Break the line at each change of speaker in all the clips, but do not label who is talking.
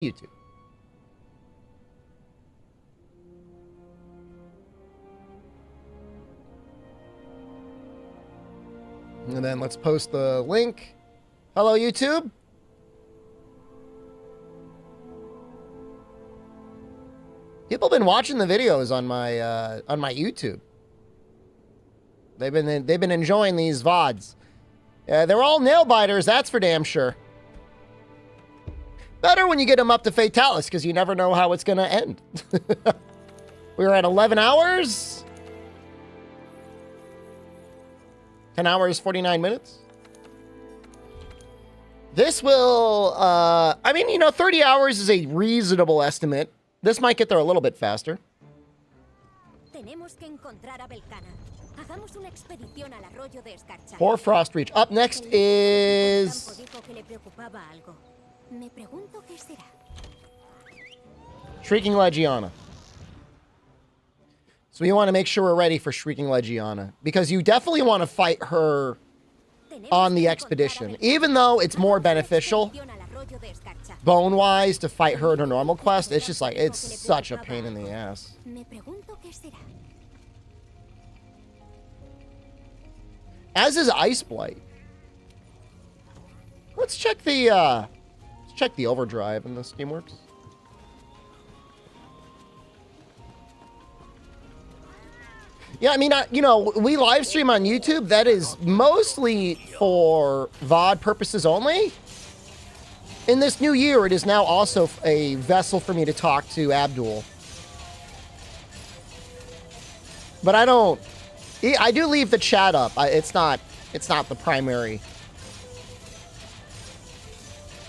YouTube. And then let's post the link. Hello, YouTube. People have been watching the videos on my YouTube. They've been enjoying these VODs. They're all nail biters, that's for damn sure. Better when you get them up to Fatalis, because you never know how it's going to end. We're at 11 hours. 10 hours, 49 minutes. This will, I mean, 30 hours is a reasonable estimate. This might get there a little bit faster. Poor Frost Reach. Up next is... Shrieking Legiana. So we want to make sure we're ready for Shrieking Legiana, because you definitely want to fight her on the expedition. Even though it's more beneficial, bone-wise, to fight her in her normal quest, it's just like, it's such a pain in the ass. As is Ice Blight. Let's check the overdrive in the Steamworks. Yeah, I mean, we live stream on YouTube. That is mostly for VOD purposes only. In this new year, it is now also a vessel for me to talk to Abdul. But I do leave the chat up. It's not the primary.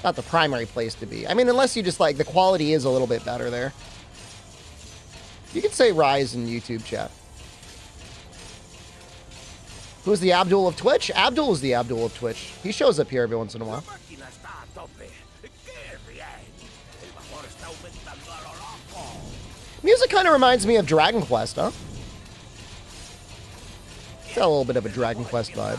Not the primary place to be. I mean, unless you just like, the quality is a little bit better there. You can say Rise in YouTube chat. Who's the Abdul of Twitch? Abdul is the Abdul of Twitch. He shows up here every once in a while. Music kind of reminds me of Dragon Quest, huh? It's got a little bit of a Dragon Quest vibe.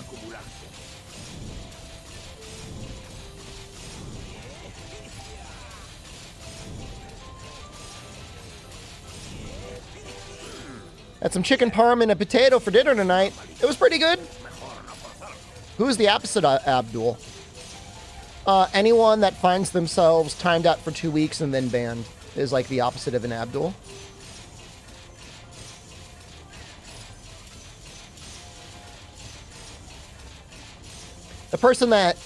Had some chicken parm and a potato for dinner tonight. It was pretty good. Who's the opposite of Abdul? Anyone that finds themselves timed out for 2 weeks and then banned is like the opposite of an Abdul. The person that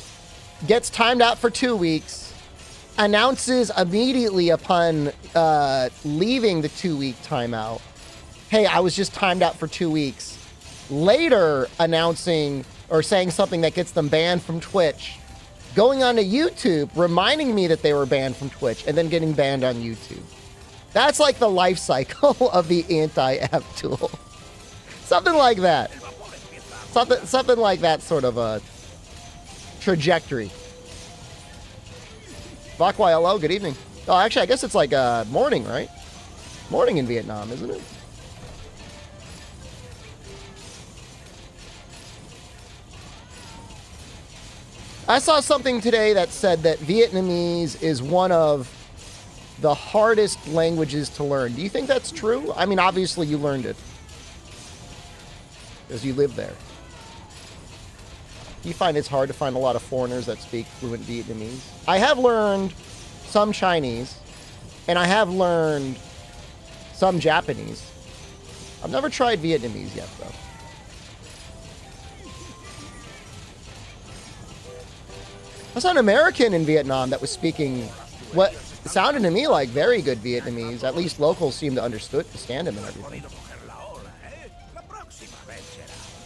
gets timed out for 2 weeks, announces immediately upon leaving the 2-week timeout, hey, I was just timed out for 2 weeks. Later announcing or saying something that gets them banned from Twitch. Going on to YouTube, reminding me that they were banned from Twitch, and then getting banned on YouTube. That's like the life cycle of the anti-Abdul. Something like that. Something like that sort of a trajectory. Vakwai, hello, good evening. Oh, actually, I guess it's like morning, right? Morning in Vietnam, isn't it? I saw something today that said that Vietnamese is one of the hardest languages to learn. Do you think that's true? I mean, obviously you learned it, because you live there. Do you find it's hard to find a lot of foreigners that speak fluent Vietnamese? I have learned some Chinese, and I have learned some Japanese. I've never tried Vietnamese yet, though. I saw an American in Vietnam that was speaking what sounded to me like very good Vietnamese. At least locals seemed to understand him and everything.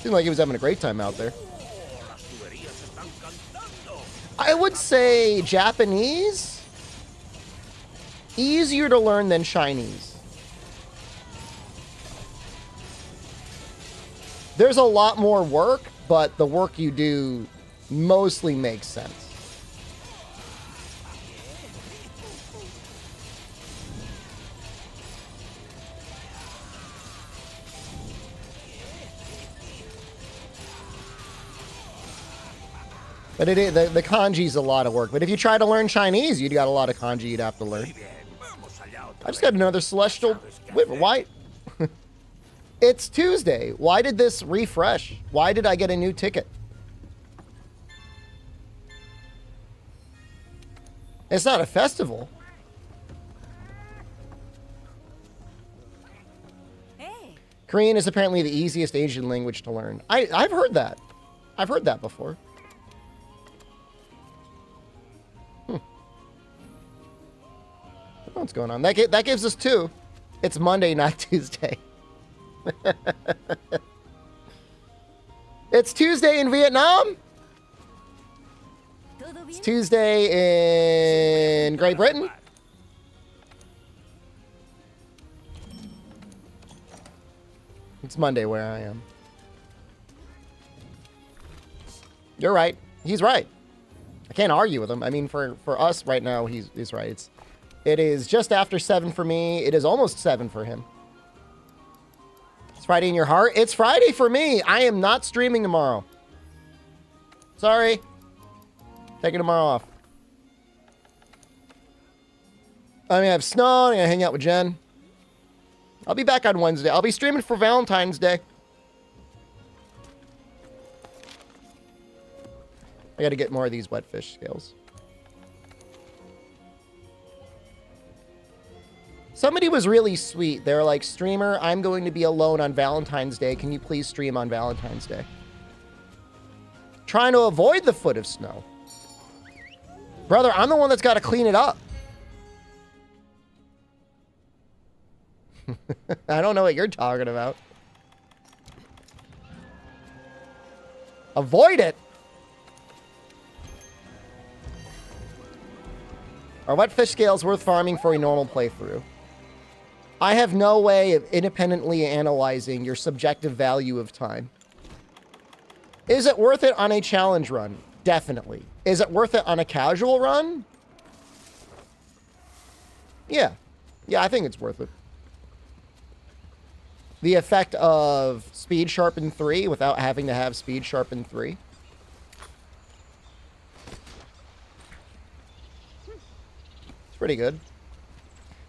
Seemed like he was having a great time out there. I would say Japanese, easier to learn than Chinese. There's a lot more work, but the work you do mostly makes sense. But the kanji's a lot of work. But if you try to learn Chinese, you'd got a lot of kanji you'd have to learn. I just got another celestial wyvern. Why? It's Tuesday. Why did this refresh? Why did I get a new ticket? It's not a festival. Korean is apparently the easiest Asian language to learn. I've heard that. I've heard that before. What's going on? That gives us 2. It's Monday, not Tuesday. It's Tuesday in Vietnam. It's Tuesday in Great Britain. It's Monday where I am. You're right. He's right. I can't argue with him. I mean, for us right now, he's right. It is just after 7 for me. It is almost 7 for him. It's Friday in your heart. It's Friday for me. I am not streaming tomorrow. Sorry. Taking tomorrow off. I mean, I have snow. I'm going to hang out with Jen. I'll be back on Wednesday. I'll be streaming for Valentine's Day. I got to get more of these wetfish scales. Somebody was really sweet. They were like, streamer, I'm going to be alone on Valentine's Day. Can you please stream on Valentine's Day? Trying to avoid the foot of snow. Brother, I'm the one that's got to clean it up. I don't know what you're talking about. Avoid it. Are wetfish scales worth farming for a normal playthrough? I have no way of independently analyzing your subjective value of time. Is it worth it on a challenge run? Definitely. Is it worth it on a casual run? Yeah. Yeah, I think it's worth it. The effect of speed sharpen 3 without having to have speed sharpen 3. It's pretty good.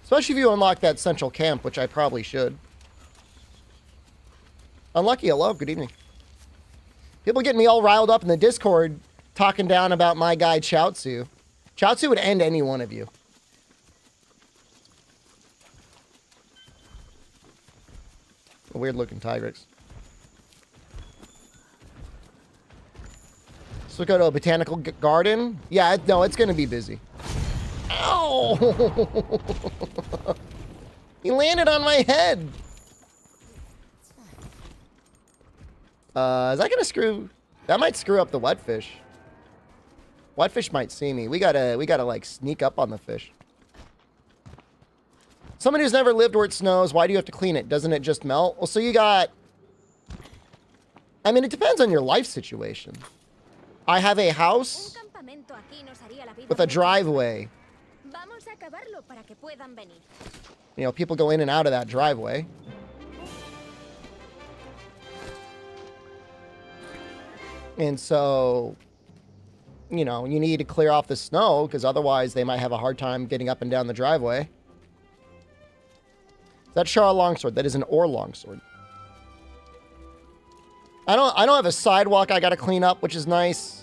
Especially if you unlock that central camp, which I probably should. Unlucky, hello, good evening. People getting me all riled up in the Discord talking down about my guy Chaozu. Chaozu would end any one of you. A weird looking Tigrex. Let's look at a botanical garden. Yeah, no, it's going to be busy. Ow! He landed on my head. Is that going to screw? That might screw up the wetfish. Wetfish might see me. We gotta like sneak up on the fish. Somebody who's never lived where it snows, why do you have to clean it? Doesn't it just melt? Well, so you got... I mean, it depends on your life situation. I have a house with a driveway. You know, people go in and out of that driveway. And so, you know, you need to clear off the snow because otherwise they might have a hard time getting up and down the driveway. That's Char longsword. That is an ore longsword. I don't have a sidewalk I gotta clean up, which is nice.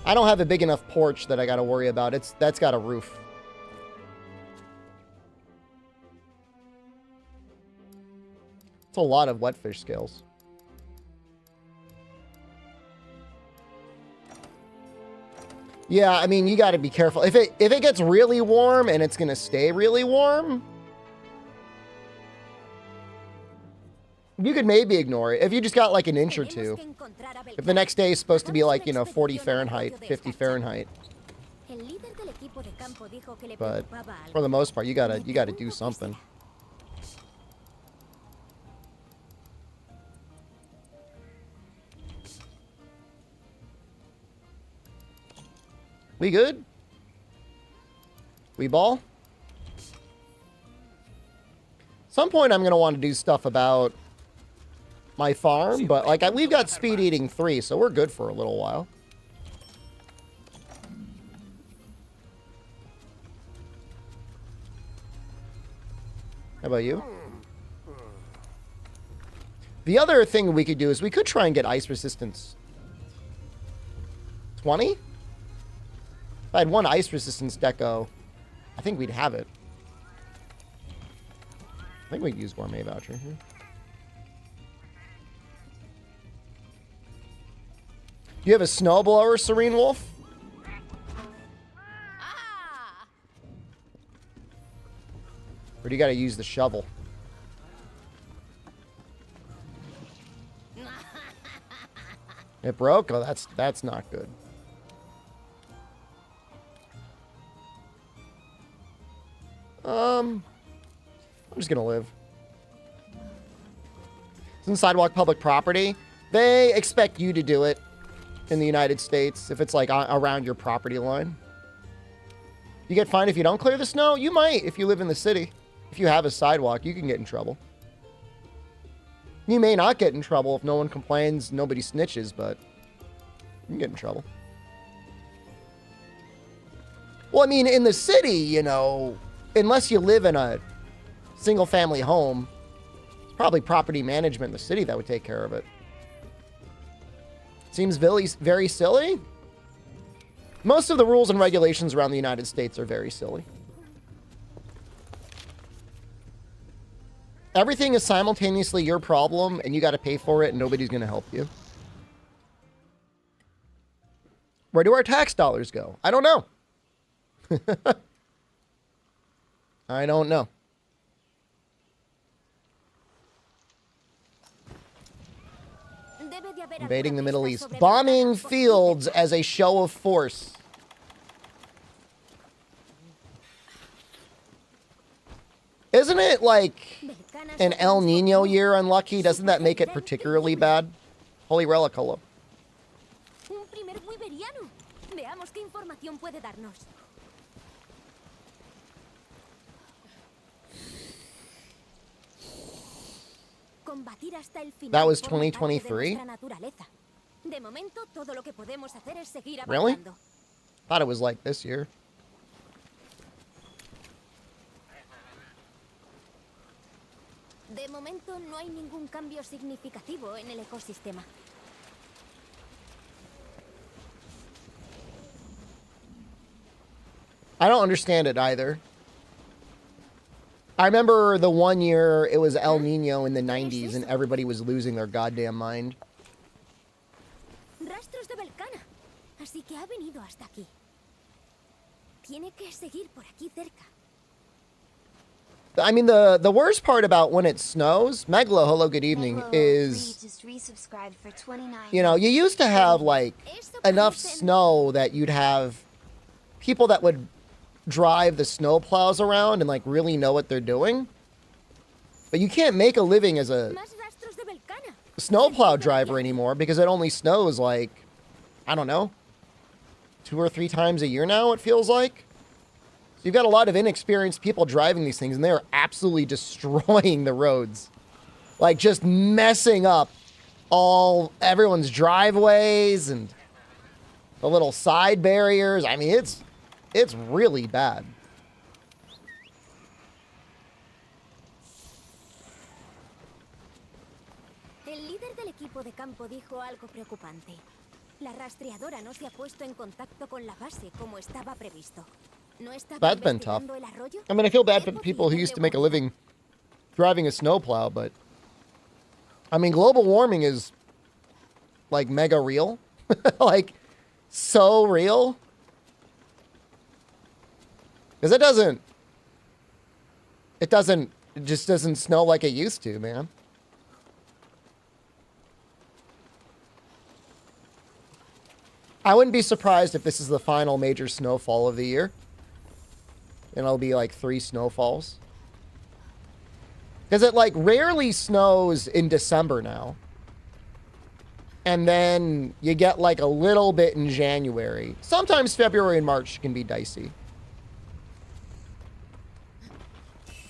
I don't have a big enough porch that I gotta worry about. That's got a roof. It's a lot of wetfish scales. Yeah, I mean, you gotta be careful. If it gets really warm and it's gonna stay really warm, you could maybe ignore it. If you just got like an inch or two. If the next day is supposed to be like, you know, 40 Fahrenheit, 50 Fahrenheit. But for the most part, you gotta do something. We good? We ball? Some point I'm gonna want to do stuff about my farm, but like we've got speed eating 3, so we're good for a little while. How about you? The other thing we could do is we could try and get ice resistance. 20? If I had one ice resistance deco, I think we'd have it. I think we'd use gourmet voucher here. You have a snowblower, Serene Wolf? Or do you gotta use the shovel? It broke? Oh, that's not good. I'm just gonna live. Isn't sidewalk public property? They expect you to do it in the United States if it's like around your property line. You get fined if you don't clear the snow? You might if you live in the city. If you have a sidewalk, you can get in trouble. You may not get in trouble if no one complains, nobody snitches, but you can get in trouble. Well, I mean, in the city, you know, unless you live in a single-family home, it's probably property management in the city that would take care of it. Seems very silly. Most of the rules and regulations around the United States are very silly. Everything is simultaneously your problem, and you got to pay for it, and nobody's going to help you. Where do our tax dollars go? I don't know. I don't know. Invading the Middle East. Bombing fields as a show of force. Isn't it like an El Nino year unlucky? Doesn't that make it particularly bad? Holy Relic, hello. That was 2023? Really? Thought it was like this year.
De momento no hay ningún cambio significativo en el ecosistema.
I don't understand it either. I remember the one year it was El Nino in the 90s and everybody was losing their goddamn mind.
Rastros de Belcana. Así que ha venido hasta aquí. Tiene que seguir por aquí cerca.
I mean, the worst part about when it snows, Meglo, hello, good evening, is, you know, you used to have, like, enough snow that you'd have people that would drive the snow plows around and, like, really know what they're doing. But you can't make a living as a snowplow driver anymore because it only snows, like, I don't know, 2 or 3 times a year now, it feels like. So you've got a lot of inexperienced people driving these things, and they're absolutely destroying the roads. Like, just messing up everyone's driveways and the little side barriers. I mean, it's really bad.
El líder del equipo de campo dijo algo preocupante. La rastreadora no se ha puesto en contacto con la base como estaba previsto.
That's been tough. I mean, I feel bad for the people who used to make a living driving a snowplow, but I mean, global warming is like mega real. Like, so real. Because it just doesn't snow like it used to, man. I wouldn't be surprised if this is the final major snowfall of the year. And it'll be like 3 snowfalls. Because it like rarely snows in December now. And then you get like a little bit in January. Sometimes February and March can be dicey.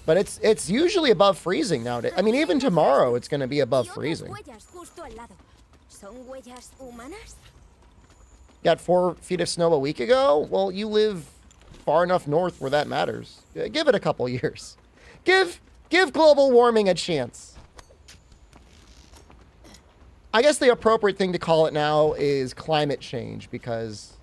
But it's usually above freezing nowadays. I mean, even tomorrow it's going to be above freezing. Got 4 feet of snow a week ago? Well, you live far enough north where that matters. Give it a couple years. Give Give global warming a chance. I guess the appropriate thing to call it now is climate change, because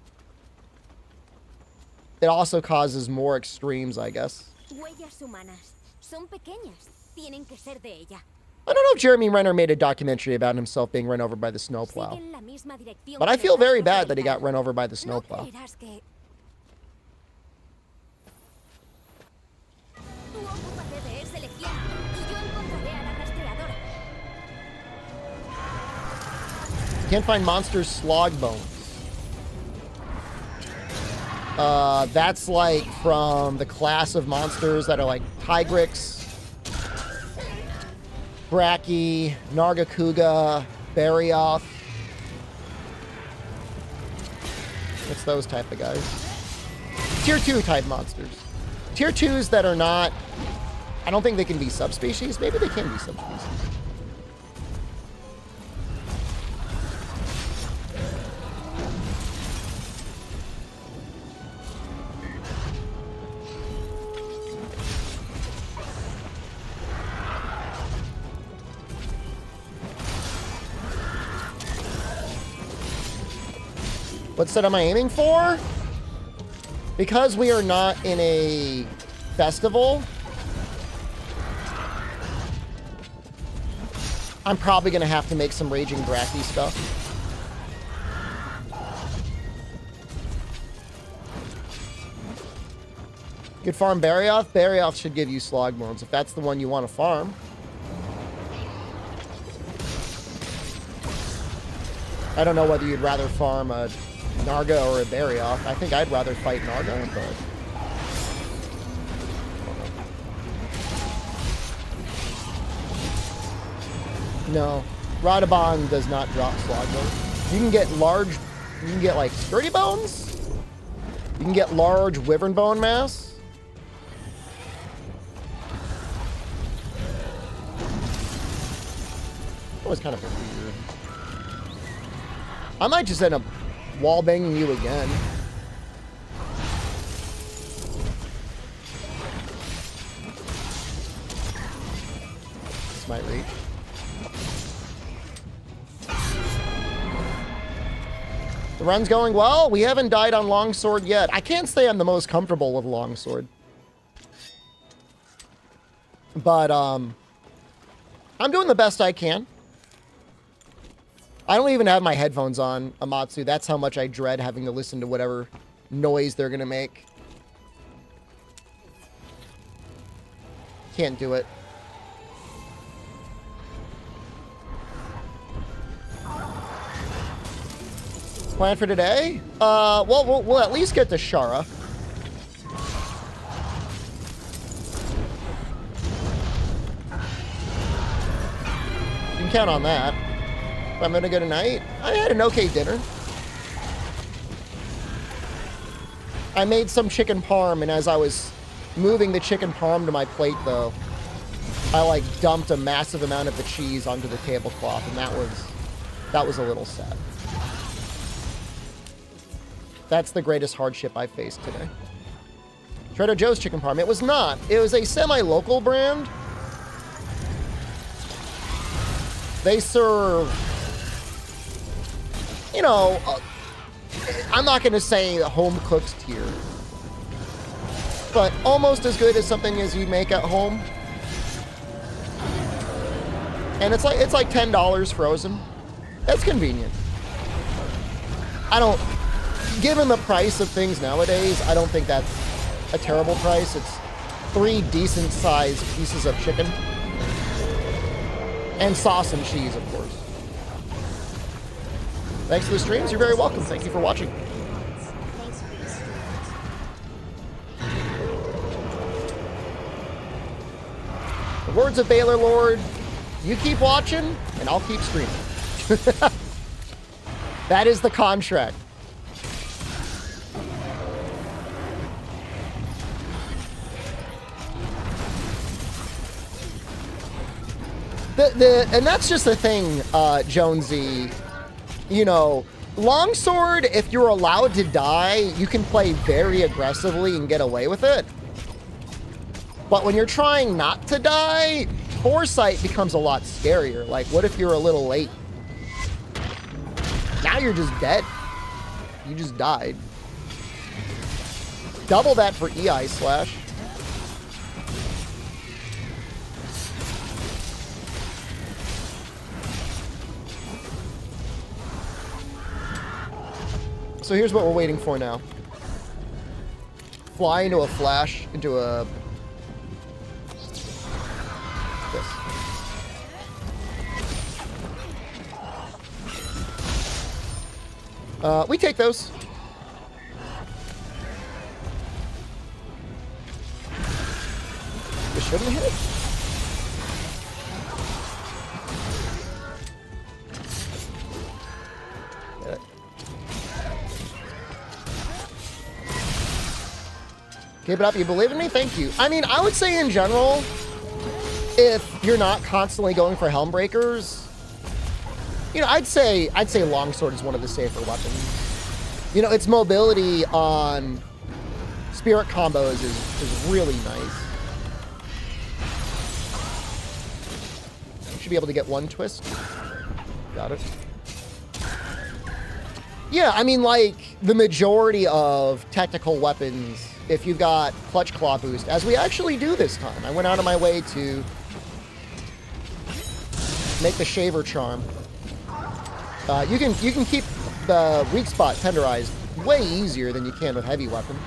it also causes more extremes, I guess.
Huellas humanas. Son pequeñas. Tienen que ser de ella.
I don't know if Jeremy Renner made a documentary about himself being run over by the snowplow.
Siguen la misma dirección
But I
que
feel
los
very
rastros
bad
del
that he got
carro.
run over by the
No
snowplow.
creerás que... Tú ocúpate de ese legión y yo encontraré a la rastreadora.
Can't find monsters' slog bones. That's like from the class of monsters that are like Tigrex, Bracky, Nargacuga, Barioth. It's those type of guys. Tier 2 type monsters. Tier 2s that are not... I don't think they can be subspecies. Maybe they can be subspecies. What set am I aiming for? Because we are not in a festival, I'm probably going to have to make some Raging Bracky stuff. You could farm Barioth. Barioth should give you slog bones if that's the one you want to farm. I don't know whether you'd rather farm a Narga or a Barioth. I think I'd rather fight Narga, but... No. Radabon does not drop slog bones. You can get large... You can get, like, sturdy bones? You can get large wyvern bone mass? That was kind of weird. I might just end up wallbanging you again. This might reach. The run's going well. We haven't died on longsword yet. I can't say I'm the most comfortable with longsword. But, I'm doing the best I can. I don't even have my headphones on, Amatsu. That's how much I dread having to listen to whatever noise they're going to make. Can't do it. Plan for today? Well, we'll at least get to Shara. You can count on that. I'm gonna go tonight. I had an okay dinner. I made some chicken parm, and as I was moving the chicken parm to my plate, though, I like dumped a massive amount of the cheese onto the tablecloth, and that was a little sad. That's the greatest hardship I faced today. Trader Joe's chicken parm. It was not. It was a semi-local brand. They serve, you know, I'm not going to say home-cooked tier, but almost as good as something as you make at home. And it's like $10 frozen. That's convenient. Given the price of things nowadays, I don't think that's a terrible price. It's 3 decent-sized pieces of chicken. And sauce and cheese, of course. Thanks for the streams. You're very welcome. Thank you for watching. The words of Baylor Lord, you keep watching, and I'll keep streaming. That is the contract. And that's just the thing, Jonesy. You know, longsword, if you're allowed to die, you can play very aggressively and get away with it. But when you're trying not to die, foresight becomes a lot scarier. Like, what if you're a little late? Now you're just dead. You just died. Double that for EI slash. So here's what we're waiting for now. Fly into a flash, into a... this. We take those. This shouldn't hit. Get it. Keep it up. You believe in me? Thank you. I mean, I would say in general, if you're not constantly going for helm breakers, you know, I'd say longsword is one of the safer weapons. You know, its mobility on spirit combos is really nice. You should be able to get one twist. Got it. Yeah, I mean, like, the majority of technical weapons, if you've got clutch claw boost, as we actually do this time. I went out of my way to make the shaver charm. You can keep the weak spot tenderized way easier than you can with heavy weapons.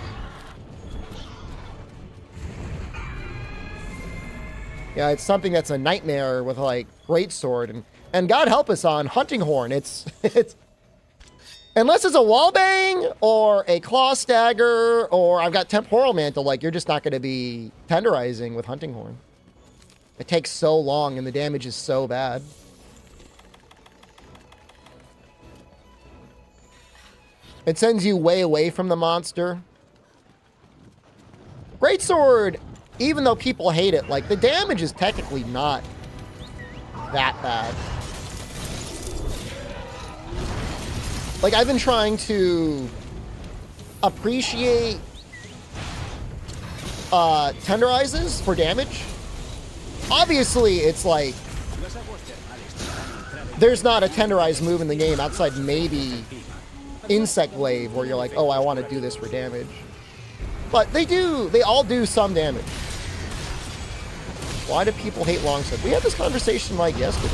Yeah, it's something that's a nightmare with like greatsword and God help us on hunting horn. It's unless it's a wallbang or a claw stagger or I've got temporal mantle, like you're just not going to be tenderizing with hunting horn. It takes so long and the damage is so bad. It sends you way away from the monster. Greatsword, even though people hate it, like the damage is technically not that bad. Like I've been trying to appreciate tenderizes for damage. Obviously, it's like there's not a tenderized move in the game outside maybe Insect Glaive, where you're like, oh, I want to do this for damage. But they all do some damage. Why do people hate longsword? We had this conversation like yesterday.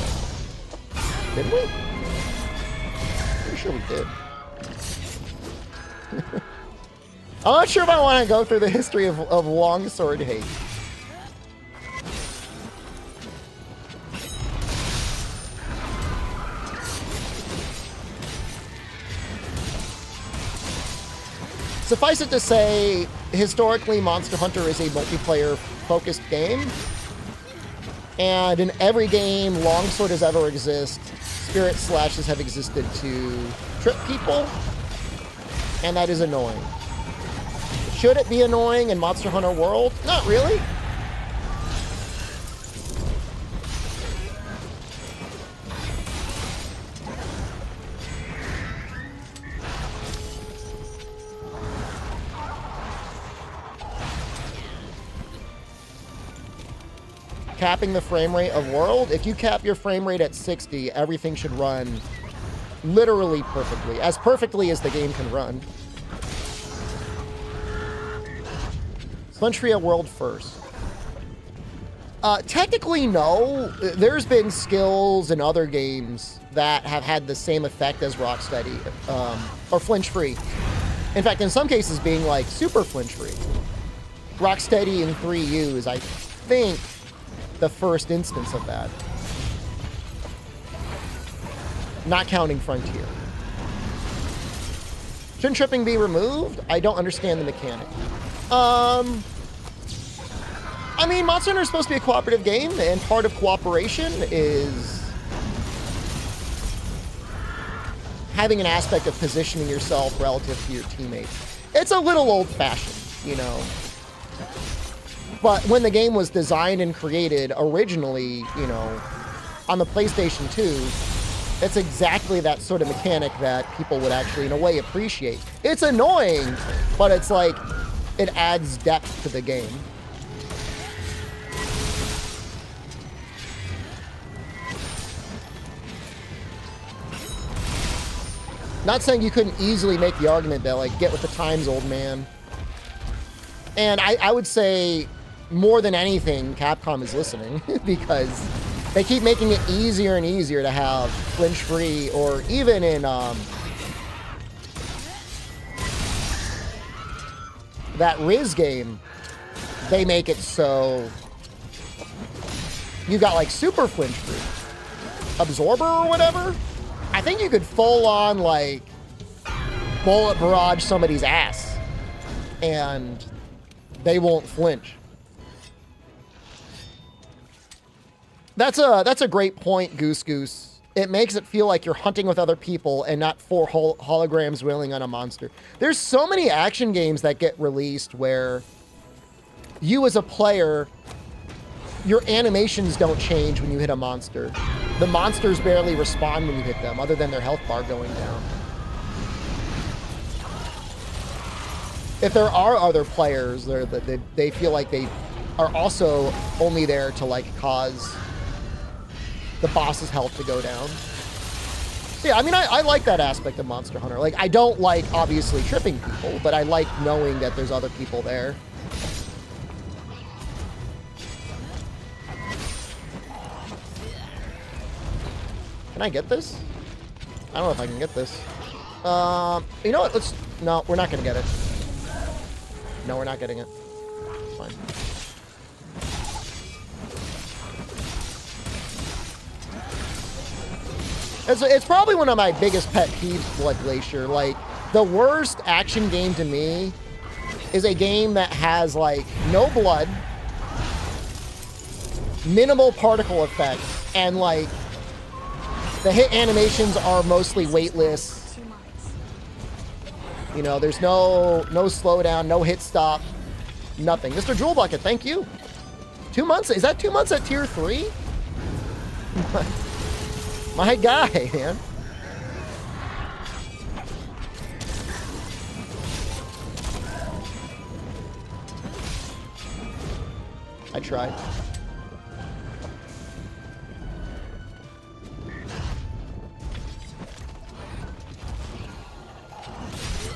Didn't we? Pretty sure we did. I'm not sure if I want to go through the history of longsword hate. Suffice it to say, historically, Monster Hunter is a multiplayer-focused game. And in every game longsword has ever existed, spirit slashes have existed to trip people. And that is annoying. Should it be annoying in Monster Hunter World? Not really. Capping the frame rate of World. If you cap your frame rate at 60, everything should run literally perfectly. As perfectly as the game can run. Slentria World first. Technically, no. There's been skills in other games that have had the same effect as Rocksteady, or flinch-free. In fact, in some cases being like super flinch-free. Rocksteady in 3U is, I think, the first instance of that. Not counting Frontier. Shouldn't tripping be removed? I don't understand the mechanic. I mean, Monster Hunter is supposed to be a cooperative game, and part of cooperation is having an aspect of positioning yourself relative to your teammates. It's a little old-fashioned, you know. But when the game was designed and created originally, you know, on the PlayStation 2, it's exactly that sort of mechanic that people would actually, in a way, appreciate. It's annoying, but it's like, it adds depth to the game. Not saying you couldn't easily make the argument that, like, get with the times, old man. And I would say, more than anything, Capcom is listening because they keep making it easier and easier to have flinch-free, or even in that Riz game, they make it so you got like super flinch-free. Absorber or whatever? I think you could full on like bullet barrage somebody's ass and they won't flinch. That's a great point, Goose Goose. It makes it feel like you're hunting with other people and not 4 holograms wailing on a monster. There's so many action games that get released where you as a player, your animations don't change when you hit a monster. The monsters barely respond when you hit them, other than their health bar going down. If there are other players, they feel like they are also only there to like cause the boss's health to go down. So yeah, I mean, I like that aspect of Monster Hunter. Like, I don't like, obviously, tripping people, but I like knowing that there's other people there. Can I get this? I don't know if I can get this. You know what? No, we're not going to get it. No, we're not getting it. It's fine. It's probably one of my biggest pet peeves, Blood Glacier. Like, the worst action game to me is a game that has, like, no blood, minimal particle effects, and, like, the hit animations are mostly weightless. You know, there's no slowdown, no hit stop, nothing. Mr. Jewel Bucket, thank you. 2 months? Is that 2 months at tier 3? My guy, man. I tried.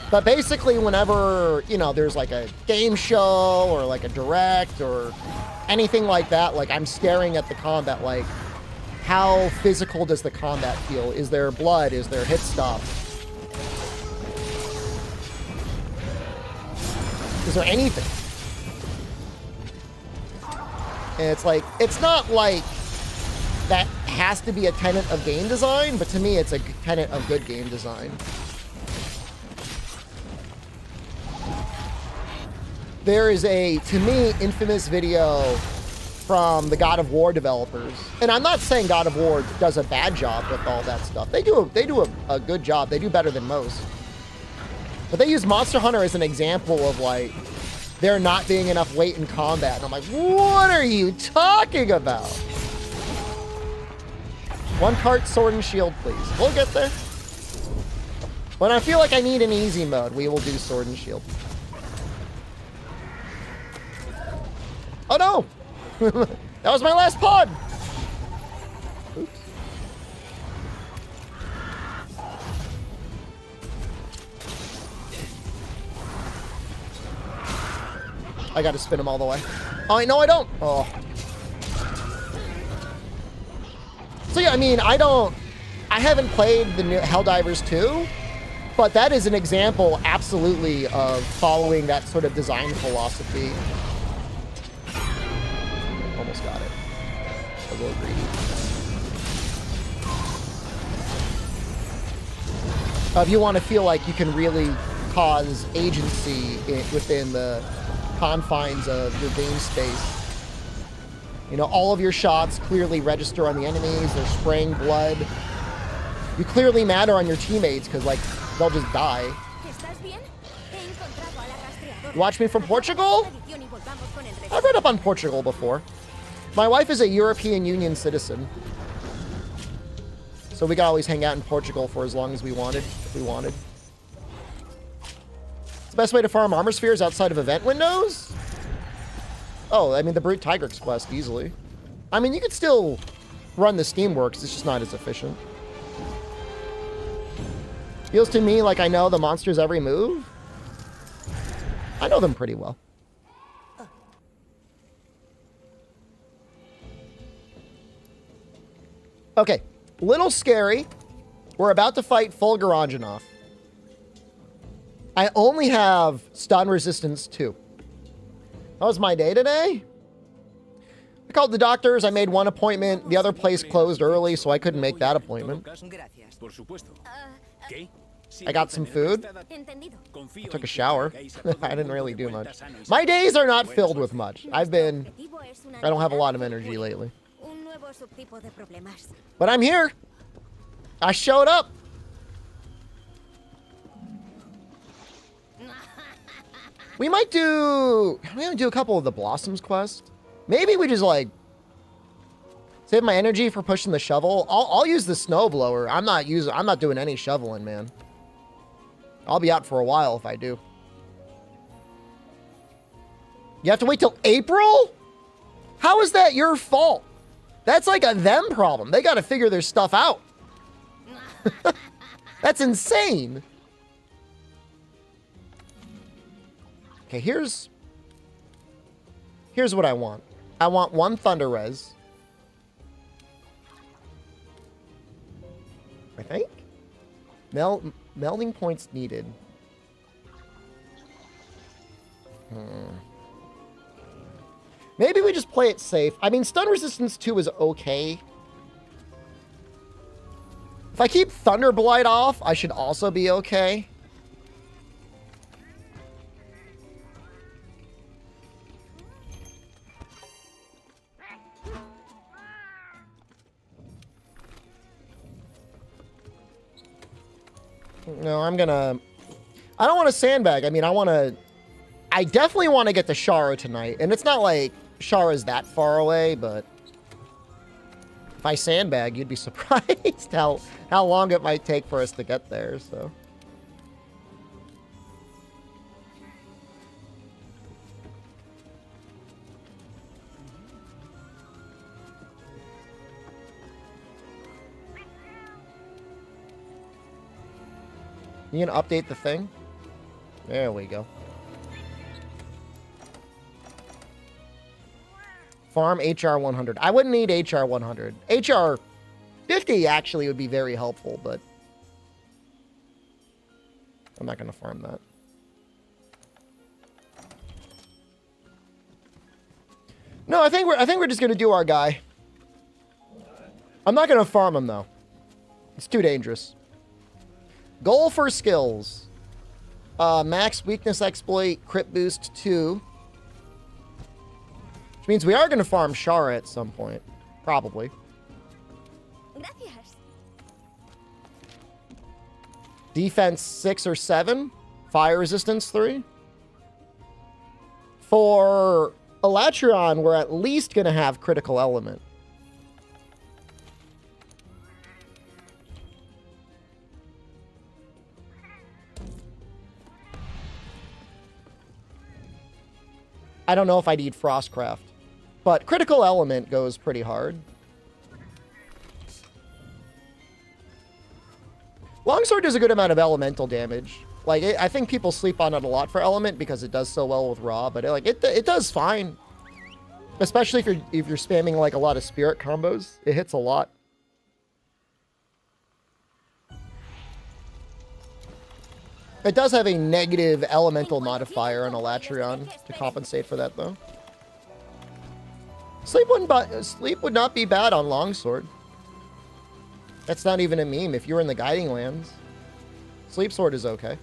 But basically, whenever, you know, there's like a game show or like a direct or anything like that, like I'm staring at the combat like, how physical does the combat feel? Is there blood? Is there hit stop? Is there anything? And it's like, it's not like that has to be a tenet of game design, but to me, it's a tenet of good game design. There is a, to me, infamous video from the God of War developers. And I'm not saying God of War does a bad job with all that stuff. They do a good job. They do better than most. But they use Monster Hunter as an example of like, there not being enough weight in combat. And I'm like, what are you talking about? One cart, sword, and shield, please. We'll get there. When I feel like I need an easy mode, we will do sword and shield. Oh no! That was my last pod! Oops. I gotta spin him all the way. Oh, no, I don't! Oh. So yeah, I mean, I haven't played the new Helldivers 2, but that is an example, absolutely, of following that sort of design philosophy. Almost got it. A little greedy. If you want to feel like you can really cause agency within the confines of your game space, you know, all of your shots clearly register on the enemies. They're spraying blood. You clearly matter on your teammates because, like, they'll just die. You watch me from Portugal? I've read up on Portugal before. My wife is a European Union citizen. So we could always hang out in Portugal for as long as we wanted, if we wanted. It's the best way to farm armor spheres outside of event windows? Oh, I mean, the Brute Tigrex quest, easily. I mean, you could still run the Steamworks, it's just not as efficient. Feels to me like I know the monster's every move. I know them pretty well. Okay, little scary. We're about to fight Fulguranjanov. I only have stun resistance 2. That was my day today. I called the doctors. I made one appointment. The other place closed early, so I couldn't make that appointment. I got some food. I took a shower. I didn't really do much. My days are not filled with much. I don't have a lot of energy lately. But I'm here. I showed up. We might do a couple of the Blossoms quest. Maybe we just like save my energy for pushing the shovel. I'll use the snowblower. I'm not doing any shoveling, man. I'll be out for a while if I do. You have to wait till April? How is that your fault? That's like a them problem. They got to figure their stuff out. That's insane. Okay, here's what I want. I want 1 Thunder Res. I think. Melding points needed. Maybe we just play it safe. I mean, stun resistance 2 is okay. If I keep Thunder Blight off, I should also be okay. No, I don't want to sandbag. I mean, I definitely want to get to Shara tonight. And it's not like Shara's that far away, but if I sandbag, you'd be surprised how long it might take for us to get there, so. You gonna update the thing? There we go. Farm HR 100. I wouldn't need HR 100. HR 50 actually would be very helpful, but I'm not gonna farm that. No, I think we're just gonna do our guy. I'm not gonna farm him though. It's too dangerous. Goal for skills. Max weakness exploit, crit boost 2. Which means we are going to farm Shara at some point. Probably.
Gracias.
Defense 6 or 7. Fire resistance 3. For Elatreon, we're at least going to have critical element. I don't know if I need Frostcraft, but critical element goes pretty hard. Longsword does a good amount of elemental damage. Like, I think people sleep on it a lot for element because it does so well with raw, but it does fine. Especially if you're spamming like a lot of spirit combos, it hits a lot. It does have a negative elemental modifier on Elatreon to compensate for that, though. Sleep would not be bad on Longsword. That's not even a meme. If you're in the Guiding Lands, Sleep Sword is okay.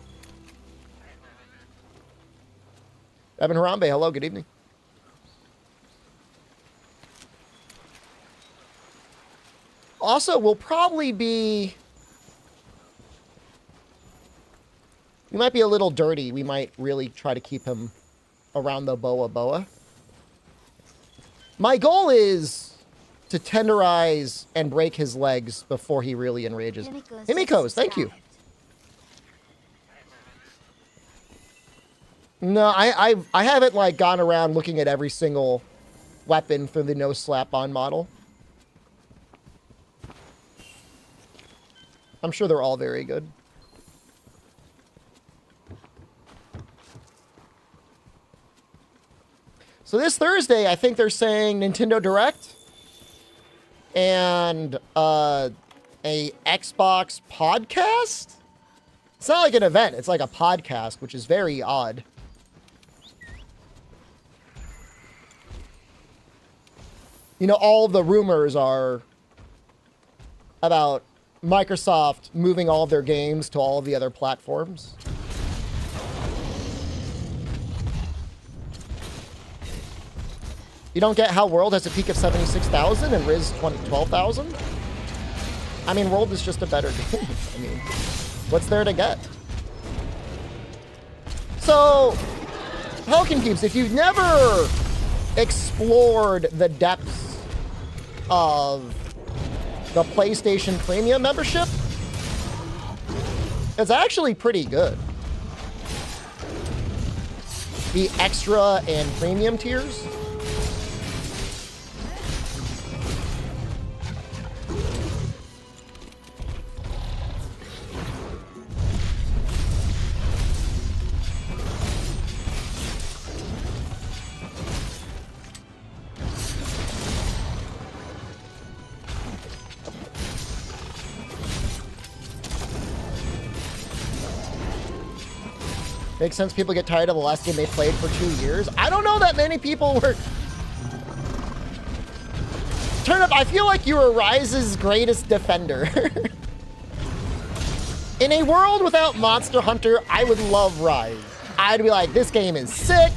Evan Harambe, hello, good evening. Also, we'll probably be... We might be a little dirty. We might really try to keep him around the Boa. My goal is to tenderize and break his legs before he really enrages. Himiko's, thank you. No, I haven't like gone around looking at every single weapon through the no slap on model. I'm sure they're all very good. So this Thursday, I think they're saying Nintendo Direct and a Xbox podcast. It's not like an event. It's like a podcast, which is very odd. You know, all the rumors are about Microsoft moving all of their games to all of the other platforms. You don't get how World has a peak of 76,000 and Riz 12,000? I mean, World is just a better game. I mean, what's there to get? So, Pelican Peeps, if you've never explored the depths of the PlayStation Premium membership, it's actually pretty good. The extra and premium tiers. Makes sense people get tired of the last game they played for 2 years. I don't know that many people were... Turn up, I feel like you were Ryze's greatest defender. In a world without Monster Hunter, I would love Ryze. I'd be like, this game is sick.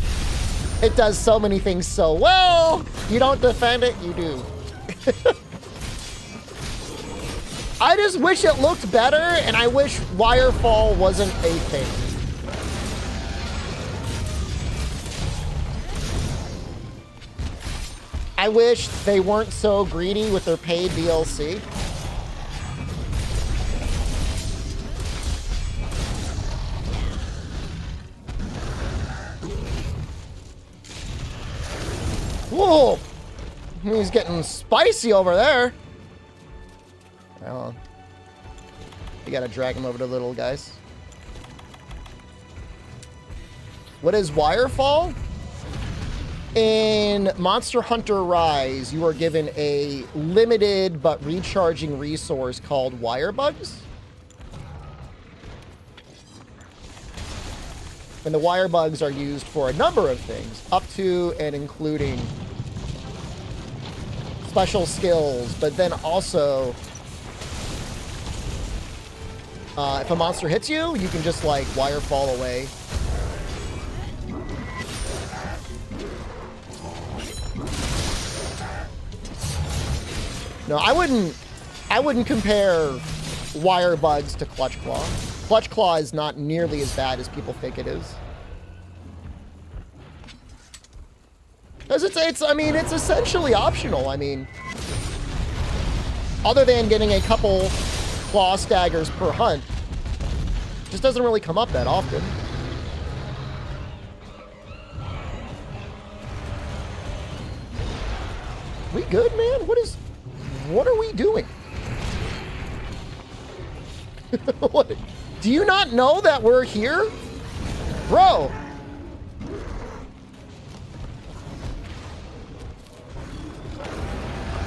It does so many things so well. You don't defend it, you do. I just wish it looked better, and I wish Wirefall wasn't a thing. I wish they weren't so greedy with their paid DLC. Whoa! He's getting spicy over there. Well, you gotta drag him over to the little guys. What is Wirefall? In Monster Hunter Rise, you are given a limited but recharging resource called wire bugs. And the wire bugs are used for a number of things, up to and including special skills, but then also if a monster hits you, you can just like wire fall away. No, I wouldn't compare wire bugs to Clutch Claw. Clutch Claw is not nearly as bad as people think it is. Because I mean, it's essentially optional. I mean, other than getting a couple claw staggers per hunt, it just doesn't really come up that often. We good, man? What are we doing? What? Do you not know that we're here? Bro.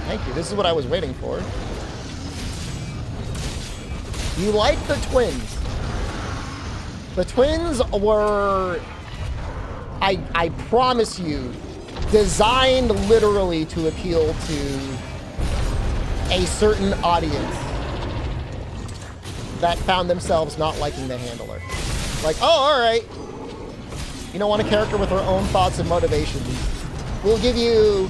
Thank you. This is what I was waiting for. You like the twins. The twins were, I promise you, designed literally to appeal to a certain audience that found themselves not liking the handler. Like, oh, all right. You don't want a character with her own thoughts and motivations. We'll give you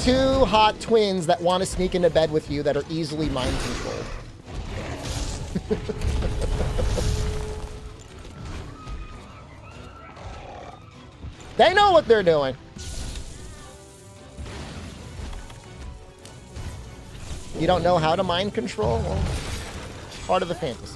2 hot twins that want to sneak into bed with you that are easily mind controlled. They know what they're doing. You don't know how to mind control? Well, part of the fantasy.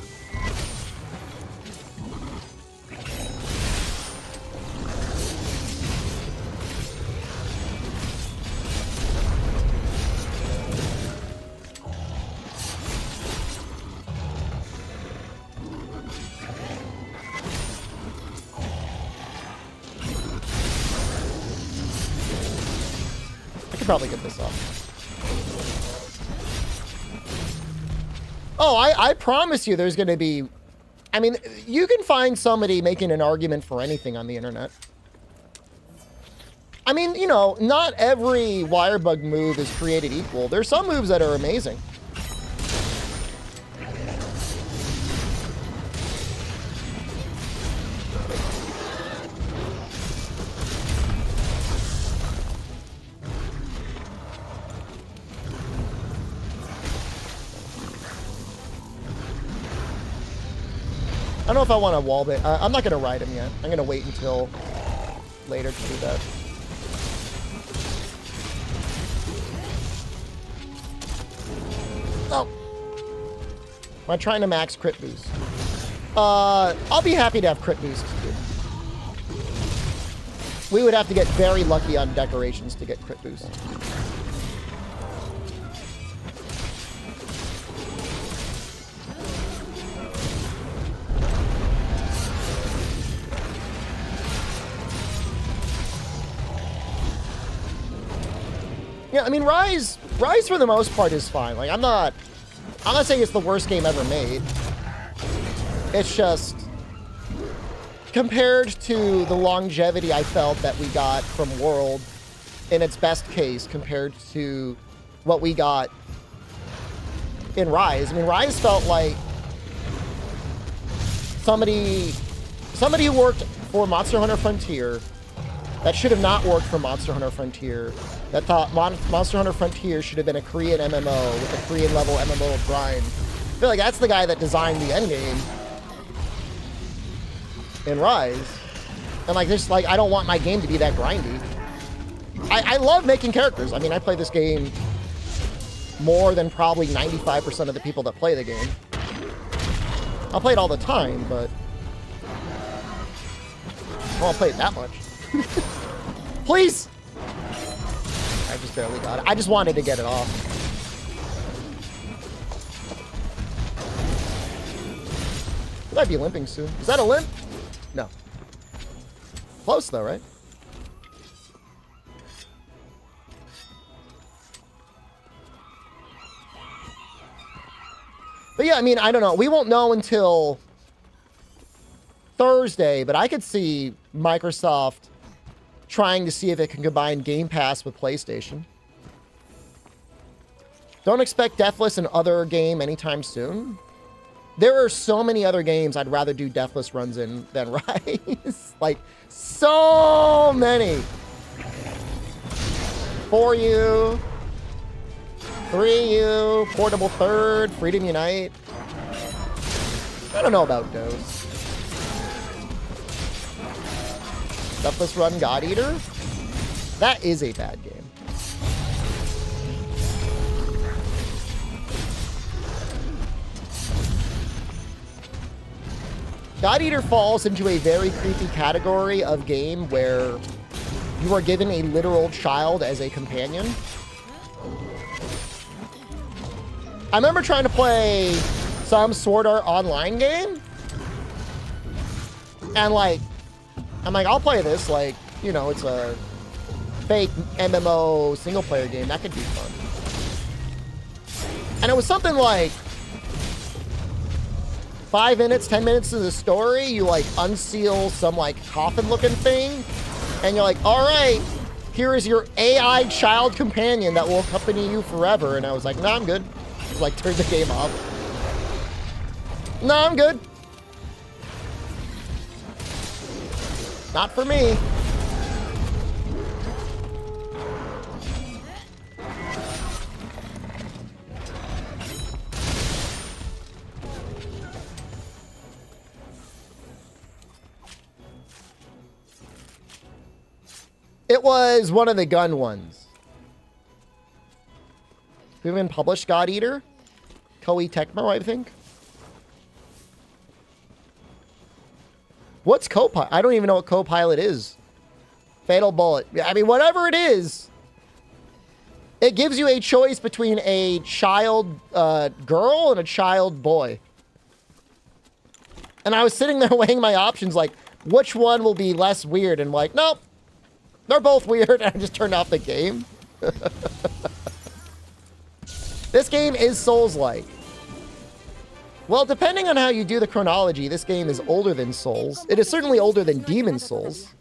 could probably get this off. Oh, I promise you there's going to be... I mean, you can find somebody making an argument for anything on the internet. I mean, you know, not every Wirebug move is created equal. There's some moves that are amazing. I don't know if I want to wall bait. I'm not going to ride him yet. I'm going to wait until later to do that. Oh. Am I trying to max crit boost? I'll be happy to have crit boost. We would have to get very lucky on decorations to get crit boost. Yeah, I mean, Rise for the most part is fine. Like, I'm not saying it's the worst game ever made. It's just, compared to the longevity I felt that we got from World, in its best case, compared to what we got in Rise. I mean, Rise felt like somebody who worked for Monster Hunter Frontier that should have not worked for Monster Hunter Frontier, that thought Monster Hunter Frontier should have been a Korean MMO with a Korean level MMO grind. I feel like that's the guy that designed the endgame in Rise. And like, just like, I don't want my game to be that grindy. I love making characters. I mean, I play this game more than probably 95% of the people that play the game. I'll play it all the time, but I won't play it that much. Please! I just barely got it. I just wanted to get it off. He might be limping soon. Is that a limp? No. Close though, right? But yeah, I mean, I don't know. We won't know until Thursday, but I could see Microsoft trying to see if it can combine Game Pass with PlayStation. Don't expect Deathless and other game anytime soon. There are so many other games I'd rather do Deathless runs in than Rise. Like, so many. 4U, 3U, Portable Third, Freedom Unite. I don't know about those. Deathless Run God Eater? That is a bad game. God Eater falls into a very creepy category of game where you are given a literal child as a companion. I remember trying to play some Sword Art Online game, and like, I'm like, I'll play this, like, you know, it's a fake MMO single-player game. That could be fun. And it was something like 5 minutes, 10 minutes of the story, you, like, unseal some, like, coffin-looking thing, and you're like, all right, here is your AI child companion that will accompany you forever. And I was like, no, I'm good. Just, like, turned the game off. No, I'm good. Not for me. It was one of the gun ones. We haven't published God Eater? Koei Tecmo, I think. What's Copilot? I don't even know what Copilot is. Fatal Bullet. I mean, whatever it is, it gives you a choice between a child girl and a child boy. And I was sitting there weighing my options, like, which one will be less weird? And like, nope, they're both weird. And I just turned off the game. This game is Souls-like. Well, depending on how you do the chronology, this game is older than Souls. It is certainly older than Demon Souls.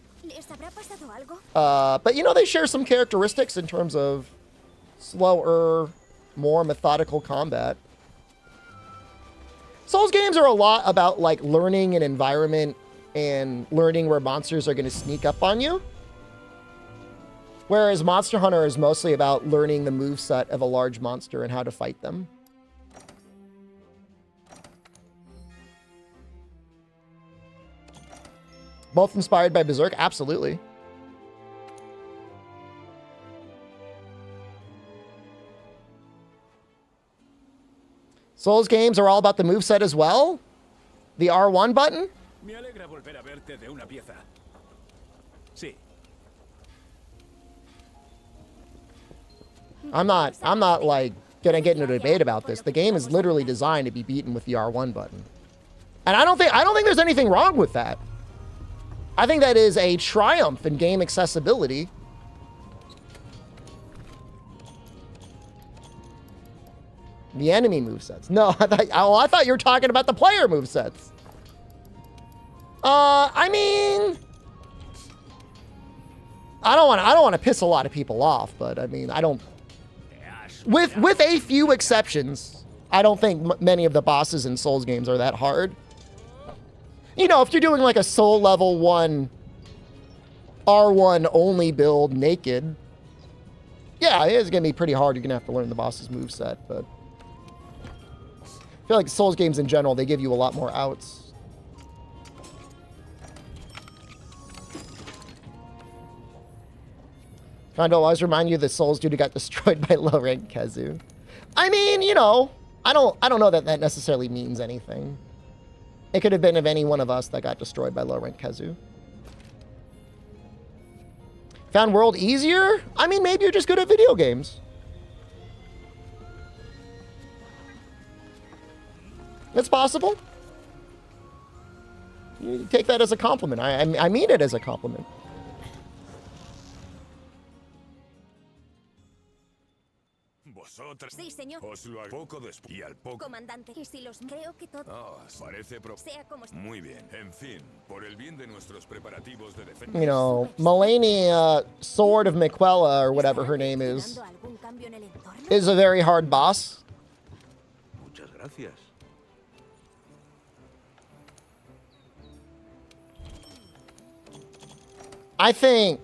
But, you know, they share some characteristics in terms of slower, more methodical combat. Souls games are a lot about, like, learning an environment and learning where monsters are going to sneak up on you. Whereas Monster Hunter is mostly about learning the moveset of a large monster and how to fight them. Both inspired by Berserk? Absolutely. Souls games are all about the moveset as well? The R1 button?
Me alegra volver a verte de una pieza. Sí.
I'm not like gonna get into a debate about this. The game is literally designed to be beaten with the R1 button. And I don't think there's anything wrong with that. I think that is a triumph in game accessibility. The enemy movesets. No, I thought you were talking about the player movesets. I mean, I don't want to piss a lot of people off, but I mean, I don't. With a few exceptions, I don't think many of the bosses in Souls games are that hard. You know, if you're doing like a Soul level 1 R1 only build naked, yeah, it's gonna be pretty hard. You're gonna have to learn the boss's moveset, but I feel like Souls games in general, they give you a lot more outs. Kind of always remind you that Souls dude got destroyed by low-rank Kezu. I mean, you know, I don't know that that necessarily means anything. It could have been of any one of us that got destroyed by low-rank Kezu. Found world easier? I mean, maybe you're just good at video games. It's possible. You take that as a compliment. I mean it as a compliment.
Sí, señor.
Os lo hago poco después y al poco.
Comandante, y si los creo que todo
Parece
sea como está.
muy bien. En fin, por el bien de nuestros preparativos de defensa.
You know, Melania, Sword of Miquella, or whatever her name is a very hard boss.
Muchas gracias.
I think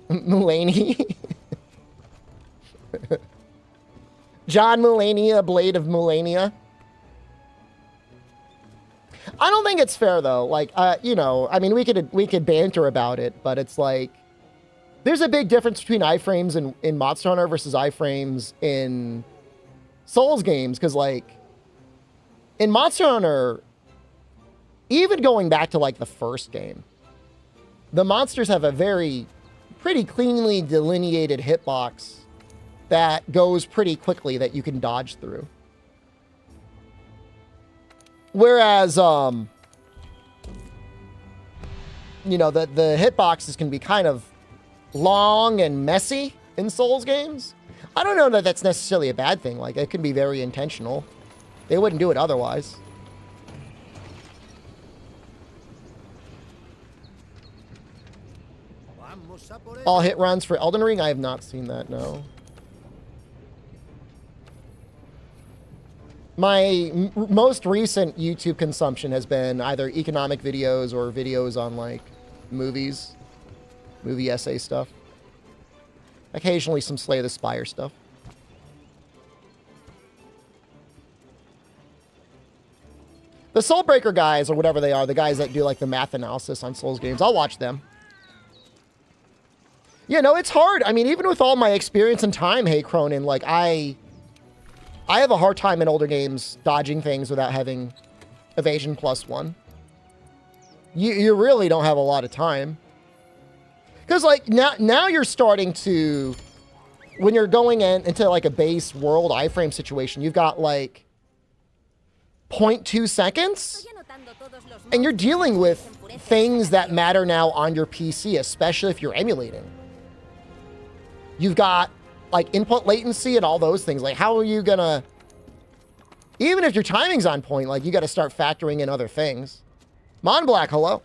Mulaney. John Melania, Blade of Melania. I don't think it's fair though. Like, you know, I mean, we could banter about it, but it's like there's a big difference between iframes in Monster Hunter versus iframes in Souls games, because like in Monster Hunter, even going back to like the first game, the monsters have a pretty cleanly delineated hitbox that goes pretty quickly that you can dodge through. Whereas, you know, the hitboxes can be kind of long and messy in Souls games. I don't know that that's necessarily a bad thing. Like, it can be very intentional. They wouldn't do it otherwise. All hit runs for Elden Ring? I have not seen that, no. My most recent YouTube consumption has been either economic videos or videos on, like, movies. Movie essay stuff. Occasionally some Slay the Spire stuff. The Soulbreaker guys, or whatever they are, the guys that do, like, the math analysis on Souls games, I'll watch them. Yeah, no, it's hard. I mean, even with all my experience and time, hey, Cronin, like, I have a hard time in older games dodging things without having evasion +1. You really don't have a lot of time. Because, like, now you're starting to, when you're going into, like, a base world iframe situation, you've got, like, 0.2 seconds? And you're dealing with things that matter now on your PC, especially if you're emulating. You've got like input latency and all those things. Like, how are you gonna, even if your timing's on point, like you got to start factoring in other things. Mon Black, hello.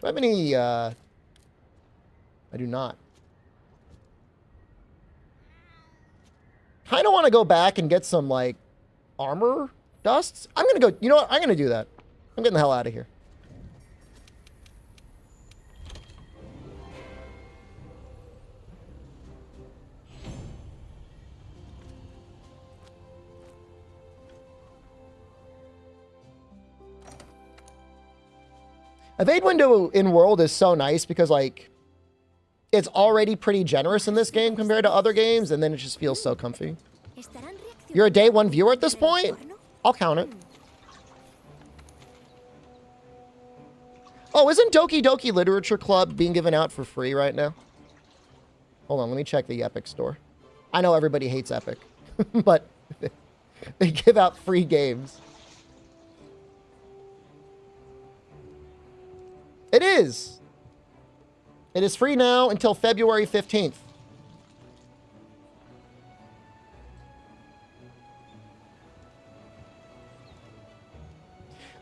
Do I have any, I do not. Kind of want to go back and get some, like, armor dusts. I'm going to go, you know what? I'm going to do that. I'm getting the hell out of here. Evade window in world is so nice because, like, it's already pretty generous in this game compared to other games, and then it just feels so comfy. You're a day one viewer at this point? I'll count it. Oh, isn't Doki Doki Literature Club being given out for free right now? Hold on, let me check the Epic store. I know everybody hates Epic, but they give out free games. It is. It is free now until February 15th.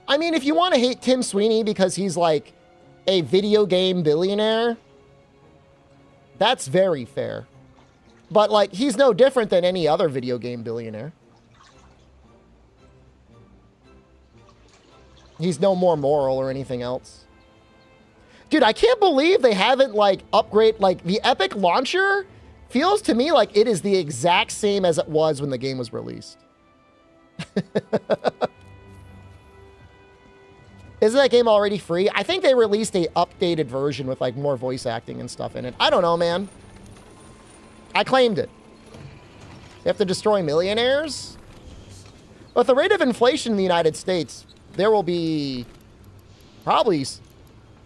I mean, if you want to hate Tim Sweeney because he's like a video game billionaire, that's very fair. But like, he's no different than any other video game billionaire. He's no more moral or anything else. Dude, I can't believe they haven't, like, like, the Epic launcher feels to me like it is the exact same as it was when the game was released. Isn't that game already free? I think they released a updated version with, like, more voice acting and stuff in it. I don't know, man. I claimed it. You have to destroy millionaires? With the rate of inflation in the United States, there will be probably...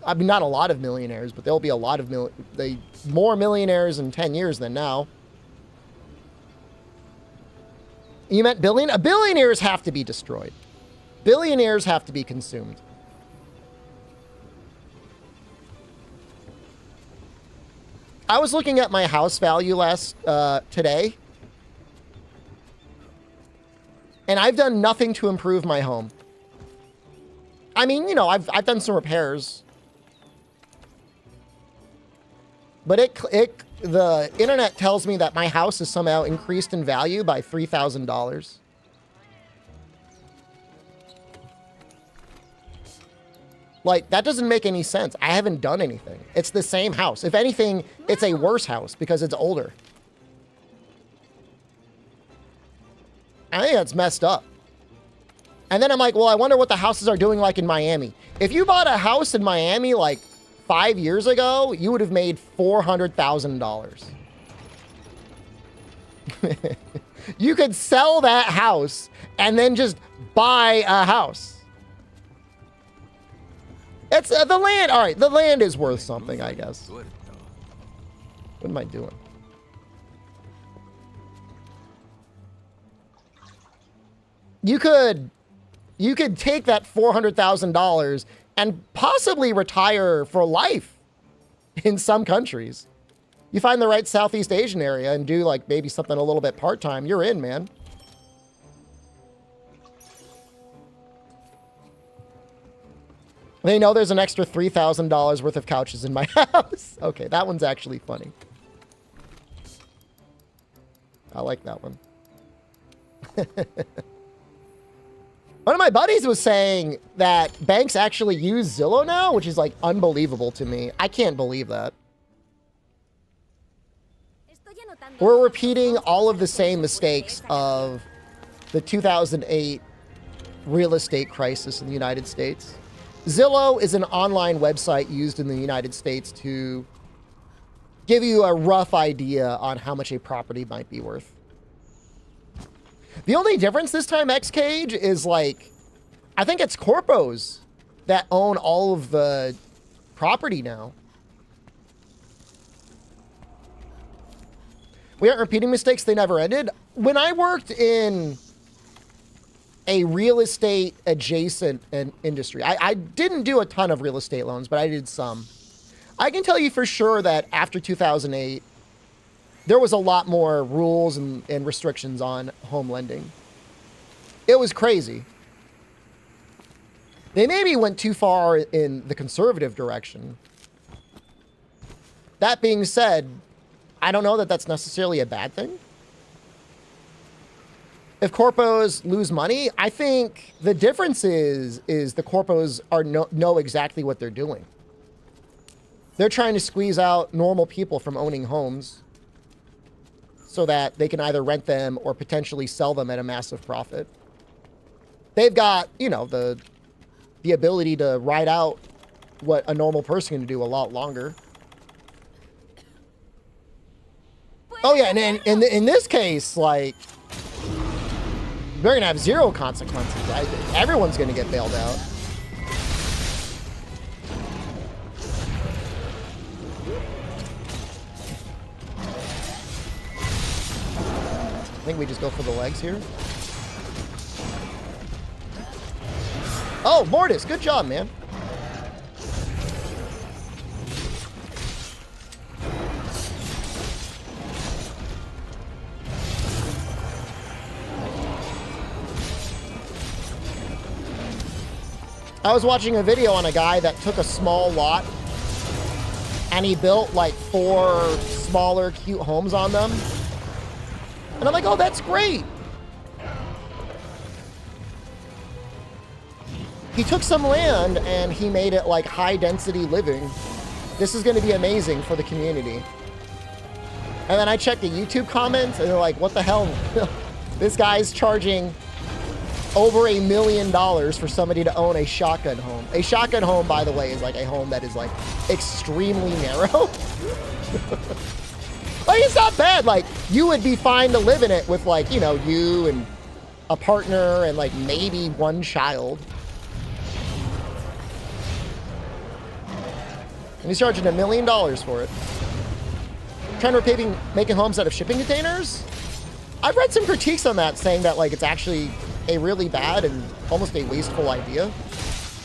I mean, not a lot of millionaires, but there'll be a lot of more millionaires in 10 years than now. You meant billion? Billionaires have to be destroyed. Billionaires have to be consumed. I was looking at my house value today, and I've done nothing to improve my home. I mean, you know, I've done some repairs. But the internet tells me that my house is somehow increased in value by $3,000. Like, that doesn't make any sense. I haven't done anything. It's the same house. If anything, it's a worse house because it's older. I think that's messed up. And then I'm like, well, I wonder what the houses are doing like in Miami. If you bought a house in Miami, like, 5 years ago, you would have made $400,000. You could sell that house and then just buy a house. It's the land. All right, the land is worth something, I guess. What am I doing? You could take that $400,000 and possibly retire for life in some countries. You find the right Southeast Asian area and do like maybe something a little bit part-time, you're in, man. They know there's an extra $3,000 worth of couches in my house. Okay, that one's actually funny. I like that one. One of my buddies was saying that banks actually use Zillow now, which is like unbelievable to me. I can't believe that. We're repeating all of the same mistakes of the 2008 real estate crisis in the United States. Zillow is an online website used in the United States to give you a rough idea on how much a property might be worth. The only difference this time, X-Cage, is like, I think it's corpos that own all of the property now. We aren't repeating mistakes, they never ended. When I worked in a real estate adjacent industry. I didn't do a ton of real estate loans, but I did some. I can tell you for sure that after 2008, there was a lot more rules and restrictions on home lending. It was crazy. They maybe went too far in the conservative direction. That being said, I don't know that that's necessarily a bad thing. If corpos lose money, I think the difference is the corpos know exactly what they're doing. They're trying to squeeze out normal people from owning homes so that they can either rent them or potentially sell them at a massive profit. They've got, you know, the ability to ride out what a normal person can do a lot longer. Oh yeah, and in this case, like, they're gonna have zero consequences. Everyone's gonna get bailed out. I think we just go for the legs here. Oh, Mortis, good job, man. I was watching a video on a guy that took a small lot and he built like 4 smaller, cute homes on them. And I'm like, oh, that's great. He took some land and he made it like high density living. This is going to be amazing for the community. And then I checked the YouTube comments and they're like, what the hell? This guy's charging over $1 million for somebody to own a shotgun home. A shotgun home, by the way, is like a home that is like extremely narrow. Like, it's not bad. Like, you would be fine to live in it with, like, you know, you and a partner and like maybe 1 child. And he's charging $1 million for it. Trying to making homes out of shipping containers? I've read some critiques on that saying that like it's actually a really bad and almost a wasteful idea.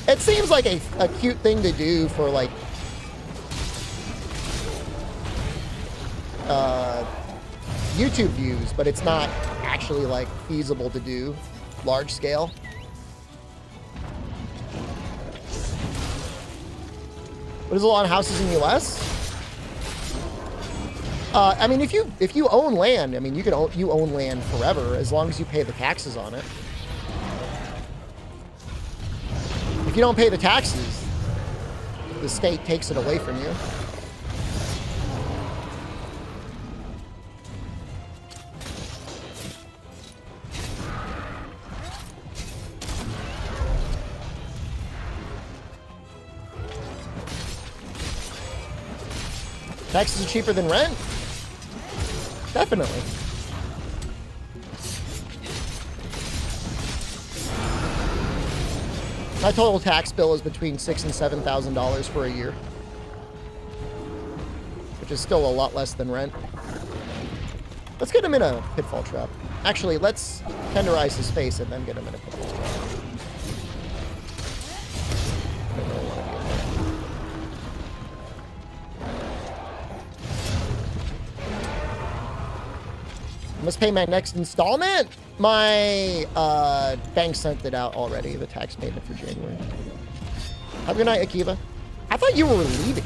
It seems like a cute thing to do for like YouTube views, but it's not actually like feasible to do large scale. What is a lot of houses in the US? I mean, if you own land, I mean, you own land forever as long as you pay the taxes on it. If you don't pay the taxes, the state takes it away from you. Taxes are cheaper than rent? Definitely. My total tax bill is between $6,000 and $7,000 for a year, which is still a lot less than rent. Let's get him in a pitfall trap. Actually, let's tenderize his face and then get him in a pitfall trap. I don't really want to be in there. I must pay my next installment. My bank sent it out already, the tax payment for January. Have a good night, Akiva. I thought you were leaving.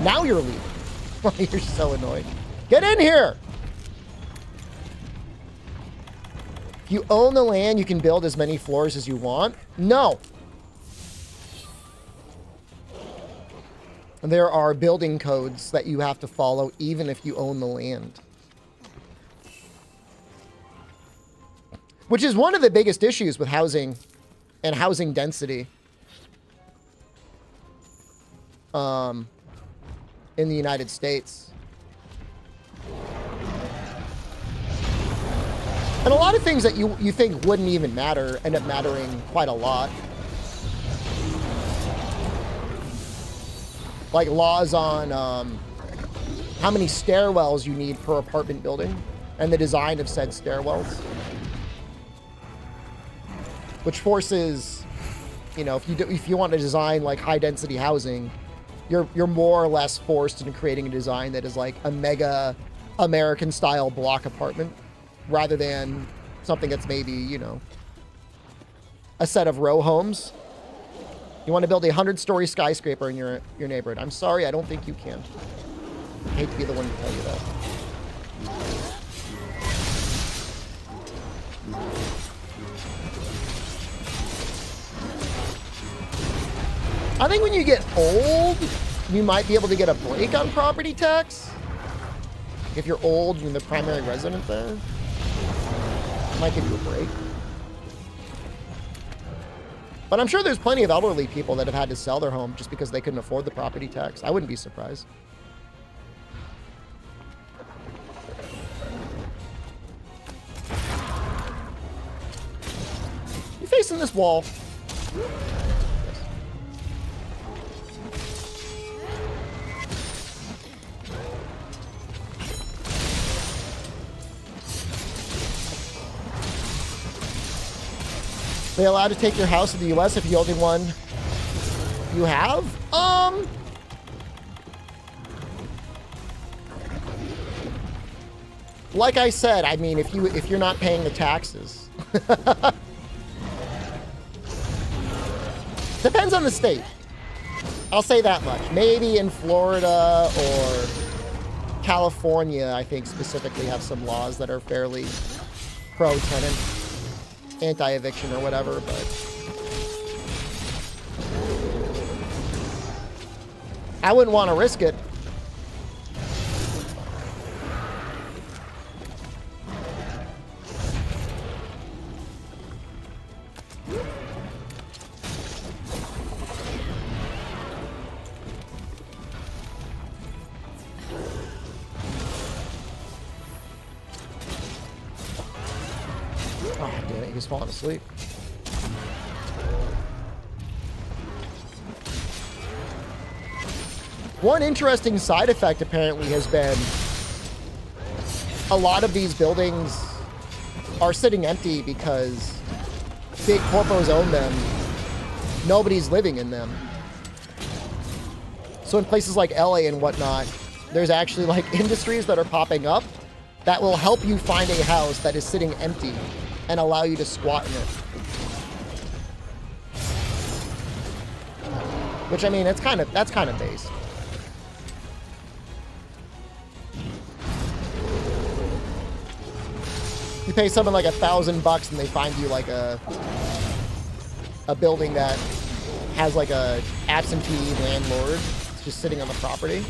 Now you're leaving. You're so annoying. Get in here. If you own the land, you can build as many floors as you want. No. There are building codes that you have to follow even if you own the land. Which is one of the biggest issues with housing and housing density in the United States. And a lot of things that you think wouldn't even matter end up mattering quite a lot. Like laws on how many stairwells you need per apartment building and the design of said stairwells. Which forces, you know, if you want to design like high density housing, you're more or less forced into creating a design that is like a mega American style block apartment rather than something that's maybe, you know, a set of row homes. You want to build a 100-story skyscraper in your neighborhood. I'm sorry, I don't think you can. I hate to be the one to tell you that. I think when you get old, you might be able to get a break on property tax. If you're old and you're the primary resident there, it might give you a break. But I'm sure there's plenty of elderly people that have had to sell their home just because they couldn't afford the property tax. I wouldn't be surprised. You facing this wall. They allowed to take your house in the US if you're the only one you have? Like I said, I mean, if you're not paying the taxes. Depends on the state. I'll say that much. Maybe in Florida or California, I think specifically have some laws that are fairly pro-tenant. Anti-eviction or whatever, but I wouldn't want to risk it. He's falling asleep. One interesting side effect apparently has been a lot of these buildings are sitting empty because big corpos own them. Nobody's living in them. So in places like LA and whatnot, there's actually like industries that are popping up that will help you find a house that is sitting empty and allow you to squat in it. Which, I mean, that's kind of base. You pay someone like $1,000 and they find you like a building that has like a absentee landlord just sitting on the property.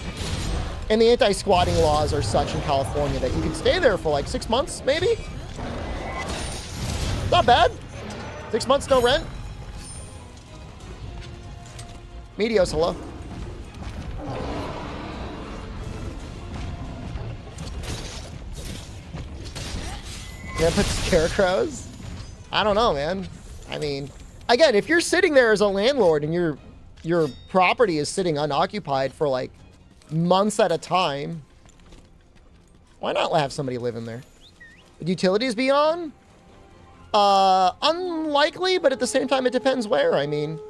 And the anti-squatting laws are such in California that you can stay there for like 6 months, maybe? Not bad. 6 months, no rent. Medios, hello. Yeah, put scarecrows. I don't know, man. I mean, again, if you're sitting there as a landlord and your property is sitting unoccupied for like months at a time, why not have somebody live in there? Would utilities be on? Unlikely, but at the same time, it depends where. I mean,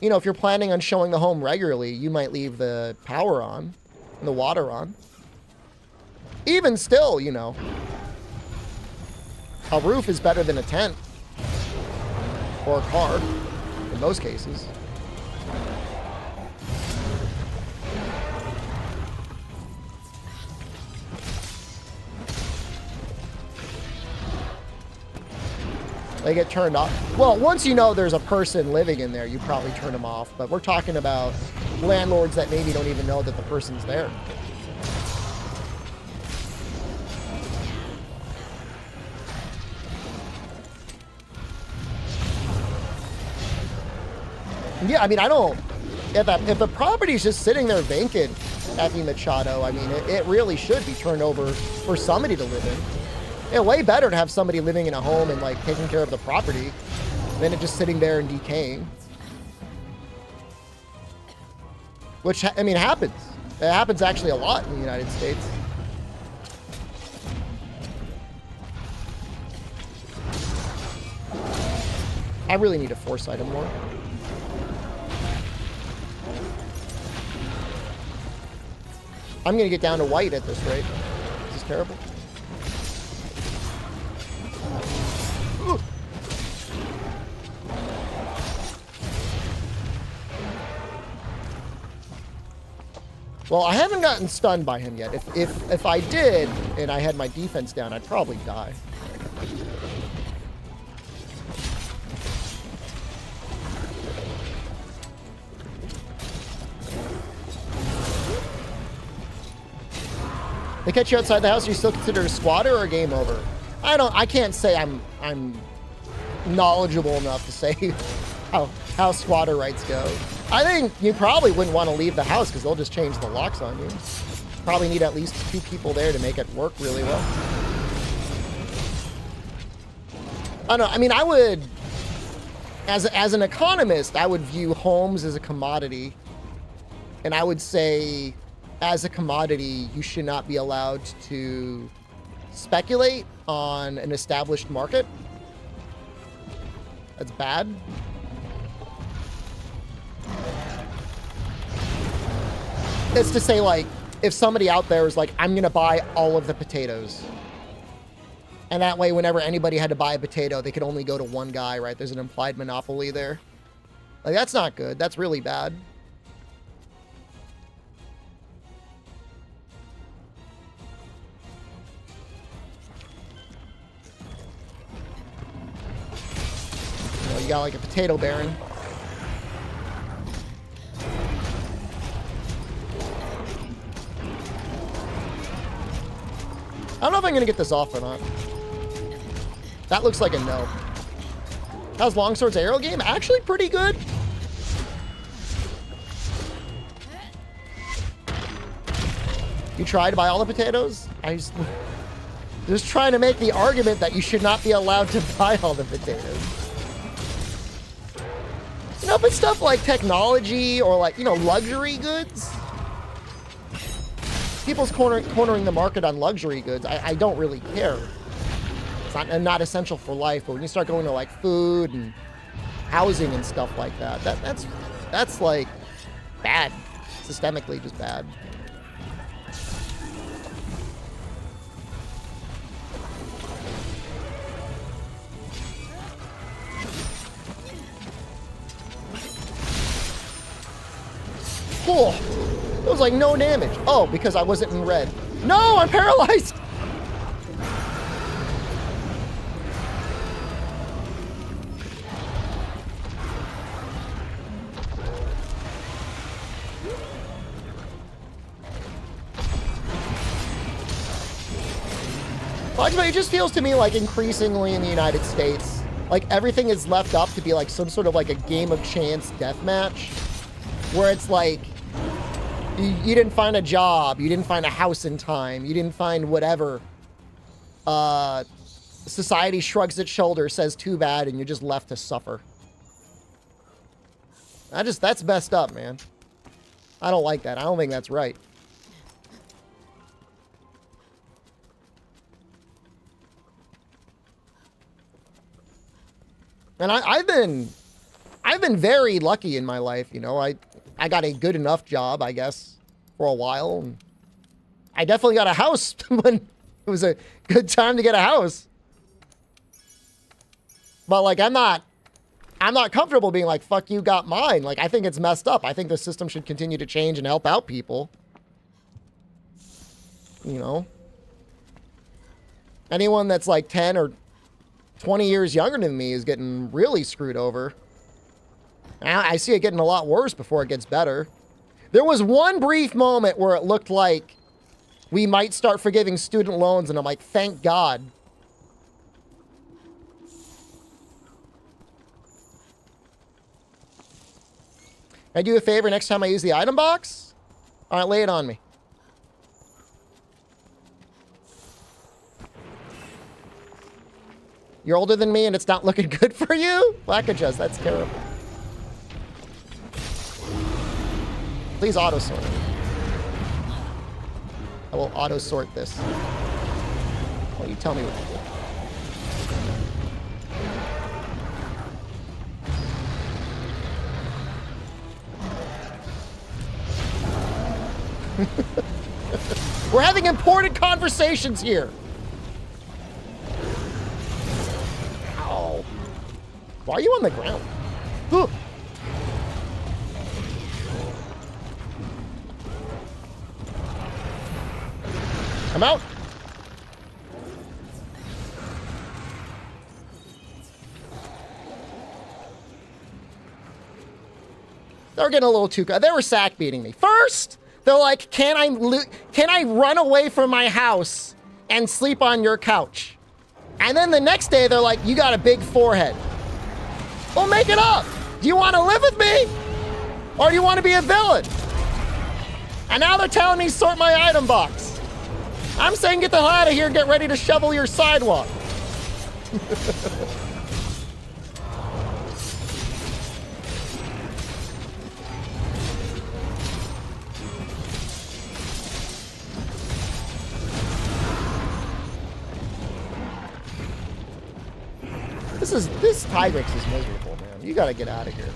you know, if you're planning on showing the home regularly, you might leave the power on and the water on. Even still, you know, a roof is better than a tent or a car in most cases. They get turned off. Well, once you know there's a person living in there, you probably turn them off. But we're talking about landlords that maybe don't even know that the person's there. Yeah, I mean, I don't... If the property's just sitting there vacant, Effie Machado, I mean, it really should be turned over for somebody to live in. Yeah, way better to have somebody living in a home and like taking care of the property than it just sitting there and decaying. Which, I mean, happens. It happens actually a lot in the United States. I really need to foresight him more. I'm gonna get down to white at this rate. This is terrible. Ugh. Well, I haven't gotten stunned by him yet. If I did, and I had my defense down, I'd probably die. They catch you outside the house, are you still considered a squatter or a game over? I can't say I'm knowledgeable enough to say how squatter rights go. I think you probably wouldn't want to leave the house because they'll just change the locks on you. Probably need at least 2 people there to make it work really well. I don't know. I mean, I would, as an economist, I would view homes as a commodity. And I would say, as a commodity, you should not be allowed to speculate on an established market. That's bad. It's to say, like, if somebody out there is like, I'm going to buy all of the potatoes. And that way, whenever anybody had to buy a potato, they could only go to one guy, right? There's an implied monopoly there. Like, that's not good. That's really bad. You know, you got like a potato baron. I don't know if I'm going to get this off or not. That looks like a no. How's Longsword's arrow game? Actually pretty good. You tried to buy all the potatoes? I just trying to make the argument that you should not be allowed to buy all the potatoes. You know, but stuff like technology or like, you know, luxury goods. People's cornering the market on luxury goods. I don't really care. It's not essential for life. But when you start going to like food and housing and stuff like that, that's like bad. Systemically just bad. Cool. It was like no damage. Oh, because I wasn't in red. No, I'm paralyzed. It just feels to me like increasingly in the United States, like everything is left up to be like some sort of like a game of chance deathmatch, where it's like, you didn't find a job, you didn't find a house in time, you didn't find whatever. Society shrugs its shoulders, says too bad, and you're just left to suffer. That's messed up, man. I don't like that. I don't think that's right. And I've been very lucky in my life, you know. I got a good enough job, I guess, for a while. And I definitely got a house when it was a good time to get a house. But like, I'm not comfortable being like, fuck you, got mine. Like, I think it's messed up. I think the system should continue to change and help out people. You know? Anyone that's like 10 or 20 years younger than me is getting really screwed over. I see it getting a lot worse before it gets better. There was one brief moment where it looked like we might start forgiving student loans, and I'm like, thank God. Can I do a favor next time I use the item box? All right, lay it on me. You're older than me and it's not looking good for you? Blackages, that's terrible. Please auto sort. I will auto sort this. Well, you tell me what to do. We're having important conversations here. Ow. Why are you on the ground? Ugh. I'm out. They're getting a little too good. They were sack beating me. First, they're like, can I run away from my house and sleep on your couch? And then the next day, they're like, you got a big forehead. Well, make it up. Do you want to live with me? Or do you want to be a villain? And now they're telling me sort my item box. I'm saying get the hell out of here and get ready to shovel your sidewalk. This Tigrex is miserable, man. You gotta get out of here.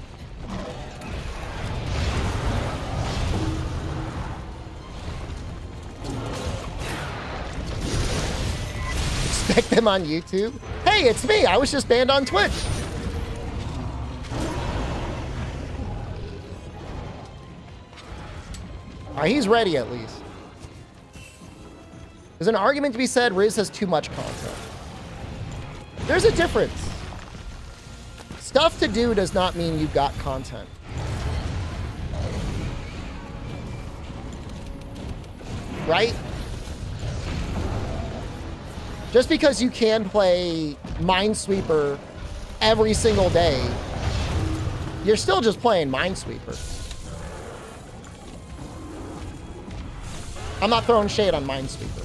Expect them on YouTube? Hey, it's me. I was just banned on Twitch. Alright, he's ready at least. There's an argument to be said, Riz has too much content. There's a difference. Stuff to do does not mean you got content. Right? Just because you can play Minesweeper every single day, you're still just playing Minesweeper. I'm not throwing shade on Minesweeper.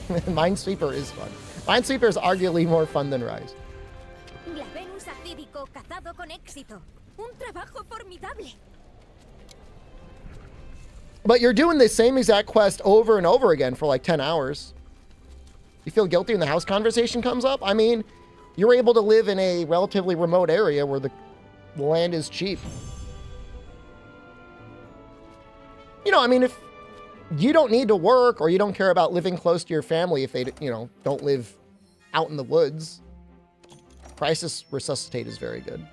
Minesweeper is fun. Minesweeper is arguably more fun than Rise.
Cazado con éxito. Un trabajo formidable.
But you're doing the same exact quest over and over again for like 10 hours. You feel guilty when the house conversation comes up? I mean, you're able to live in a relatively remote area where the land is cheap. You know, I mean, if you don't need to work or you don't care about living close to your family if they, you know, don't live out in the woods, Crisis Resuscitate is very good.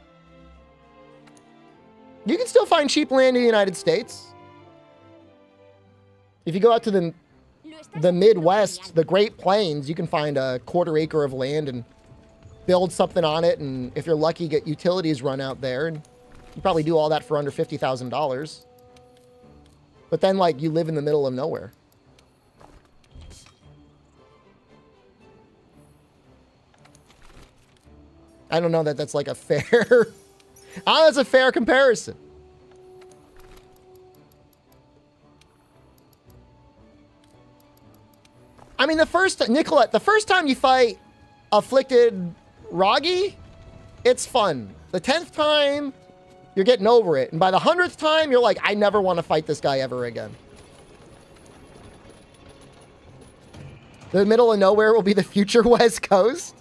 You can still find cheap land in the United States. If you go out to the Midwest, the Great Plains, you can find a 1/4 acre of land and build something on it. And if you're lucky, get utilities run out there. And you probably do all that for under $50,000. But then, like, you live in the middle of nowhere. I don't know that that's like a fair... that's a fair comparison. I mean, Nicolette, the first time you fight Afflicted Ragi, it's fun. The 10th time, you're getting over it. And by the 100th time, you're like, I never want to fight this guy ever again. The middle of nowhere will be the future West Coast.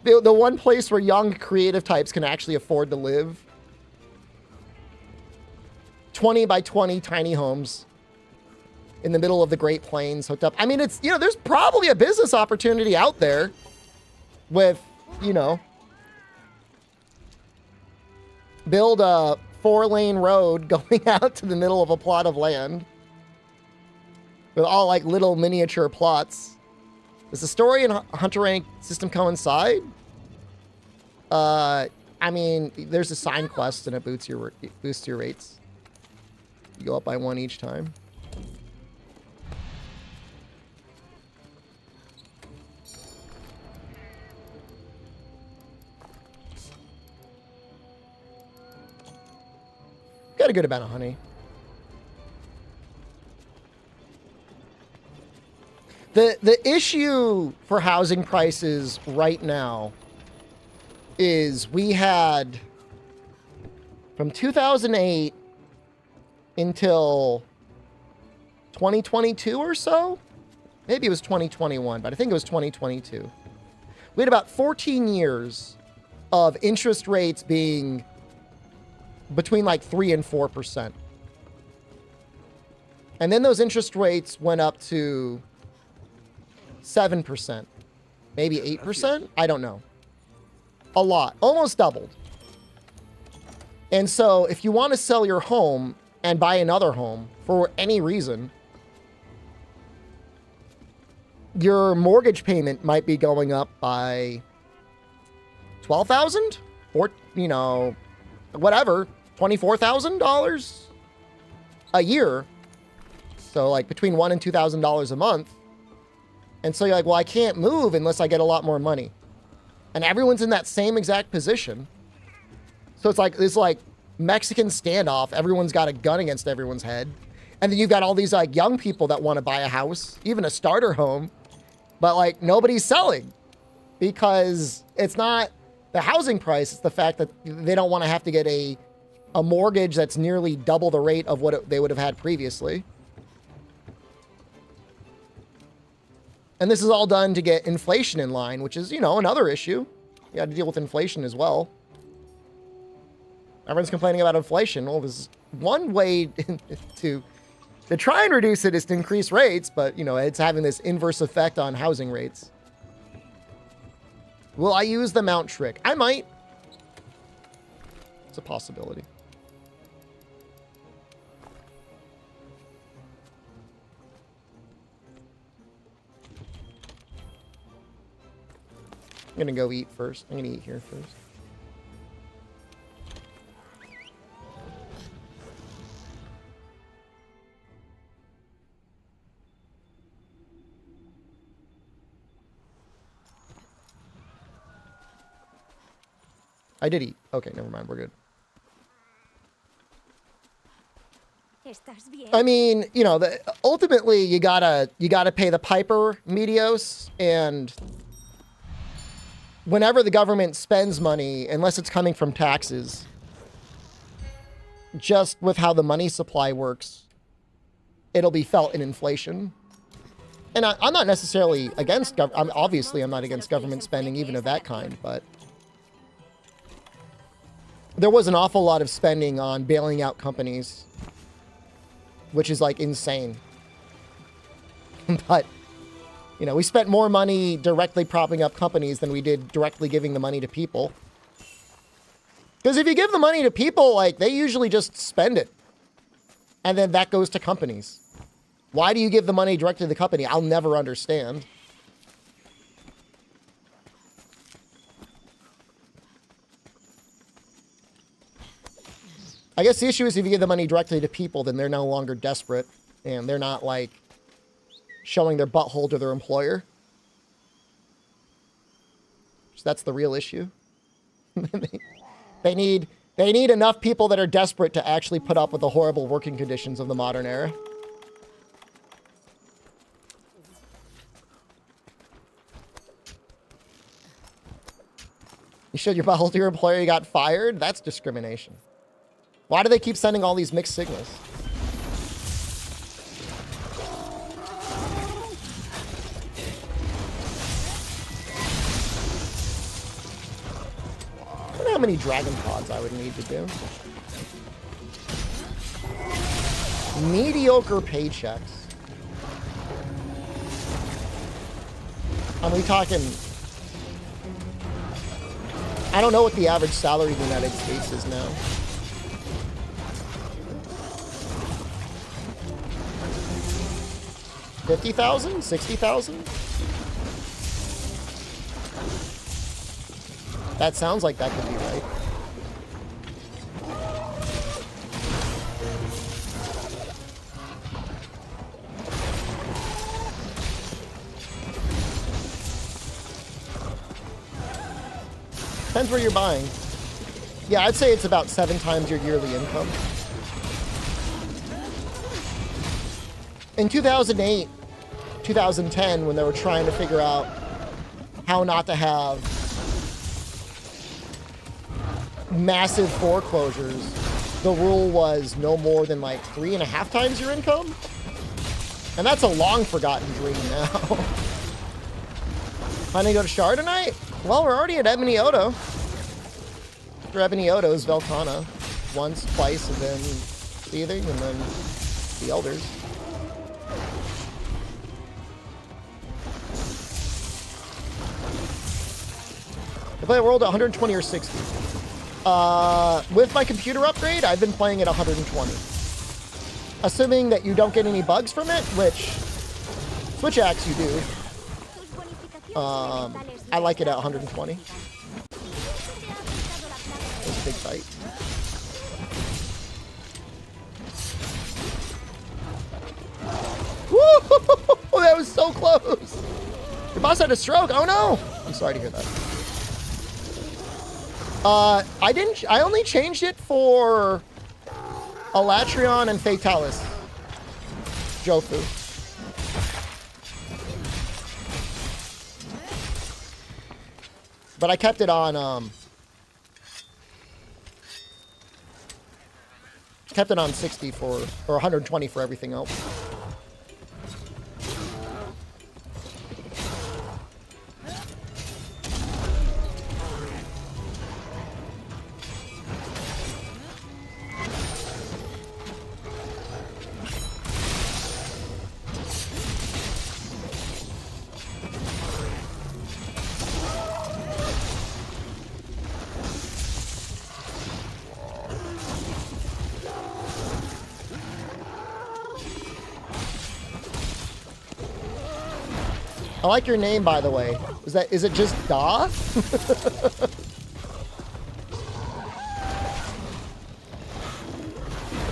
The one place where young creative types can actually afford to live. 20 by 20 tiny homes in the middle of the Great Plains hooked up. I mean, it's, you know, there's probably a business opportunity out there with, you know, build a 4-lane road going out to the middle of a plot of land with all like little miniature plots. Does the story and hunter rank system coincide? I mean, there's a sign quest and it boosts your rates. You go up by 1 each time. Got a good amount of honey. The issue for housing prices right now is we had from 2008 until 2022 or so. Maybe it was 2021, but I think it was 2022. We had about 14 years of interest rates being between like 3 and 4%. And then those interest rates went up to 7%, maybe 8%. I don't know. A lot, almost doubled. And so if you want to sell your home and buy another home for any reason, your mortgage payment might be going up by $12,000 or, you know, whatever, $24,000 a year. So like between $1,000 and $2,000 a month. And so you're like, well, I can't move unless I get a lot more money. And everyone's in that same exact position. So it's like this like Mexican standoff. Everyone's got a gun against everyone's head. And then you've got all these like young people that want to buy a house, even a starter home. But like nobody's selling because it's not the housing price. It's the fact that they don't want to have to get a mortgage that's nearly double the rate of what they would have had previously. And this is all done to get inflation in line, which is, you know, another issue. You got to deal with inflation as well. Everyone's complaining about inflation. Well, there's one way to try and reduce it is to increase rates, but, you know, it's having this inverse effect on housing rates. Will I use the mount trick? I might. It's a possibility. I'm gonna go eat first. I'm gonna eat here first. I did eat. Okay, never mind. We're good. I mean, you know, ultimately you gotta pay the piper, Medios, and whenever the government spends money, unless it's coming from taxes, just with how the money supply works, it'll be felt in inflation. And I'm not necessarily against obviously I'm not against government spending even of that kind, but there was an awful lot of spending on bailing out companies, which is like insane. But, you know, we spent more money directly propping up companies than we did directly giving the money to people. Because if you give the money to people, like, they usually just spend it. And then that goes to companies. Why do you give the money directly to the company? I'll never understand. I guess the issue is if you give the money directly to people, then they're no longer desperate. And they're not, like, showing their butthole to their employer. So that's the real issue. They need enough people that are desperate to actually put up with the horrible working conditions of the modern era. You showed your butthole to your employer, you got fired? That's discrimination. Why do they keep sending all these mixed signals? I wonder how many dragon pods I would need to do. Mediocre paychecks. Are we talking... I don't know what the average salary in the United States is now. $50,000? $60,000? That sounds like that could be right. Depends where you're buying. Yeah, I'd say it's about 7 times your yearly income. In 2008, 2010, when they were trying to figure out how not to have massive foreclosures, the rule was no more than like 3.5 times your income. And that's a long forgotten dream now. Planning to go to Shard tonight? Well, we're already at Ebony Odo. After Ebony Odo is Velkhana. Once, twice, and then Seething, and then the Elders. play the world at 120 or 60. With my computer upgrade, I've been playing at 120. Assuming that you don't get any bugs from it, which Switch Axe you do. I like it at 120. It's a big fight. Woo! That was so close. Your boss had a stroke. Oh no! I'm sorry to hear that. I only changed it for Elatrion and Fatalis. Jofu. But I kept it on, kept it on 60 for, or 120 for everything else. I like your name, by the way. Is it just Da?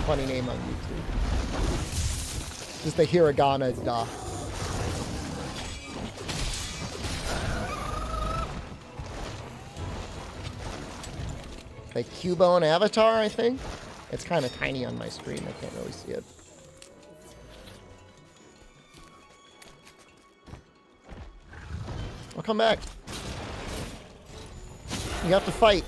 Funny name on YouTube. Just the hiragana Da. Like Cubone avatar, I think. It's kind of tiny on my screen. I can't really see it. I'll come back. You have to fight.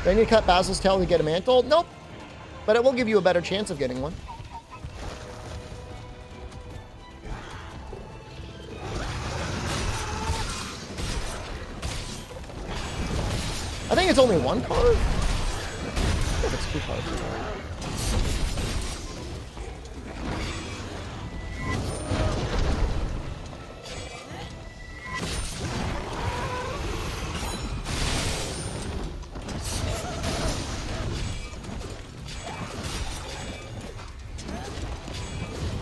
Do I need to cut Basil's tail to get a mantle? Nope. But it will give you a better chance of getting one. I think it's only one card. I think it's 2 cards.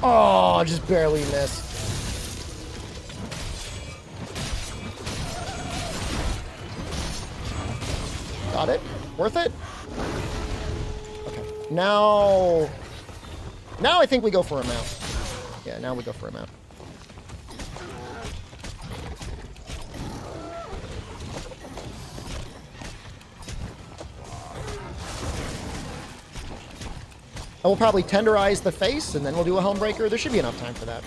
Oh, just barely missed. Got it? Worth it? Okay. Now I think we go for a mount. Yeah, now we go for a mount. And we'll probably tenderize the face, and then we'll do a Helmbreaker. There should be enough time for that.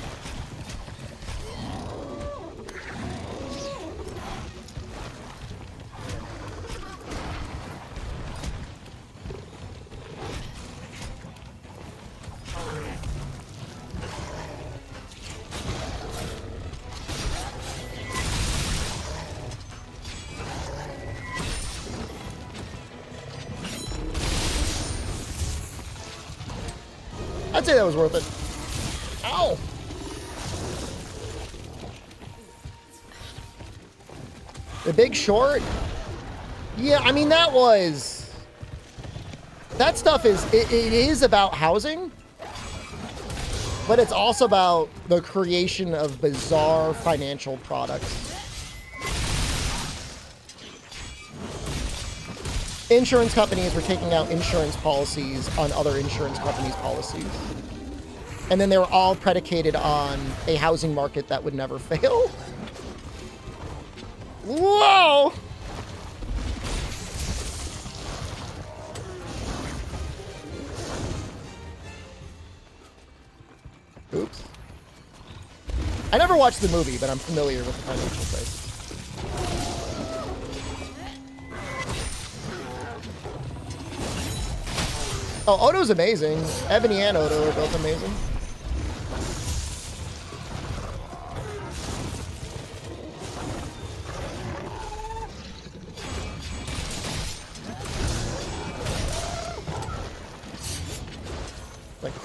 I'd say that was worth it. Ow! The Big Short? Yeah, I mean, that stuff is, it is about housing, but it's also about the creation of bizarre financial products. Insurance companies were taking out insurance policies on other insurance companies' policies. And then they were all predicated on a housing market that would never fail. Whoa! Oops. I never watched the movie, but I'm familiar with the financial crisis. Oh, Odo's amazing. Ebony and Odo are both amazing.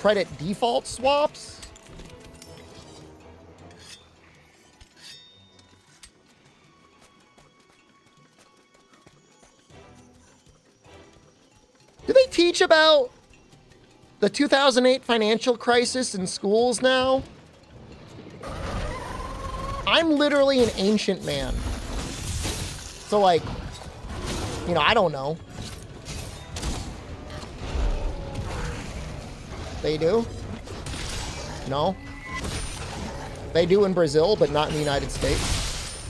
credit default swaps. Do they teach about the 2008 financial crisis in schools now? I'm literally an ancient man. So, like, you know, I don't know. They do? No? They do in Brazil, but not in the United States.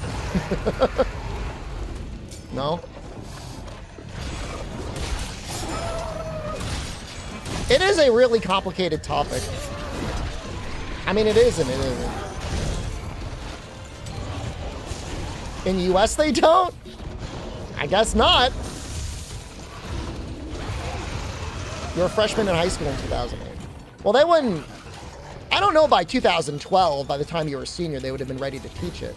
No? It is a really complicated topic. I mean, it is and it isn't. In the US, they don't? I guess not. You're a freshman in high school in 2008. Well, they wouldn't... I don't know, by 2012, by the time you were a senior, they would have been ready to teach it.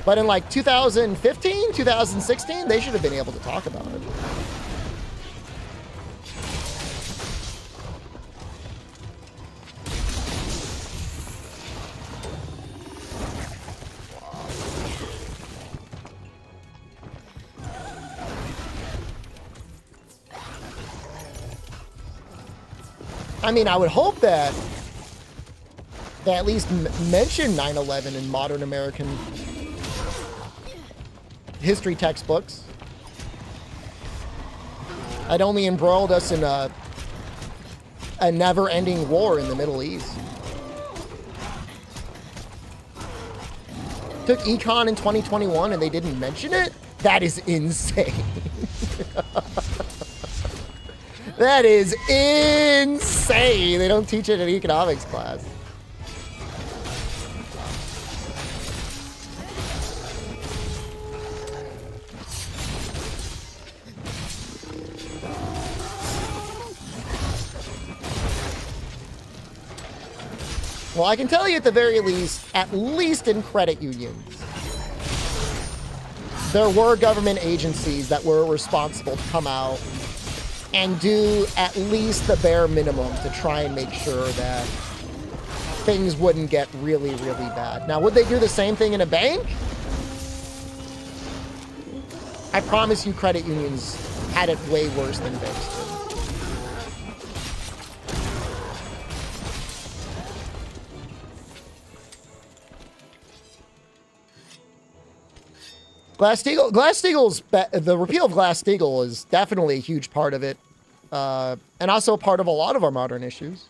But in like 2015, 2016, they should have been able to talk about it. I mean, I would hope that they at least mention 9/11 in modern American history textbooks. It only embroiled us in a never-ending war in the Middle East. Took econ in 2021 and they didn't mention it? That is insane. That is insane. They don't teach it in economics class. Well, I can tell you at the very least, at least in credit unions, there were government agencies that were responsible to come out and do at least the bare minimum to try and make sure that things wouldn't get really, really bad. Now, would they do the same thing in a bank? I promise you credit unions had it way worse than banks did. Glass-Steagall's, the repeal of Glass-Steagall is definitely a huge part of it, and also a part of a lot of our modern issues.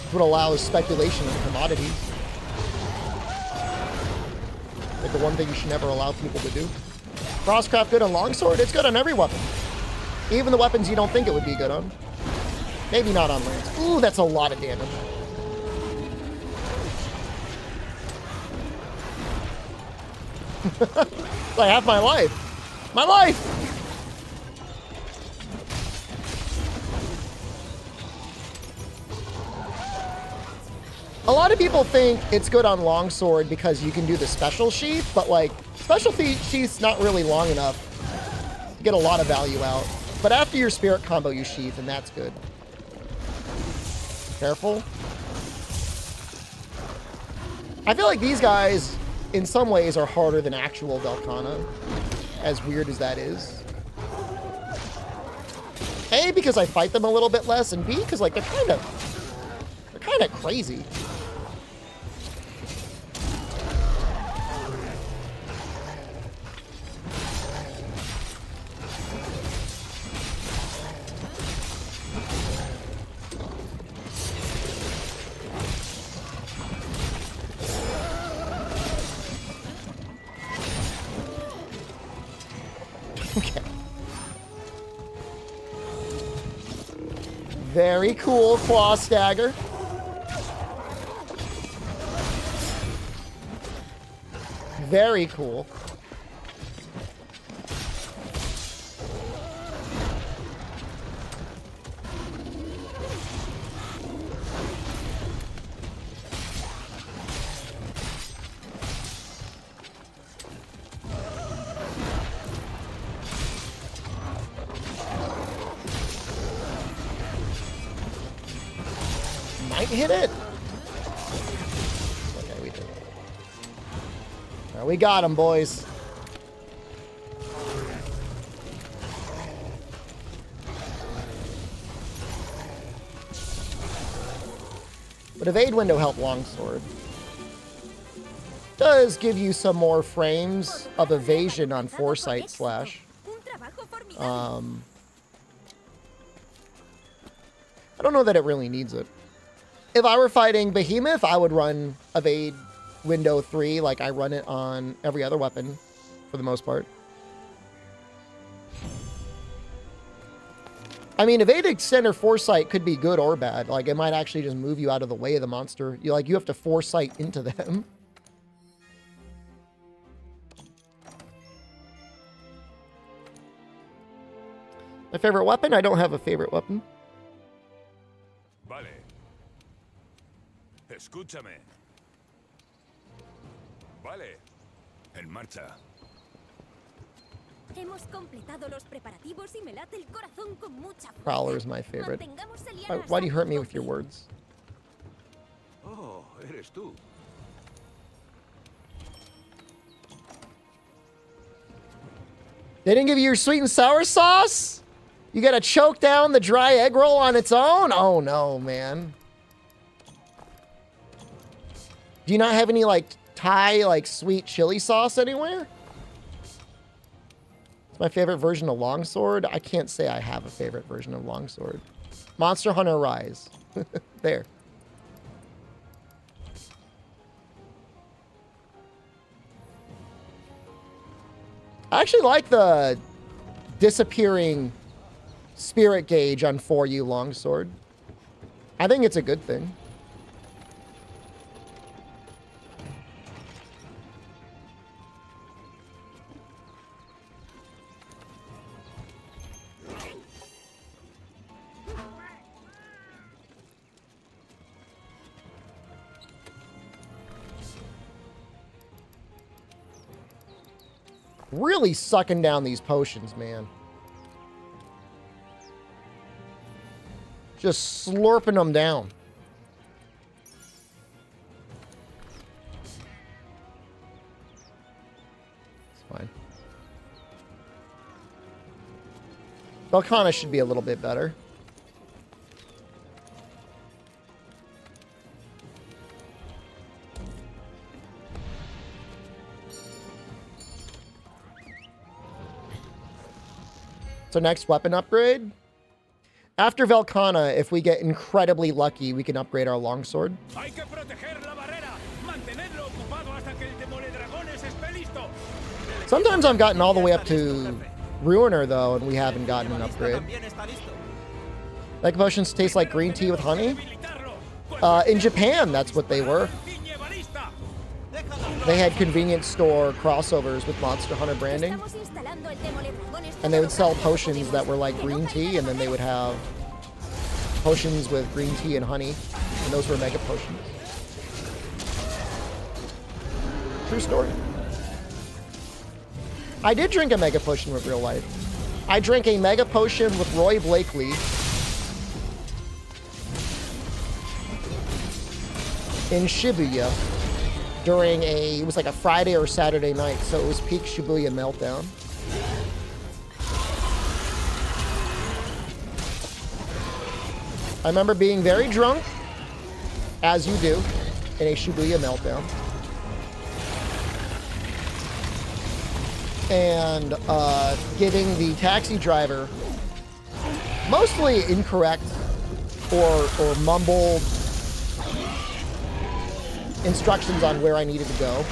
It would allow speculation in commodities. Like the one thing you should never allow people to do. Frostcraft good on longsword? It's good on every weapon. Even the weapons you don't think it would be good on. Maybe not on lance. Ooh, that's a lot of damage. I have my life. My life! A lot of people think it's good on longsword because you can do the special sheath, but like, special sheath's not really long enough to get a lot of value out. But after your spirit combo, you sheath, and that's good. Careful. I feel like these guys, in some ways, are harder than actual Velkhana, as weird as that is. A, because I fight them a little bit less, and B, because like they're kind of crazy. Okay. Very cool claw stagger. Very cool. might hit it. Okay, we did. All right, we got him, boys. But evade window help longsword. Does give you some more frames of evasion on foresight slash. I don't know that it really needs it. If I were fighting Behemoth, I would run evade window 3 like I run it on every other weapon for the most part. I mean, evade extend or foresight could be good or bad. Like, it might actually just move you out of the way of the monster. You have to foresight into them. My favorite weapon? I don't have a favorite weapon.
Vale. Escúchame. Vale. En marcha.
Hemos completado los preparativos y me late el corazón con mucha fuerza.
Prowler is my favorite.
Mantengamos el hierro
Why do you hurt me
hasta
with your
fin.
words?
Oh, eres tú.
They didn't give you your sweet and sour sauce? You gotta choke down the dry egg roll on its own? Oh no, man. Do you not have any, like, Thai, like, sweet chili sauce anywhere? It's my favorite version of longsword. I can't say I have a favorite version of longsword. Monster Hunter Rise. There. I actually like the disappearing spirit gauge on 4U longsword. I think it's a good thing. Really sucking down these potions, man. Just slurping them down. It's fine. Belcana should be a little bit better. So next weapon upgrade. After Velkhana, if we get incredibly lucky, we can upgrade our longsword. Sometimes I've gotten all the way up to Ruiner, though, and we haven't gotten an upgrade. Mega potions taste like green tea with honey? In Japan, that's what they were. They had convenience store crossovers with Monster Hunter branding. And they would sell potions that were like green tea, and then they would have potions with green tea and honey. And those were mega potions. True story. I did drink a mega potion with real life. I drank a mega potion with Roy Blakely in Shibuya during it was like a Friday or Saturday night, so it was peak Shibuya meltdown. I remember being very drunk, as you do, in a Shibuya meltdown. And giving the taxi driver mostly incorrect or mumbled instructions on where I needed to go.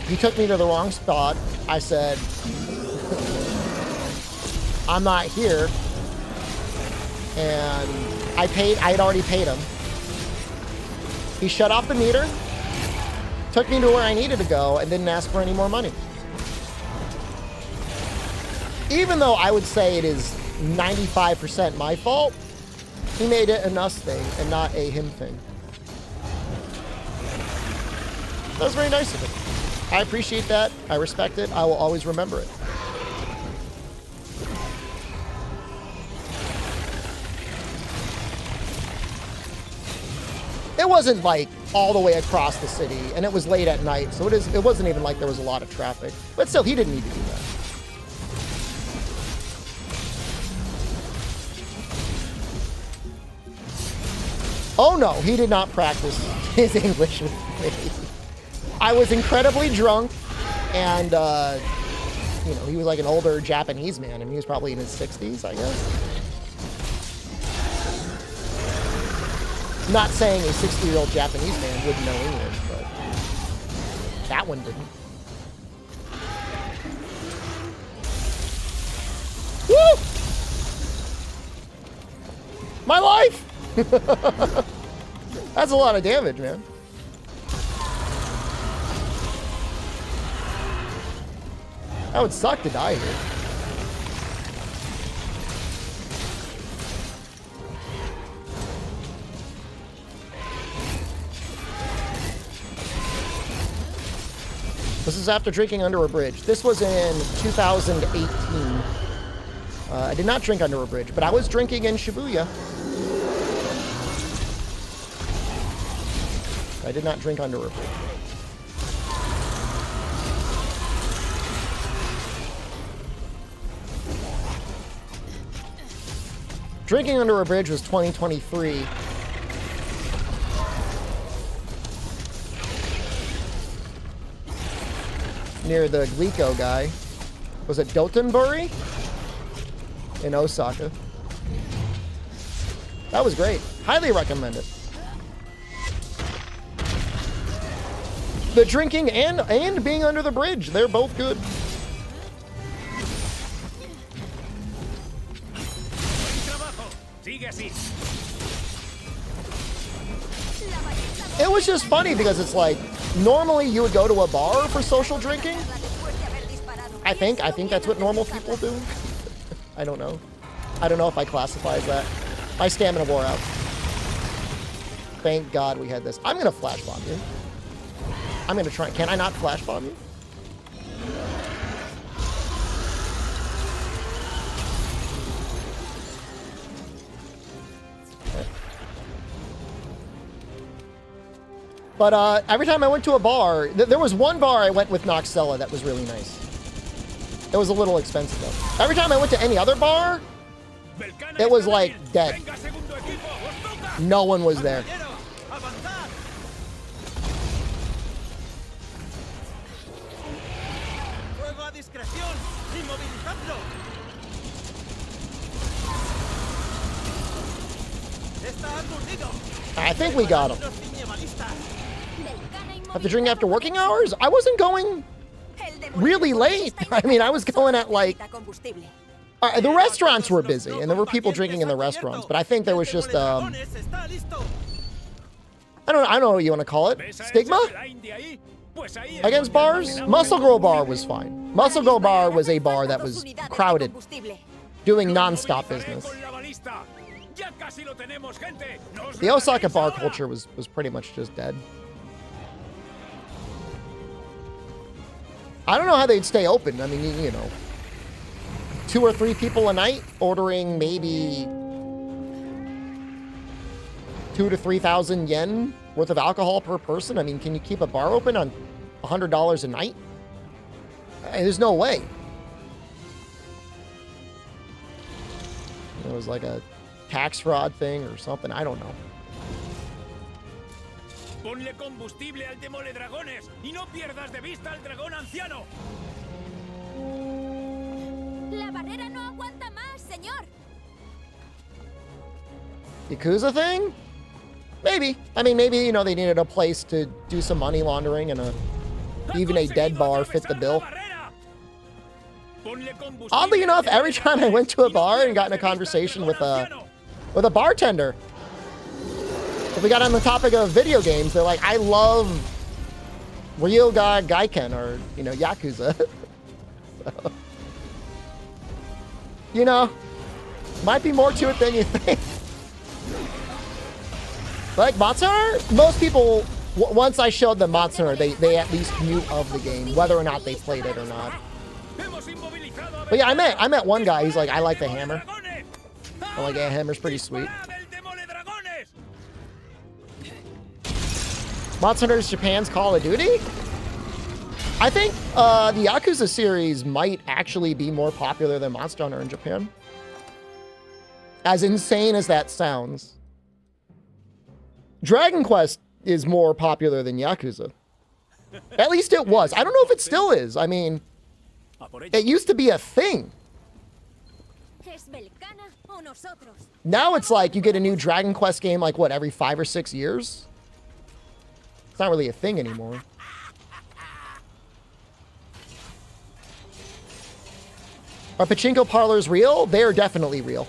He took me to the wrong spot. I said, I'm not here. And I had already paid him. He shut off the meter, took me to where I needed to go, and didn't ask for any more money. Even though I would say it is 95% my fault, he made it an us thing and not a him thing. That was very nice of him. I appreciate that. I respect it. I will always remember it. wasn't like all the way across the city, and it was late at night, so it wasn't even like there was a lot of traffic. But still, he didn't need to do that. Oh no, he did not practice his English with me. I was incredibly drunk, and you know, he was like an older Japanese man, and he was probably in his 60s, I guess. Not saying a 60-year-old Japanese man wouldn't know English, but that one didn't. Woo! My life! That's a lot of damage, man. That would suck to die here. This is after drinking under a bridge. This was in 2018. I did not drink under a bridge, but I was drinking in Shibuya. I did not drink under a bridge. Drinking under a bridge was 2023. Near the Glico guy. Was it Dotonbori? In Osaka. That was great. Highly recommend it. The drinking and being under the bridge, they're both good. It was just funny because it's like, normally you would go to a bar for social drinking. I think that's what normal people do. I don't know. I don't know if I classify as that. My stamina wore out. Thank God we had this. I'm gonna flash bomb you. I'm gonna try. Can I not flash bomb you? But every time I went to a bar, there was one bar I went with Noxella that was really nice. It was a little expensive though. Every time I went to any other bar, it was like dead. No one was there. I think we got him. Have to drink after working hours? I wasn't going really late. I mean, I was going at like... the restaurants were busy, and there were people drinking in the restaurants, but I think there was just, I don't know what you want to call it. Stigma? Against bars? Muscle Girl Bar was fine. Muscle Girl Bar was a bar that was crowded, doing non-stop business. The Osaka bar culture was pretty much just dead. I don't know how they'd stay open. I mean, you know, 2 or 3 people a night ordering maybe 2,000 to 3,000 yen worth of alcohol per person. I mean, can you keep a bar open on $100 a night? There's no way. It was like a tax fraud thing or something. I don't know.
Ponle combustible al demole dragones y no pierdas de vista al dragón anciano.
La barrera no aguanta más, señor.
Yakuza thing? Maybe. I mean, maybe, you know, they needed a place to do some money laundering, and even a dead bar fit the bill. Oddly enough, every time I went to a bar and got in a conversation with a bartender, if we got on the topic of video games, they're like, I love Ryoga Gaiken, or, you know, Yakuza. So, you know, might be more to it than you think. Like Monster, most people, once I showed them Monster, they at least knew of the game, whether or not they played it or not. But yeah, I met one guy, he's like, I like the hammer. I'm like, yeah, hammer's pretty sweet. Monster Hunter is Japan's Call of Duty? I think the Yakuza series might actually be more popular than Monster Hunter in Japan. As insane as that sounds. Dragon Quest is more popular than Yakuza. At least it was. I don't know if it still is. I mean, it used to be a thing. Now it's like you get a new Dragon Quest game like, what, every 5 or 6 years? It's not really a thing anymore. Are pachinko parlors real? They are definitely real.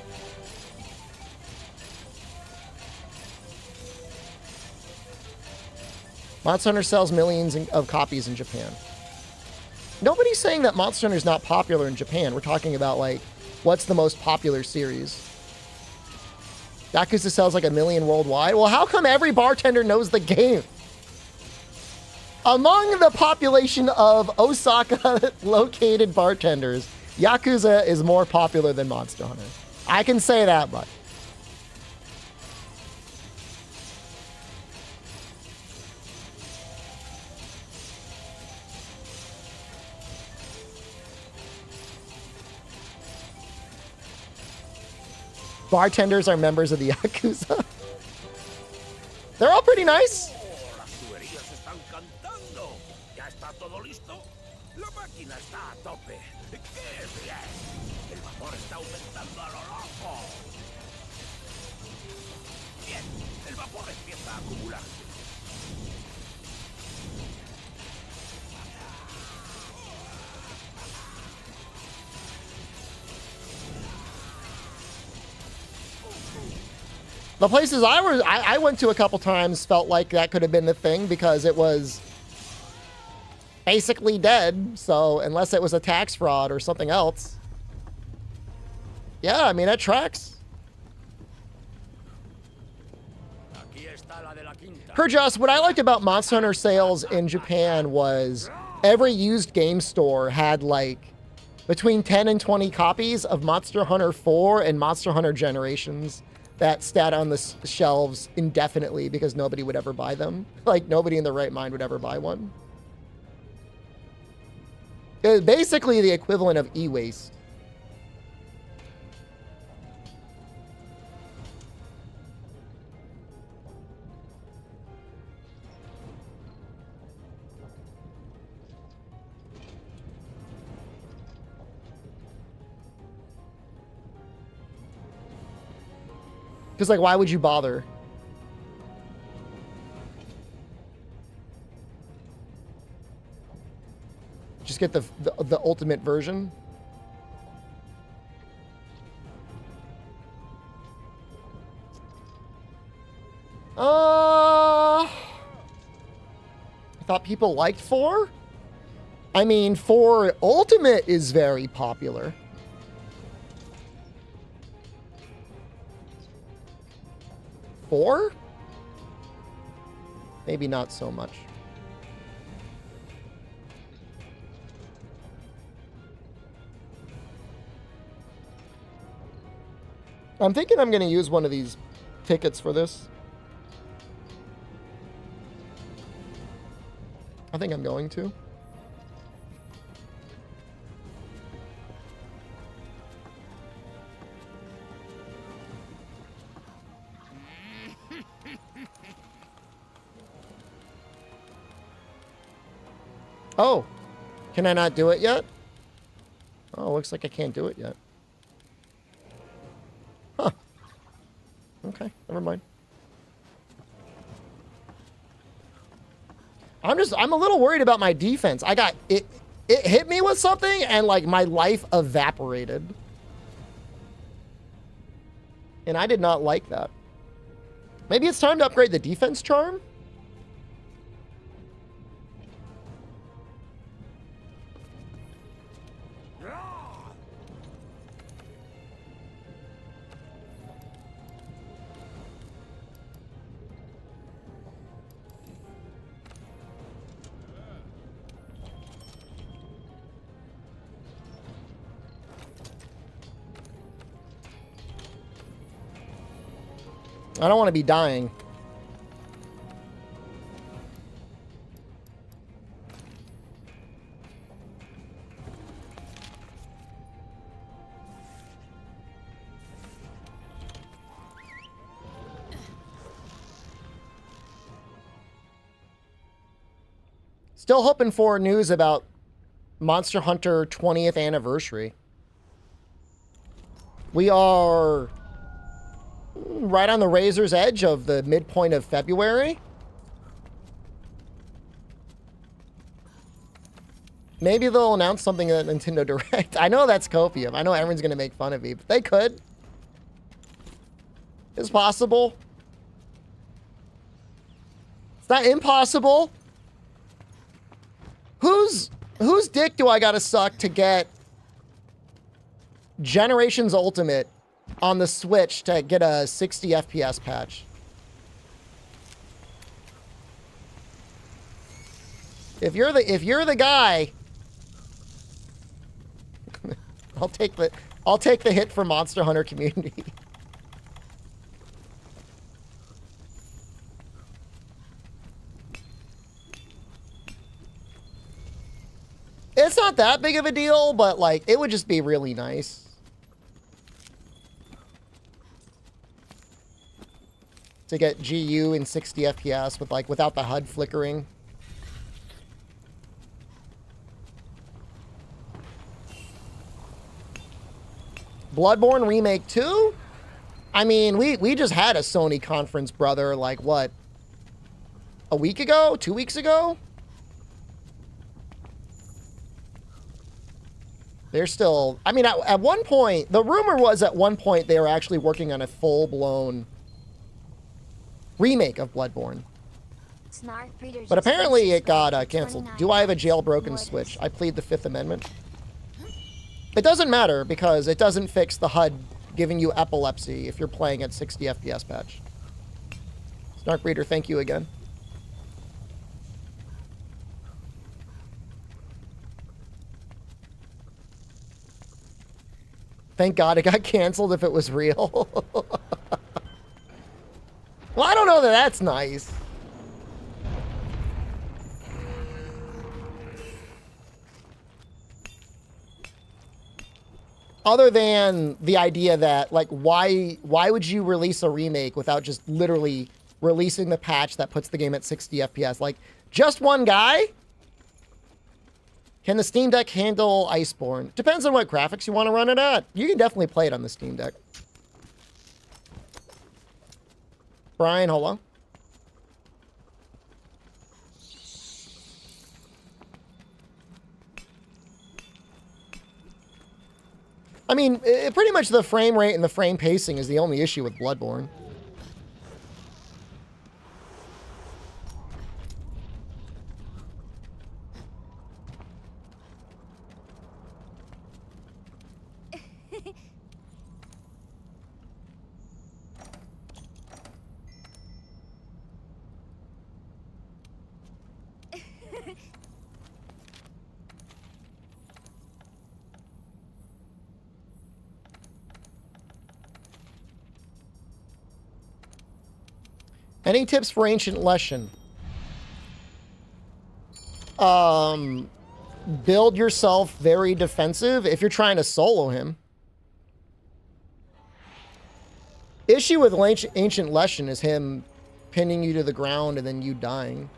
Monster Hunter sells millions of copies in Japan. Nobody's saying that Monster Hunter is not popular in Japan. We're talking about, like, what's the most popular series? Yakuza sells like 1 million worldwide. Well, how come every bartender knows the game? Among the population of Osaka-located bartenders, Yakuza is more popular than Monster Hunter. I can say that much. Bartenders are members of the Yakuza. They're all pretty nice. The places I went to a couple times felt like that could have been the thing because it was basically dead. So unless it was a tax fraud or something else. Yeah, I mean, that tracks. Herjust, what I liked about Monster Hunter sales in Japan was every used game store had like between 10 and 20 copies of Monster Hunter 4 and Monster Hunter Generations that sat on the shelves indefinitely because nobody would ever buy them. Like, nobody in their right mind would ever buy one. It was basically the equivalent of e-waste. Because, like, why would you bother? Just get the ultimate version. I thought people liked 4. I mean, 4 Ultimate is very popular. Four? Maybe not so much. I'm thinking I'm going to use one of these tickets for this. I think I'm going to. Oh, can I not do it yet? Oh, looks like I can't do it yet. Huh. Okay, never mind. I'm a little worried about my defense. It hit me with something and like my life evaporated. And I did not like that. Maybe it's time to upgrade the defense charm? I don't want to be dying. Still hoping for news about Monster Hunter 20th anniversary. We are right on the razor's edge of the midpoint of February. Maybe they'll announce something at Nintendo Direct. I know that's copium. I know everyone's going to make fun of me, but they could. It's possible. It's not impossible. Whose dick do I got to suck to get Generations Ultimate on the Switch to get a 60 FPS patch? If you're the guy, I'll take the hit for Monster Hunter community. It's not that big of a deal, but like it would just be really nice to get GU in 60 FPS with like without the HUD flickering. Bloodborne Remake 2? I mean, we just had a Sony conference, brother, like what? A week ago? 2 weeks ago? They're still... I mean, at one point... The rumor was at one point they were actually working on a full-blown remake of Bloodborne. But apparently it got canceled. Do I have a jailbroken Switch? I plead the Fifth Amendment. It doesn't matter because it doesn't fix the HUD giving you epilepsy if you're playing at 60 FPS patch. Snark Breeder, thank you again. Thank God it got canceled if it was real. Well, I don't know that that's nice. Other than the idea that, like, why would you release a remake without just literally releasing the patch that puts the game at 60 FPS? Like, just one guy? Can the Steam Deck handle Iceborne? Depends on what graphics you want to run it at. You can definitely play it on the Steam Deck. Brian, hello. I mean, pretty much the frame rate and the frame pacing is the only issue with Bloodborne. Any tips for Ancient Leshen? Build yourself very defensive if you're trying to solo him. Issue with Ancient Leshen is him pinning you to the ground and then you dying.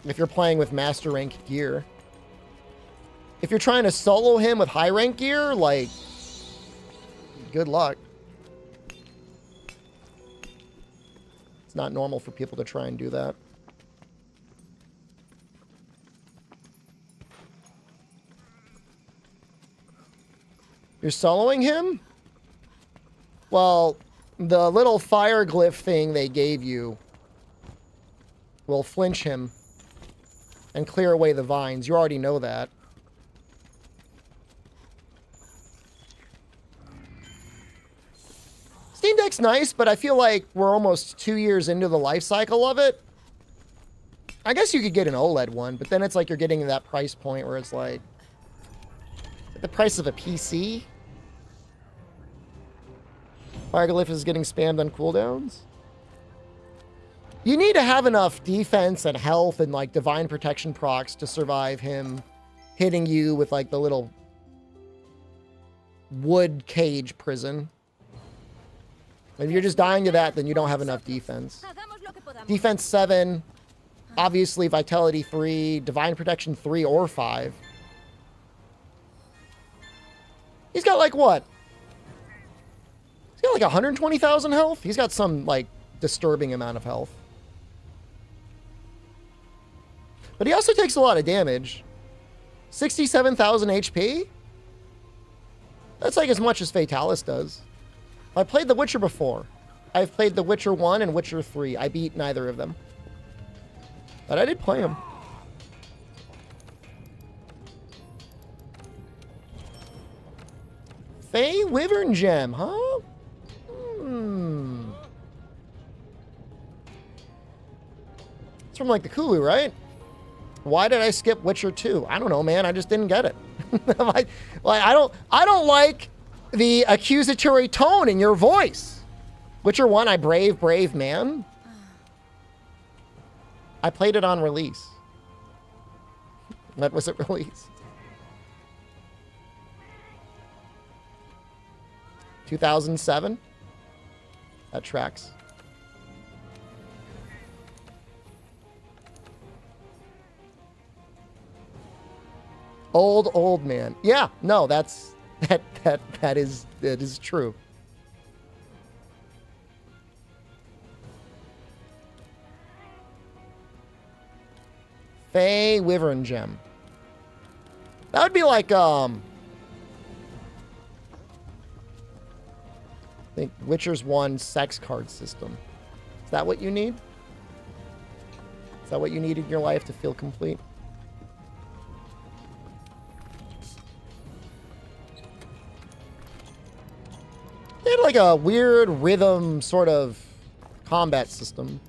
If you're playing with master rank gear. If you're trying to solo him with high rank gear, like... good luck. It's not normal for people to try and do that. You're soloing him? Well, the little fire glyph thing they gave you will flinch him and clear away the vines. You already know that. Steam Deck's nice, but I feel like we're almost 2 years into the life cycle of it. I guess you could get an OLED one, but then it's like you're getting to that price point where it's like the price of a PC. Fireglyph is getting spammed on cooldowns. You need to have enough defense and health and like divine protection procs to survive him hitting you with like the little wood cage prison. If you're just dying to that, then you don't have enough defense. Defense 7. Obviously, Vitality 3. Divine Protection 3 or 5. He's got like what? He's got like 120,000 health? He's got some like disturbing amount of health. But he also takes a lot of damage. 67,000 HP? That's like as much as Fatalis does. I played The Witcher before. I've played The Witcher 1 and Witcher 3. I beat neither of them. But I did play them. Fey Wyvern Gem, huh? It's from like the Kulu, right? Why did I skip Witcher 2? I don't know, man. I just didn't get it. I don't like the accusatory tone in your voice. Witcher 1, I brave man. I played it on release. When was it released? 2007? That tracks. Old man. Yeah, no, that is true. Fey Wyvern Gem. That would be like I think Witcher's 1 sex card system. Is that what you need? Is that what you need in your life to feel complete? They had like a weird rhythm sort of combat system.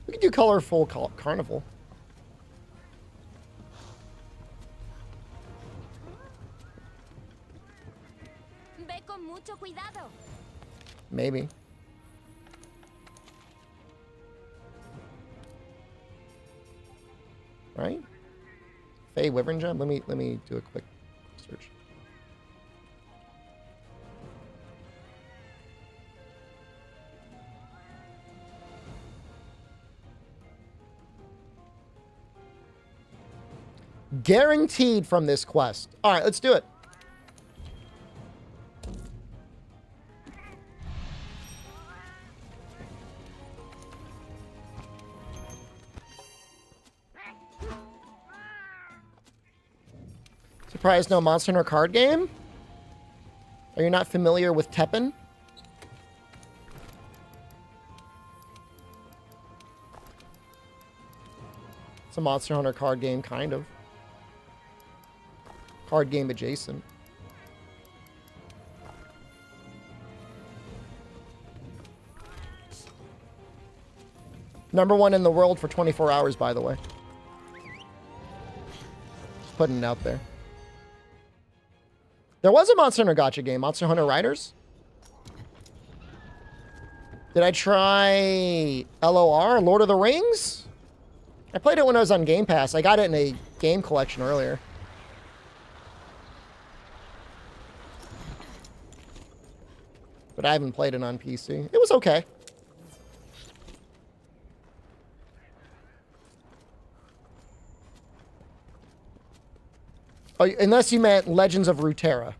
We could do colorful carnival.
Ve con mucho cuidado.
Maybe. Right? Fey Wyvern Gem? Let me do a quick search. Guaranteed from this quest. All right, let's do it. Surprised no Monster Hunter card game? Are you not familiar with Teppen? It's a Monster Hunter card game, kind of. Card game adjacent. #1 in the world for 24 hours, by the way. Just putting it out there. There was a Monster Hunter gacha game, Monster Hunter Riders. Did I try LOR, Lord of the Rings? I played it when I was on Game Pass. I got it in a game collection earlier. But I haven't played it on PC. It was okay. Oh, unless you meant Legends of Runeterra.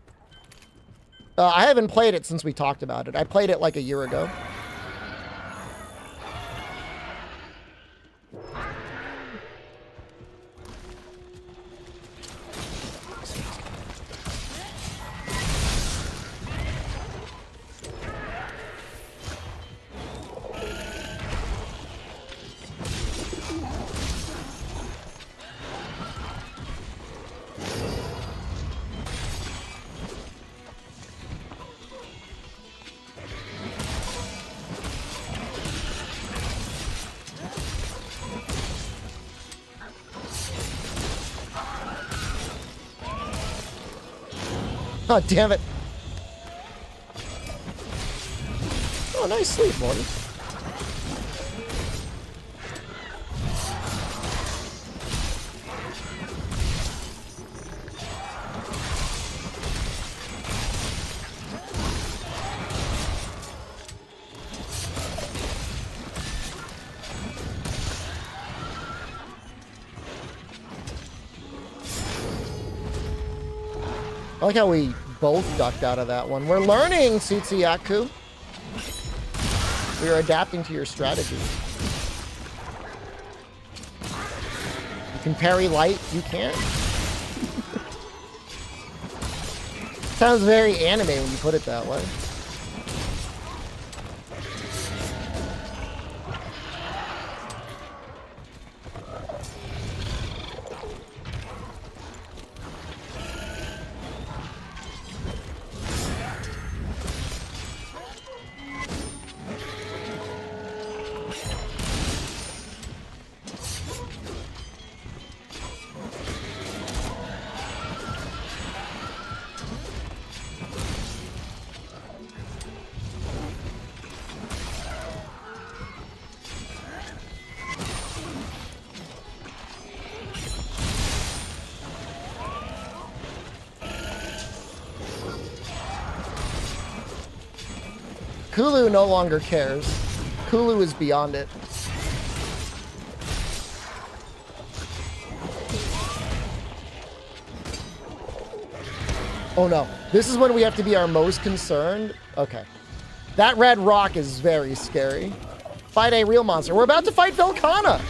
I haven't played it since we talked about it. I played it like a year ago. Oh, damn it. Oh, nice sleep, Morty. I like how we both ducked out of that one. We're learning, Tsutsiyaku. We are adapting to your strategy. You can parry light, you can't. Sounds very anime when you put it that way. Kulu no longer cares. Kulu is beyond it. Oh no. This is when we have to be our most concerned. Okay. That red rock is very scary. Fight a real monster. We're about to fight Velkhana.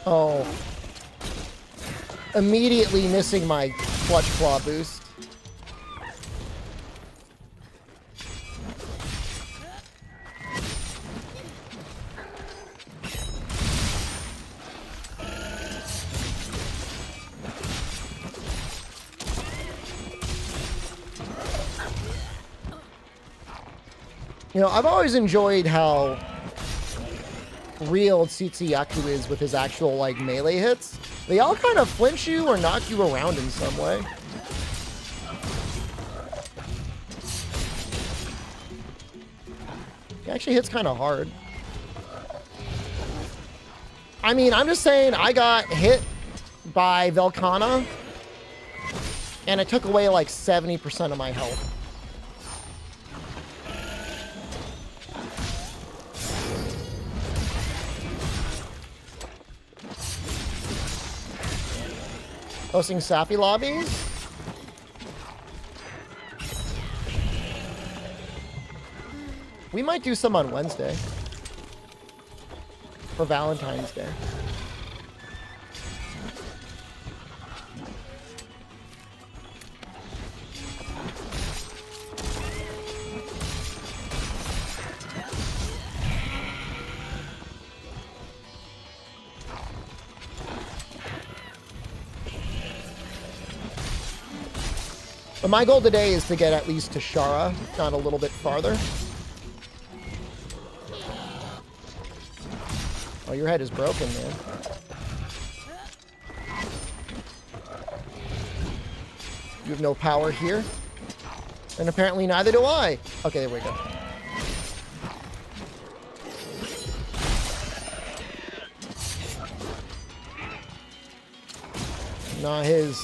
Oh. Immediately missing my clutch claw boost. You know, I've always enjoyed how real Tsutsiyaku is with his actual, like, melee hits. They all kind of flinch you or knock you around in some way. He actually hits kind of hard. I mean, I'm just saying, I got hit by Velkhana, and it took away, like, 70% of my health. Hosting Sappy lobbies? We might do some on Wednesday. For Valentine's Day. But my goal today is to get at least to Shara, if not a little bit farther. Oh, your head is broken, man. You have no power here. And apparently neither do I. Okay, there we go. Not his...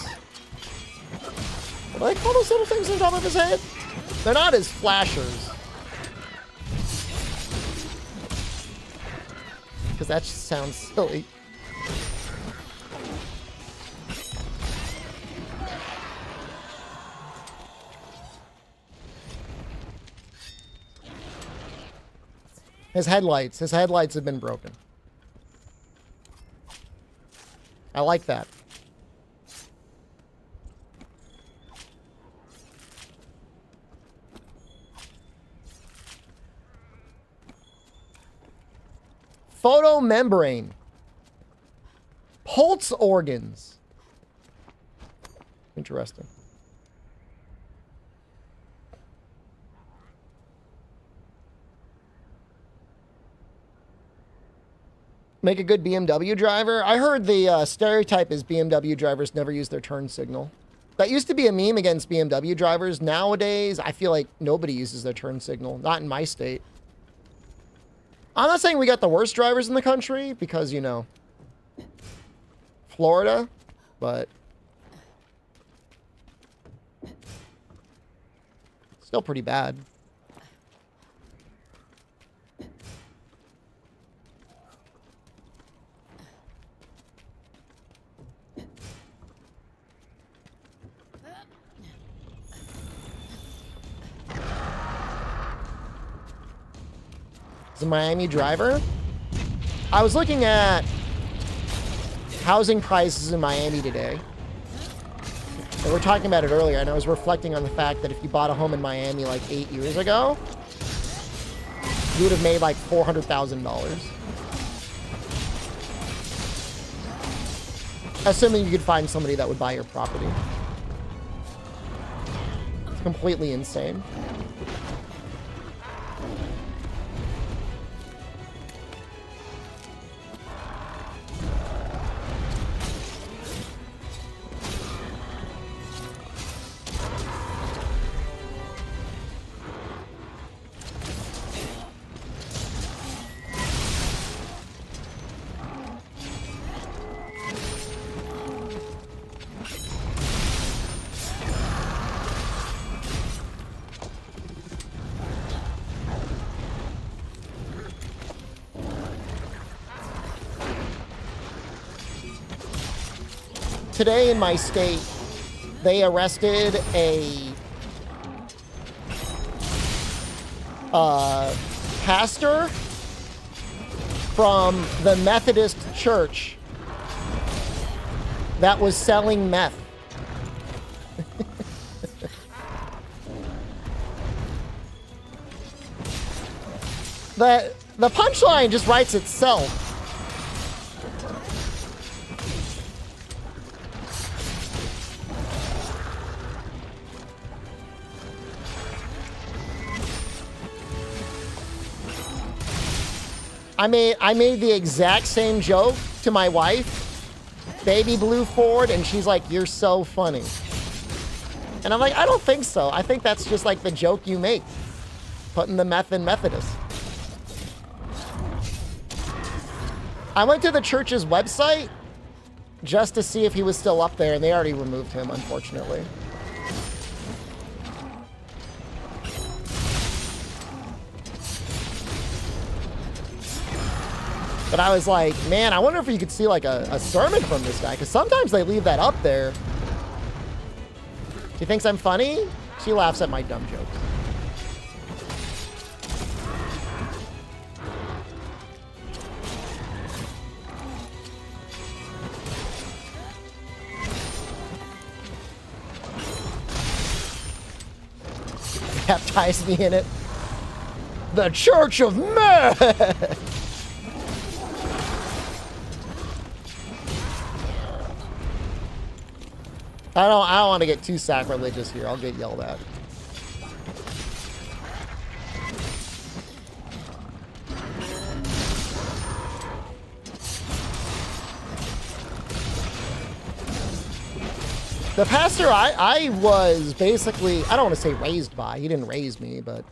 What do I call those little things on top of his head? They're not his flashers. Because that just sounds silly. His headlights have been broken. I like that. photomembrane. Pulse organs. Interesting. Make a good BMW driver. I heard the stereotype is BMW drivers never use their turn signal. That used to be a meme against BMW drivers. Nowadays, I feel like nobody uses their turn signal. Not in my state. I'm not saying we got the worst drivers in the country because, you know, Florida, but still pretty bad. Is a Miami driver? I was looking at housing prices in Miami today. And we were talking about it earlier, and I was reflecting on the fact that if you bought a home in Miami like 8 years ago, you would have made like $400,000. Assuming you could find somebody that would buy your property. It's completely insane. Today in my state, they arrested a pastor from the Methodist church that was selling meth. The punchline just writes itself. I made the exact same joke to my wife, baby blue Ford, and she's like, "You're so funny." And I'm like, I don't think so. I think that's just like the joke you make, putting the meth in Methodist. I went to the church's website just to see if he was still up there, and they already removed him, unfortunately. But I was like, man, I wonder if you could see like a sermon from this guy, because sometimes they leave that up there. She thinks I'm funny. She laughs at my dumb jokes. Baptized me in it. The Church of Meth. I don't want to get too sacrilegious here. I'll get yelled at. The pastor I was basically, I don't want to say raised by. He didn't raise me, but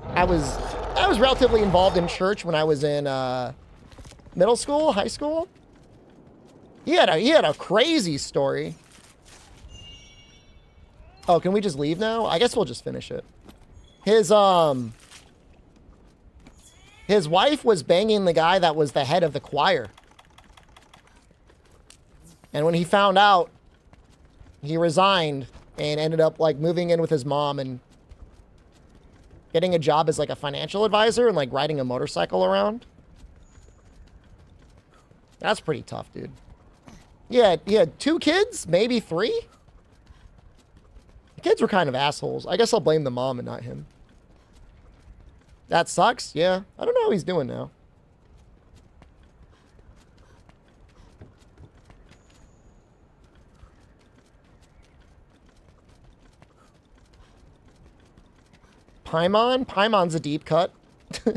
I was relatively involved in church when I was in middle school, high school. He had a crazy story. Oh, can we just leave now? I guess we'll just finish it. His wife was banging the guy that was the head of the choir. And when he found out, he resigned and ended up like moving in with his mom and getting a job as like a financial advisor and like riding a motorcycle around. That's pretty tough, dude. Yeah, he had 2 kids, maybe 3. Kids were kind of assholes. I guess I'll blame the mom and not him. That sucks. Yeah. I don't know how he's doing now. Paimon? Paimon's a deep cut. You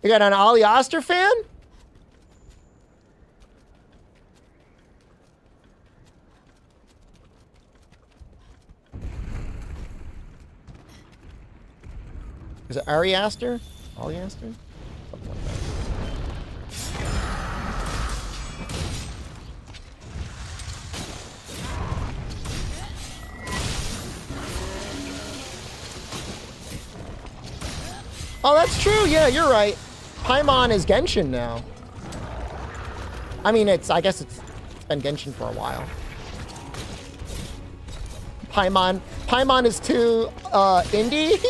got an Ali Oster fan? Is it Ari Aster? Ali Aster? Something like that. Oh, that's true. Yeah, you're right. Paimon is Genshin now. I mean, I guess it's been Genshin for a while. Paimon is too indie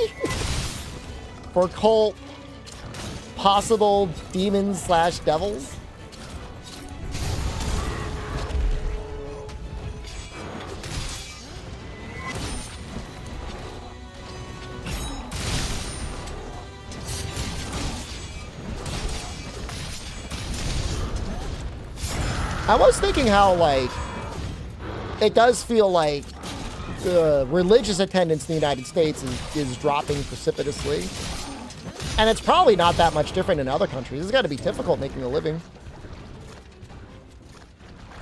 for cult possible demons / devils. I was thinking how, like, it does feel like religious attendance in the United States is dropping precipitously. And it's probably not that much different in other countries. It's got to be difficult making a living.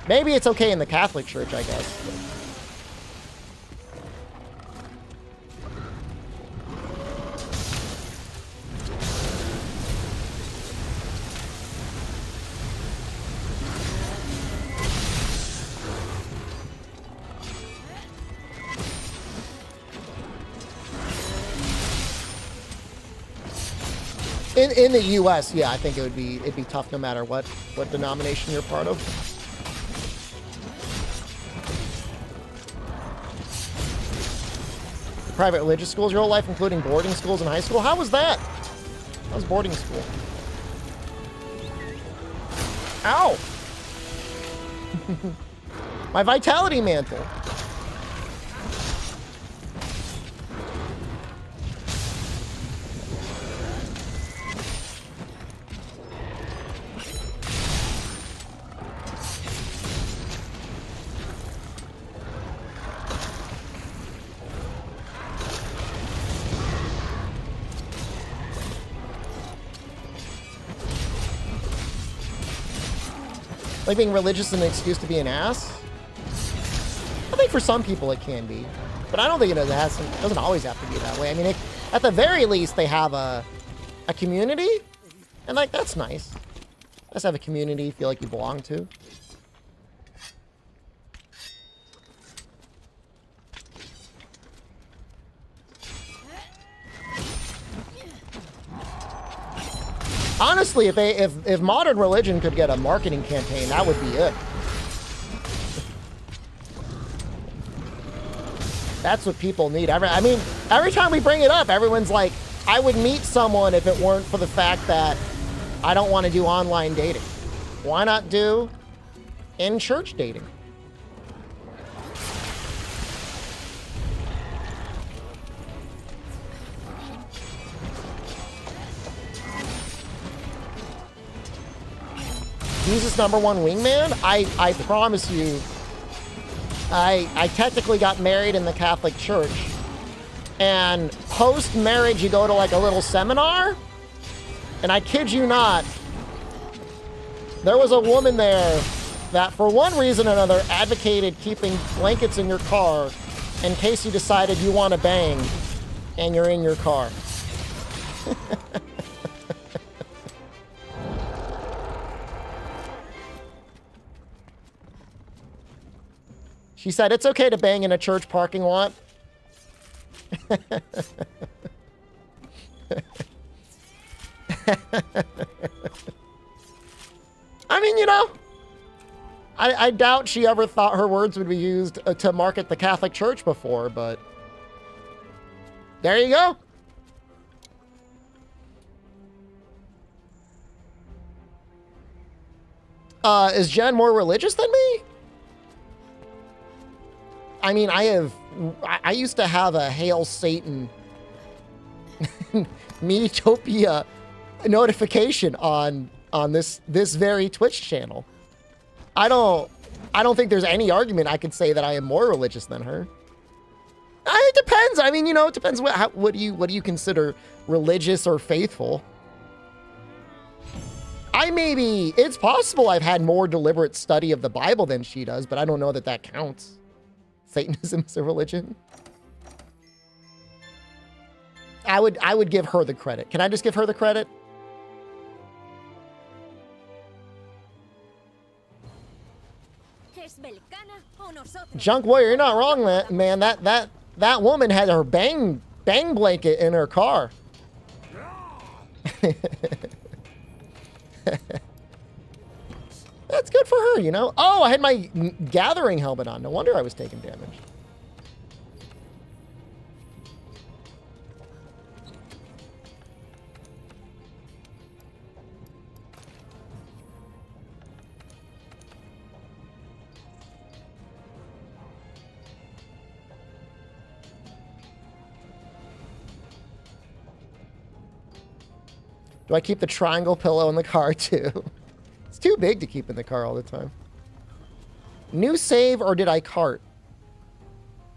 Maybe it's okay in the Catholic Church, I guess. In the U.S., yeah, I think it'd be tough no matter what denomination you're part of. Private religious schools your whole life, including boarding schools in high school. How was that? How was boarding school? Ow! My vitality mantle. Like being religious is an excuse to be an ass? I think for some people it can be. But I don't think it doesn't always have to be that way. I mean, at the very least, they have a community. And, like, that's nice. Just have a community you feel like you belong to. Honestly, if modern religion could get a marketing campaign, that would be it. That's what people need. I mean, every time we bring it up, everyone's like, I would meet someone if it weren't for the fact that I don't want to do online dating. Why not do in-church dating? Jesus #1 wingman? I promise you, I technically got married in the Catholic Church. And post-marriage, you go to like a little seminar. And I kid you not, there was a woman there that for one reason or another advocated keeping blankets in your car in case you decided you want to bang and you're in your car. She said, it's okay to bang in a church parking lot. I mean, you know, I doubt she ever thought her words would be used to market the Catholic Church before, but there you go. Is Jen more religious than me? I mean, I used to have a Hail Satan Metopia notification on this very Twitch channel. I don't think there's any argument I could say that I am more religious than her. it depends. I mean, you know, it depends what do you consider religious or faithful. It's possible I've had more deliberate study of the Bible than she does, but I don't know that that counts. Satanism is a religion. I would give her the credit. Can I just give her the credit? Junk Warrior, you're not wrong, man. That woman had her bang blanket in her car. That's good for her, you know? Oh, I had my gathering helmet on. No wonder I was taking damage. Do I keep the triangle pillow in the car too? It's too big to keep in the car all the time. New save or did I cart?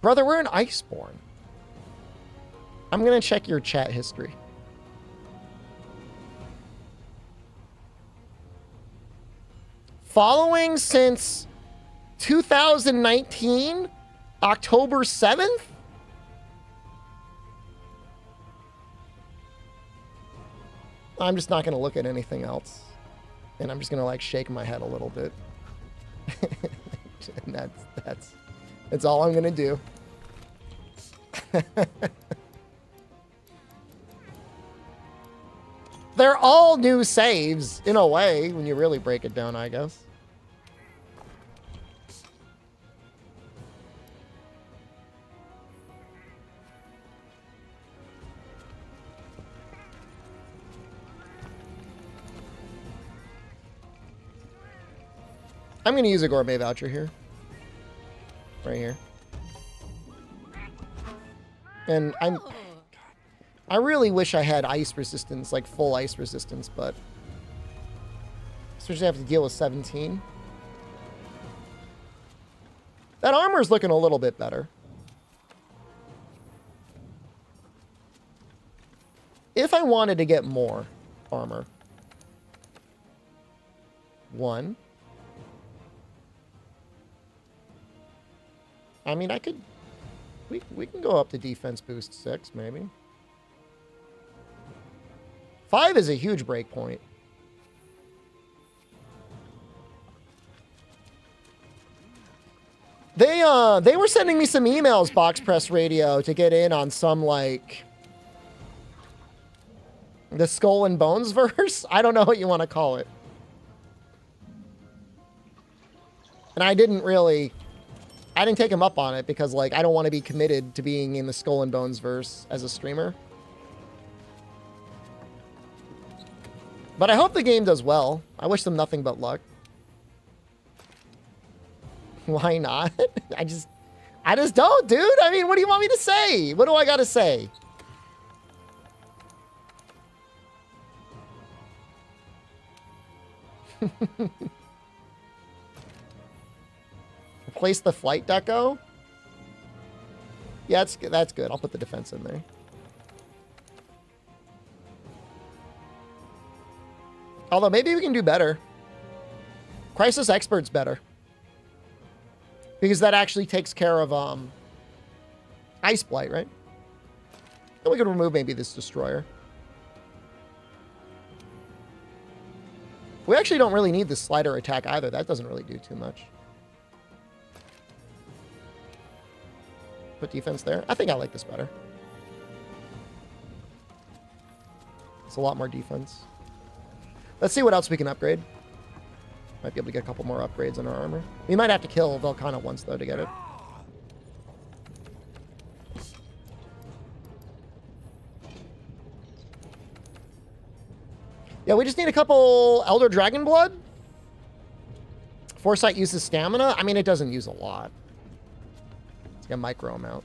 Brother, we're in Iceborne. I'm going to check your chat history. Following since 2019, October 7th? I'm just not going to look at anything else. And I'm just going to like shake my head a little bit. And that's all I'm going to do. They're all new saves in a way when you really break it down, I guess. I'm going to use a gourmet voucher here. Right here. And I really wish I had ice resistance, like full ice resistance, but especially have to deal with 17. That armor's looking a little bit better. If I wanted to get more armor. 1. I mean, I could... We can go up to defense boost 6, maybe. 5 is a huge break point. They were sending me some emails, Box Press Radio, to get in on some, like... the Skull and Bones verse? I don't know what you want to call it. And I didn't take him up on it because, like, I don't want to be committed to being in the Skull and Bones verse as a streamer. But I hope the game does well. I wish them nothing but luck. Why not? I just don't, dude. I mean, what do you want me to say? What do I got to say? Replace the flight deco? Yeah, that's good. I'll put the defense in there. Although maybe we can do better. Crisis Expert's better. Because that actually takes care of Ice Blight, right? Then we could remove maybe this Destroyer. We actually don't really need the slider attack either. That doesn't really do too much. Put defense there. I think I like this better. It's a lot more defense. Let's see what else we can upgrade. Might be able to get a couple more upgrades on our armor. We might have to kill Volcana once, though, to get it. Yeah, we just need a couple Elder Dragon Blood. Foresight uses stamina. I mean, it doesn't use a lot. It's like a micro amount.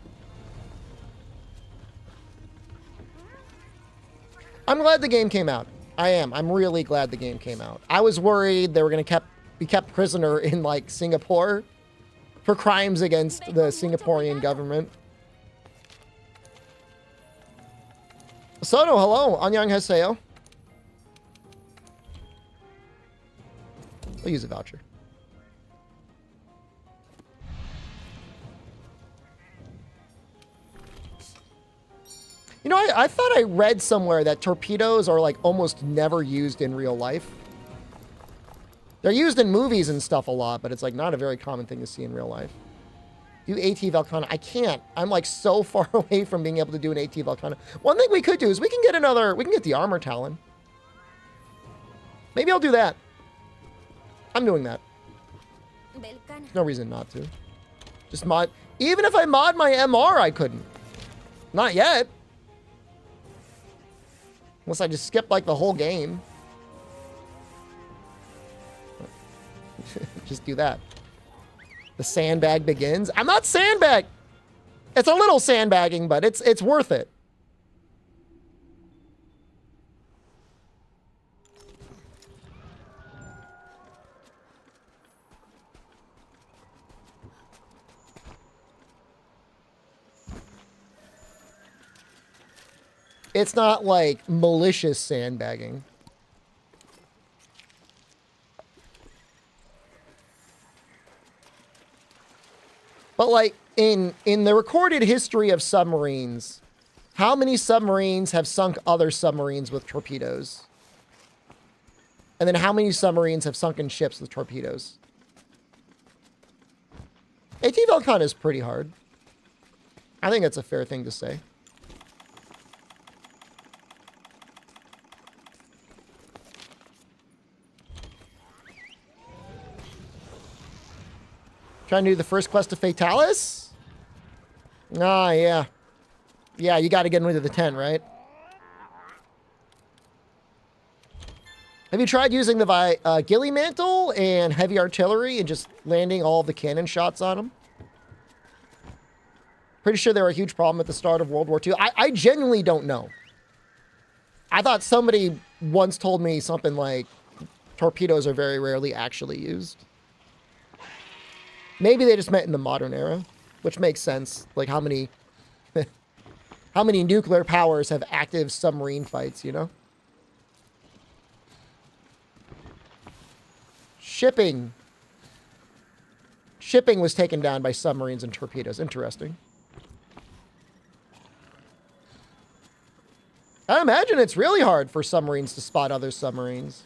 I'm glad the game came out. I am. I'm really glad the game came out. I was worried they were going to be kept prisoner in, like, Singapore for crimes against the Singaporean government. Sono, hello. Annyeonghaseyo. We'll use a voucher. You know, I thought I read somewhere that torpedoes are like almost never used in real life. They're used in movies and stuff a lot, but it's like not a very common thing to see in real life. Do AT Valkana. I can't. I'm like so far away from being able to do an AT Valkana. One thing we could do is we can get the armor talon. Maybe I'll do that. I'm doing that. No reason not to. Just mod. Even if I mod my MR, I couldn't. Not yet. Unless I just skip like the whole game. Just do that. The sandbag begins. I'm not sandbag. It's a little sandbagging, but it's worth it. It's not like malicious sandbagging. But like in the recorded history of submarines, how many submarines have sunk other submarines with torpedoes? And then how many submarines have sunken ships with torpedoes? AT Valkana is pretty hard. I think that's a fair thing to say. Trying to do the first quest of Fatalis? Ah, yeah. Yeah, you got to get into the tent, right? Have you tried using the ghillie mantle and heavy artillery and just landing all of the cannon shots on them? Pretty sure they were a huge problem at the start of World War II. I genuinely don't know. I thought somebody once told me something like torpedoes are very rarely actually used. Maybe they just meant in the modern era, which makes sense. Like how many nuclear powers have active submarine fights, you know? Shipping was taken down by submarines and torpedoes. Interesting. I imagine it's really hard for submarines to spot other submarines.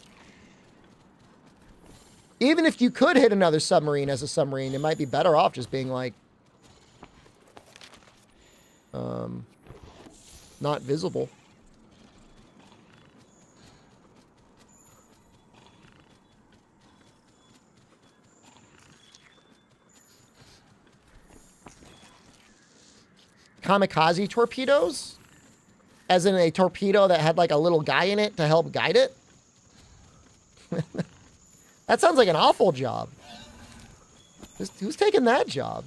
Even if you could hit another submarine as a submarine, it might be better off just being like, not visible. Kamikaze torpedoes? As in a torpedo that had like a little guy in it to help guide it? That sounds like an awful job. Who's taking that job?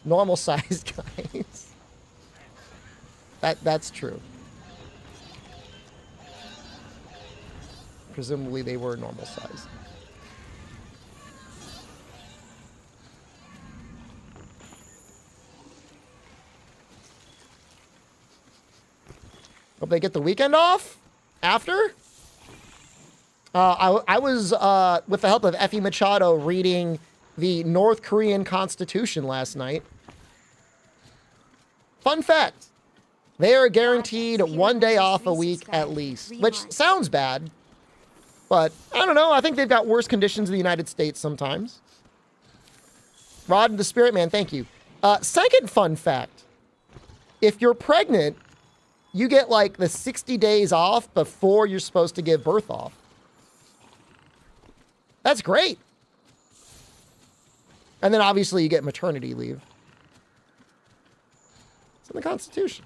Normal sized guys. That's true. Presumably they were normal size. Hope they get the weekend off after. I was, with the help of Effie Machado, reading the North Korean Constitution last night. Fun fact. They are guaranteed 1 day off a week at least, which sounds bad. But I don't know. I think they've got worse conditions in the United States sometimes. Rod the Spirit Man, thank you. Second fun fact. If you're pregnant, you get like the 60 days off before you're supposed to give birth off. That's great. And then obviously you get maternity leave. It's in the Constitution.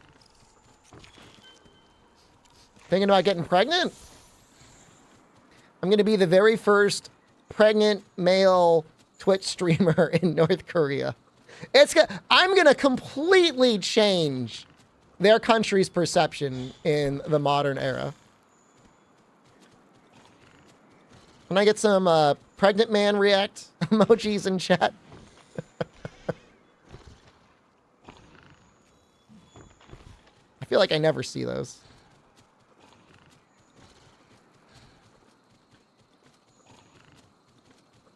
Thinking about getting pregnant? I'm going to be the very first pregnant male Twitch streamer in North Korea. I'm going to completely change their country's perception in the modern era. Can I get some pregnant man react? Emojis in chat. I feel like I never see those.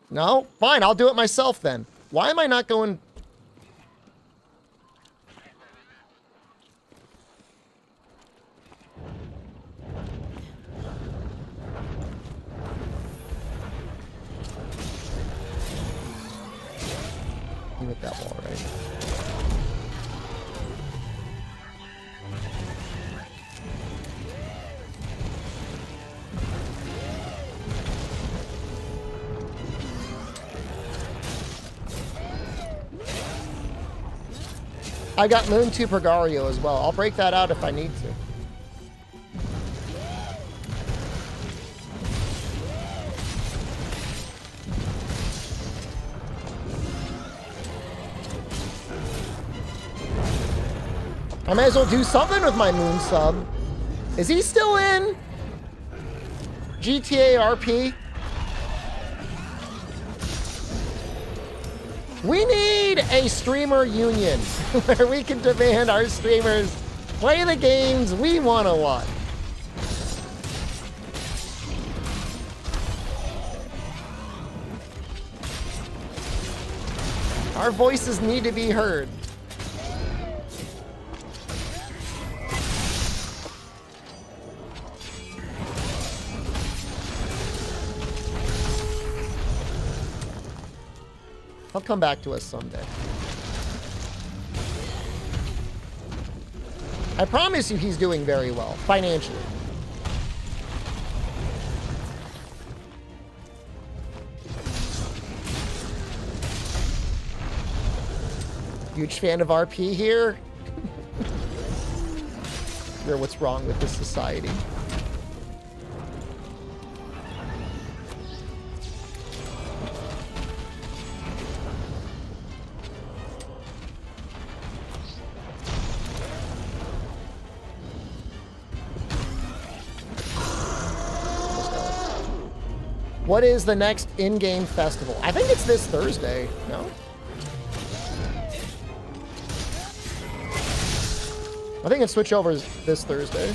No? Fine, I'll do it myself then. Why am I not going... You hit that wall, right? I got Moon 2 Pregario as well. I'll break that out if I need to. I might as well do something with my Moon sub. Is he still in GTA RP? We need a streamer union where we can demand our streamers play the games we want to watch. Our voices need to be heard. He'll come back to us someday. I promise you he's doing very well, financially. Huge fan of RP here. You're what's wrong with this society. What is the next in-game festival? I think it's this Thursday, no? I think it's switchovers this Thursday.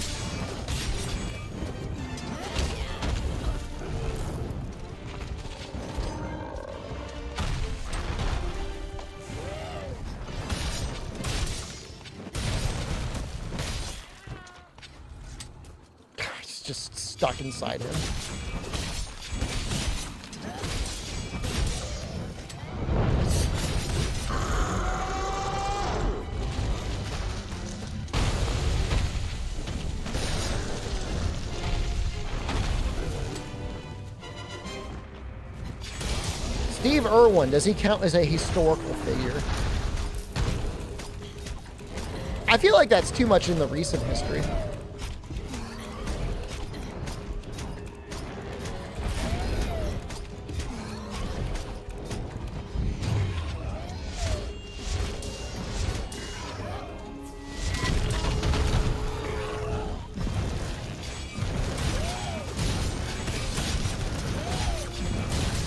It's just stuck inside him. Steve Irwin, does he count as a historical figure? I feel like that's too much in the recent history.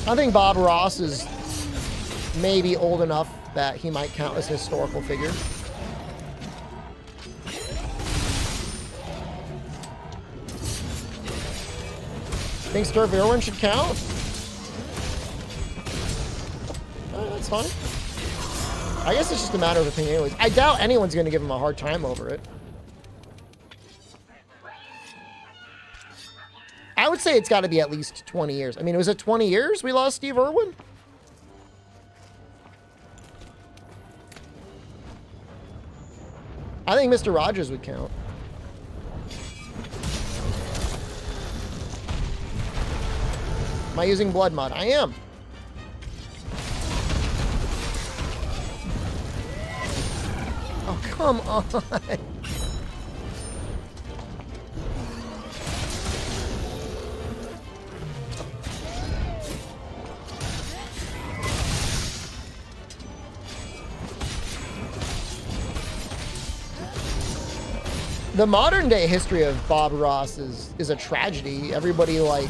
I think Bob Ross is maybe old enough that he might count as a historical figure. Think Steve Irwin should count? That's fine. I guess it's just a matter of opinion anyways. I doubt anyone's going to give him a hard time over it. I would say it's got to be at least 20 years. I mean, was it 20 years we lost Steve Irwin? I think Mr. Rogers would count. Am I using blood mod? I am. Oh, come on. The modern day history of Bob Ross is a tragedy. Everybody like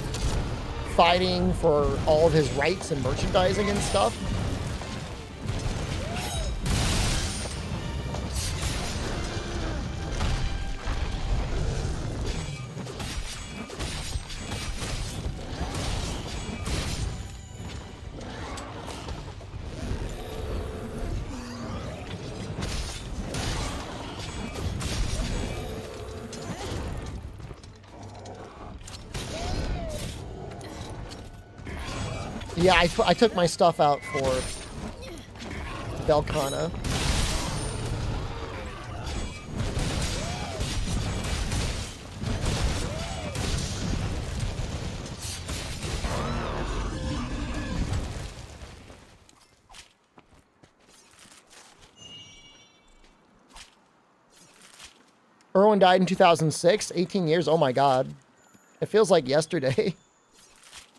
fighting for all of his rights and merchandising and stuff. Yeah, I took my stuff out for Belkana. Erwin died in 2006, 18 years. Oh my God. It feels like yesterday.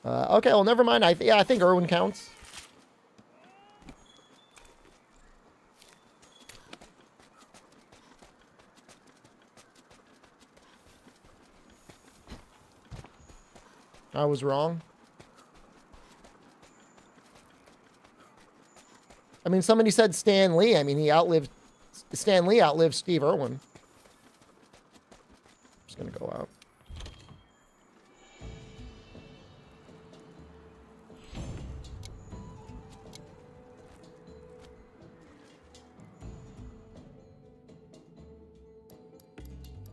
Okay, well, never mind. I think Erwin counts. I was wrong. I mean, somebody said Stan Lee. I mean, Stan Lee outlived Steve Irwin. Just gonna go out.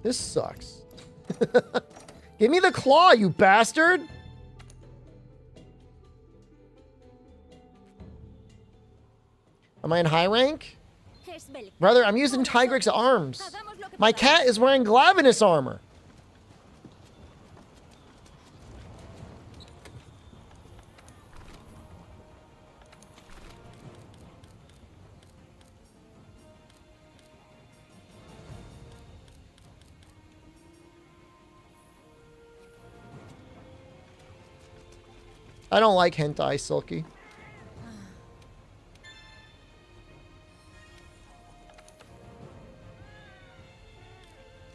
This sucks. Give me the claw, you bastard! Am I in high rank? Brother, I'm using Tigrex arms. My cat is wearing Glavenus armor. I don't like hentai, Silky.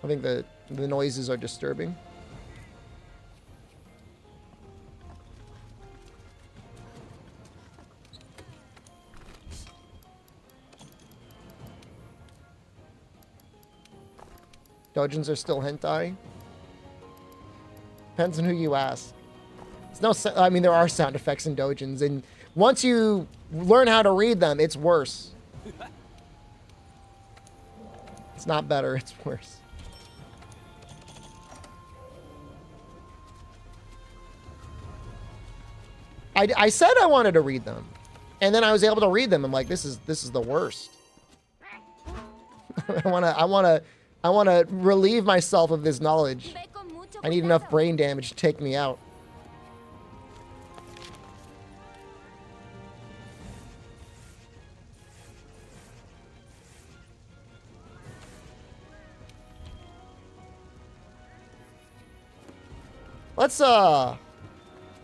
I think the noises are disturbing. Dojins are still hentai? Depends on who you ask. I mean, there are sound effects in Dojins, and once you learn how to read them, it's worse. It's not better, it's worse. I said I wanted to read them, and then I was able to read them. I'm like, this is the worst. I wanna relieve myself of this knowledge. I need enough brain damage to take me out.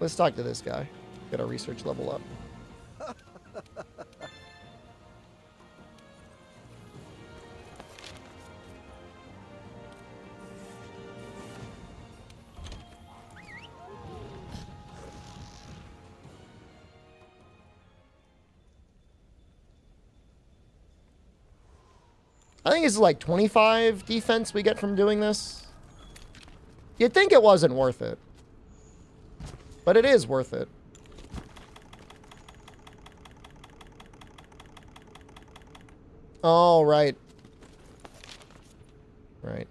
Let's talk to this guy. Get our research level up. I think it's like 25 defense we get from doing this. You'd think it wasn't worth it. But it is worth it. Oh, right. Right.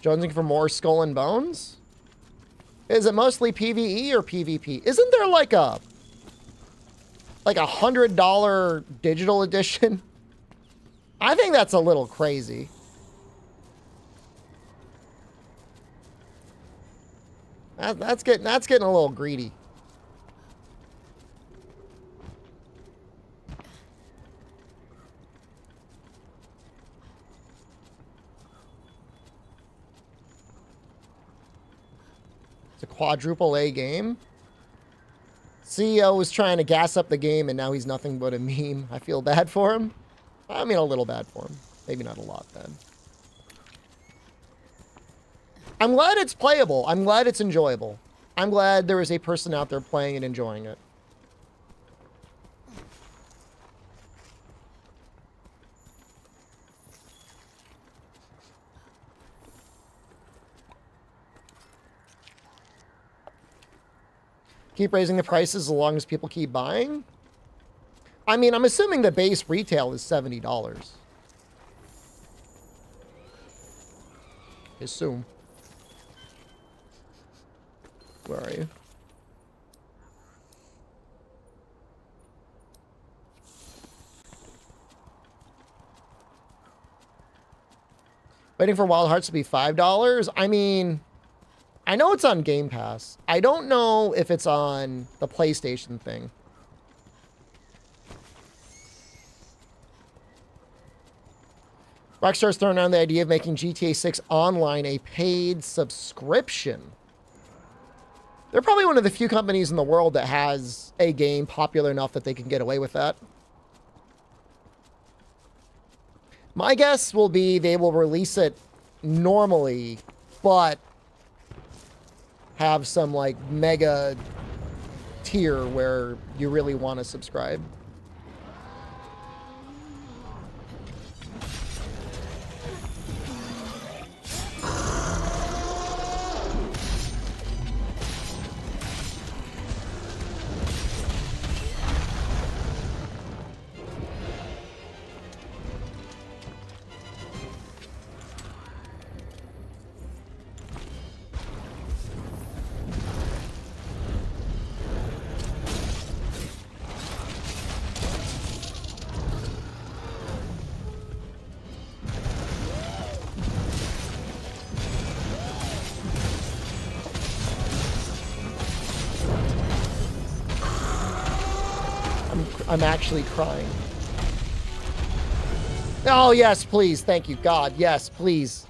Jonesing for more skull and bones? Is it mostly PvE or PvP? Isn't there like a $100 digital edition? I think that's a little crazy. That's getting a little greedy. It's a quadruple A game. CEO was trying to gas up the game, and now he's nothing but a meme. I feel bad for him. I mean, a little bad for him. Maybe not a lot then. I'm glad it's playable. I'm glad it's enjoyable. I'm glad there is a person out there playing and enjoying it. Keep raising the prices as long as people keep buying? I mean, I'm assuming the base retail is $70. Assume. Where are you? Waiting for Wild Hearts to be $5? I mean, I know it's on Game Pass. I don't know if it's on the PlayStation thing. Rockstar's throwing around the idea of making GTA 6 Online a paid subscription. They're probably one of the few companies in the world that has a game popular enough that they can get away with that. My guess will be they will release it normally, but have some like mega tier where you really want to subscribe. I'm actually crying. Oh, yes, please. Thank you, God. Yes, please.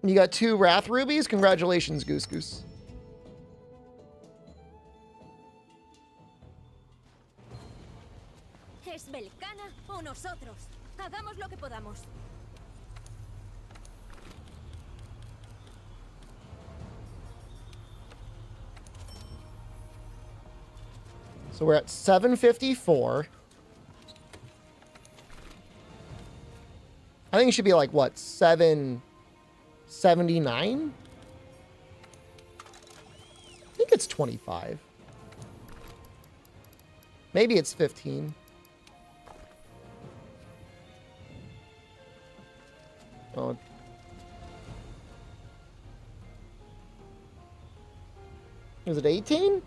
You got 2 Wrath Rubies? Congratulations, Goose Goose.
Es Belcana o nosotros. Hagamos lo que podamos.
So we're at 754. I think it should be like, what, 779? I think it's 25. Maybe it's 15. Oh. Is it 18?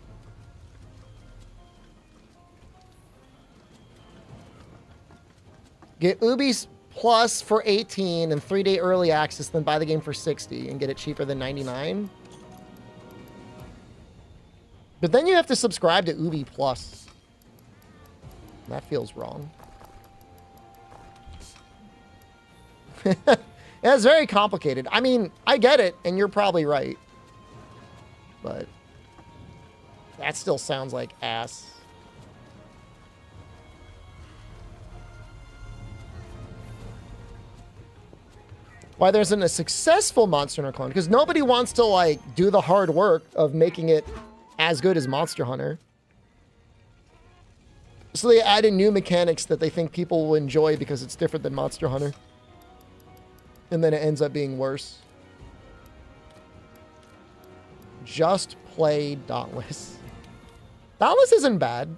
Get Ubi's Plus for 18 and 3-day early access, then buy the game for 60 and get it cheaper than 99. But then you have to subscribe to Ubi Plus. That feels wrong. It's very complicated. I mean, I get it, and you're probably right. But that still sounds like ass. Why there isn't a successful Monster Hunter clone? Because nobody wants to, like, do the hard work of making it as good as Monster Hunter. So they add in new mechanics that they think people will enjoy because it's different than Monster Hunter. And then it ends up being worse. Just play Dauntless. Dauntless isn't bad.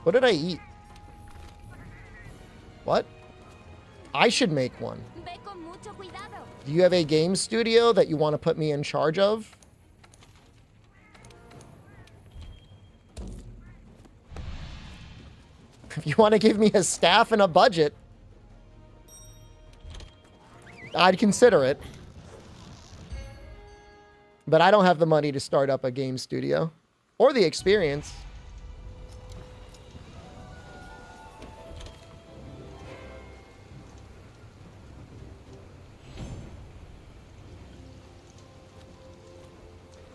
What did I eat? What? I should make one. Do you have a game studio that you want to put me in charge of? If you want to give me a staff and a budget, I'd consider it. But I don't have the money to start up a game studio or the experience.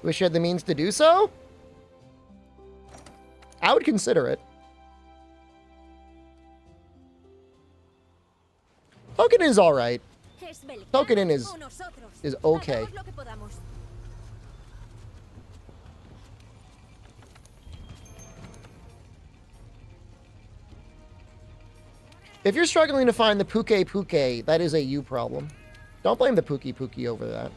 Wish you had the means to do so? I would consider it. Token is alright. Token in is okay. If you're struggling to find the Puke, that is a you problem. Don't blame the Puke over that.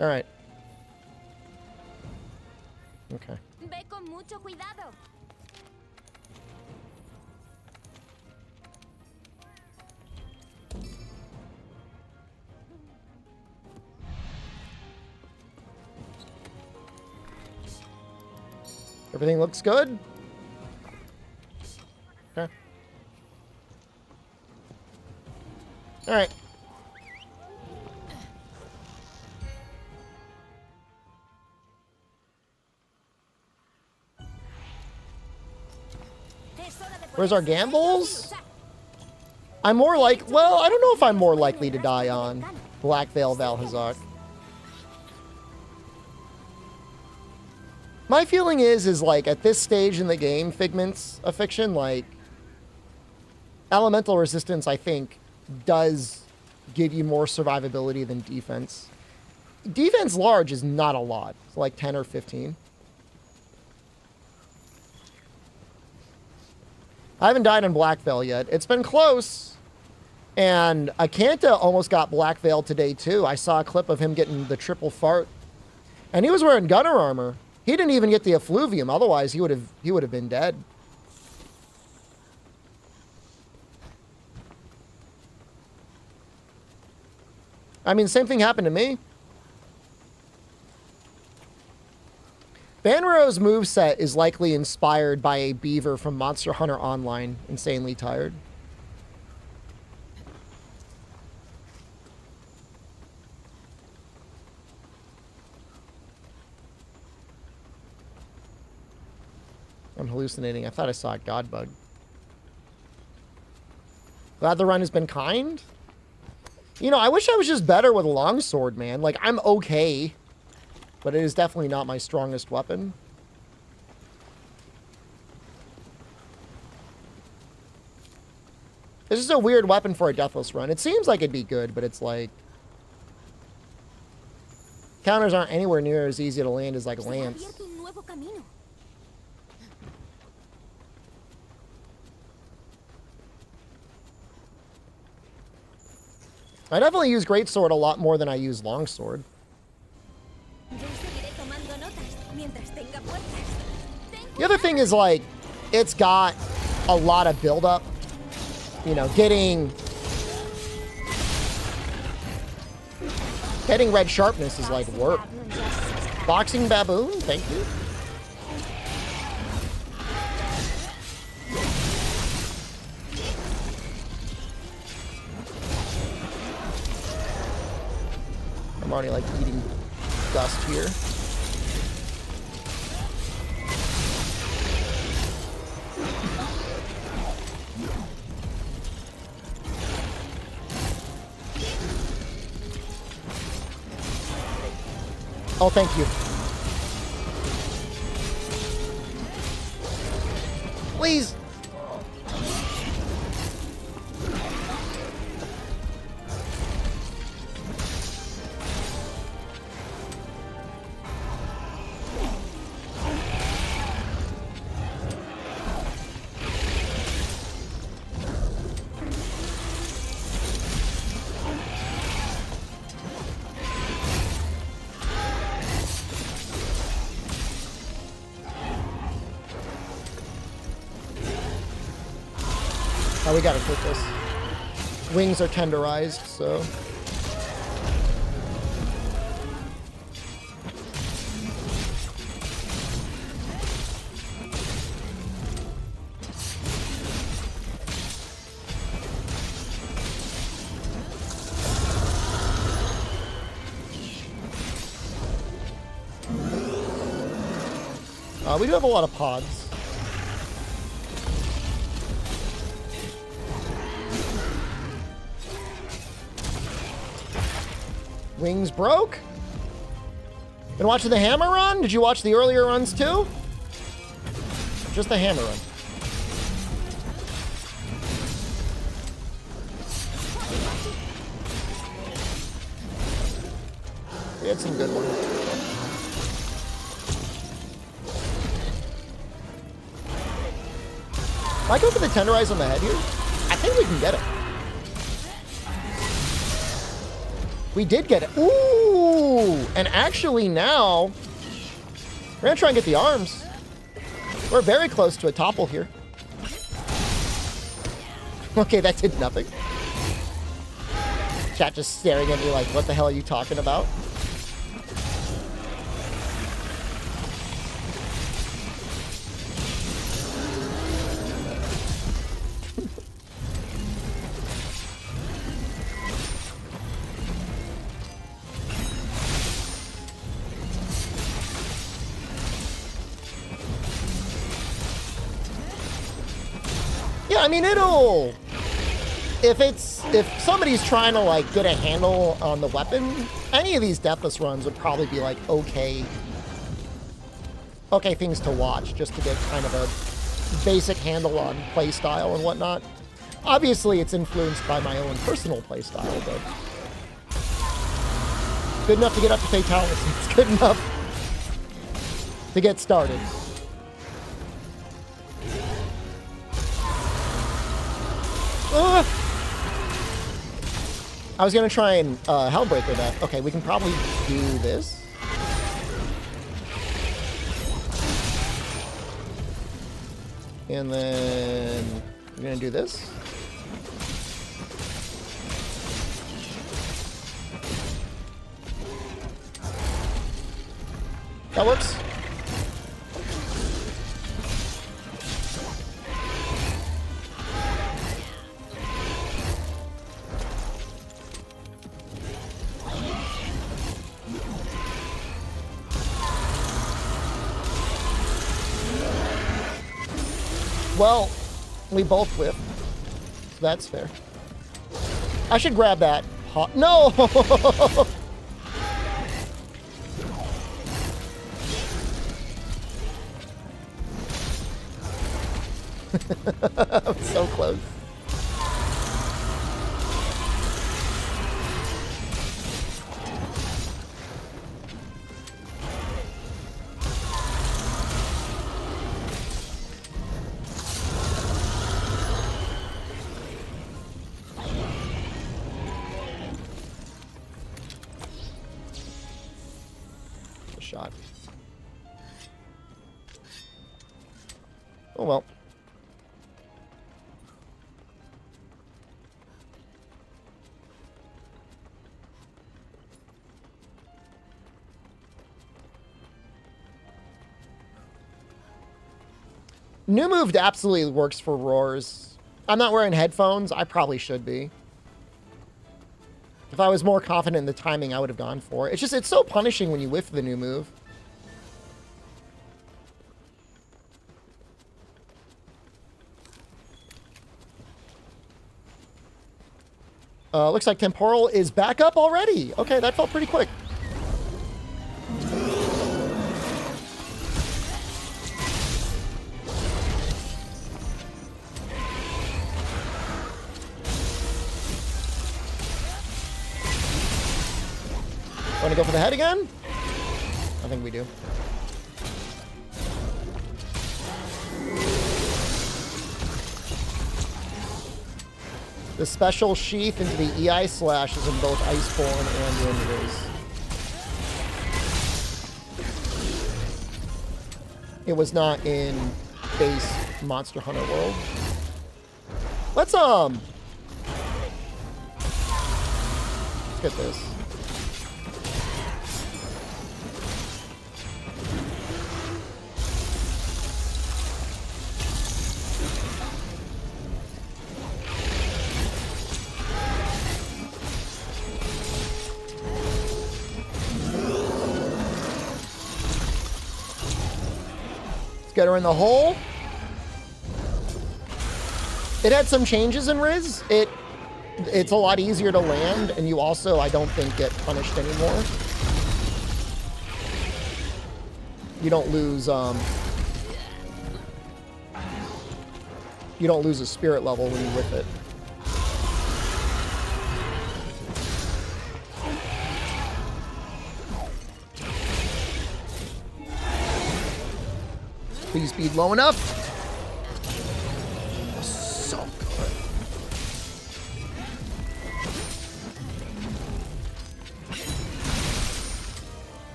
All right. Okay.
Ve con mucho cuidado.
Everything looks good? Okay. All right. Where's our gambles? I'm more like, well, I don't know if I'm more likely to die on Black Veil Valhazak. My feeling is like, at this stage in the game, Figment's a fiction, like, elemental resistance, I think, does give you more survivability than defense. Defense large is not a lot. It's like 10 or 15. I haven't died in Black Veil yet. It's been close. And Akanta almost got Black Veil today, too. I saw a clip of him getting the triple fart. And he was wearing gunner armor. He didn't even get the effluvium. Otherwise, he would have been dead. I mean, same thing happened to me. Banro's moveset is likely inspired by a beaver from Monster Hunter Online, Insanely Tired. I'm hallucinating. I thought I saw a god bug. Glad the run has been kind. You know, I wish I was just better with a longsword, man. Like, I'm okay. But it is definitely not my strongest weapon. This is a weird weapon for a Deathless run. It seems like it'd be good, but it's like... counters aren't anywhere near as easy to land as, like, Lance. I definitely use Greatsword a lot more than I use Longsword. The other thing is, like, it's got a lot of build-up. You know, getting red sharpness is like work. Boxing Baboon, thank you. I'm already like eating dust here. Oh, thank you. Please. Oh, we gotta take this. Wings are tenderized, so... We do have a lot of pods. Wings broke. Been watching the hammer run? Did you watch the earlier runs too? Just the hammer run. We had some good ones. Might go for the tenderize on the head here. I think we can get it. We did get it. Ooh! And actually now, we're gonna try and get the arms. We're very close to a topple here. Okay, that did nothing. Chat just staring at me like, what the hell are you talking about? I mean, it'll... If somebody's trying to, like, get a handle on the weapon, any of these Deathless runs would probably be, like, okay things to watch, just to get kind of a basic handle on playstyle and whatnot. Obviously, it's influenced by my own personal playstyle, but... good enough to get up to Fatalis. It's good enough to get started. I was going to try and Hellbreaker that. Okay, we can probably do this. And then we're going to do this. That works. Well, we both whiffed, so that's fair. I should grab that. No! I'm so close. Shot. Oh well. New move absolutely works for roars. I'm not wearing headphones. I probably should be. If I was more confident in the timing, I would have gone for it. It's just, it's so punishing when you whiff the new move. Looks like Temporal is back up already. Okay, that felt pretty quick. Want to go for the head again? I think we do. The special sheath into the EI slash is in both Iceborne and Wind Race. It was not in base Monster Hunter World. Let's get this. Get her in the hole. It had some changes in Riz. It's a lot easier to land, and you also, I don't think, get punished anymore. You don't lose a spirit level when you whip it. Please speed low enough. So good.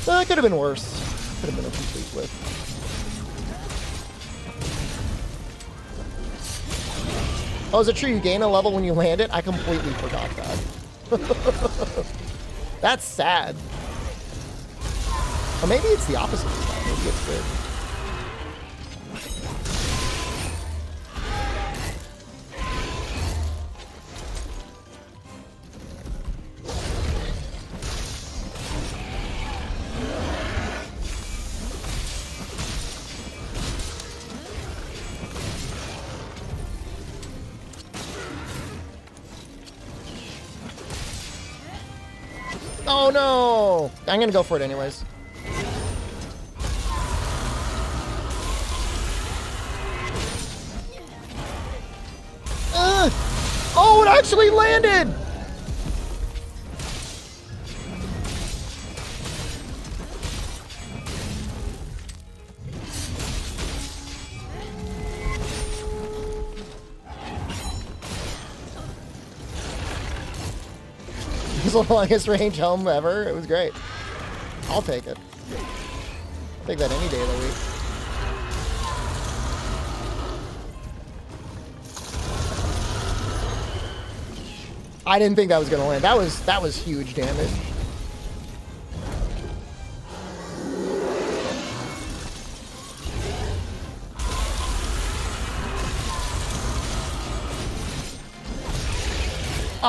That could have been worse. Could have been a complete whip. Oh, is it true you gain a level when you land it? I completely forgot that. That's sad. Or maybe it's the opposite of that. Maybe it's good. Oh no! I'm gonna go for it anyways. Oh, it actually landed! It was the longest range home ever. It was great. I'll take it. I'll take that any day of the week. I didn't think that was gonna land. That was huge damage.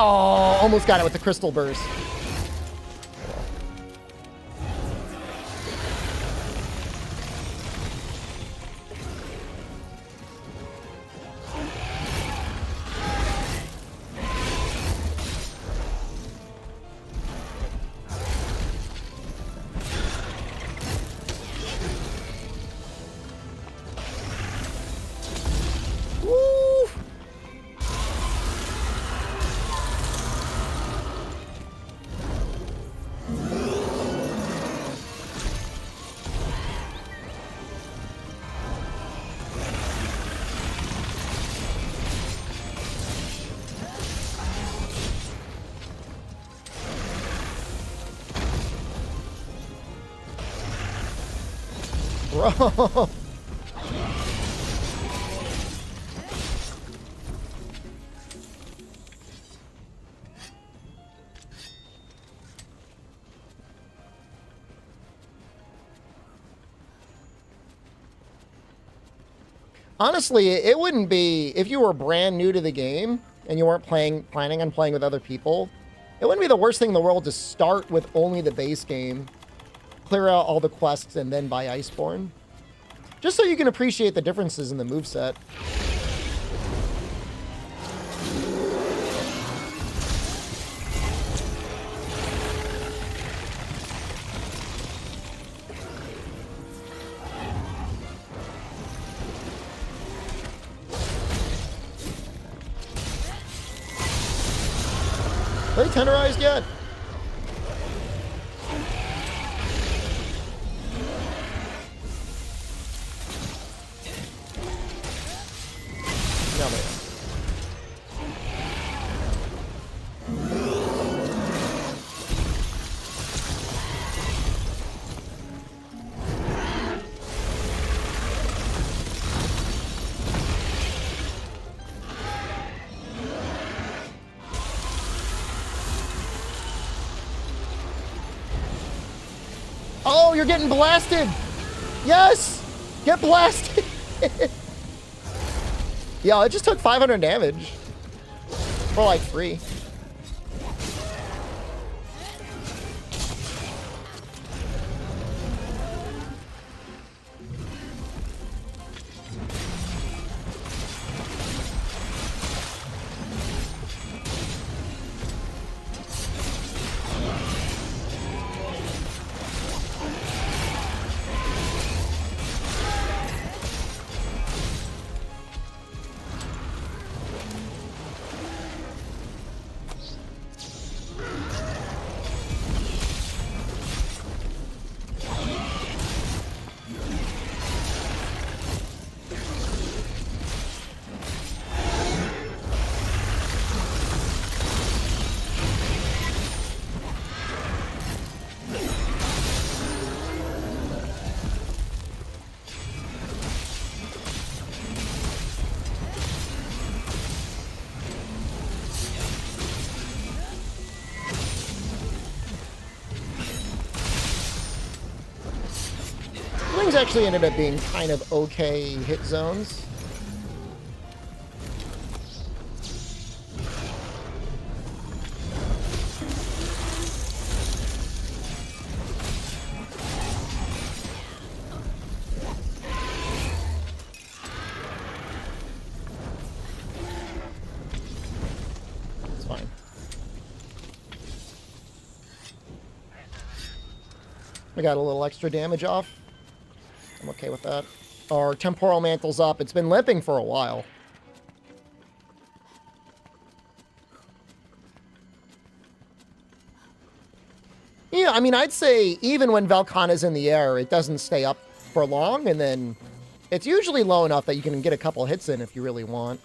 Oh, almost got it with the crystal burst. Bro. Honestly, it wouldn't be, if you were brand new to the game and you weren't planning on playing with other people, it wouldn't be the worst thing in the world to start with only the base game, clear out all the quests, and then buy Iceborne. Just so you can appreciate the differences in the moveset. Are they tenderized yet? No, they are. Oh, you're getting blasted! Yes! Get blasted! Yo, it just took 500 damage. For like 3. wings actually ended up being kind of okay hit zones. It's fine. We got a little extra damage off. I'm okay with that. Our temporal mantle's up. It's been limping for a while. Yeah, I mean, I'd say even when Velkhana's in the air, it doesn't stay up for long, and then it's usually low enough that you can get a couple hits in if you really want.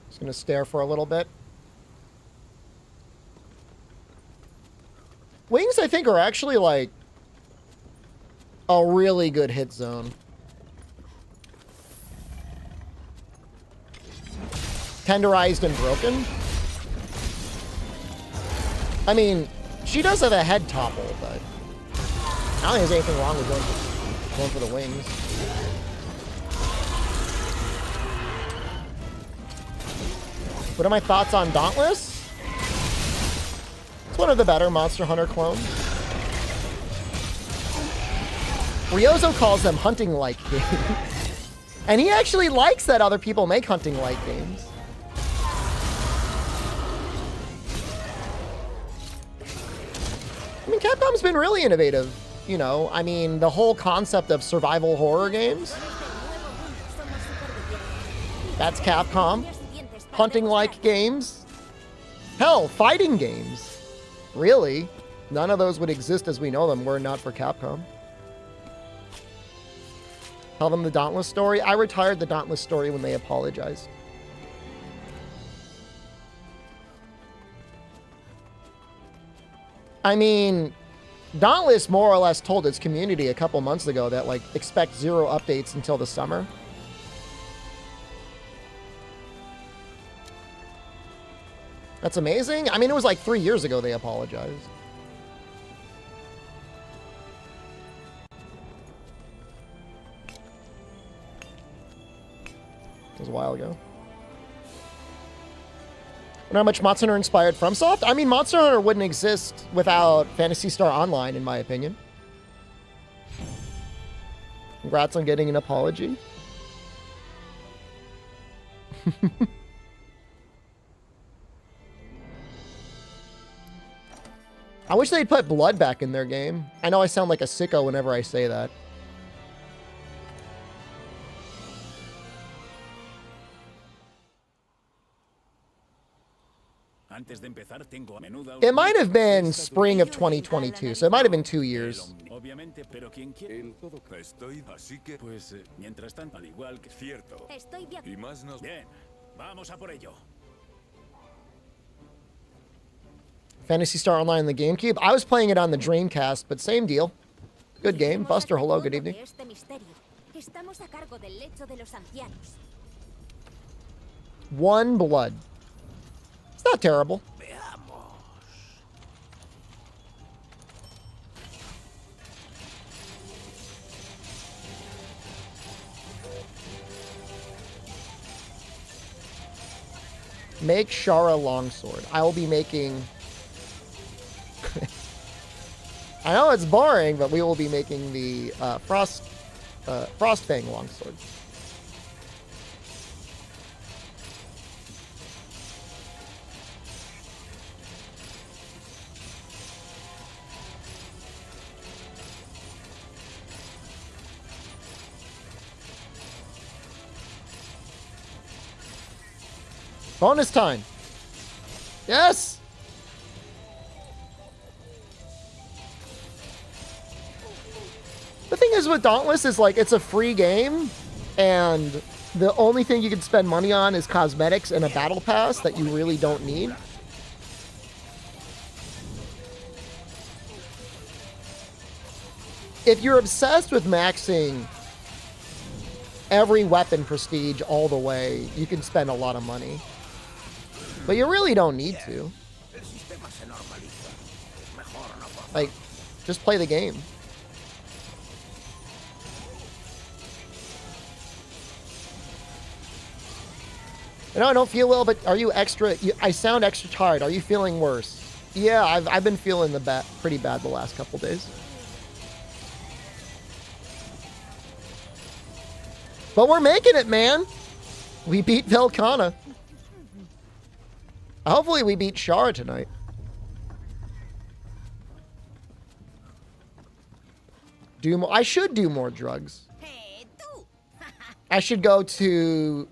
Just gonna stare for a little bit. Wings, I think, are actually like a really good hit zone. Tenderized and broken. I mean, she does have a head topple, but I don't think there's anything wrong with going for the wings. What are my thoughts on Dauntless? It's one of the better Monster Hunter clones. Ryozo calls them hunting-like games. And he actually likes that other people make hunting-like games. I mean, Capcom's been really innovative. You know, I mean, the whole concept of survival horror games. That's Capcom. Hunting-like games. Hell, fighting games. Really? None of those would exist as we know them were it not for Capcom. Tell them the Dauntless story. I retired the Dauntless story when they apologized. I mean, Dauntless more or less told its community a couple months ago that, like, expect 0 updates until the summer. That's amazing. I mean, it was like 3 years ago they apologized. It was a while ago. Wonder how much Monster Hunter inspired FromSoft? I mean, Monster Hunter wouldn't exist without Phantasy Star Online, in my opinion. Congrats on getting an apology. I wish they'd put blood back in their game. I know I sound like a sicko whenever I say that. It might have been spring of 2022, so it might have been 2 years. Phantasy Star Online on the GameCube. I was playing it on the Dreamcast, but same deal. Good game. Buster, hello, good evening. One blood. It's not terrible. Make Shara longsword. I will be making... I know it's boring, but we will be making the Frostfang longsword. Bonus time. Yes. The thing is with Dauntless is, like, it's a free game, and The only thing you can spend money on is cosmetics and a battle pass that you really don't need. If you're obsessed with maxing every weapon prestige all the way, you can spend a lot of money. But you really don't need to. Like, just play the game. I know I don't feel well, but are you extra... I sound extra tired. Are you feeling worse? Yeah, I've been feeling pretty bad the last couple days. But we're making it, man. We beat Velkhana. Hopefully we beat Shara tonight. I should do more drugs. I should go to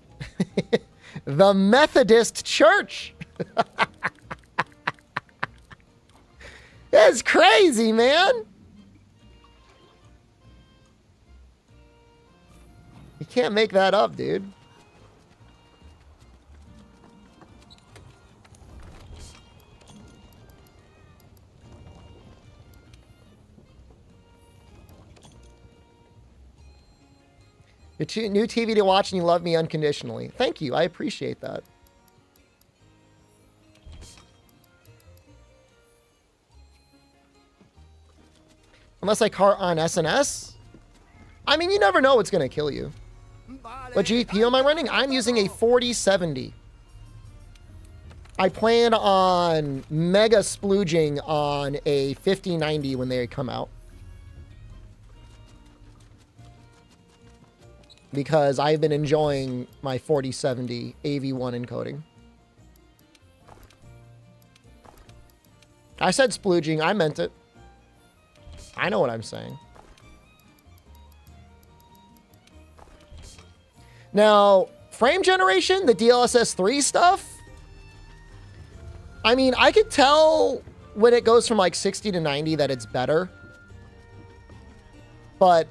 the Methodist Church. That's crazy, man. You can't make that up, dude. Your new TV to watch and you love me unconditionally. Thank you. I appreciate that. Unless I cart on SNS? I mean, you never know what's going to kill you. What GPU am I running? I'm using a 4070. I plan on mega splooging on a 5090 when they come out. Because I've been enjoying my 4070 AV1 encoding. I said splooging, I meant it. I know what I'm saying. Now, frame generation, the DLSS 3 stuff, I mean, I could tell when it goes from like 60 to 90 that it's better. But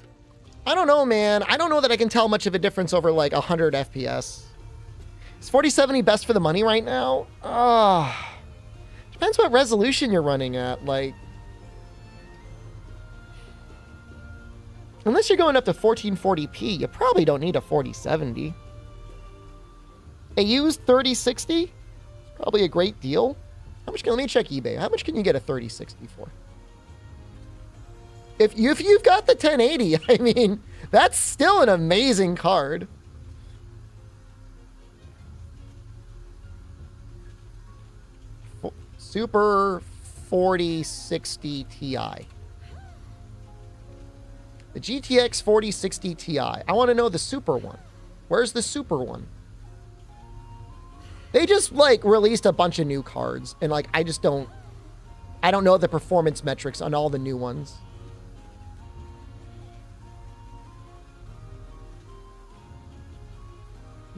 I don't know, man. I don't know that I can tell much of a difference over like 100 FPS. Is 4070 best for the money right now? Depends what resolution you're running at. Like, unless you're going up to 1440p, you probably don't need a 4070. A used 3060? It's probably a great deal. How much let me check eBay. How much can you get a 3060 for? If you've got the 1080, I mean, that's still an amazing card. Super 4060 Ti. The GTX 4060 Ti. I want to know the super one. Where's the super one? They just, like, released a bunch of new cards. And, like, I don't know the performance metrics on all the new ones.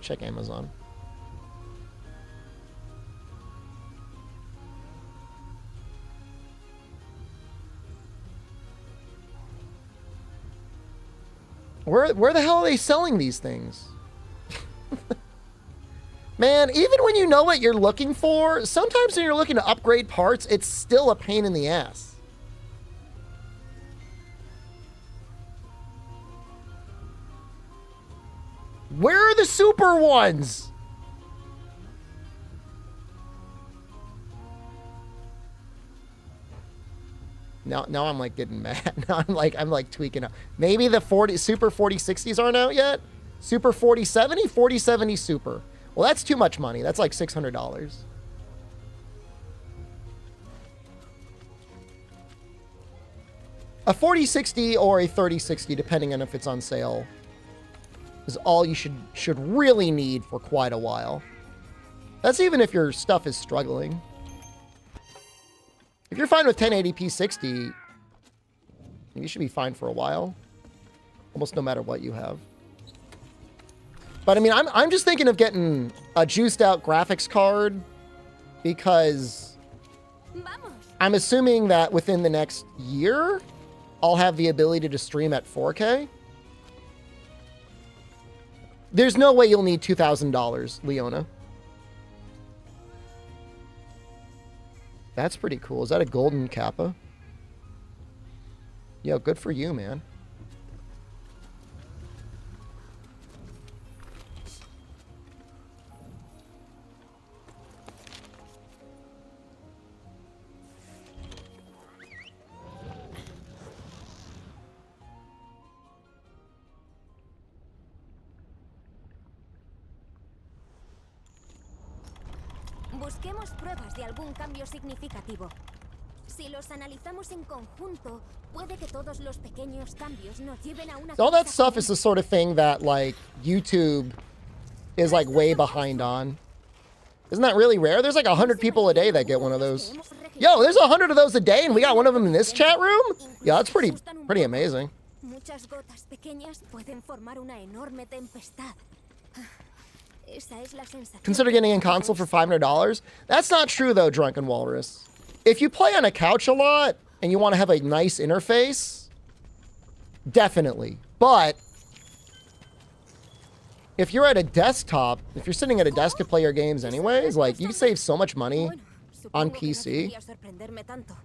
Check Amazon. Where the hell are they selling these things? Man, even when you know what you're looking for, sometimes when you're looking to upgrade parts, it's still a pain in the ass. Where are the super ones? Now I'm like getting mad. Now I'm like tweaking out. Maybe the Super 4060s aren't out yet? Super 4070? 4070 Super. Well, that's too much money. That's like $600. A 4060 or a 3060, depending on if it's on sale, is all you should really need for quite a while. That's even if your stuff is struggling. If you're fine with 1080p 60, you should be fine for a while. Almost no matter what you have. But I mean, I'm just thinking of getting a juiced out graphics card because I'm assuming that within the next year, I'll have the ability to stream at 4K. There's no way you'll need $2,000, Leona. That's pretty cool. Is that a golden kappa? Yo, good for you, man.
Busquemos pruebas de algún cambio significativo. Si los analizamos en conjunto, puede que todos los pequeños cambios nos lleven a una...
All that stuff is the sort of thing that, like, YouTube is, like, way behind on. Isn't that really rare? There's, like, 100 people a day that get one of those. Yo, there's 100 of those a day, and we got one of them in this chat room? Yeah, that's pretty amazing.
Muchas gotas pequeñas pueden formar una enorme tempestad. Esa es la sensación.
Consider getting a console for $500? That's not true, though, Drunken Walrus. If you play on a couch a lot and you want to have a nice interface, definitely. But if you're at a desktop, if you're sitting at a desk to play your games anyways, like, you save so much money on PC.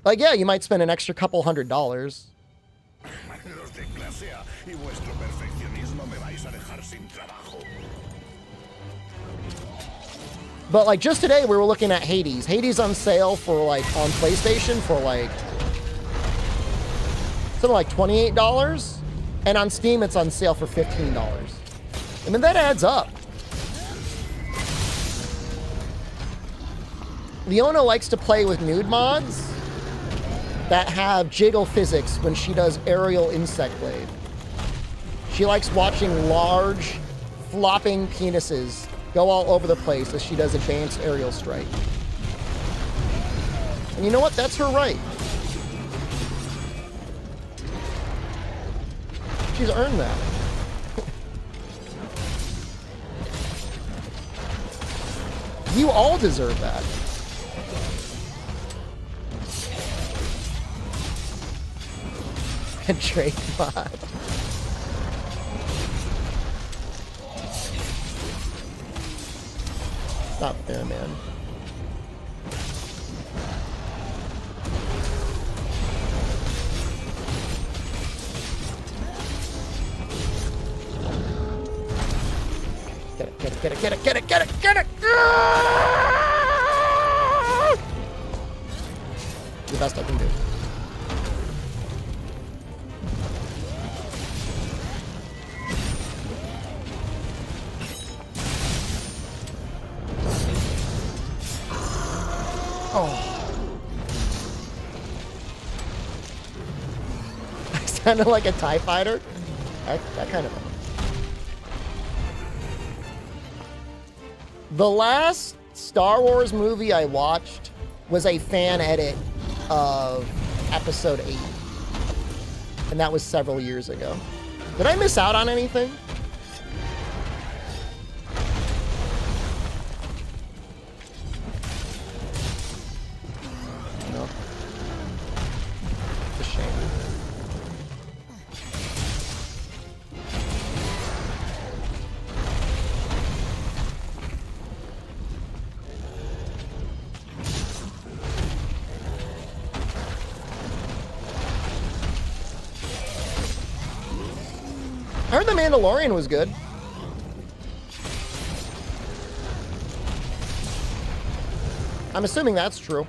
Like, yeah, you might spend an extra couple $100. But, like, just today we were looking at Hades. Hades on sale for, like, on PlayStation for, like, something like $28. And on Steam it's on sale for $15. I mean, that adds up. Leona likes to play with nude mods that have jiggle physics when she does aerial insect blade. She likes watching large, flopping penises go all over the place as she does advanced aerial strike. And you know what? That's her right. She's earned that. You all deserve that. And Drake mod. Not fair, man. Get it, get it, get it, get it, get it, get it, get it! The best I can do. Oh. I sounded like a TIE fighter. That kind of... The last Star Wars movie I watched was a fan edit of Episode 8. And that was several years ago. Did I miss out on anything? No. It's a shame. I heard The Mandalorian was good. I'm assuming that's true.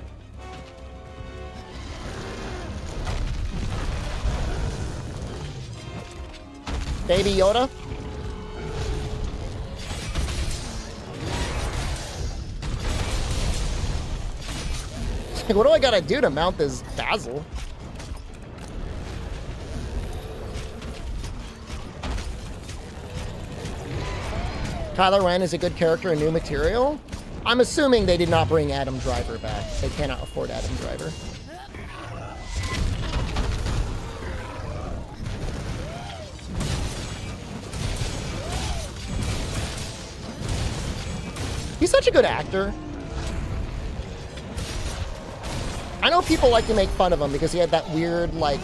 Baby Yoda? What do I gotta do to mount this Basil? Kylo Ren is a good character in New Material. I'm assuming they did not bring Adam Driver back. They cannot afford Adam Driver. He's such a good actor. I know people like to make fun of him because he had that weird, like,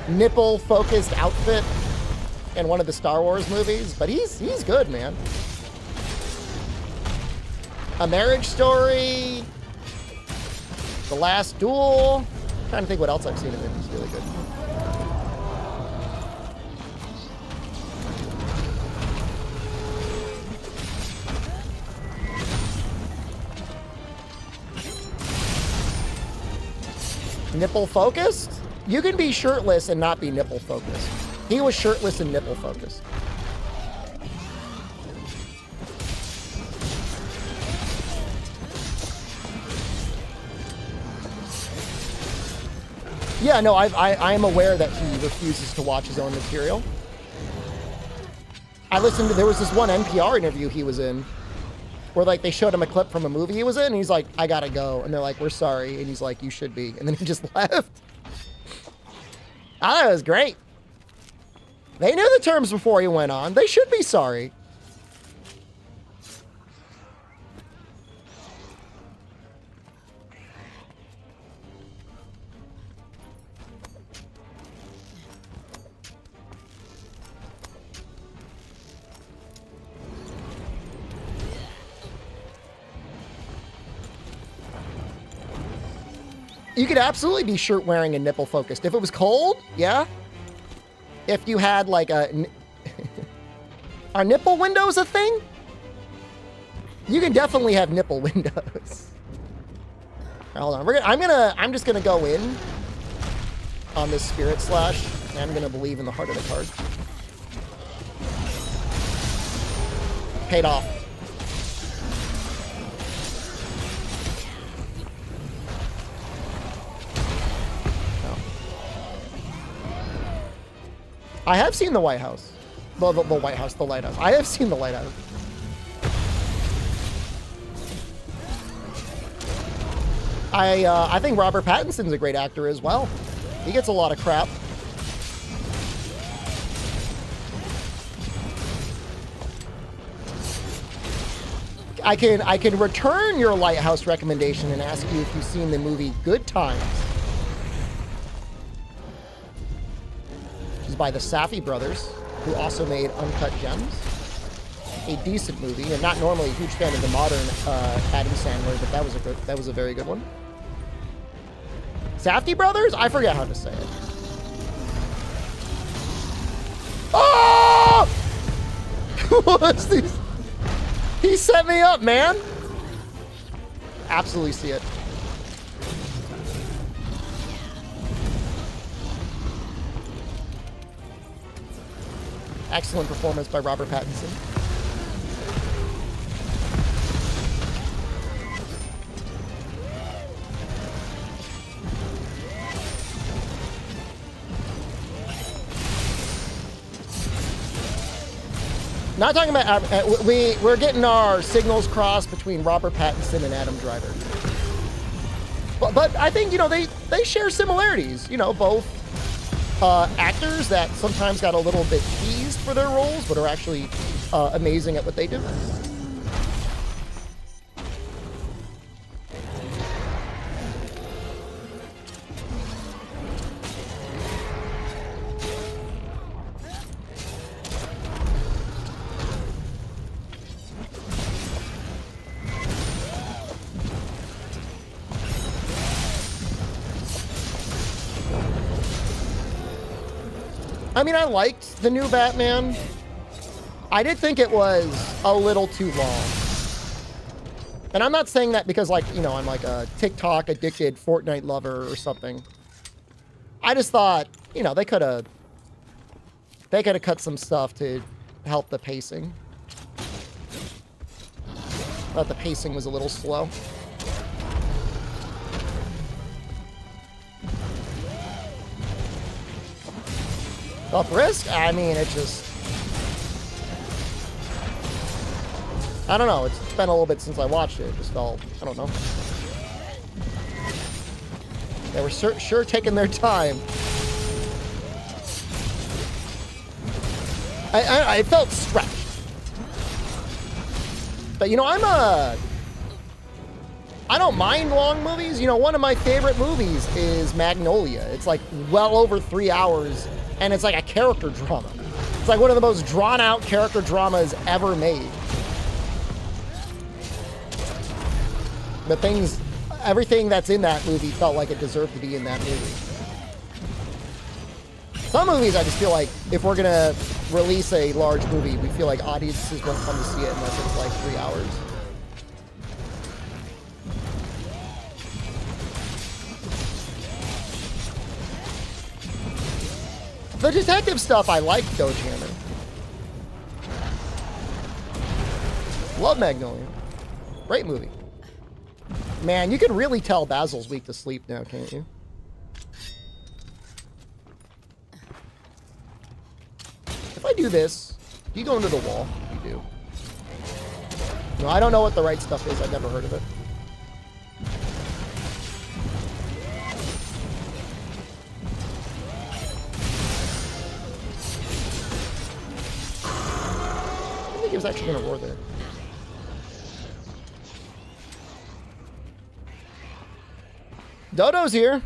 nipple-focused outfit in one of the Star Wars movies, but he's good, man. A Marriage Story, The Last Duel. I'm trying to think what else I've seen him in. He's really good. Nipple focused? You can be shirtless and not be nipple focused. He was shirtless and nipple focused. Yeah, no, I am aware that he refuses to watch his own material. I listened to, there was this one NPR interview he was in where like they showed him a clip from a movie he was in and he's like, I gotta go. And they're like, we're sorry. And he's like, you should be. And then he just left. I thought it was great. They knew the terms before he went on. They should be sorry. You could absolutely be shirt wearing and nipple focused. If it was cold, yeah. If you had like a... Are nipple windows a thing? You can definitely have nipple windows. Hold on, I'm just gonna go in on this Spirit Slash, and I'm gonna believe in the heart of the card. Paid off. I have seen the White House. The White House, the Lighthouse. I have seen the Lighthouse. I think Robert Pattinson's a great actor as well. He gets a lot of crap. I can return your Lighthouse recommendation and ask you if you've seen the movie Good Times. By the Safdie brothers, who also made Uncut Gems, a decent movie, and not normally a huge fan of the modern Adam Sandler, but that was a very good one. Safdie brothers? I forget how to say it. Oh! What's this? He set me up, man. Absolutely see it. Excellent performance by Robert Pattinson. Not talking about, we're getting our signals crossed between Robert Pattinson and Adam Driver. But I think, you know, they share similarities, you know, both actors that sometimes got a little bit teased for their roles, but are actually amazing at what they do. I mean, I liked the new Batman. I did think it was a little too long. And I'm not saying that because, like, you know, I'm like a TikTok addicted Fortnite lover or something. I just thought, you know, they could have cut some stuff to help the pacing. Thought the pacing was a little slow. Up risk? I mean, it just... I don't know. It's been a little bit since I watched it. It just felt... I don't know. They were sure taking their time. I felt stretched. But, you know, I don't mind long movies. You know, one of my favorite movies is Magnolia. It's like well over 3 hours, and it's like a character drama. It's like one of the most drawn-out character dramas ever made. But everything that's in that movie felt like it deserved to be in that movie. Some movies, I just feel like if we're gonna release a large movie, we feel like audiences won't come to see it unless it's like 3 hours. The detective stuff I liked, though, Chandler. Love Magnolia. Great movie. Man, you can really tell Basil's weak to sleep now, can't you? If I do this, do you go into the wall? You do. No, I don't know what the right stuff is. I've never heard of it. I think he was actually going to roar there. Dodo's here.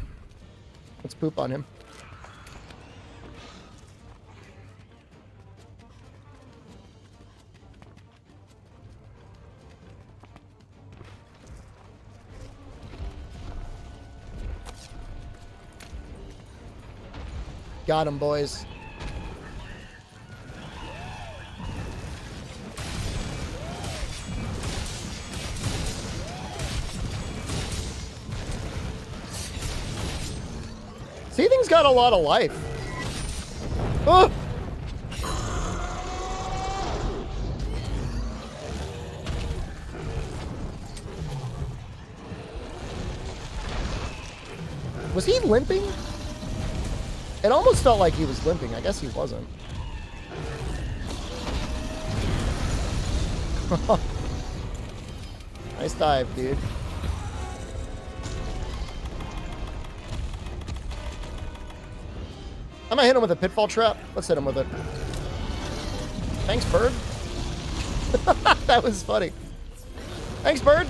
Let's poop on him. Got him, boys. Seething's got a lot of life. Oh! Was he limping? It almost felt like he was limping. I guess he wasn't. Nice dive, dude. I'm gonna hit him with a pitfall trap. Let's hit him with it. Thanks, bird. That was funny. Thanks, bird.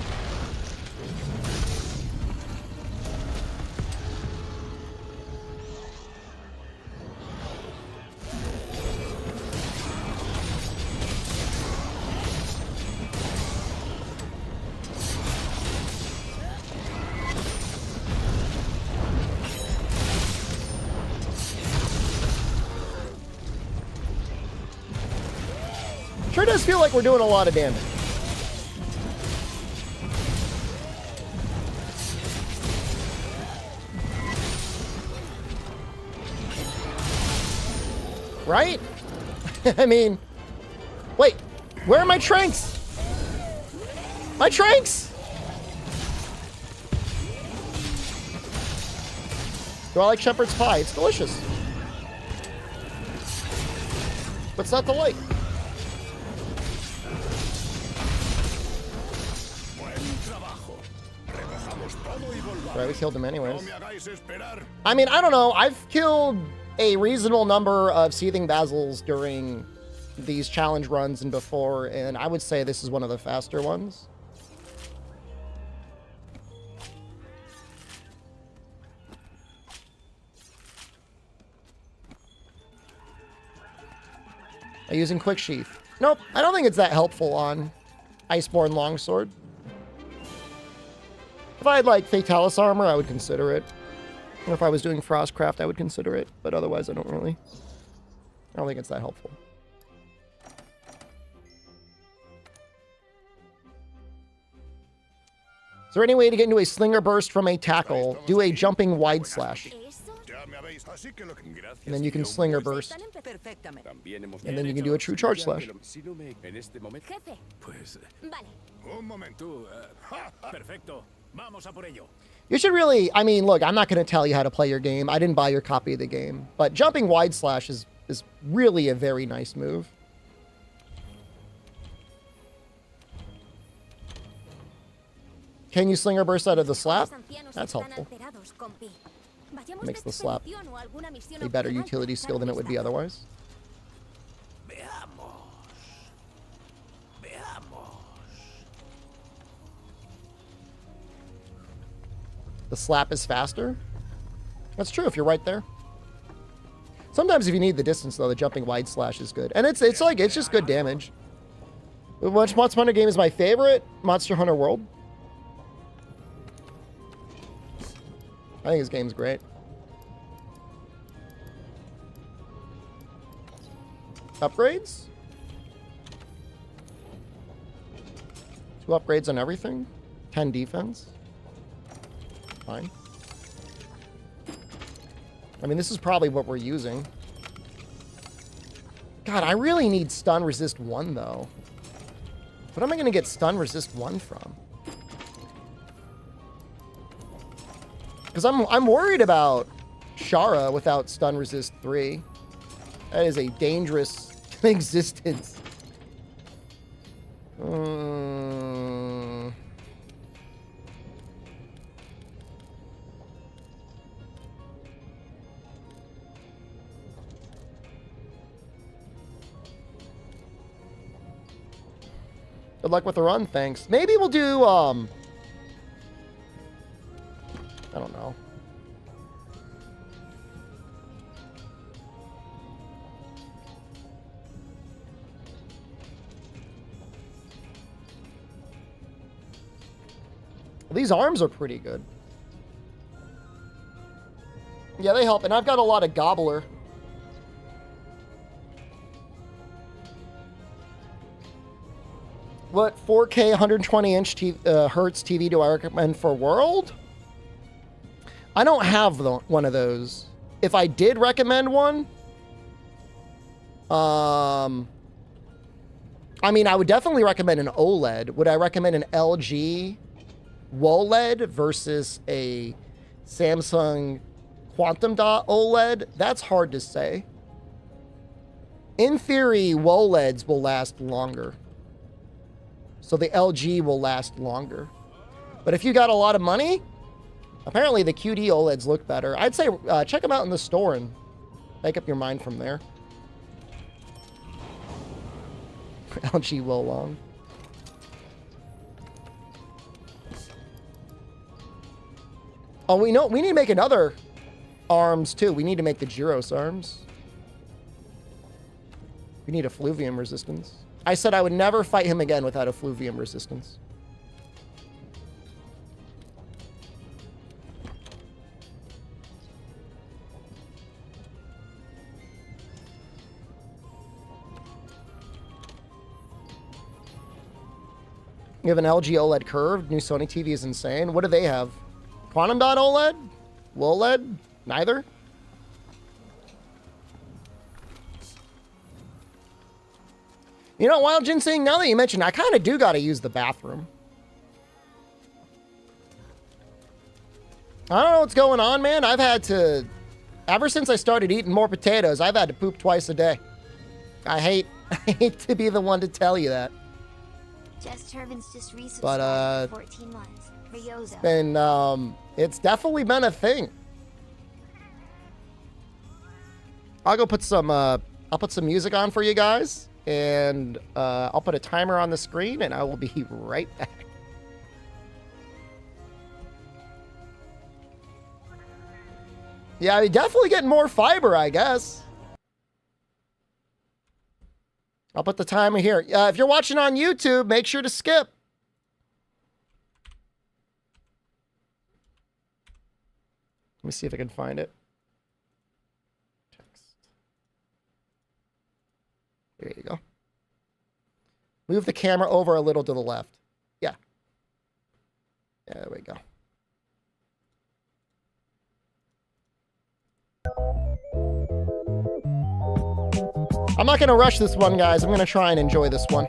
Sure does feel like we're doing a lot of damage. Right? I mean, wait, where are my tranks? My tranks! Do I like shepherd's pie? It's delicious. What's not to like? Right, we killed him anyways. I mean, I don't know. I've killed a reasonable number of Seething Basils during these challenge runs and before, and I would say this is one of the faster ones. Are you using Quick Sheath? Nope, I don't think it's that helpful on Iceborne Longsword. If I had, like, Fatalis armor, I would consider it. Or if I was doing Frostcraft, I would consider it. But otherwise, I don't really. I don't think it's that helpful. Is there any way to get into a Slinger Burst from a tackle? Do a jumping wide slash. And then you can Slinger Burst. And then you can do a true charge slash. You should really, I mean, look, I'm not going to tell you how to play your game. I didn't buy your copy of the game. But jumping wide slash is really a very nice move. Can you Slinger Burst out of the slap? That's helpful. Makes the slap a better utility skill than it would be otherwise. The slap is faster. That's true if you're right there. Sometimes if you need the distance, though, the jumping wide slash is good. And it's just good damage. Which Monster Hunter game is my favorite? Monster Hunter World. I think this game's great. Upgrades? 2 upgrades on everything. 10 defense. Fine. I mean, this is probably what we're using. God, I really need stun resist 1, though. What am I going to get stun resist 1 from? Because I'm worried about Shara without stun resist 3. That is a dangerous existence. Good luck with the run, thanks. Maybe we'll do, I don't know. These arms are pretty good. Yeah, they help. And I've got a lot of Gobbler. What 4K 120-inch hertz TV do I recommend for World? I don't have one of those. If I did recommend one, I mean, I would definitely recommend an OLED. Would I recommend an LG WOLED versus a Samsung Quantum Dot OLED? That's hard to say. In theory, WOLEDs will last longer. So the LG will last longer. But if you got a lot of money, apparently the QD OLEDs look better. I'd say check them out in the store and make up your mind from there. LG Wo Long. Oh, we need to make another arms too. We need to make the Gyros arms. We need effluvium resistance. I said I would never fight him again without effluvium resistance. You have an LG OLED curved. New Sony TV is insane. What do they have? Quantum Dot OLED? WOLED? Neither? You know, Wild Ginseng, now that you mention, I kind of do got to use the bathroom. I don't know what's going on, man. I've had to, ever since I started eating more potatoes, I've had to poop twice a day. I hate to be the one to tell you that.
Jess Turbin's just resubscribed
But,
for 14 months for Yozo.
It's definitely been a thing. I'll go put some, I'll put some music on for you guys. And I'll put a timer on the screen and I will be right back. Yeah, you're definitely getting more fiber, I guess. I'll put the timer here. If you're watching on YouTube, make sure to skip. Let me see if I can find it. There you go. Move the camera over a little to the left. Yeah. There we go. I'm not going to rush this one, guys. I'm going to try and enjoy this one.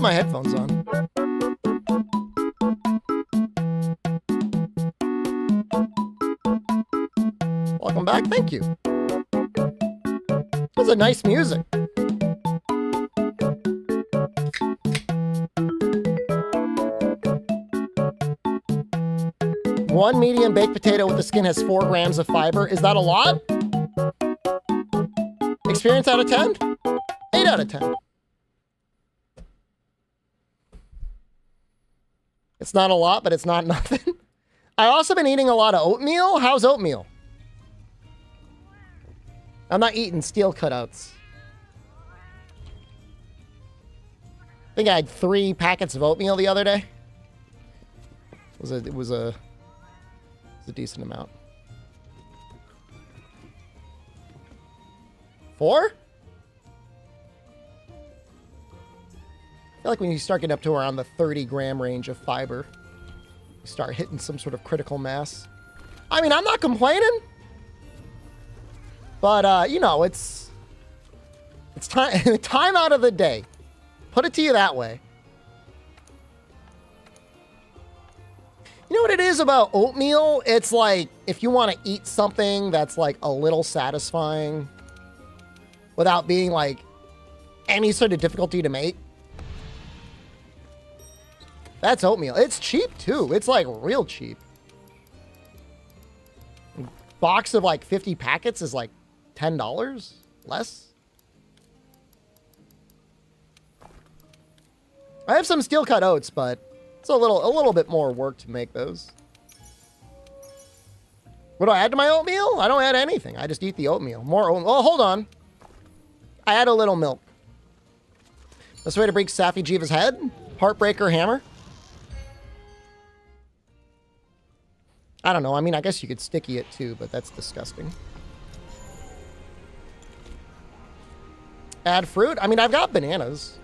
my headphones on. Welcome back. Thank you. That was a nice music. One medium baked potato with the skin has 4 grams of fiber. Is that a lot? Experience out of 10? 8 out of 10. It's not a lot, but it's not nothing. I've also been eating a lot of oatmeal. How's oatmeal? I'm not eating steel cutouts. I think I had 3 packets of oatmeal the other day. It was a decent amount. 4? I feel like when you start getting up to around the 30-gram range of fiber, you start hitting some sort of critical mass. I mean, I'm not complaining. But, you know, it's time out of the day. Put it to you that way. You know what it is about oatmeal? It's like, if you want to eat something that's like a little satisfying without being like any sort of difficulty to make. That's oatmeal. It's cheap too. It's like real cheap. A box of like 50 packets is like $10 less. I have some steel cut oats, but it's a little bit more work to make those. What do I add to my oatmeal? I don't add anything. I just eat the oatmeal. More oatmeal. Oh, hold on. I add a little milk. Best way to break Safi Jiva's head? Heartbreaker hammer? I don't know. I mean, I guess you could sticky it too, but that's disgusting. Add fruit? I mean, I've got bananas.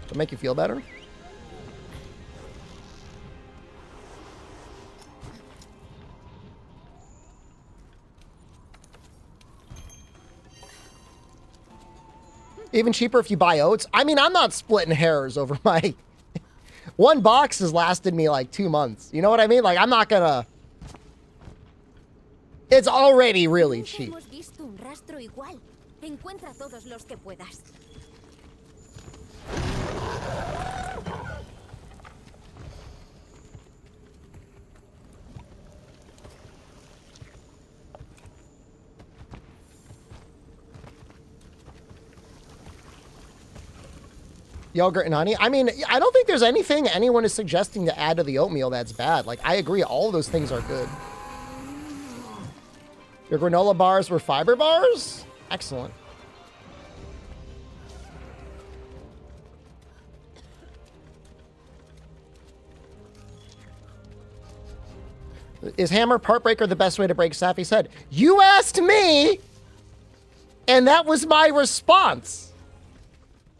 Does it make you feel better? Even cheaper if you buy oats. I mean, I'm not splitting hairs over my... One box has lasted me like 2 months. You know what I mean? Like, I'm not gonna... It's already really cheap. Yogurt and honey. I mean, I don't think there's anything anyone is suggesting to add to the oatmeal that's bad. Like, I agree, all of those things are good. Your granola bars were fiber bars? Excellent. Is hammer Heartbreaker the best way to break Safi's head? You asked me, and that was my response.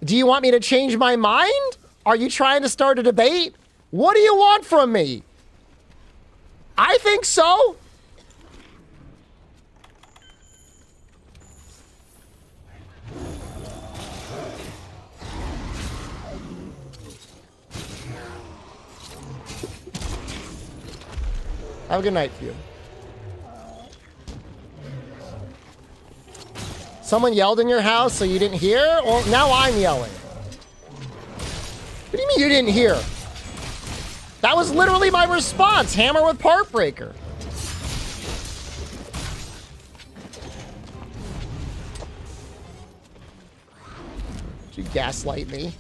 Do you want me to change my mind? Are you trying to start a debate? What do you want from me? I think so. Have a good night, you. Someone yelled in your house so you didn't hear? Well, now I'm yelling. What do you mean you didn't hear? That was literally my response. Hammer with Heartbreaker. Did you gaslight me?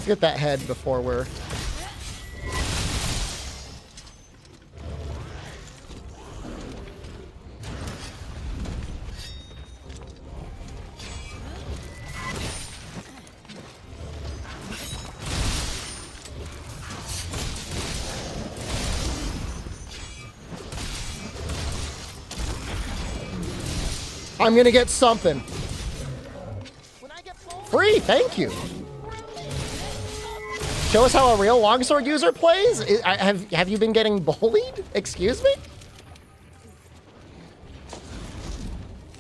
Let's get that head before we're... I'm gonna get something. Free, thank you. Show us how a real longsword user plays? Have you been getting bullied? Excuse me?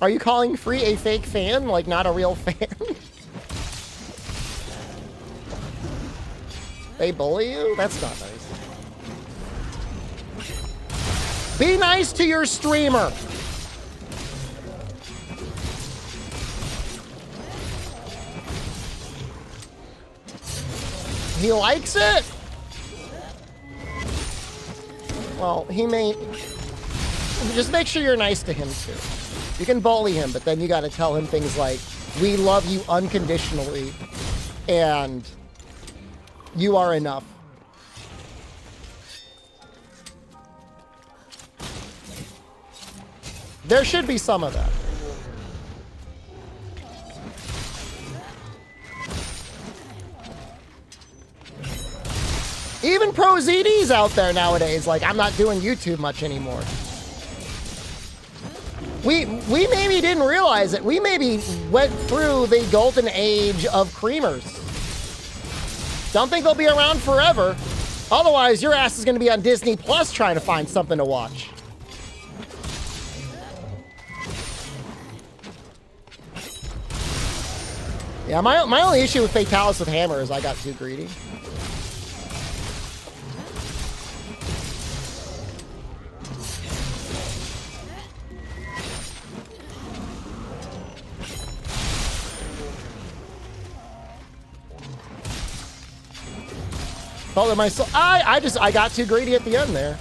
Are you calling Free a fake fan, like not a real fan? They bully you? That's not nice. Be nice to your streamer. He likes it? Well, he may... Just make sure you're nice to him, too. You can bully him, but then you gotta tell him things like, we love you unconditionally, and you are enough. There should be some of that. Even pro ZDs out there nowadays, like, I'm not doing YouTube much anymore. We maybe didn't realize it. We maybe went through the golden age of creamers. Don't think they'll be around forever. Otherwise, your ass is going to be on Disney Plus trying to find something to watch. Yeah, my only issue with Fatalis with Hammer is I got too greedy. Felt that myself. I got too greedy at the end there.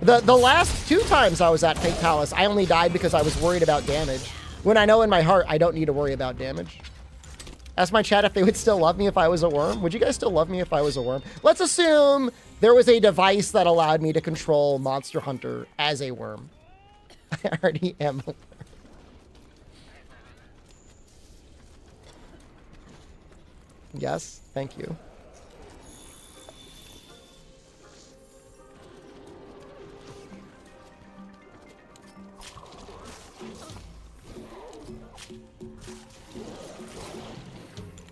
The last 2 times I was at Fatalis, I only died because I was worried about damage. When I know in my heart I don't need to worry about damage. Ask my chat if they would still love me if I was a worm. Would you guys still love me if I was a worm? Let's assume there was a device that allowed me to control Monster Hunter as a worm. I already am. Yes, thank you.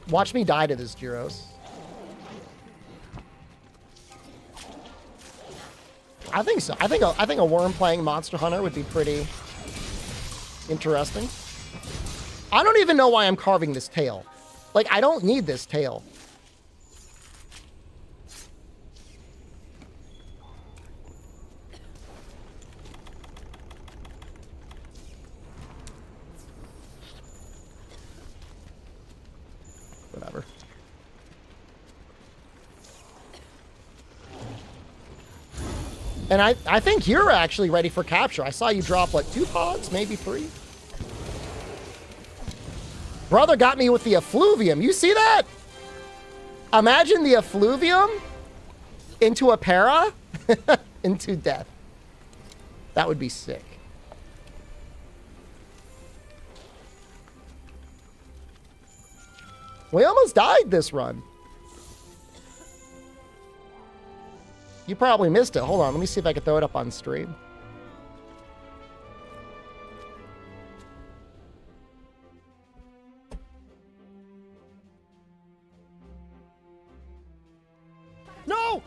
Watch me die to this, Gyros. I think so. I think a worm playing Monster Hunter would be pretty interesting. I don't even know why I'm carving this tail. Like, I don't need this tail. Whatever. And I think you're actually ready for capture. I saw you drop, like, 2 pods, maybe 3. Brother got me with the effluvium. You see that? Imagine the effluvium into a para, into death. That would be sick. We almost died this run. You probably missed it. Hold on, let me see if I can throw it up on stream. No!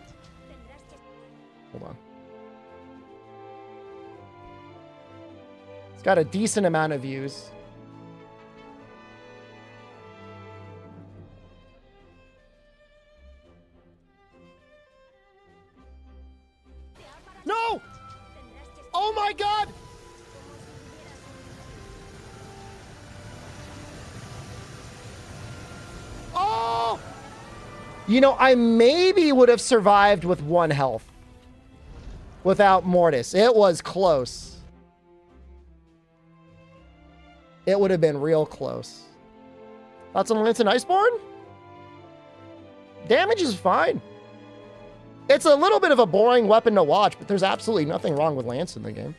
Hold on. It's got a decent amount of views. No! Oh my God! Oh! You know, I maybe would have survived with 1 health without Mortis. It was close. It would have been real close. Thoughts on Lance and Iceborne? Damage is fine. It's a little bit of a boring weapon to watch, but there's absolutely nothing wrong with Lance in the game.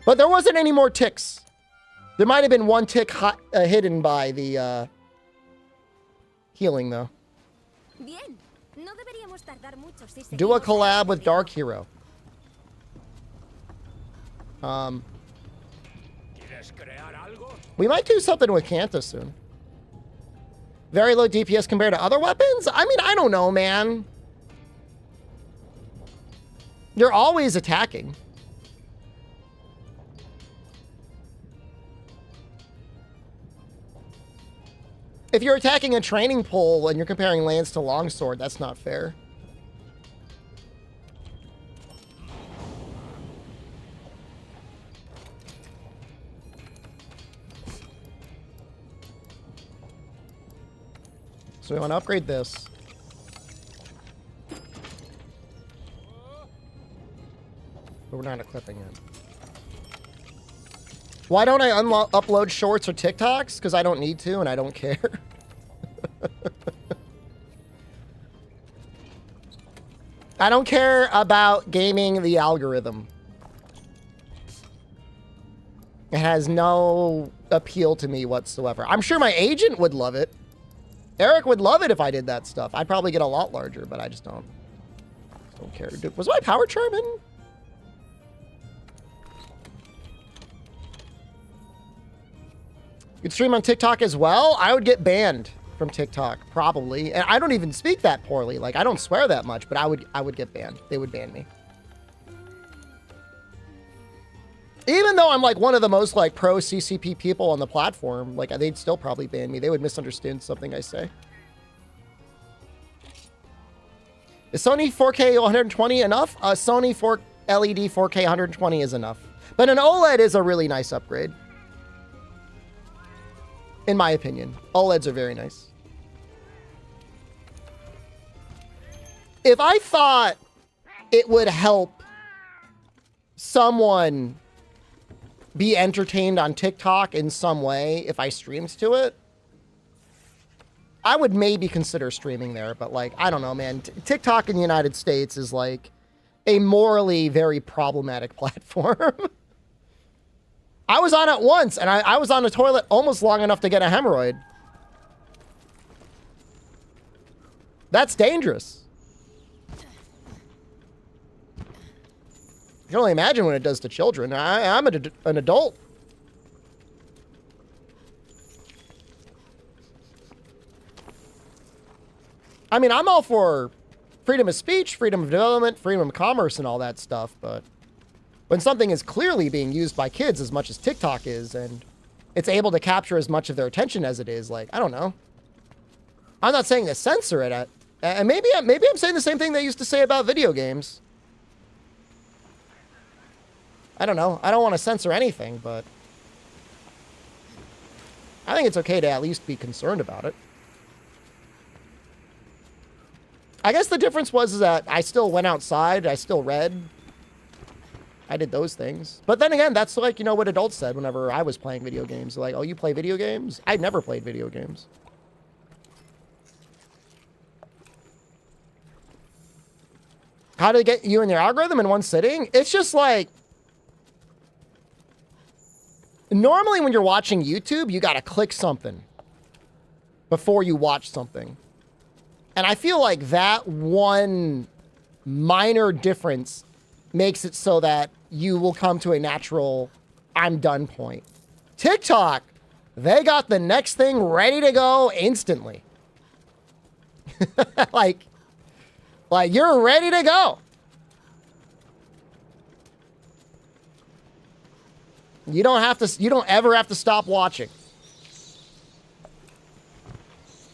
But there wasn't any more ticks. There might have been 1 tick hidden by the healing, though. Do a collab with Dark Hero.
¿Quieres crear algo?
We might do something with Kanta soon. Very low DPS compared to other weapons? I mean, I don't know, man. You're always attacking. If you're attacking a training pole and you're comparing lance to longsword, that's not fair. So we want to upgrade this. But we're not equipping it. Why don't I upload shorts or TikToks? Because I don't need to and I don't care. I don't care about gaming the algorithm. It has no appeal to me whatsoever. I'm sure my agent would love it. Eric would love it if I did that stuff. I'd probably get a lot larger, but I just don't care. Was my power charm in? You'd stream on TikTok as well? I would get banned from TikTok, probably. And I don't even speak that poorly. Like, I don't swear that much, but I would get banned. They would ban me. Even though I'm like one of the most like pro CCP people on the platform, like they'd still probably ban me. They would misunderstand something I say. Is Sony 4K 120 enough? Sony LED 4K 120 is enough. But an OLED is a really nice upgrade. In my opinion. OLEDs are very nice. If I thought it would help someone be entertained on TikTok in some way if I streamed to it, I would maybe consider streaming there. But like, I don't know, man. TikTok in the United States is like a morally very problematic platform. I was on it once, and I was on the toilet almost long enough to get a hemorrhoid. That's dangerous. You can only imagine what it does to children. I'm an adult. I mean, I'm all for freedom of speech, freedom of development, freedom of commerce, and all that stuff, but when something is clearly being used by kids as much as TikTok is, and it's able to capture as much of their attention as it is, like, I don't know. I'm not saying to censor it. And maybe I'm saying the same thing they used to say about video games. I don't know. I don't want to censor anything, but I think it's okay to at least be concerned about it. I guess the difference was that I still went outside. I still read. I did those things. But then again, that's like, you know, what adults said whenever I was playing video games. Like, oh, you play video games? I never played video games. How to get you in your algorithm in one sitting? It's just like, normally when you're watching YouTube, you got to click something before you watch something. And I feel like that one minor difference makes it so that you will come to a natural I'm done point. TikTok, they got the next thing ready to go instantly. like you're ready to go. You don't ever have to stop watching.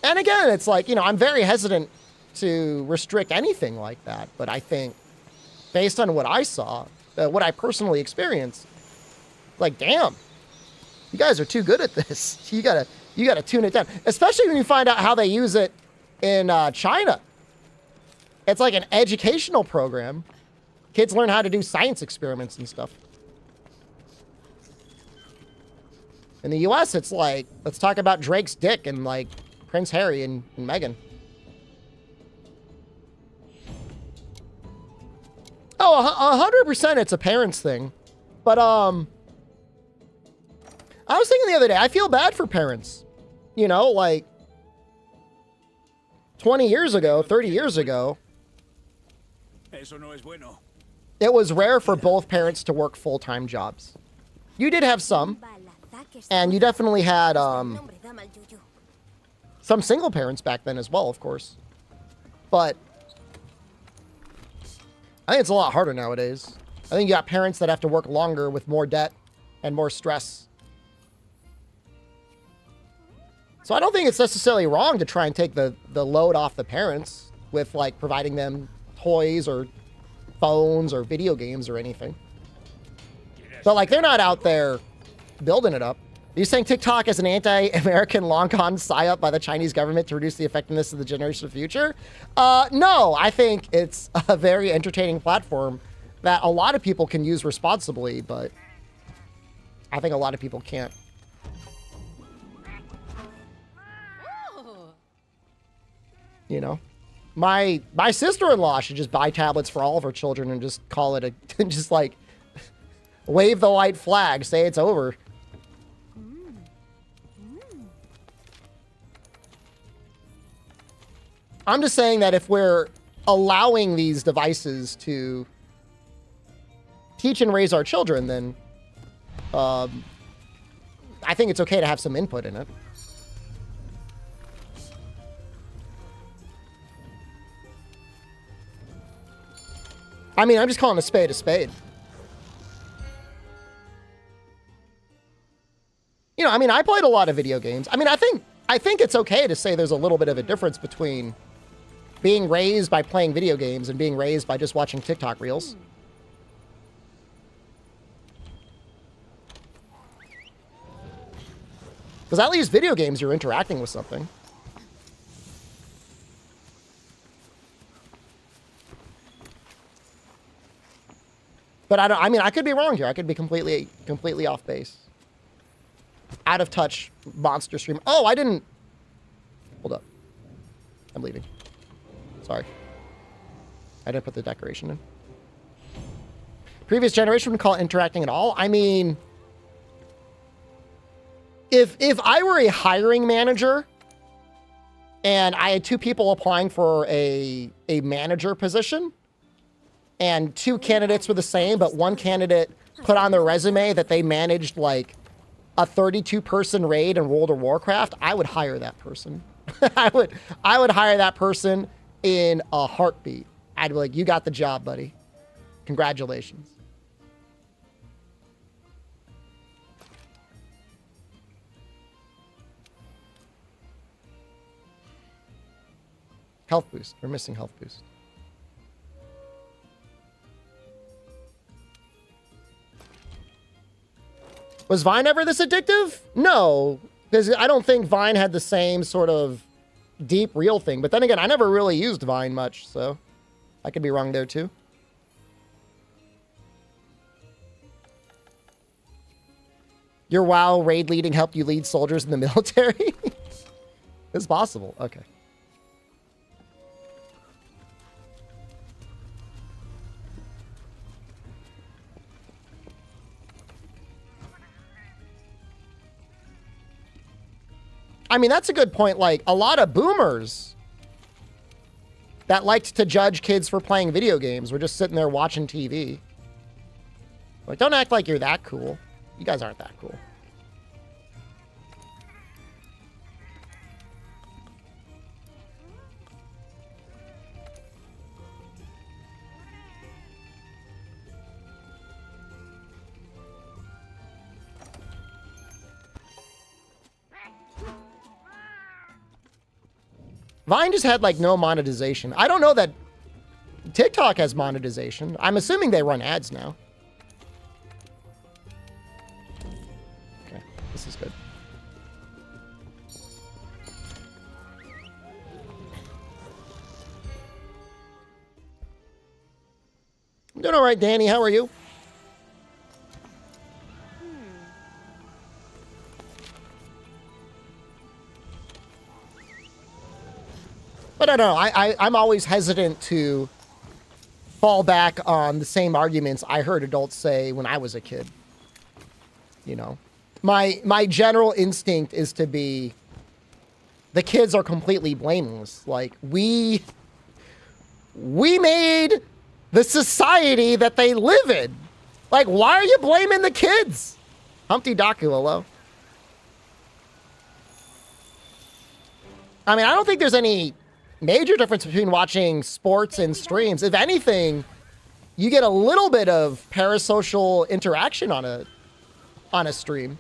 And again, it's like, you know, I'm very hesitant to restrict anything like that, but I think based on what I saw, what I personally experienced, like, damn, you guys are too good at this. You gotta tune it down, especially when you find out how they use it in China. It's like an educational program. Kids learn how to do science experiments and stuff. In the US, it's like, let's talk about Drake's dick and like Prince Harry and Meghan. Oh, 100% it's a parents thing. But, I was thinking the other day, I feel bad for parents. You know, like 20 years ago, 30 years ago,
Eso no es bueno.
it was rare for both parents to work full-time jobs. You did have some, and you definitely had some single parents back then as well, of course. But I think it's a lot harder nowadays. I think you got parents that have to work longer with more debt and more stress. So I don't think it's necessarily wrong to try and take the load off the parents with like providing them toys or phones or video games or anything. But like they're not out there building it up. Are you saying TikTok is an anti-American long-con psyop by the Chinese government to reduce the effectiveness of the generation of the future? No, I think it's a very entertaining platform that a lot of people can use responsibly, but I think a lot of people can't. You know, my sister-in-law should just buy tablets for all of her children and just call it a, just like wave the white flag, say it's over. I'm just saying that if we're allowing these devices to teach and raise our children, then I think it's okay to have some input in it. I mean, I'm just calling a spade a spade. You know, I mean, I played a lot of video games. I mean, I think it's okay to say there's a little bit of a difference between being raised by playing video games and being raised by just watching TikTok reels. Because at least video games, you're interacting with something. But I mean, I could be wrong here. I could be completely off base. Out of touch monster stream. Oh, I didn't. Hold up. I'm leaving. Sorry. I didn't put the decoration in. Previous generation would call it interacting at all. I mean, if I were a hiring manager and I had two people applying for a manager position and two candidates were the same, but one candidate put on their resume that they managed like a 32-person raid in World of Warcraft, I would hire that person. I would hire that person in a heartbeat. I'd be like, you got the job, buddy. Congratulations. Health boost. We're missing health boost. Was Vine ever this addictive? No, because I don't think Vine had the same sort of deep, real thing. But then again, I never really used Vine much, so I could be wrong there too. Your WoW raid leading helped you lead soldiers in the military? It's possible. Okay. I mean, that's a good point. Like, a lot of boomers that liked to judge kids for playing video games were just sitting there watching TV. Like, don't act like you're that cool. You guys aren't that cool. Vine just had like no monetization. I don't know that TikTok has monetization. I'm assuming they run ads now. Okay, this is good. I'm doing all right, Danny. How are you? But I don't know. I'm always hesitant to fall back on the same arguments I heard adults say when I was a kid. You know, my general instinct is to be, the kids are completely blameless. Like, we made the society that they live in. Like, why are you blaming the kids? Humpty Daku, hello. I mean, I don't think there's any major difference between watching sports and streams. If anything, you get a little bit of parasocial interaction on a stream.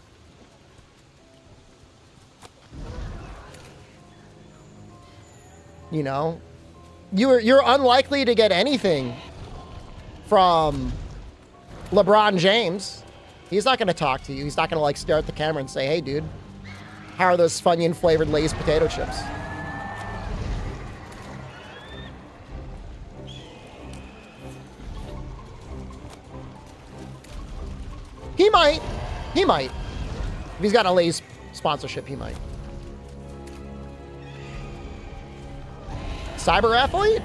You know, you're unlikely to get anything from LeBron James. He's not going to talk to you. He's not going to like stare at the camera and say, "Hey, dude, how are those Funyun flavored Lay's potato chips?" He might. He might. If he's got a Lay's sponsorship, he might. Cyber athlete?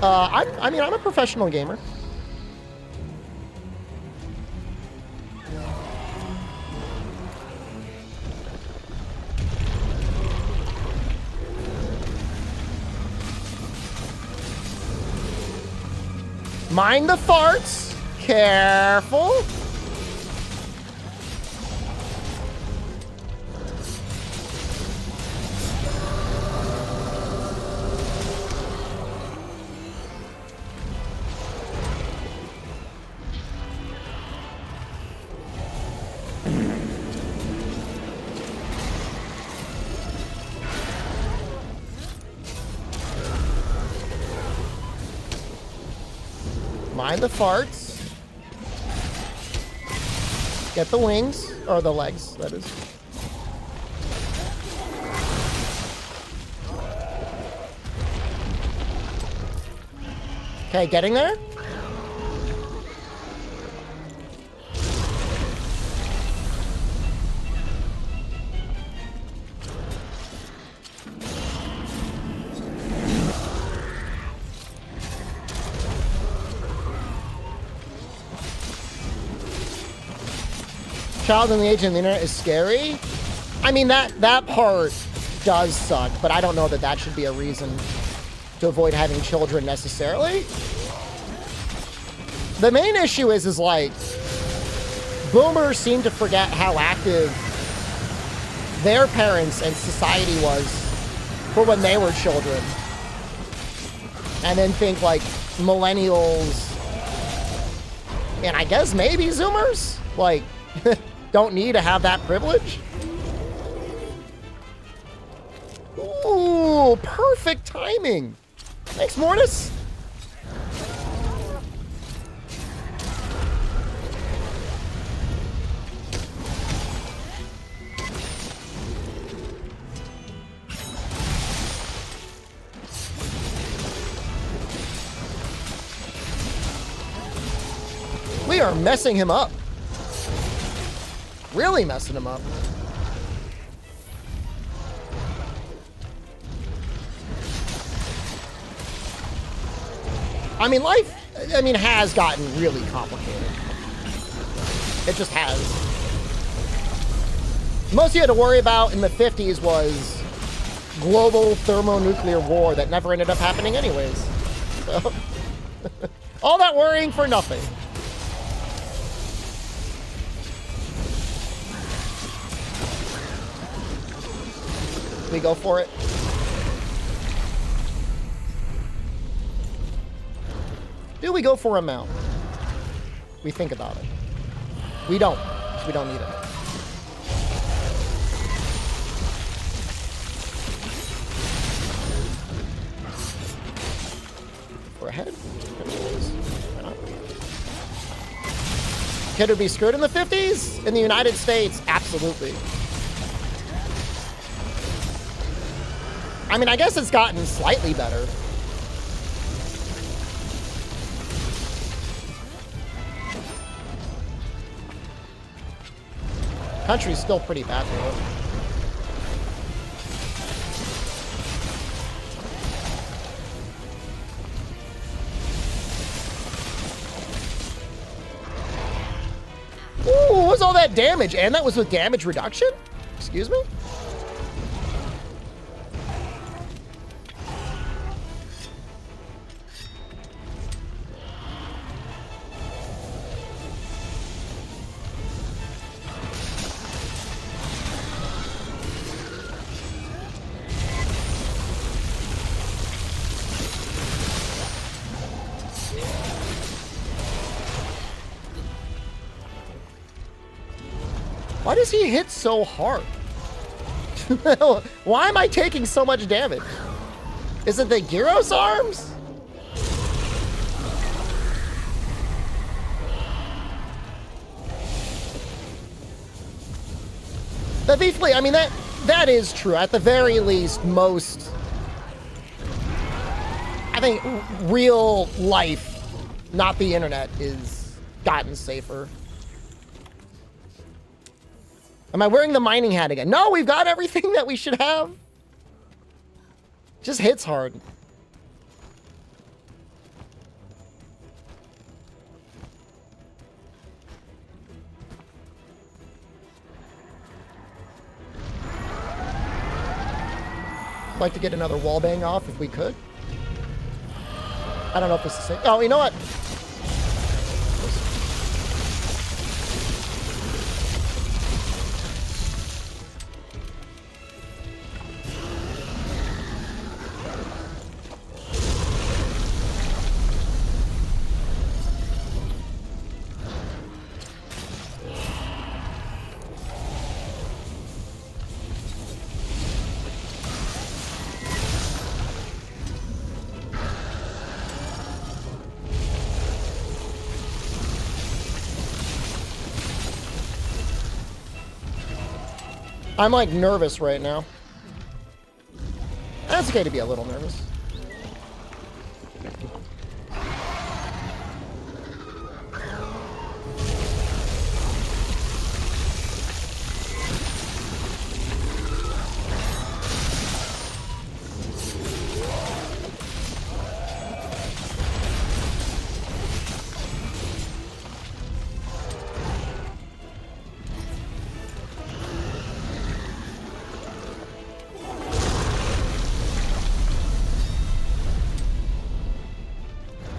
I mean, I'm a professional gamer. Mind the farts. Careful. Mind the farts. Get the wings, or the legs, that is. Okay, getting there. Child in the age of the internet is scary. I mean, that part does suck, but I don't know that that should be a reason to avoid having children necessarily. The main issue is like, boomers seem to forget how active their parents and society was for when they were children. And then think like millennials, and I guess maybe Zoomers, like, don't need to have that privilege. Ooh, perfect timing. Thanks, Mortis. We are messing him up. Really messing him up. I mean, life, has gotten really complicated. It just has. Most you had to worry about in the 50s was global thermonuclear war that never ended up happening anyways. So, all that worrying for nothing. We go for it. Do we go for a mount? We think about it. We don't. We don't need it. We're ahead. Could it be screwed in the 50s? In the United States? Absolutely. I mean, I guess it's gotten slightly better. Country's still pretty bad for it. Ooh, what was all that damage? And that was with damage reduction? Excuse me? Why does he hit so hard? Why am I taking so much damage? Is it the Gyros arms? But basically, I mean, that is true. At the very least, most, I think, real life, not the internet, is gotten safer. Am I wearing the mining hat again? No, we've got everything that we should have. Just hits hard. Like to get another wall bang off if we could. I don't know if it's the same. Oh, you know what? I'm like nervous right now. That's okay to be a little nervous.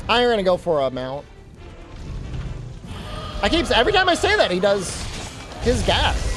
I'm gonna go for a mount. Every time I say that, he does his gas.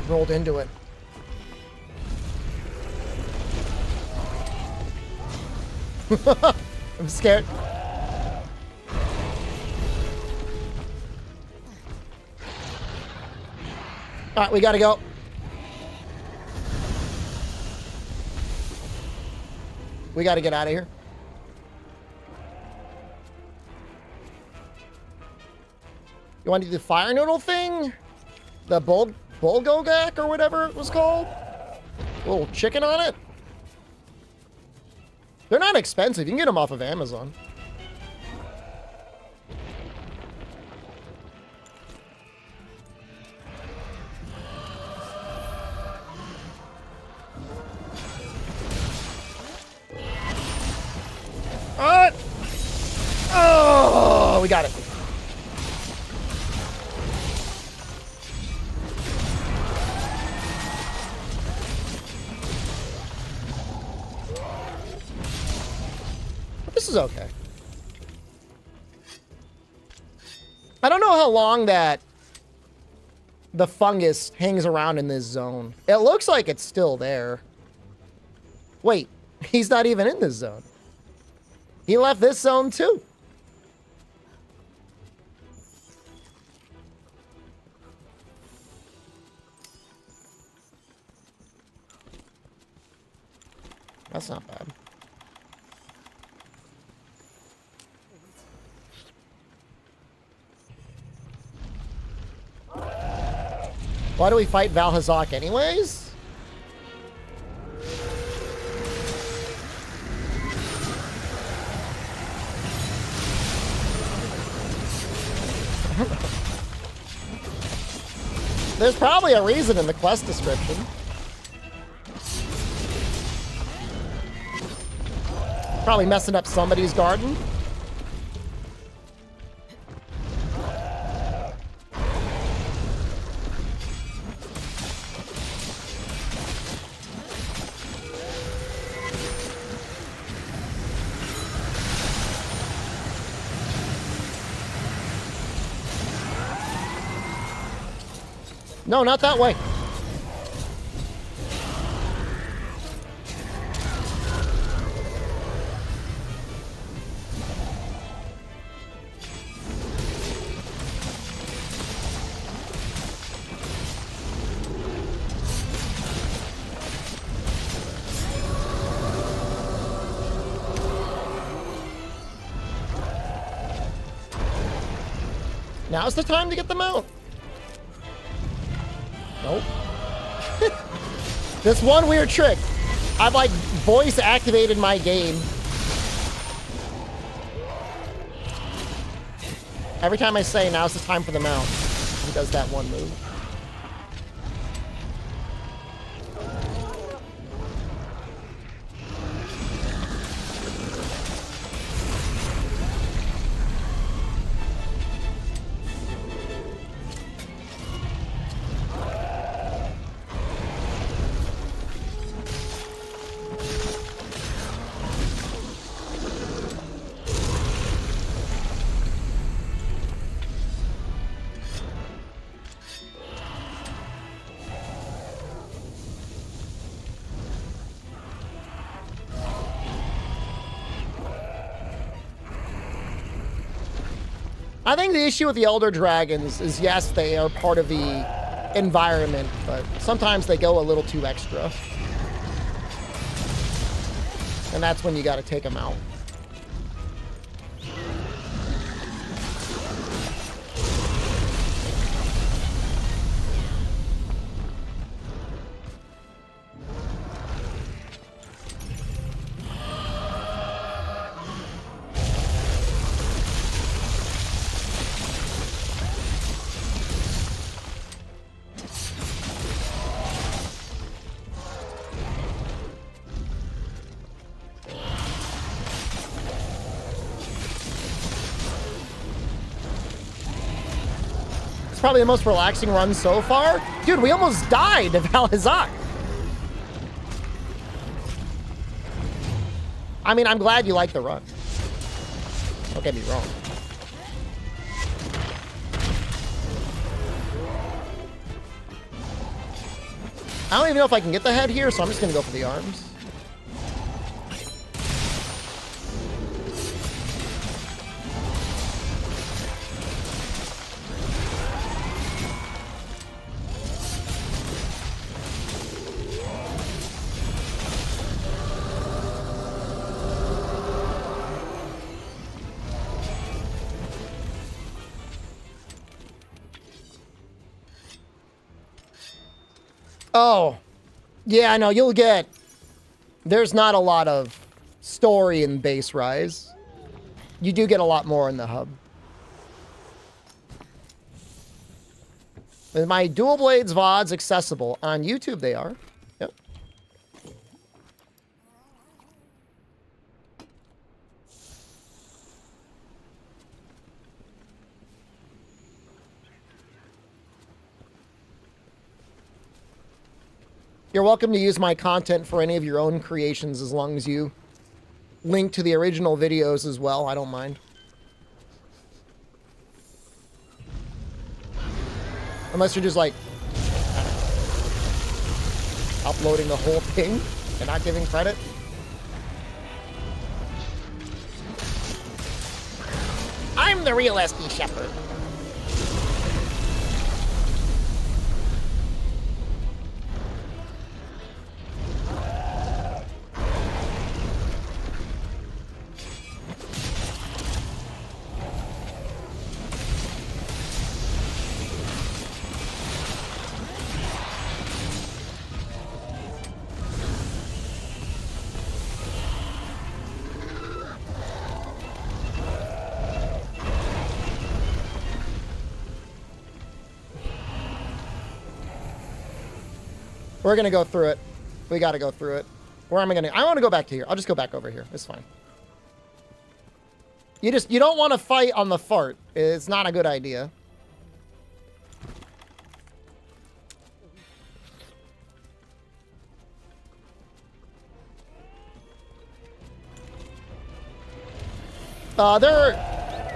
Rolled into it. I'm scared. All right, we gotta go. We gotta get out of here. You want to do the fire noodle thing? The bulgogak or whatever it was called? A little chicken on it? They're not expensive. You can get them off of Amazon. Alright. Oh, we got it. This is okay. I don't know how long that the fungus hangs around in this zone. It looks like it's still there. Wait, he's not even in this zone. He left this zone too. That's not bad. Why do we fight Valhazak anyways? There's probably a reason in the quest description. Probably messing up somebody's garden. No, not that way. Now's the time to get them out. Nope. This one weird trick. I've like voice activated my game. Every time I say now's the time for the mount, he does that one move. I think the issue with the Elder Dragons is, yes, they are part of the environment, but sometimes they go a little too extra. And that's when you gotta take them out. Probably the most relaxing run so far. Dude, we almost died to Valhazak. I mean, I'm glad you like the run. Don't get me wrong. I don't even know if I can get the head here, so I'm just gonna go for the arms. Oh, yeah, I know. You'll get... There's not a lot of story in Base Rise. You do get a lot more in the hub. With my Dual Blades VODs accessible on YouTube, they are. Yep. You're welcome to use my content for any of your own creations as long as you link to the original videos as well. I don't mind. Unless you're just like uploading the whole thing and not giving credit. I'm the real SD Shepherd. We're gonna go through it. We gotta go through it. Where am I gonna? I want to go back to here. I'll just go back over here. It's fine. You don't want to fight on the fart. It's not a good idea.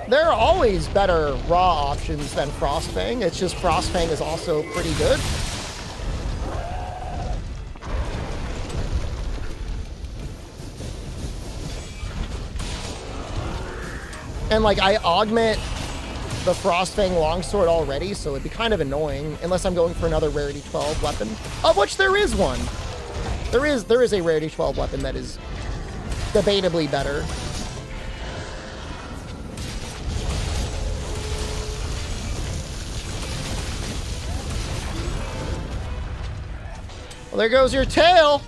There are always better raw options than Frostfang. It's just Frostfang is also pretty good. And like I augment the Frostfang longsword already, so it'd be kind of annoying unless I'm going for another rarity 12 weapon, of which there is one. There is a rarity 12 weapon that is debatably better. Well, there goes your tail.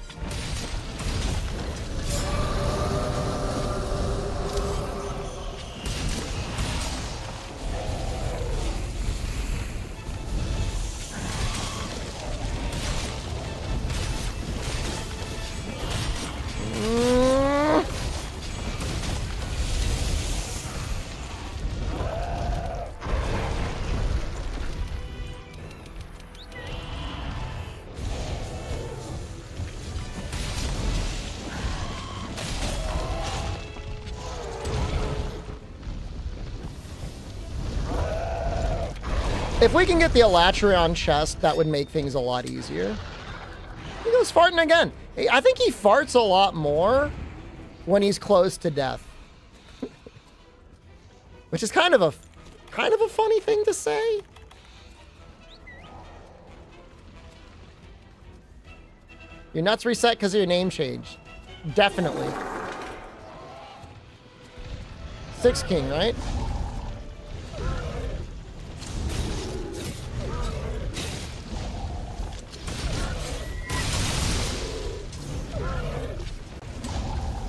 If we can get the Elatrion chest, that would make things a lot easier. He goes farting again. I think he farts a lot more when he's close to death. Which is kind of a funny thing to say. Your nuts reset because of your name change. Definitely. Six King, right?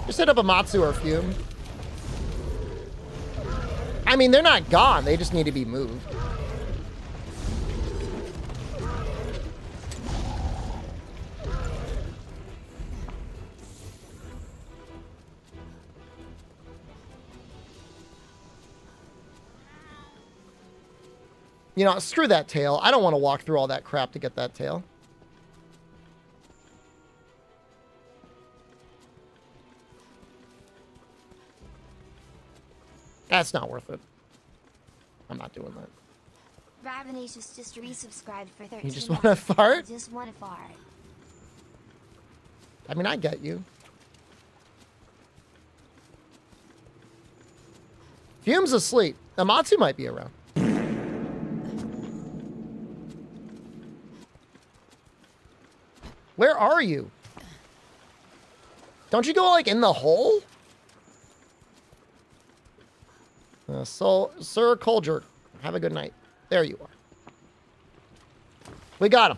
Just hit up a Matsu or Fume. I mean, they're not gone. They just need to be moved. You know, screw that tail. I don't want to walk through all that crap to get that tail. That's not worth it. I'm not doing that.
Ravinacious just resubscribed for 13
You just want to fart?
I just want to fart.
I mean, I get you. Fume's asleep. Amatsu might be around. Where are you? Don't you go, like, in the hole? So, Sir Coljer, have a good night. There you are. We got him.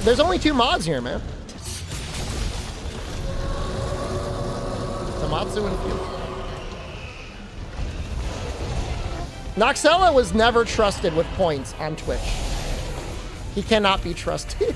There's only 2 mods here, man. Tamatsu and Fume. Noxella was never trusted with points on Twitch. He cannot be trusted.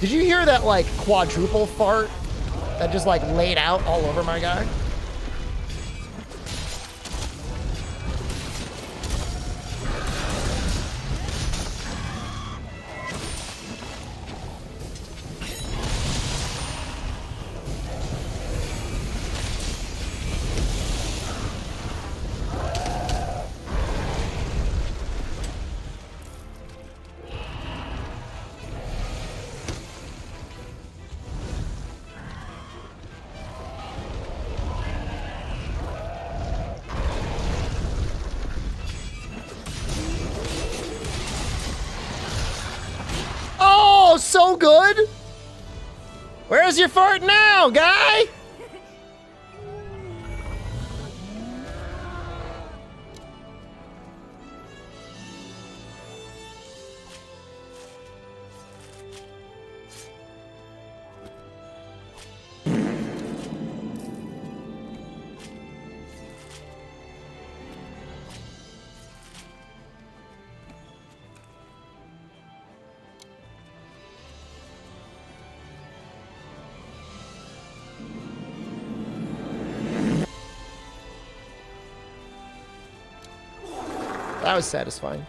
Did you hear that, like, quadruple fart that just, like, laid out all over my guy? Oh, so good. Where's your fart now, guy? That was satisfying.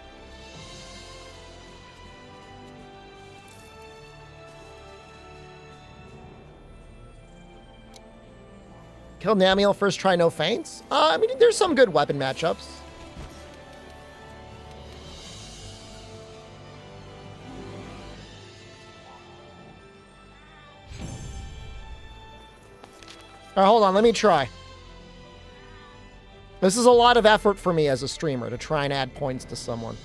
Kill Namiel first try, no feints? I mean, there's some good weapon matchups. All right, hold on, let me try. This is a lot of effort for me as a streamer to try and add points to someone.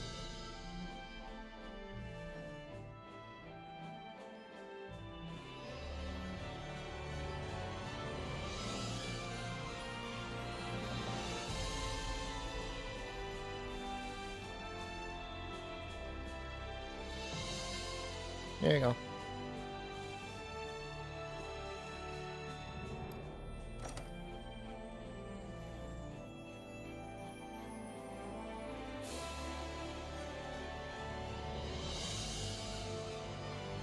There you go.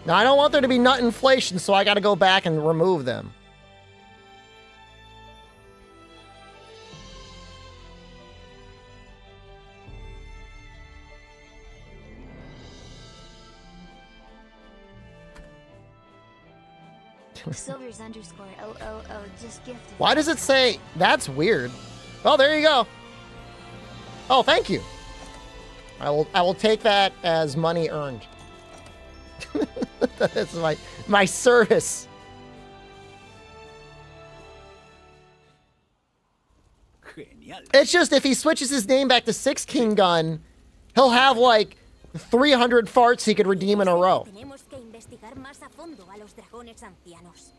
Now, I don't want there to be nut inflation, so I gotta go back and remove them.
Silvers underscore 000 just gifted.
Why does it say... That's weird. Oh, there you go. Oh, thank you. I will take that as money earned. That's my service.
Genial.
It's just if he switches his name back to Six King Gun, he'll have like 300 farts he could redeem in a row.
Tenemos que investigar más a fondo a los dragones ancianos.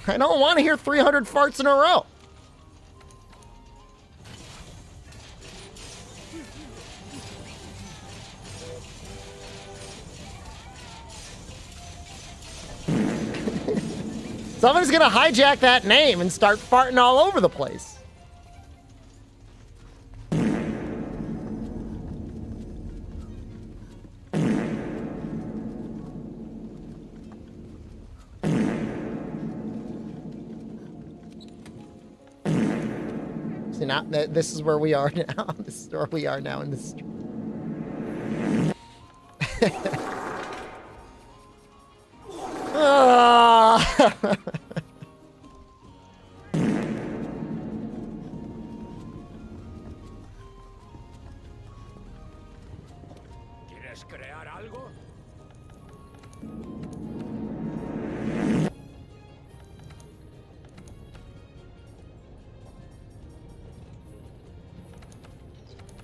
I don't want to hear 300 farts in a row. Someone's gonna hijack that name and start farting all over the place. See, now this is where we are now. This is where we are now in this.
¿Quieres crear algo?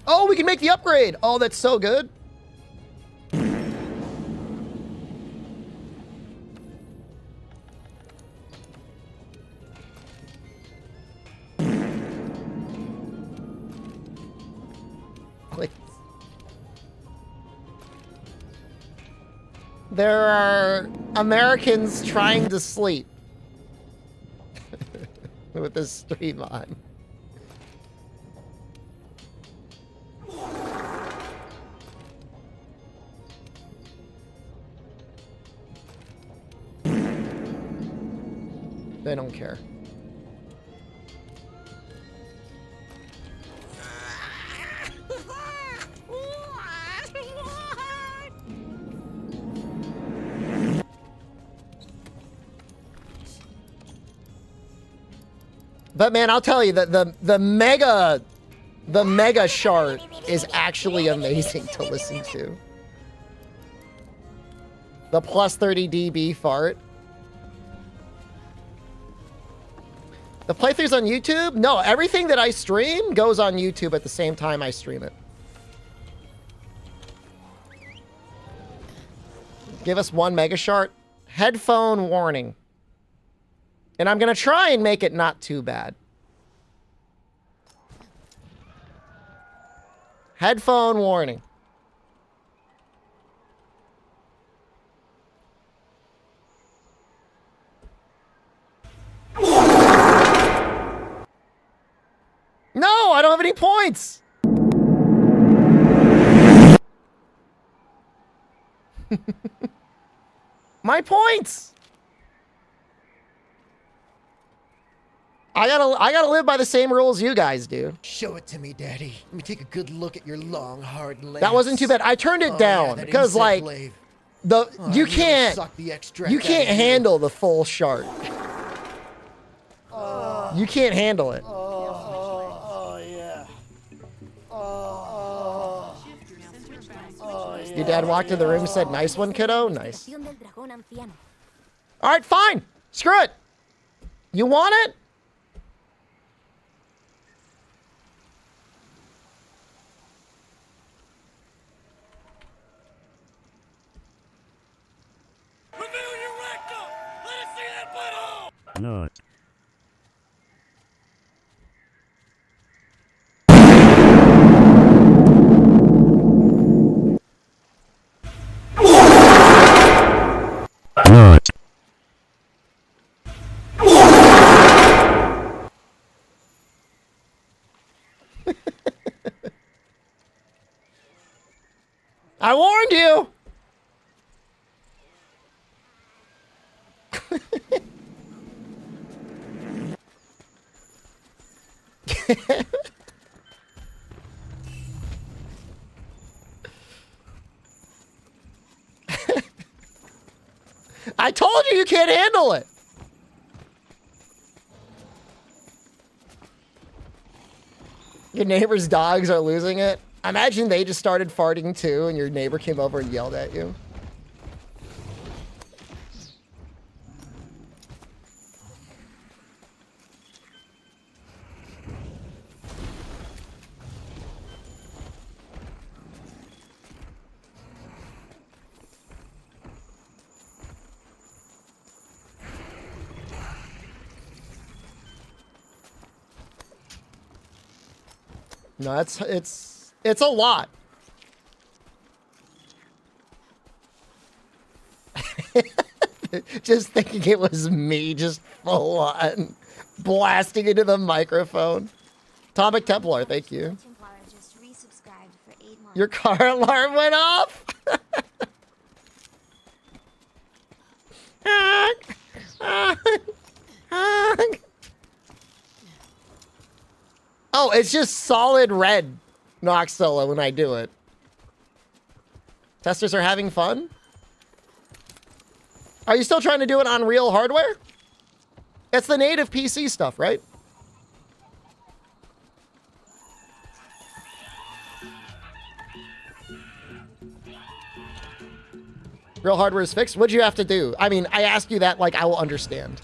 Oh, we can make the upgrade. Oh, that's so good. There are Americans trying to sleep with this stream on. They don't care. But man, I'll tell you that the mega shard is actually amazing to listen to. The plus 30 dB fart. The playthrough's on YouTube? No, everything that I stream goes on YouTube at the same time I stream it. Give us 1 mega shard. Headphone warning. And I'm going to try and make it not too bad. Headphone warning. No, I don't have any points. My points. I gotta live by the same rules you guys do.
Show it to me, Daddy. Let me take a good look at your long, hard legs.
That wasn't too bad. I turned it down because like you can't handle the full shark. You can't handle it. Your dad walked in the room and said, "Nice one, kiddo." Nice. All right, fine. Screw it. You want it?
Reveal your rectum! Let us see that butthole!
No. Not.
I warned you. I told you can't handle it. Your neighbor's dogs are losing it. I imagine they just started farting too and your neighbor came over and yelled at you. No, it's a lot. Just thinking it was me just full on blasting into the microphone. Atomic Templar, thank you.
Templar just resubscribed for 8 months.
Your car alarm went off? Oh, it's just solid red Noxzilla when I do it. Testers are having fun? Are you still trying to do it on real hardware? It's the native PC stuff, right? Real hardware is fixed? What'd you have to do? I mean, I ask you that like I will understand.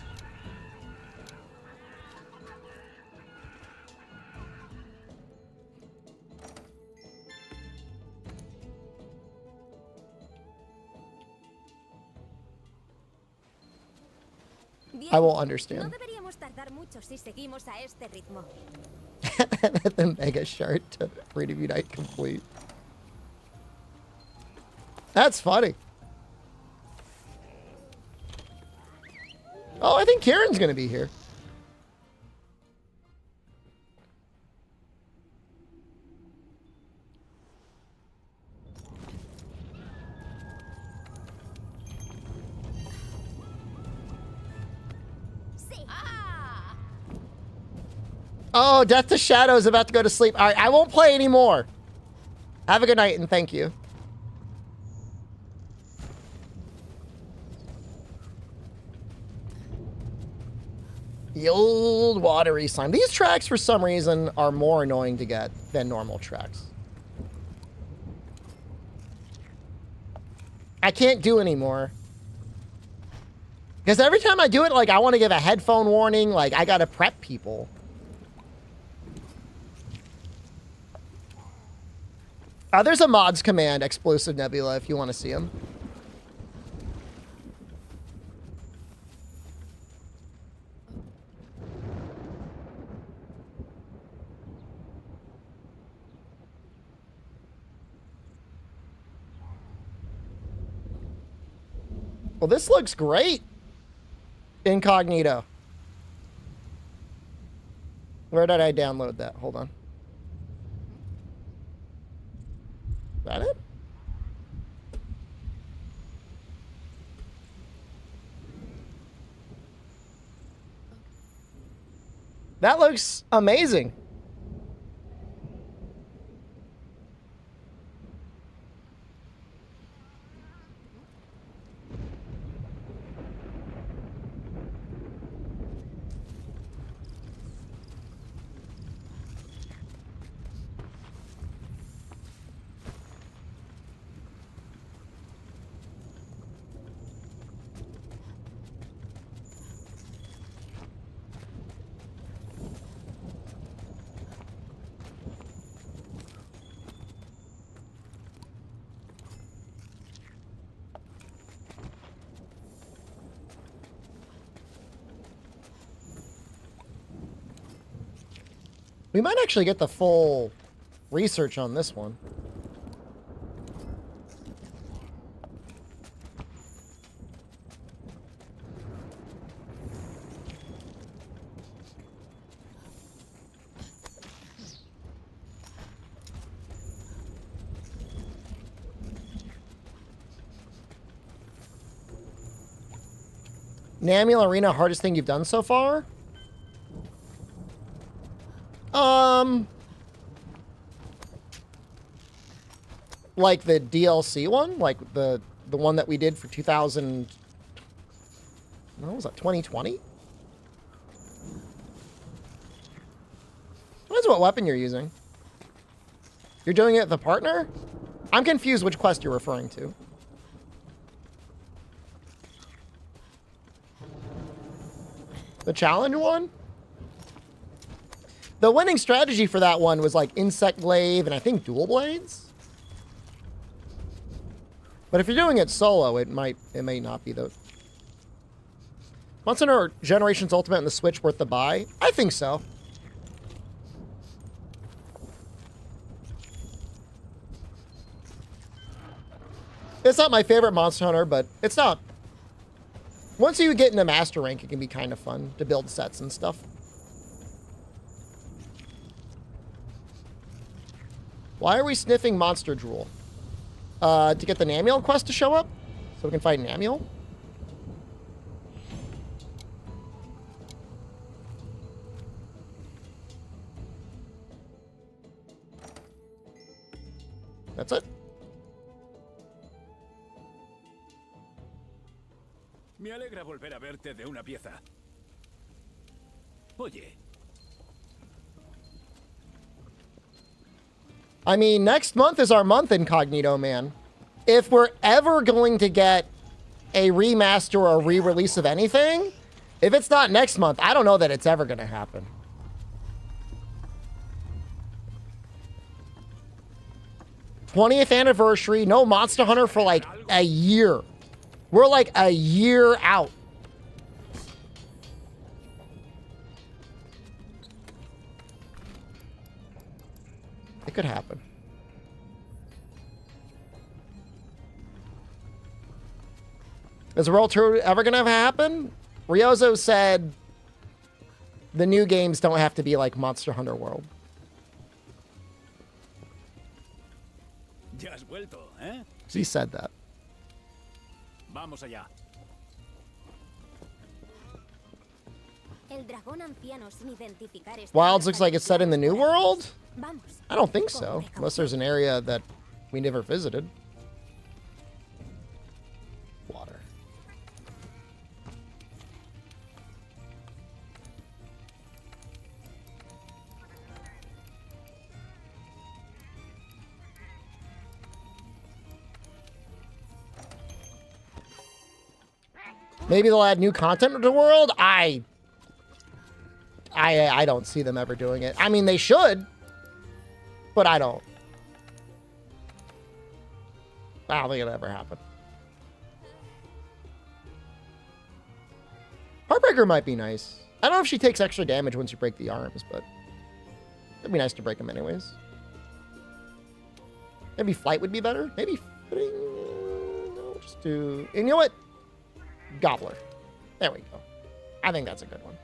I will understand.
No deberíamos tardar mucho si seguimos a este ritmo.
The mega shard to Freedom Unite complete. That's funny. Oh, I think Kieran's gonna be here. Oh, Death to Shadow is about to go to sleep. All right, I won't play anymore. Have a good night and thank you. The old watery slime. These tracks, for some reason, are more annoying to get than normal tracks. I can't do anymore. Because every time I do it, like, I want to give a headphone warning. Like, I got to prep people. There's a mods command, Explosive Nebula, if you want to see him. Well, this looks great. Incognito. Where did I download that? Hold on. Is that it? That looks amazing. We might actually get the full research on this one. Namul Arena, hardest thing you've done so far? Like the DLC one? Like the one that we did for 2000... What was that, 2020? Depends what weapon you're using. You're doing it with a partner? I'm confused which quest you're referring to. The challenge one? The winning strategy for that one was like Insect Glaive and I think Dual Blades. But if you're doing it solo, it may not be the... Monster Hunter Generations Ultimate and the Switch worth the buy? I think so. It's not my favorite Monster Hunter, but it's not. Once you get into Master Rank, it can be kind of fun to build sets and stuff. Why are we sniffing Monster Drool? To get the Namul quest to show up? So we can fight Namul? That's it.
Me alegra volver a verte de una pieza. Oye.
I mean, next month is our month, Incognito Man. If we're ever going to get a remaster or a re-release of anything, if it's not next month, I don't know that it's ever going to happen. '20th anniversary, no Monster Hunter for like a year. We're like a year out. It could happen. Is World Tour ever going to happen? Ryozo said the new games don't have to be like Monster Hunter World.
Ya has vuelto, ¿eh?
He said that.
Vamos allá.
El dragón anciano sin identificar está
Wilds looks like it's set in the new world?
Vamos.
I don't think so, unless there's an area that we never visited. Water. Maybe they'll add new content to the world. I don't see them ever doing it. I mean, they should, but I don't think it'll ever happen. Heartbreaker might be nice. I don't know if she takes extra damage once you break the arms, but it'd be nice to break them anyways. Maybe flight would be better. Maybe no, just do. And you know what? Gobbler. There we go. I think that's a good one.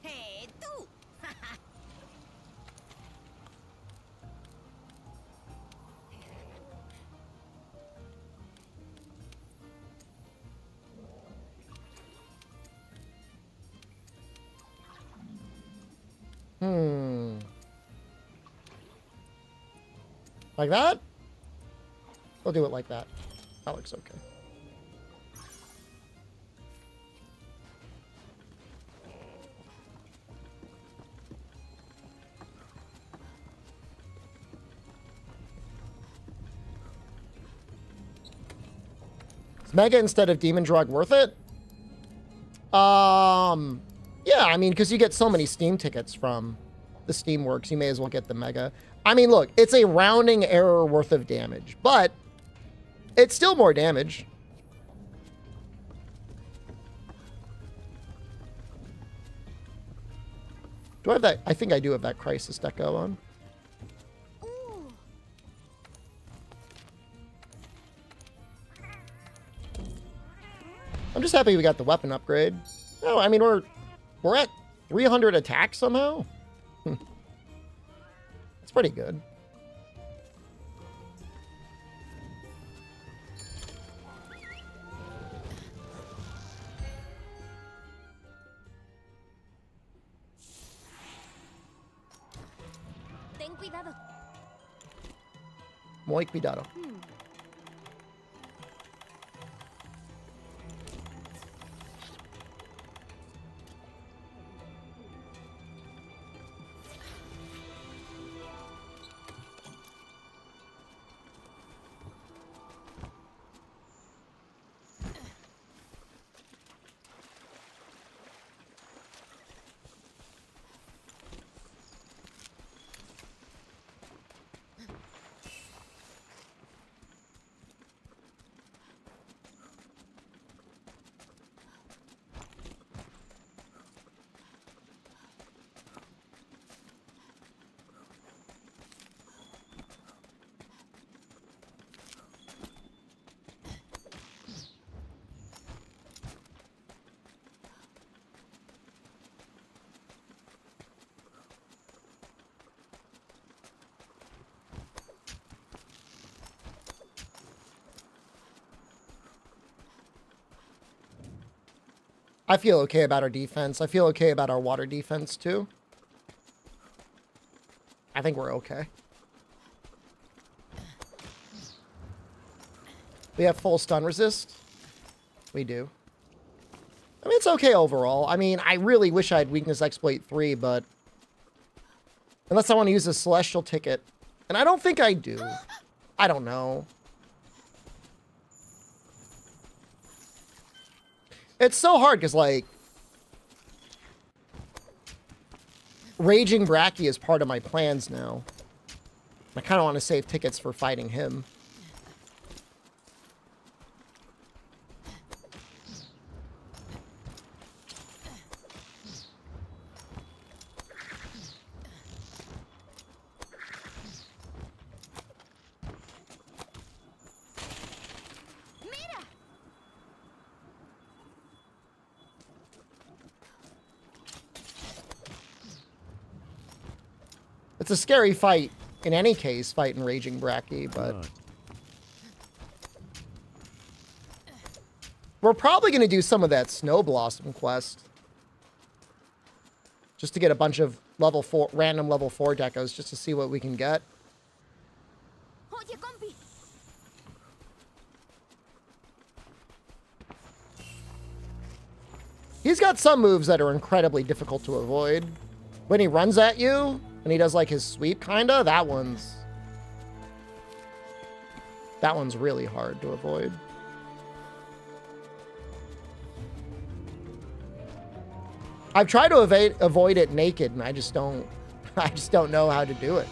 ¡Eh, tú!
Like that? We'll do it like that. That looks okay. Is Mega instead of Demon Drug worth it? Yeah, I mean, because you get so many Steam tickets from the Steamworks, you may as well get the Mega. I mean, look, it's a rounding error worth of damage, but it's still more damage. Do I have that? I think I do have that Crisis Deco on. I'm just happy we got the weapon upgrade. Oh, I mean, we're at 300 attack somehow. It's pretty good.
Ten cuidado.
Muy cuidado. I feel okay about our defense. I feel okay about our water defense, too. I think we're okay. We have full stun resist. We do. I mean, it's okay overall. I mean, I really wish I had weakness exploit 3, but unless I want to use a celestial ticket, and I don't think I do. I don't know. It's so hard because, like, Raging Bracky is part of my plans now. I kind of want to save tickets for fighting him. It's a scary fight in any case, fighting Raging Bracky, but we're probably going to do some of that Snow Blossom quest just to get a bunch of level 4, random level 4 decos just to see what we can get.
Oye, compi.
He's got some moves that are incredibly difficult to avoid. When he runs at you, and he does like his sweep, kinda, that one's really hard to avoid. I've tried to avoid it naked, and I just don't know how to do it.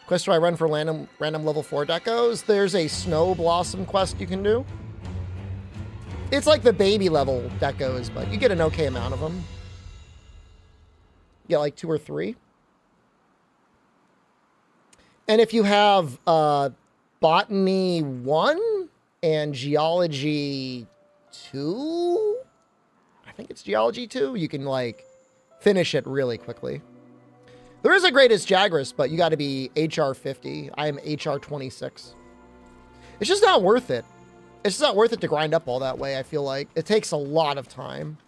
Quest do I run for random level 4 decos? There's a Snow Blossom quest you can do. It's like the baby level decos, but you get an okay amount of them. You get like 2 or 3. And if you have Botany 1 and Geology 2, I think it's Geology 2, you can like finish it really quickly. There is a Greatest Jagras, but you got to be HR 50. I am HR 26. It's just not worth it. It's just not worth it to grind up all that way, I feel like. It takes a lot of time.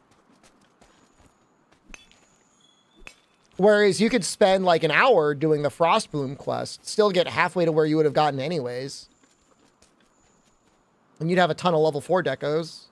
Whereas you could spend like an hour doing the Frostbloom quest, still get halfway to where you would have gotten anyways. And you'd have a ton of level 4 decos.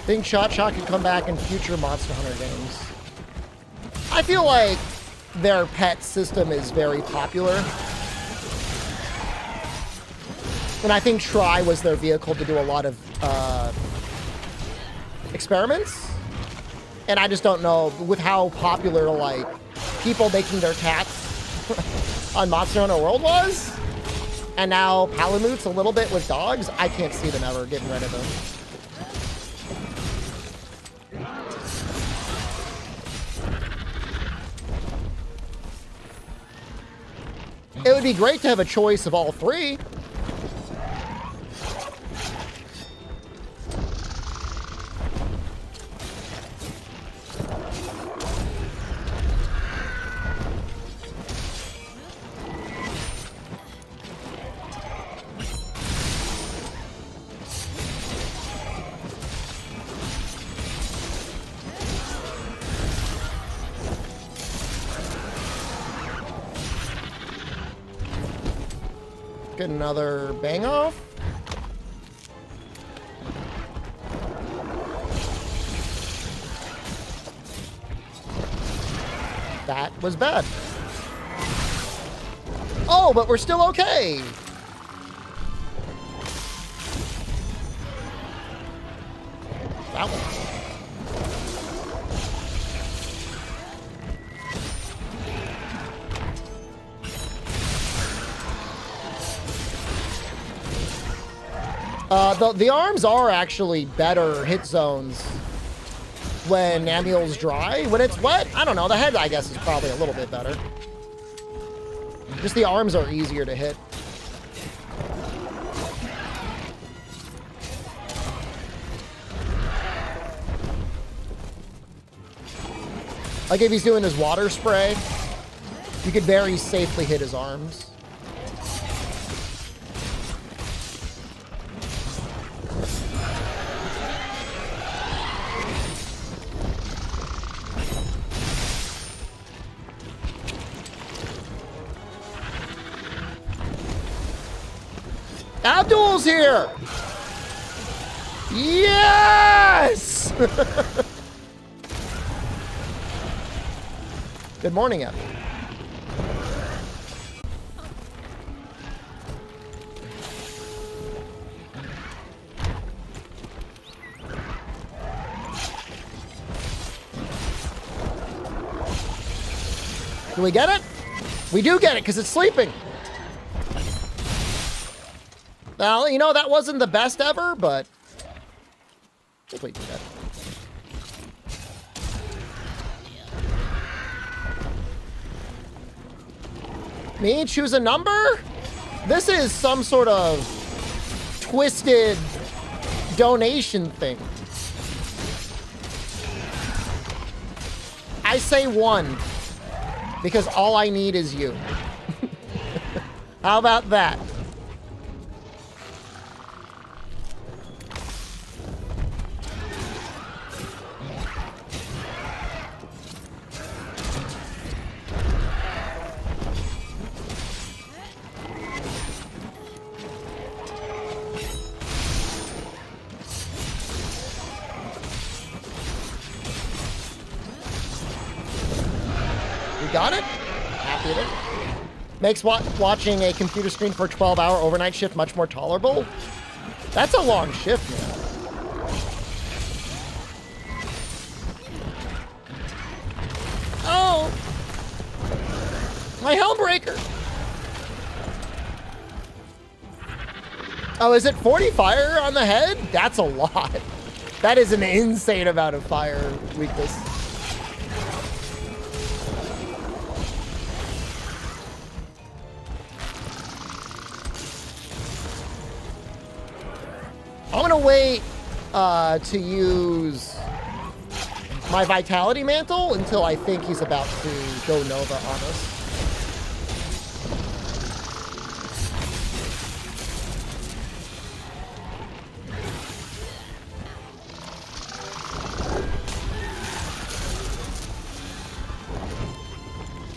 I think Shot can come back in future Monster Hunter games. I feel like their pet system is very popular. And I think Try was their vehicle to do a lot of experiments. And I just don't know, with how popular, like, people making their cats on Monster Hunter World was, and now Palamutes a little bit with dogs, I can't see them ever getting rid of them. It would be great to have a choice of all three. Get another bang off. That was bad. Oh, but we're still okay. That one. The arms are actually better hit zones when Amul's dry. When it's wet, I don't know. The head, I guess, is probably a little bit better. Just the arms are easier to hit. Like if he's doing his water spray, you could very safely hit his arms. Abdul's here! Yes! Good morning, Abdul. Do we get it? We do get it because it's sleeping. Well, you know, that wasn't the best ever, but I think we do that. Me? Choose a number? This is some sort of twisted donation thing. I say 1 because all I need is you. How about that? Got it? Happy with it. Makes watching a computer screen for a 12-hour overnight shift much more tolerable. That's a long shift, man. Oh! My Hellbreaker! Oh, is it 40 fire on the head? That's a lot. That is an insane amount of fire weakness. I'm gonna wait to use my Vitality Mantle until I think he's about to go Nova on us.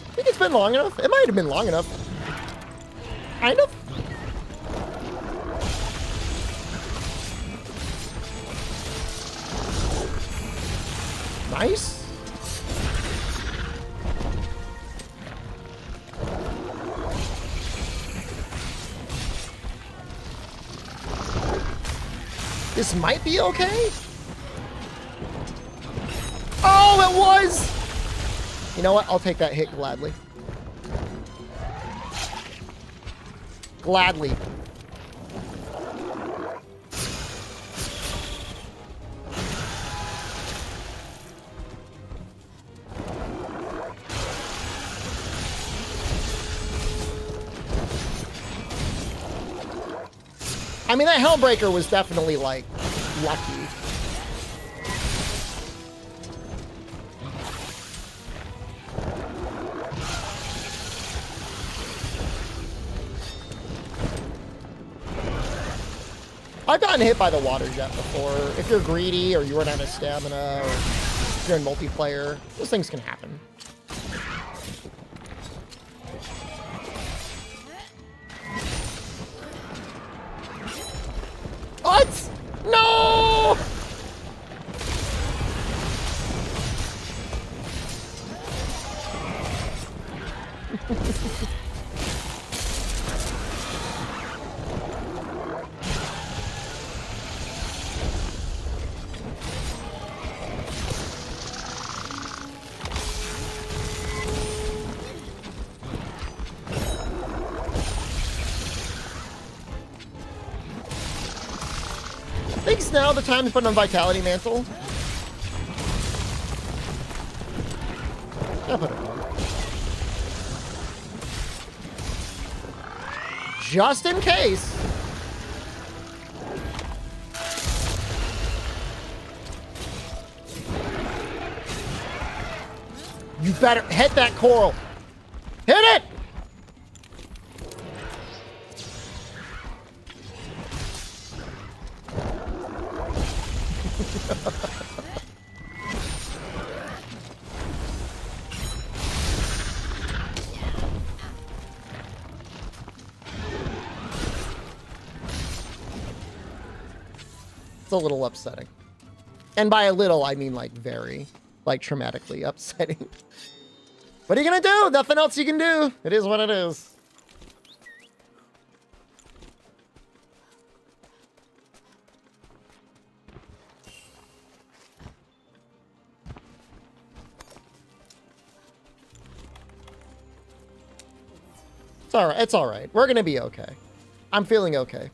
I think it's been long enough. It might have been long enough. Kind of. Nice. This might be okay. Oh, it was. You know what? I'll take that hit gladly. Gladly. I mean, that Hellbreaker was definitely, like, lucky. I've gotten hit by the water jet before. If you're greedy or you run out of stamina or if you're in multiplayer, those things can happen. What? No! Thinks now the time to put on Vitality Mantle. I'll put it on. Just in case. You better hit that coral. Hit it! It's a little upsetting. And by a little, I mean like very, like traumatically upsetting. What are you gonna do? Nothing else you can do. It is what it is. It's all right. It's all right. We're gonna be okay. I'm feeling okay.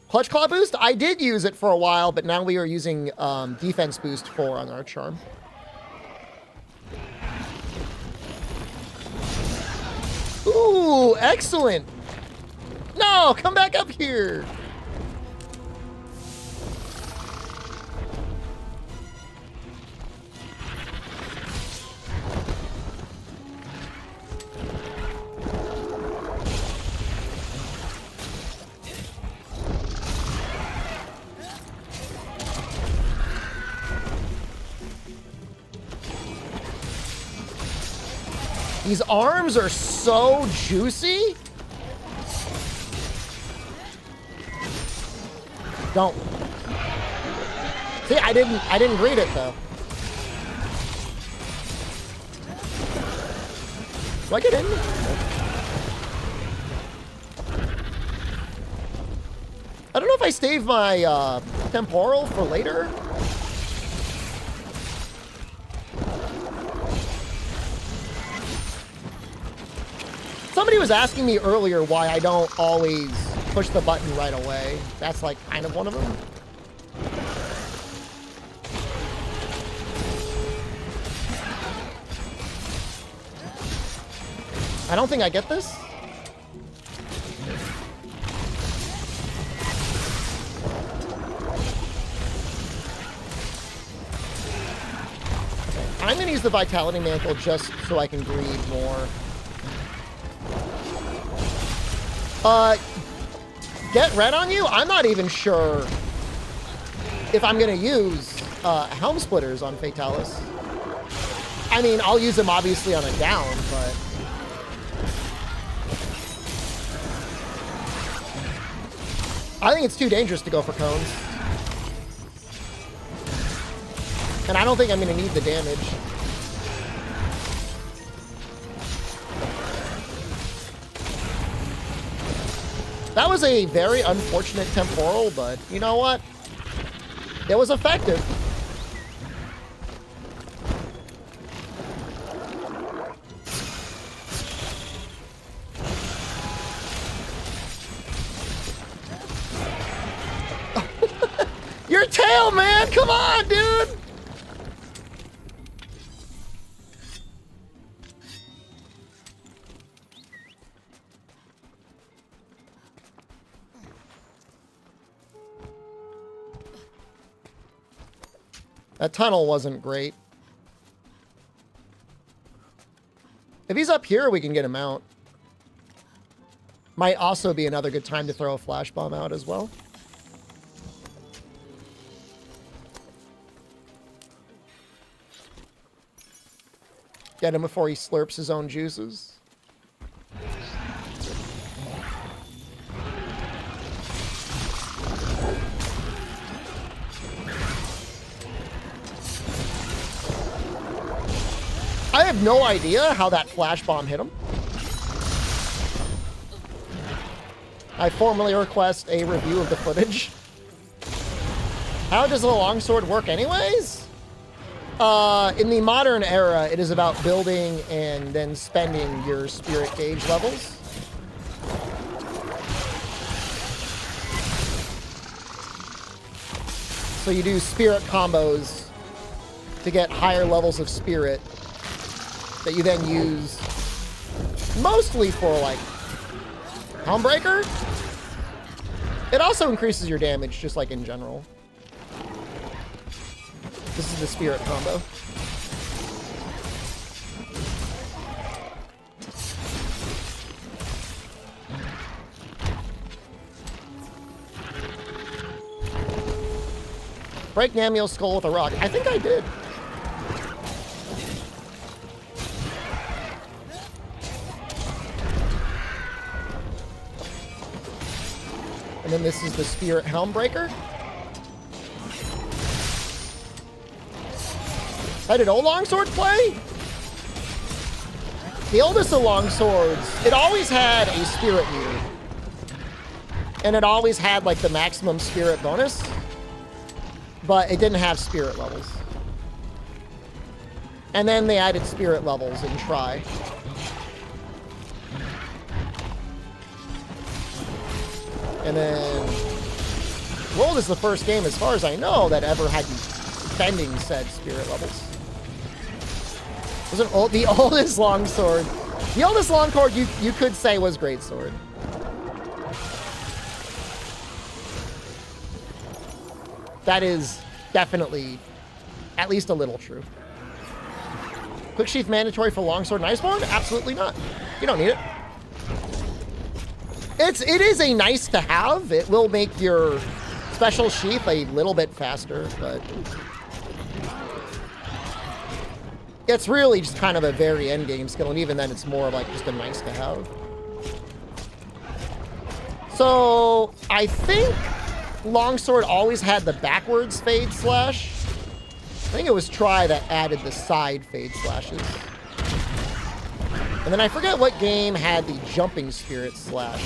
Clutch Claw boost? I did use it for a while, but now we are using defense boost 4 on our charm. Ooh, excellent. No, come back up here. These arms are so juicy. Don't. See, I didn't greet it though. Do I get in? I don't know if I save my temporal for later. Somebody was asking me earlier why I don't always push the button right away. That's like kind of one of them. I don't think I get this. Okay, I'm gonna use the Vitality Mantle just so I can breathe more. Get red on you? I'm not even sure if I'm gonna use Helm Splitters on Fatalis. I mean, I'll use them obviously on a down, but I think it's too dangerous to go for cones. And I don't think I'm gonna need the damage. That was a very unfortunate temporal, but you know what? It was effective. Your tail, man! Come on, dude! That tunnel wasn't great. If he's up here, we can get him out. Might also be another good time to throw a flash bomb out as well. Get him before he slurps his own juices. I have no idea how that flash bomb hit him. I formally request a review of the footage. How does the longsword work anyways? In the modern era, it is about building and then spending your spirit gauge levels. So you do spirit combos to get higher levels of spirit that you then use mostly for like Helmbreaker. It also increases your damage just like in general. This is the spirit combo. Break Namiel's skull with a rock. I think I did. And then this is the Spirit Helmbreaker. How did old longsword play? The oldest of longswords, it always had a spirit meter. And it always had like the maximum spirit bonus. But it didn't have spirit levels. And then they added spirit levels in Try. And then World is the first game, as far as I know, that ever had you spending said spirit levels. It was the oldest longsword. The oldest longsword you could say was greatsword. That is definitely at least a little true. Quick sheath mandatory for longsword and iceborne? Absolutely not. You don't need it. It is a nice to have. It will make your special sheath a little bit faster, but it's really just kind of a very end game skill, and even then it's more like just a nice to have. So I think longsword always had the backwards fade slash. I think it was Try that added the side fade slashes. And then I forget what game had the jumping spirit slash.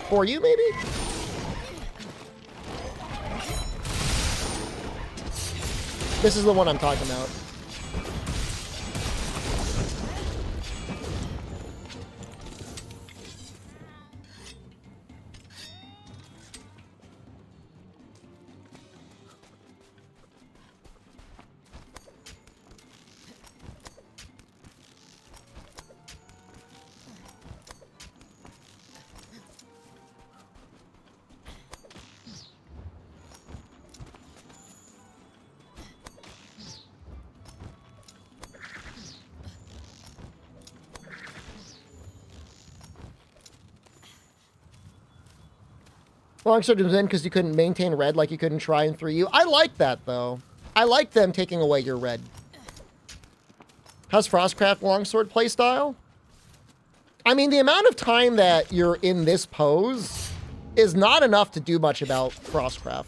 For you, maybe? This is the one I'm talking about. Longsword was in because you couldn't maintain red like you could in Try and 3U. I like that, though. I like them taking away your red. How's Frostcraft longsword playstyle? I mean, the amount of time that you're in this pose is not enough to do much about Frostcraft.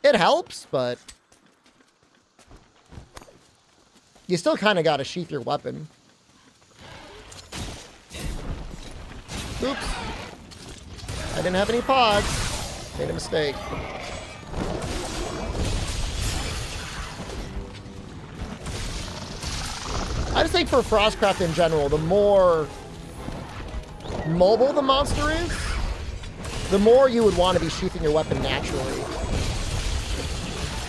It helps, but you still kind of got to sheath your weapon. Oops. I didn't have any pods. Made a mistake. I just think for Frostcraft in general, the more mobile the monster is, the more you would want to be sheathing your weapon naturally.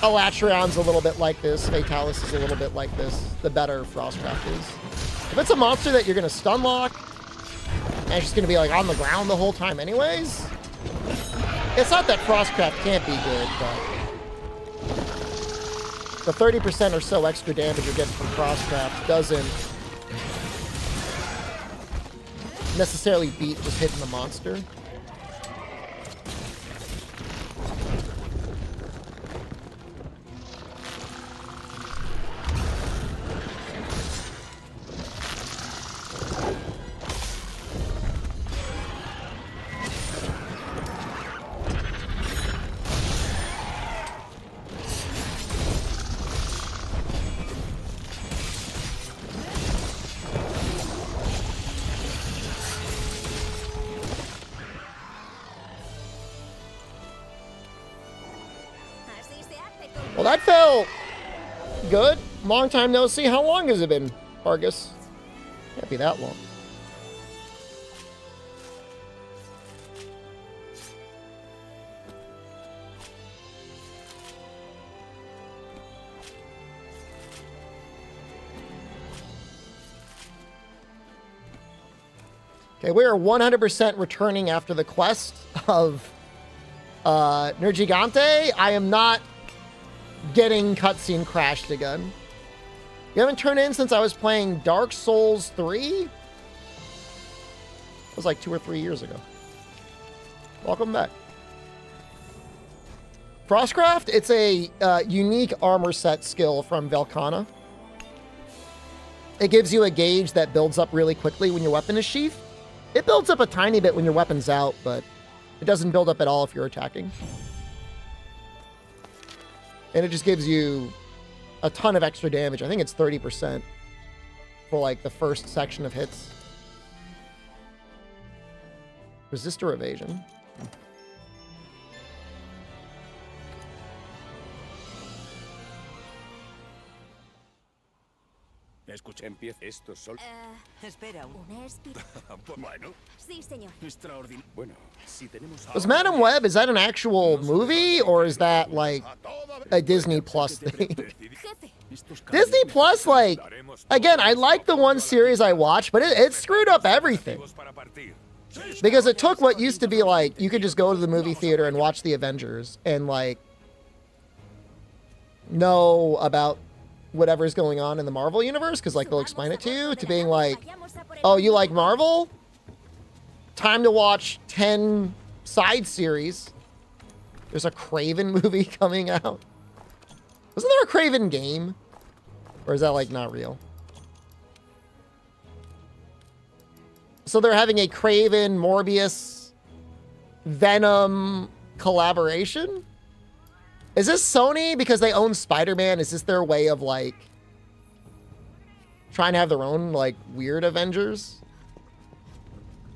Alatreon's a little bit like this. Fatalis is a little bit like this. The better Frostcraft is. If it's a monster that you're going to stun lock, and it's just going to be like on the ground the whole time anyways, it's not that Frostcraft can't be good, but the 30% or so extra damage you're getting from Frostcraft doesn't necessarily beat just hitting the monster. Well, that felt good. Long time no see. How long has it been, Argus? Can't be that long. Okay, we are 100% returning after the quest of Nergigante. I am not getting cutscene crashed again. You haven't turned in since I was playing Dark Souls 3? It was like 2 or 3 years ago. Welcome back. Frostcraft, it's a unique armor set skill from Velkhana. It gives you a gauge that builds up really quickly when your weapon is sheathed. It builds up a tiny bit when your weapon's out, but it doesn't build up at all if you're attacking. And it just gives you a ton of extra damage. I think it's 30% for like the first section of hits. Resistor evasion.
Escucha, empieza esto solo.
Espera.
¿Una espira?
Bueno,
Sí, señor.
extraordinario. Bueno, si tenemos
Was Madam Web, is that an actual movie or is that like a Disney Plus thing?
Jefe,
Disney Plus, like, again, I like the one series I watched, but it screwed up everything.
para partir.
Because it took what used to be like, you could just go to the movie theater and watch the Avengers and like know about whatever's going on in the Marvel universe, because like they'll explain it to you, to being like, oh, you like Marvel? Time to watch 10 side series. There's a Craven movie coming out. Wasn't there a Craven game? Or is that like not real? So they're having a Craven, Morbius, Venom collaboration? Is this Sony because they own Spider-Man? Is this their way of like trying to have their own like weird Avengers?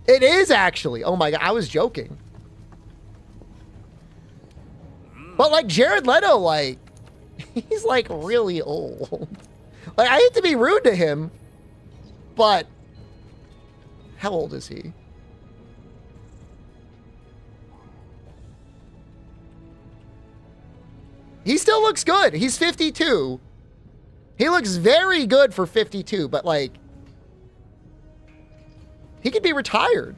It is actually. Oh my God, I was joking. But like Jared Leto, like he's like really old. Like I hate to be rude to him, but how old is he? He still looks good. He's 52. He looks very good for 52, but like, he could be retired.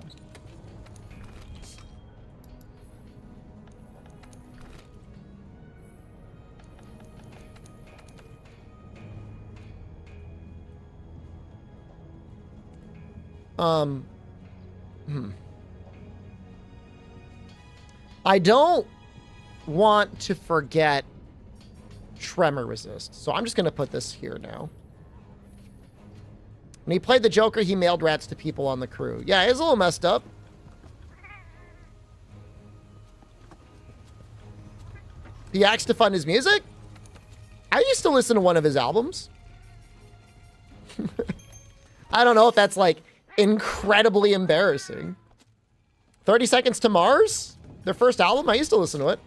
I don't want to forget Tremor Resist, so I'm just going to put this here now. When he played the Joker, he mailed rats to people on the crew. Yeah, it's a little messed up. He asked to fund his music? I used to listen to one of his albums. I don't know if that's like incredibly embarrassing. 30 Seconds to Mars? Their first album? I used to listen to it.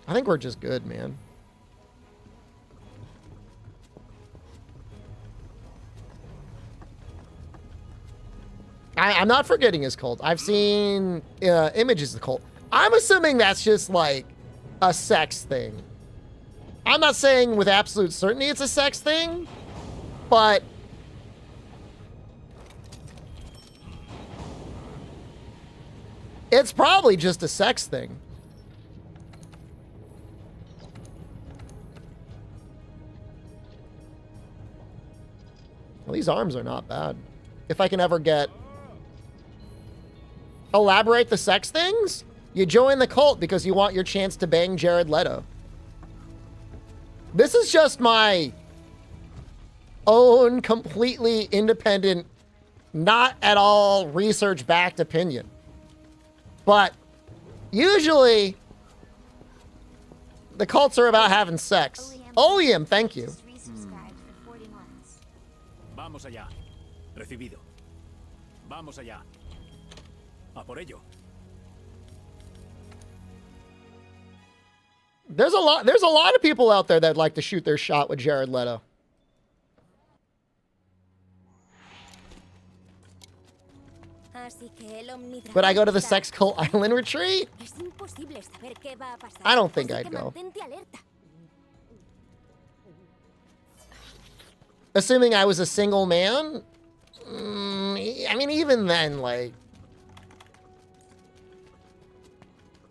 I think we're just good, man. I'm not forgetting his cult. I've seen images of the cult. I'm assuming that's just like a sex thing. I'm not saying with absolute certainty it's a sex thing, but it's probably just a sex thing. Well, these arms are not bad. If I can ever get... Elaborate the sex things? You join the cult because you want your chance to bang Jared Leto. This is just my own completely independent, not at all research-backed opinion. But usually, the cults are about having sex. Oleum, thank you.
Just resubscribed for 40 months.
Vamos allá. Recibido. Vamos allá. A por ello.
There's a lot of people out there that like to shoot their shot with Jared Leto. Would I go to the Sex Cult Island retreat? I don't think I'd go. Assuming I was a single man? I mean, even then, like...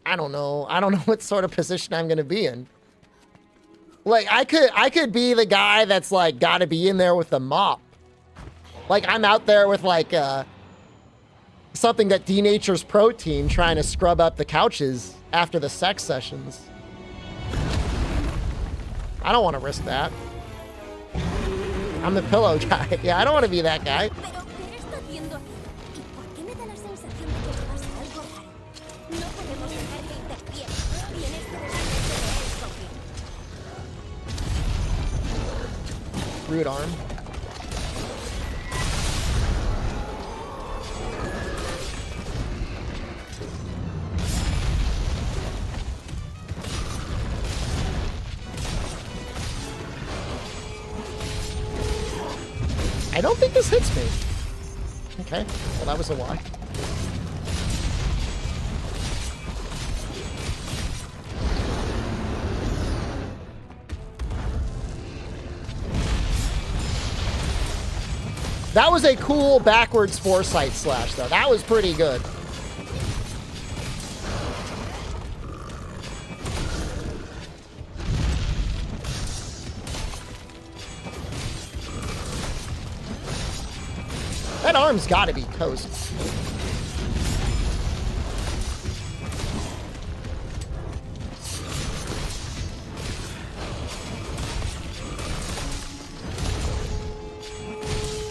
I don't know. I don't know what sort of position I'm going to be in. Like, I could be the guy that's, like, got to be in there with the mop. Like, I'm out there with, like, something that denatures protein trying to scrub up the couches after the sex sessions. I don't want to risk that. I'm the pillow guy. Yeah, I don't want to be that guy. Rude arm. I don't think this hits me. Okay, well that was a lie. That was a cool backwards foresight slash, though. That was pretty good. That arm's gotta be toast.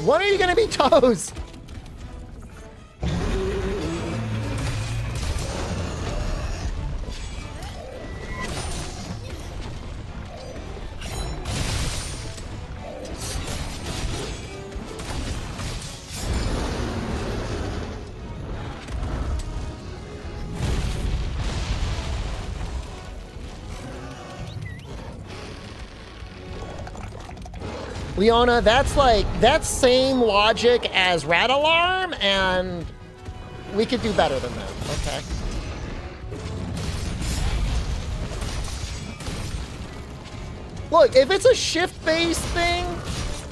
When are you gonna be toast? Leona, that's same logic as Rat Alarm, and we could do better than that, okay? Look, if it's a shift-based thing,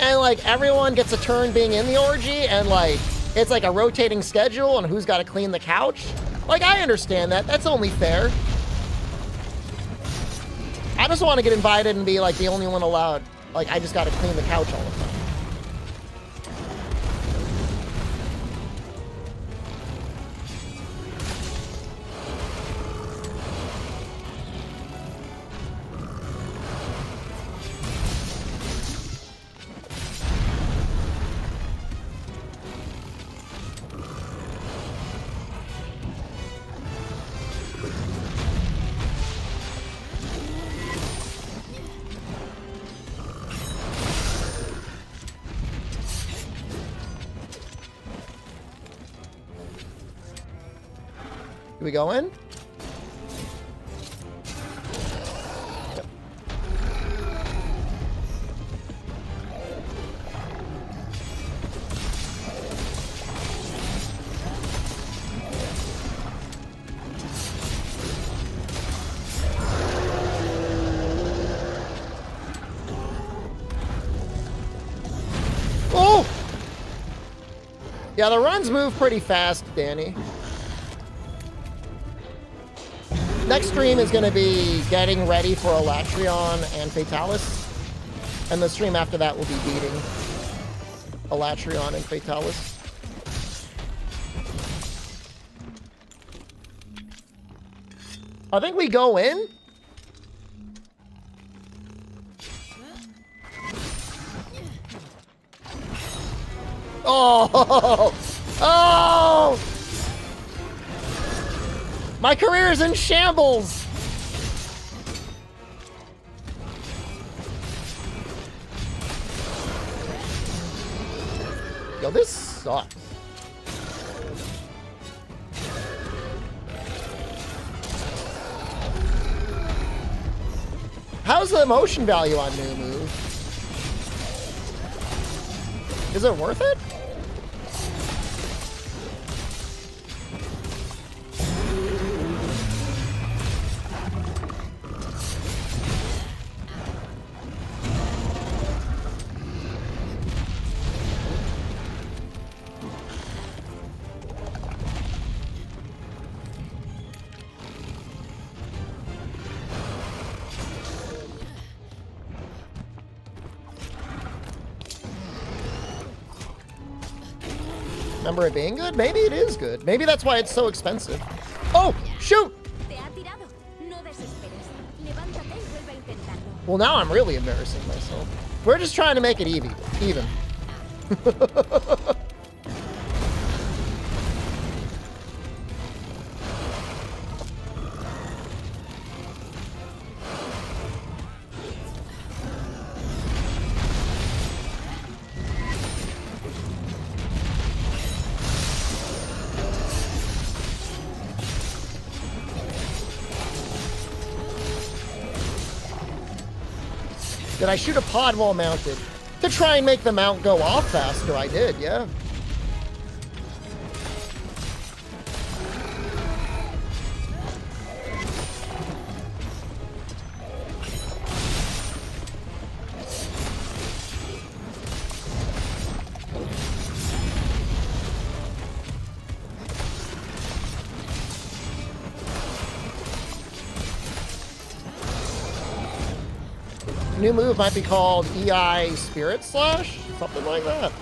and like everyone gets a turn being in the orgy, and like it's like a rotating schedule on who's got to clean the couch, like I understand that. That's only fair. I just want to get invited and be like the only one allowed. Like, I just gotta clean the couch all the time. Do we go in? Yep. Oh! Yeah, the runs move pretty fast, Danny. Next stream is going to be getting ready for Alatreon and Fatalis. And the stream after that will be beating Alatreon and Fatalis. I think we go in. Oh! Oh! My career is in shambles! Yo, this sucks. How's the motion value on new move? Is it worth it? Remember it being good? Maybe it is good. Maybe that's why it's so expensive. Oh, shoot! Well, now I'm really embarrassing myself. We're just trying to make it even. Did I shoot a pod while mounted? To try and make the mount go off faster, I did, yeah. New move might be called EI Spirit Slash, something like that.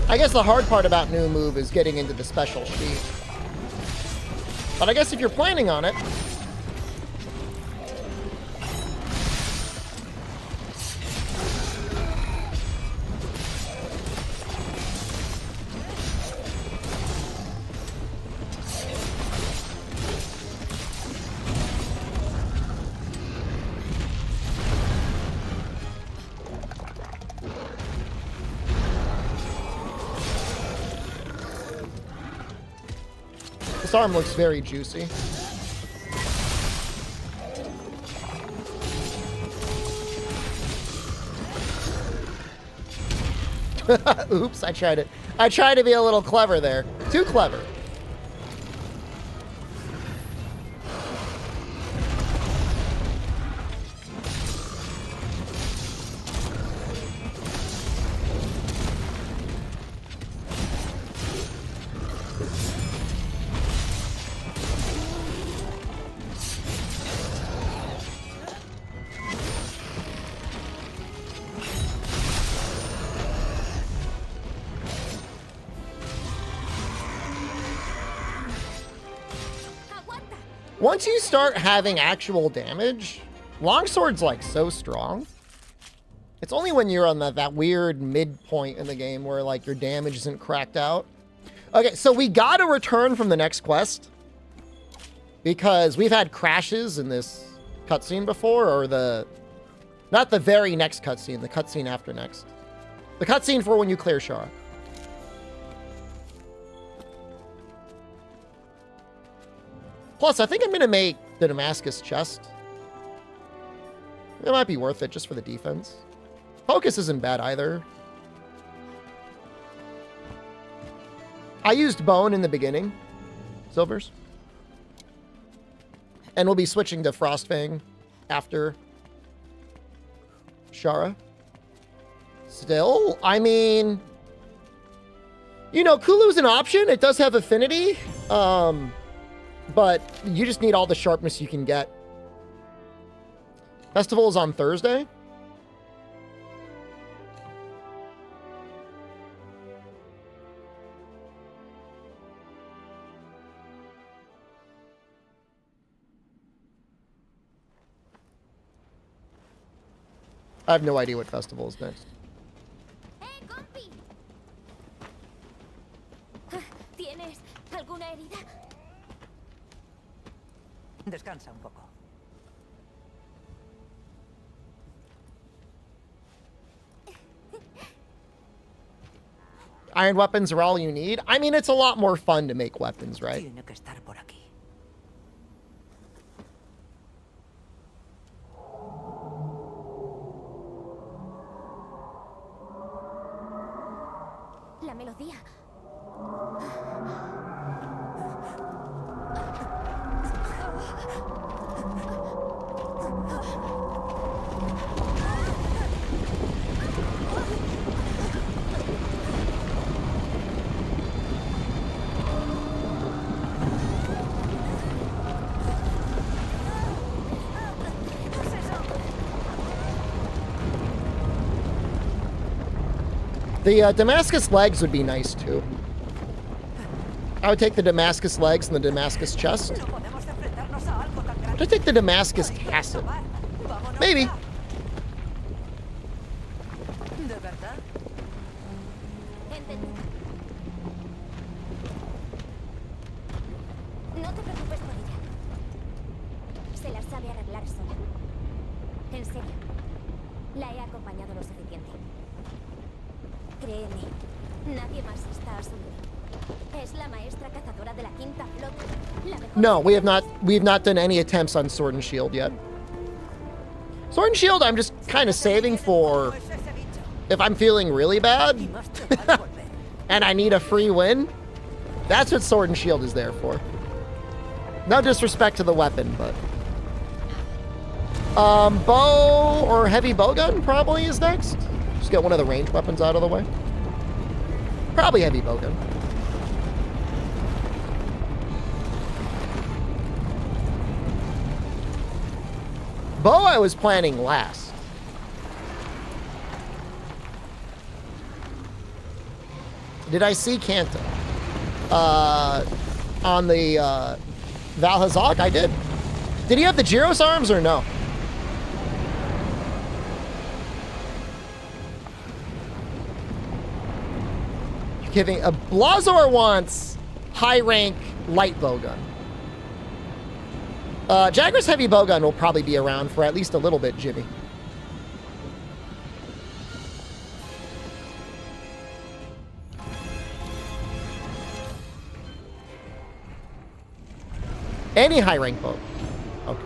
I guess the hard part about new move is getting into the special sheet. But I guess if you're planning on it. This arm looks very juicy. Oops, I tried to be a little clever there. Too clever. Once you start having actual damage, longsword's like so strong. It's only when you're on that weird midpoint in the game where like your damage isn't cracked out. Okay, so we gotta return from the next quest because we've had crashes in this cutscene before, or not the very next cutscene, the cutscene after next. The cutscene for when you clear Shara. Plus, I think I'm going to make the Damascus chest. It might be worth it just for the defense. Focus isn't bad either. I used bone in the beginning. Silvers. And we'll be switching to Frostfang after Shara. Still, I mean, you know, Kulu's an option. It does have affinity. But you just need all the sharpness you can get. Festival is on Thursday. I have no idea what festival is next.
Hey, compi. ¿Tienes alguna herida?
Descansa un poco.
Iron weapons are all you need? I mean, it's a lot more fun to make weapons, right?
Tiene que estar por aquí.
La melodía.
The Damascus legs would be nice too. I would take the Damascus legs and the Damascus chest. Would I take the Damascus castle? Maybe.
Entendido. No te preocupes por ella. Se las sabe arreglar sola. En serio. La he acompañado lo suficiente. Créeme, nadie más está a su nivel. Es la maestra cazadora de la quinta flota. La mejor.
No, we have not done any attempts on Sword and Shield yet. Sword and Shield, I'm just kind of saving for if I'm feeling really bad and I need a free win. That's what Sword and Shield is there for. No disrespect to the weapon, but bow or heavy bowgun probably is next. Just get one of the ranged weapons out of the way. Probably heavy bowgun. Bow I was planning last. Did I see Kanta? On the Valhazak? I did. Did he have the Gyros arms or no? Giving a Blazor wants high rank light bowgun. Jagger's heavy bowgun will probably be around for at least a little bit, Jimmy. Any high rank bow. Okay.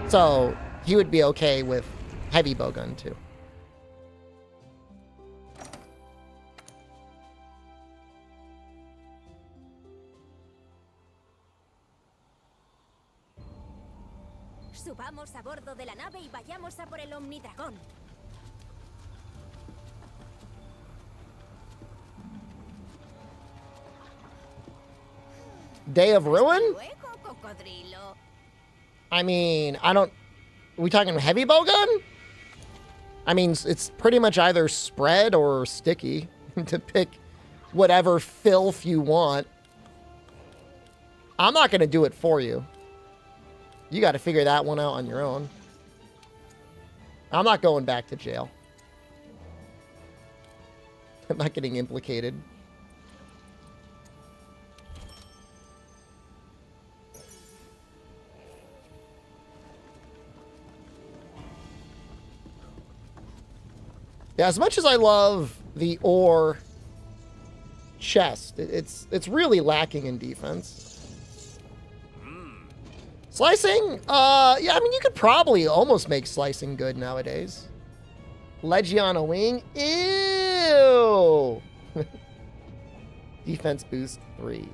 So he would be okay with heavy bowgun too.
Subamos a bordo de la nave y vayamos a por el Omnidragón.
Day of Ruin?
Luego, cocodrilo.
I mean, are we talking heavy bowgun? I mean, it's pretty much either spread or sticky to pick whatever filth you want. I'm not going to do it for you. You got to figure that one out on your own. I'm not going back to jail. I'm not getting implicated. Yeah, as much as I love the ore chest, it's really lacking in defense. Slicing? Yeah, I mean, you could probably almost make slicing good nowadays. Legiana wing? Ew! Defense boost 3.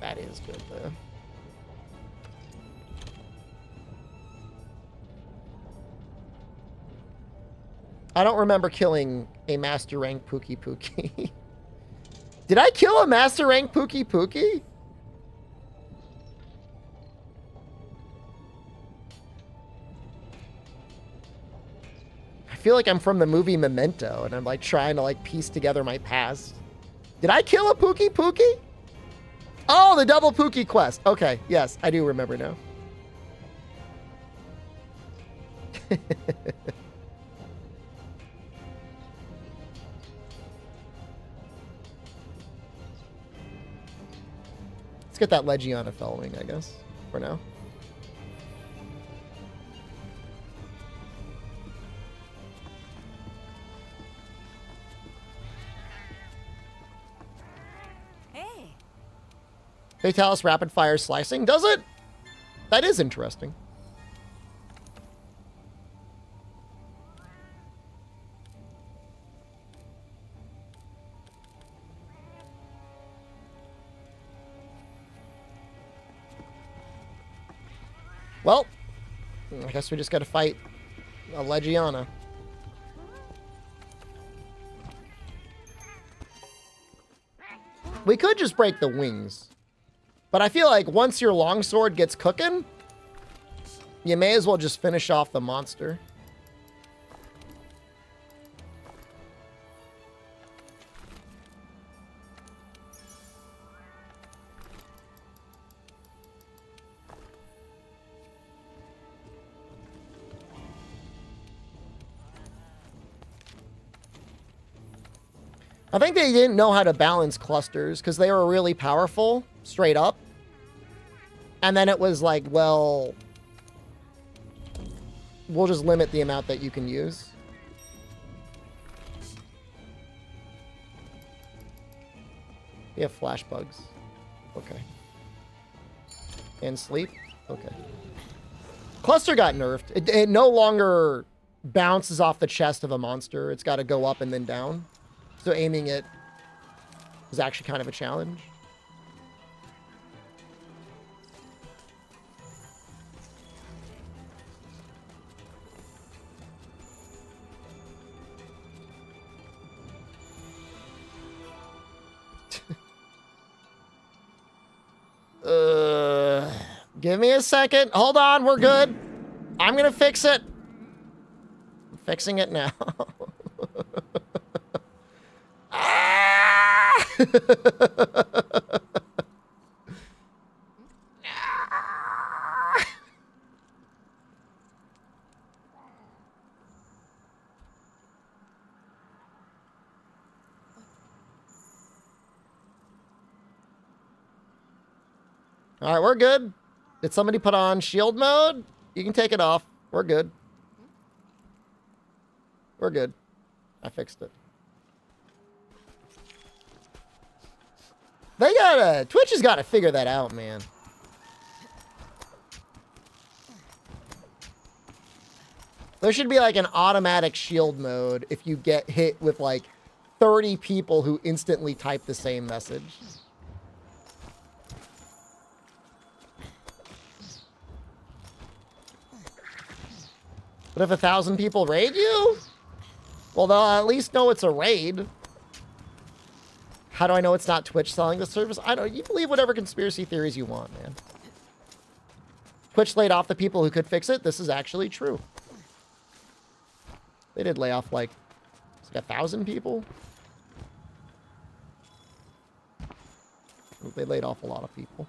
That is good, though. I don't remember killing a master rank Pookie Pookie. Did I kill a master rank Pookie Pookie? I feel like I'm from the movie Memento and I'm like trying to like piece together my past. Did I kill a Pookie Pookie? Oh, the double Pookie quest. Okay, yes, I do remember now. Let's get that Legiana Fellwing, I guess, for now.
Hey.
Fatalis rapid fire slicing, does it? That is interesting. Well, I guess we just gotta fight a Legiana. We could just break the wings. But I feel like once your longsword gets cooking, you may as well just finish off the monster. I think they didn't know how to balance clusters because they were really powerful, straight up. And then it was like, well, we'll just limit the amount that you can use. We have flash bugs. Okay. And sleep? Okay. Cluster got nerfed. It no longer bounces off the chest of a monster. It's got to go up and then down. So aiming it is actually kind of a challenge. Give me a second. Hold on, we're good. I'm gonna fix it. I'm fixing it now. Ah! All right, we're good. Did somebody put on shield mode? You can take it off. We're good. We're good. I fixed it. Twitch has got to figure that out, man. There should be like an automatic shield mode if you get hit with like 30 people who instantly type the same message. But if 1,000 people raid you, well, they'll at least know it's a raid. How do I know it's not Twitch selling the service? I don't. You believe whatever conspiracy theories you want, man. Twitch laid off the people who could fix it. This is actually true. They did lay off like 1,000 people. They laid off a lot of people.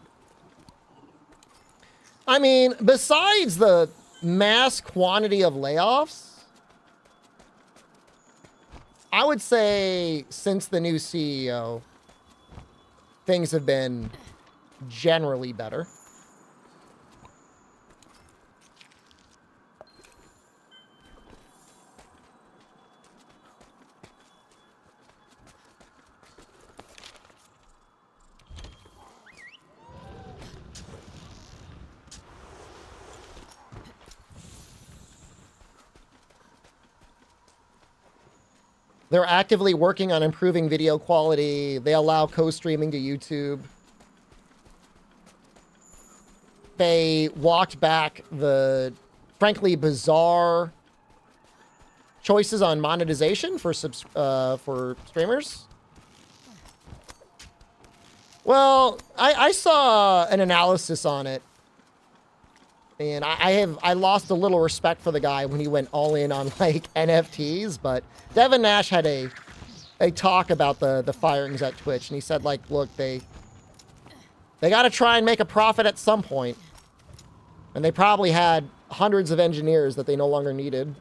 I mean, besides the mass quantity of layoffs, I would say since the new CEO, things have been generally better. They're actively working on improving video quality. They allow co-streaming to YouTube. They walked back the, frankly, bizarre choices on monetization for streamers. Well, I saw an analysis on it, and I lost a little respect for the guy when he went all in on like NFTs, but Devin Nash had a talk about the firings at Twitch, and he said, like, look, they got to try and make a profit at some point, and they probably had hundreds of engineers that they no longer needed.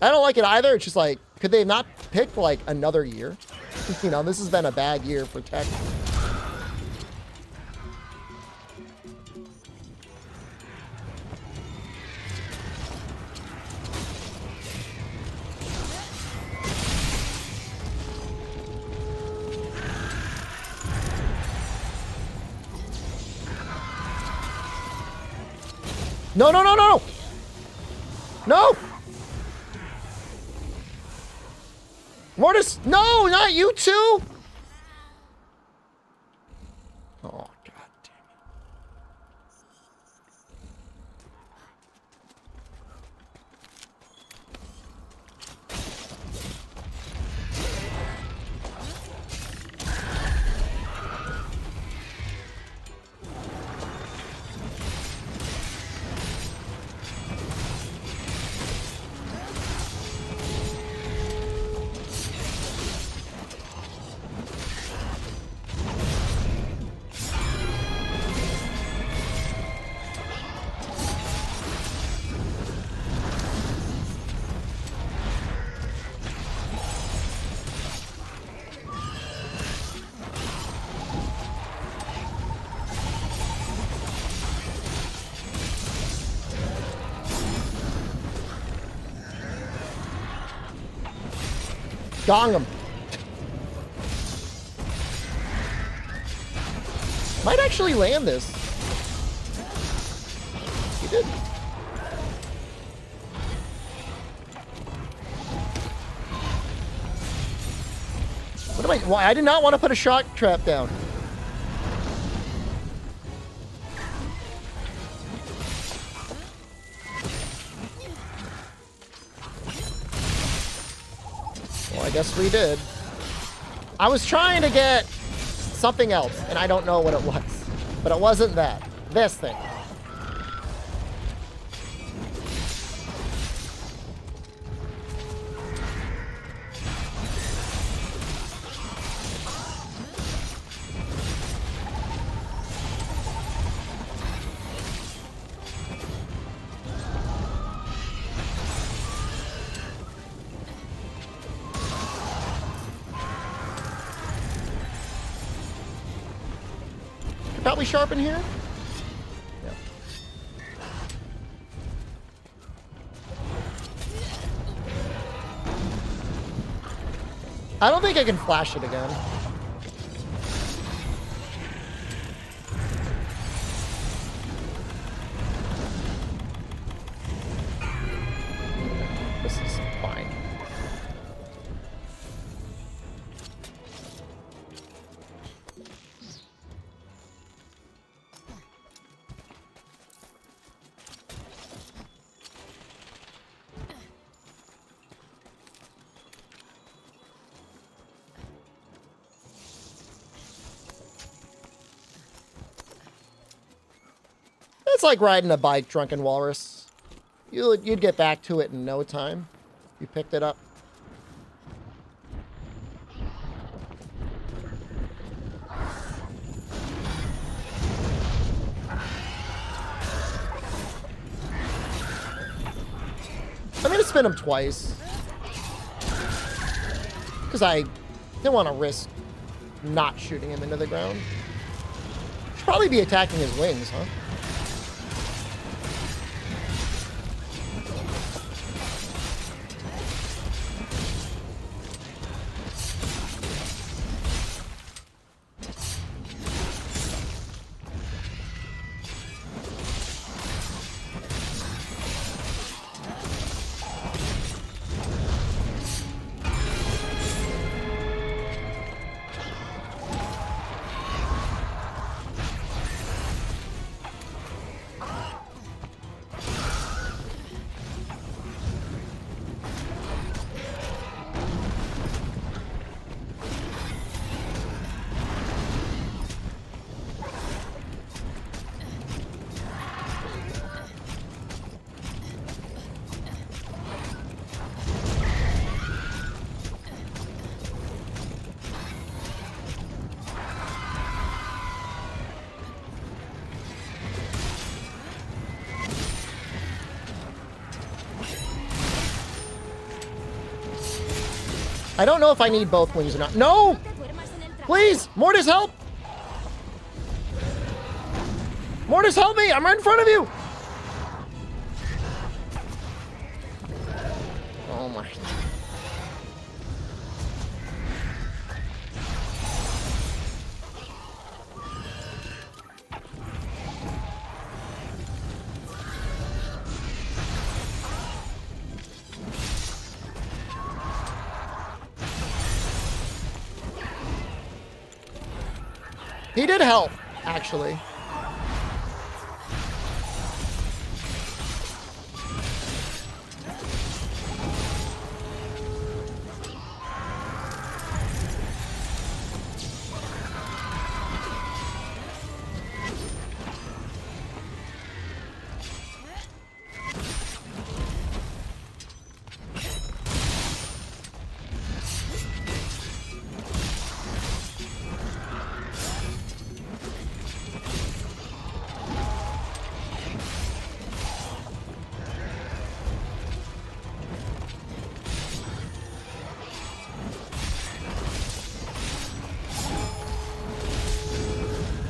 I don't like it either. It's just like, could they not pick like another year? You know, this has been a bad year for tech. No, no, no, no! No! Mortis, no, not you two! Oh, God damn it. Gong him. Might actually land this. He did. What am I? Why? I did not want to put a shock trap down. Well, I guess we did. I was trying to get something else, and I don't know what it was. But it wasn't that. This thing. Probably sharp in here. Yeah. I don't think I can flash it again. This is fine. It's like riding a bike, drunken walrus. You'd get back to it in no time. You picked it up. I'm gonna spin him twice. Because I didn't want to risk not shooting him into the ground. Should probably be attacking his wings, huh? I don't know if I need both wings or not. No! Please! Mortis, help! Mortis, help me! I'm right in front of you! Oh my... He did help, actually.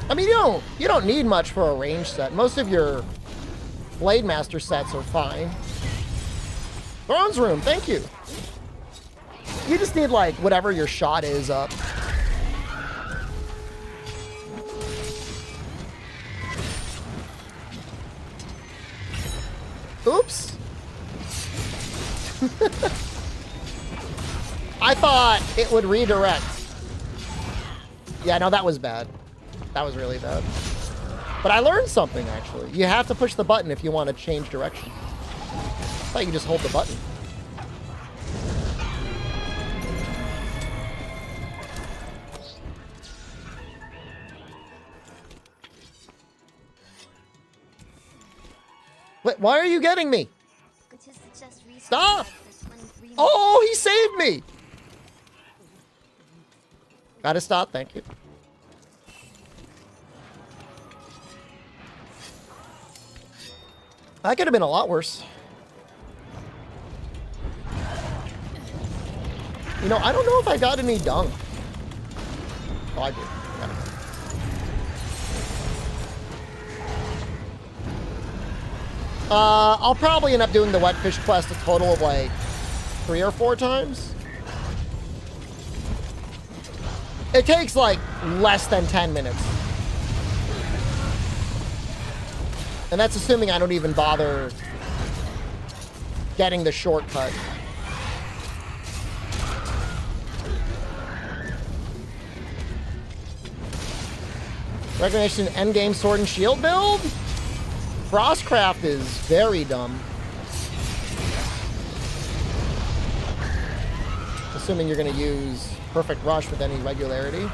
I mean, you don't need much for a range set. Most of your Blade Master sets are fine. Throne's Room, thank you. You just need, like, whatever your shot is up. Oops. I thought it would redirect. Yeah, no, that was bad. That was really bad. But I learned something, actually. You have to push the button if you want to change direction. I thought you just hold the button. Wait, why are you getting me?
Because it just recently
Stop!
had this one green-
Oh, he saved me! Gotta stop, thank you. That could have been a lot worse. You know, I don't know if I got any dung. Oh, I did. Got it. I'll probably end up doing the wet fish quest a total of like 3 or 4 times. It takes like less than 10 minutes. And that's assuming I don't even bother getting the shortcut. Recognition endgame sword and shield build? Frostcraft is very dumb. Assuming you're going to use Perfect Rush with any regularity.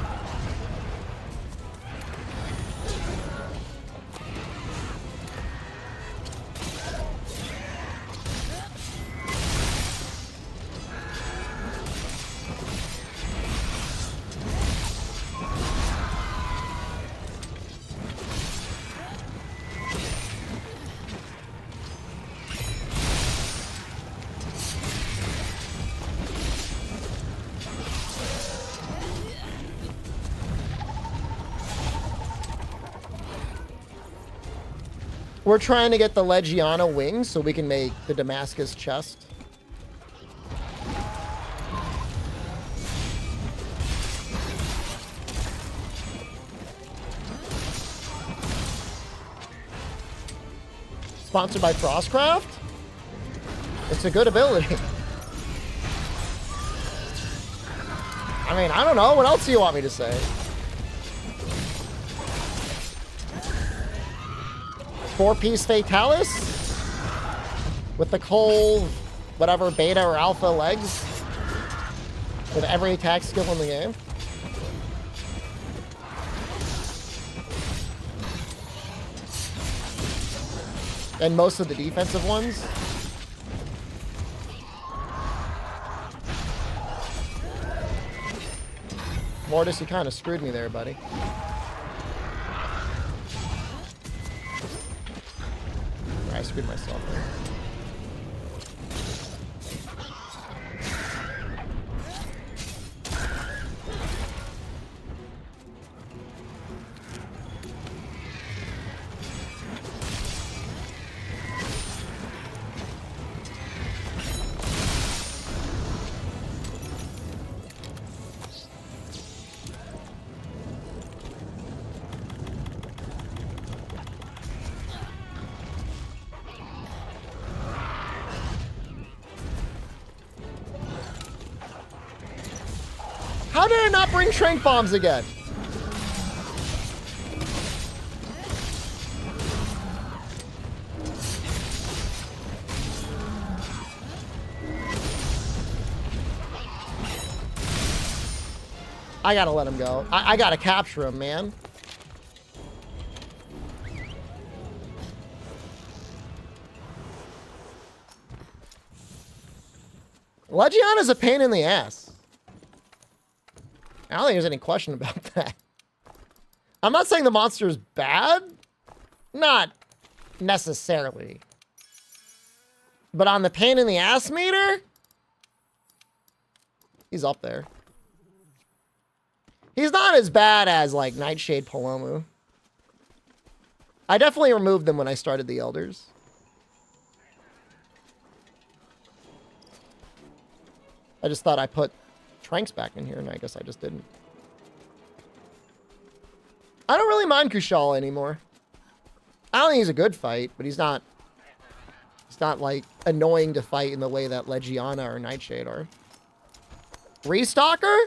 We're trying to get the Legiana wings so we can make the Damascus chest. Sponsored by Frostcraft? It's a good ability. I mean, I don't know. What else do you want me to say? Four-piece Fatalis with the coal, whatever, beta or alpha legs with every attack skill in the game. And most of the defensive ones. Mortis, you kind of screwed me there, buddy. I screwed myself there. How did I not bring Shrink Bombs again? I gotta let him go. I gotta capture him, man. Legiana's a pain in the ass. I don't think there's any question about that. I'm not saying the monster is bad. Not necessarily. But on the pain in the ass meter, he's up there. He's not as bad as, like, Nightshade Palomu. I definitely removed them when I started the Elders. I just thought I put Tranks back in here, and I guess I just didn't. I don't really mind Kushal anymore. I don't think he's a good fight, but he's not like annoying to fight in the way that Legiana or Nightshade are. Restalker?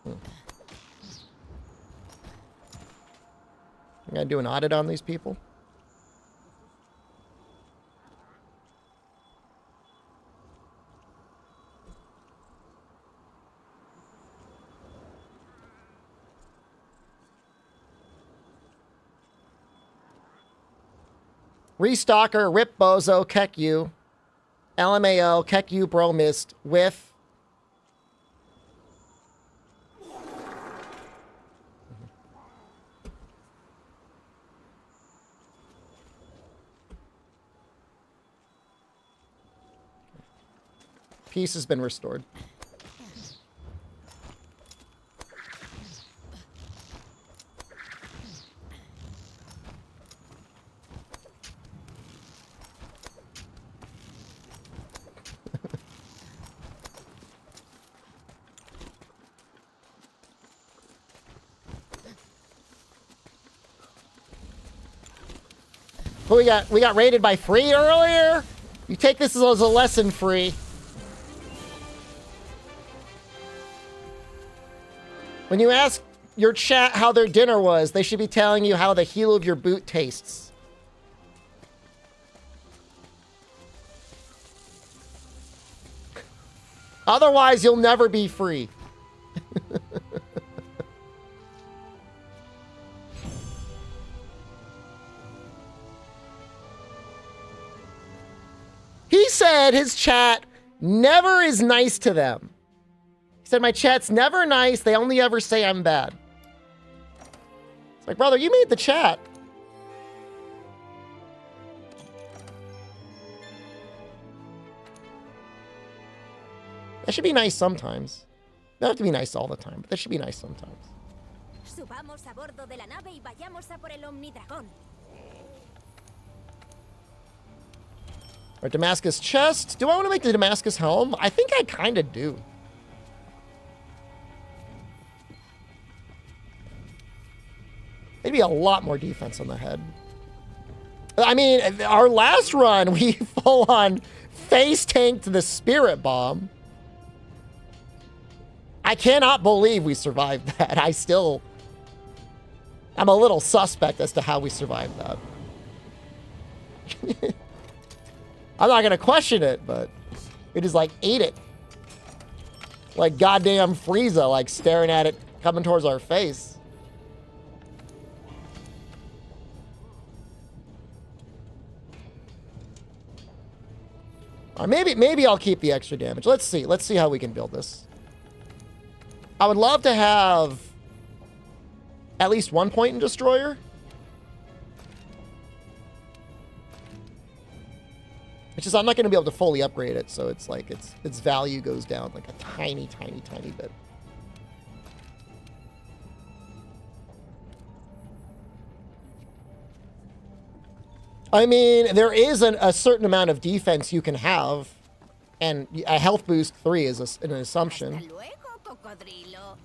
I'm gonna do an audit on these people. Restalker, Rip Bozo, Keck you. LMAO, Keck you, Bro Mist, Whiff. Peace has been restored. Who we got? We got raided by Free earlier? You take this as a lesson, Free. When you ask your chat how their dinner was, they should be telling you how the heel of your boot tastes. Otherwise, you'll never be free. He said his chat never is nice to them. He said, my chat's never nice. They only ever say I'm bad. It's like, brother, you made the chat. That should be nice sometimes. They don't have to be nice all the time, but that should be nice sometimes.
Subamos a bordo de la nave y vayamos a por el Omnidragón.
Or Damascus chest. Do I want to make the Damascus helm? I think I kind of do. Maybe a lot more defense on the head. I mean, our last run, we full on face tanked the Spirit Bomb. I cannot believe we survived that. I'm a little suspect as to how we survived that. I'm not going to question it, but it is like, ate it. Like goddamn Frieza, like staring at it, coming towards our face. Or maybe I'll keep the extra damage. Let's see. Let's see how we can build this. I would love to have at least 1 point in Destroyer. It's just I'm not going to be able to fully upgrade it, so it's like its value goes down like a tiny, tiny, tiny bit. I mean, there is a certain amount of defense you can have, and a health boost 3 is an assumption.
Hasta luego, cocodrilo.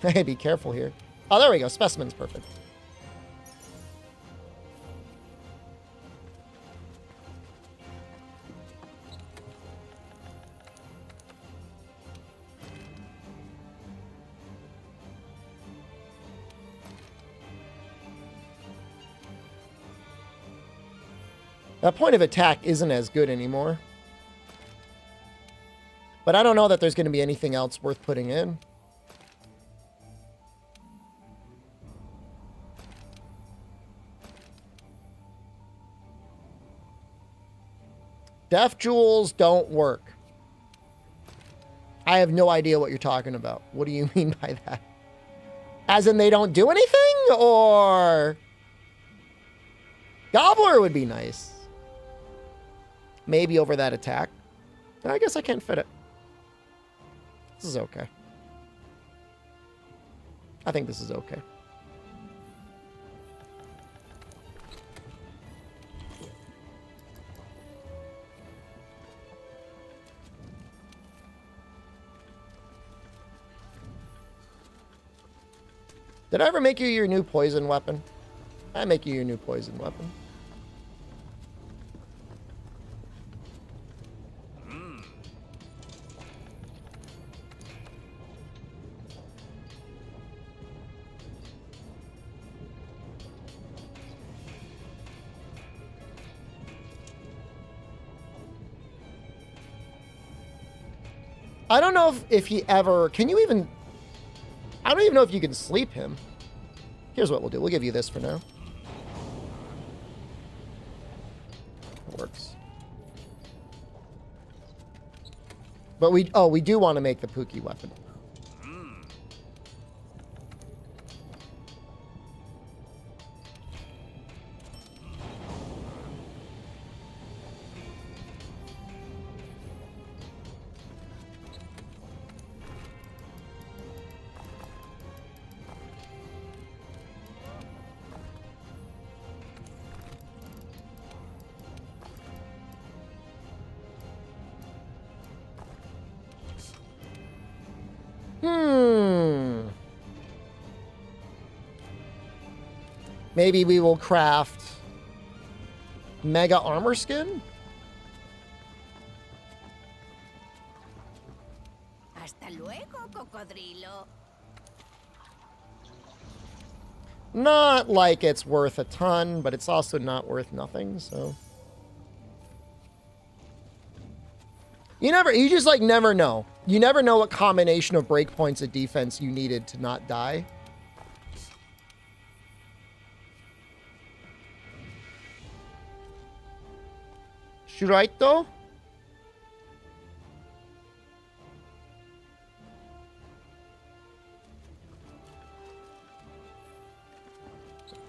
Hey, be careful here. Oh, there we go. Specimen's perfect. That point of attack isn't as good anymore. But I don't know that there's going to be anything else worth putting in. Death Jewels don't work. I have no idea what you're talking about. What do you mean by that? As in they don't do anything? Or... Gobbler would be nice. Maybe over that attack. I guess I can't fit it. This is okay. I think this is okay. Did I ever make you your new poison weapon? I make you your new poison weapon. I don't know if he ever... Can you even... I don't even know if you can sleep him. Here's what we'll do. We'll give you this for now. It works. But we do want to make the Pookie weapon. Maybe we will craft Mega Armor Skin?
Hasta luego, cocodrilo.
Not like it's worth a ton, but it's also not worth nothing, so. You just like never know. You never know what combination of breakpoints of defense you needed to not die. Shuraito?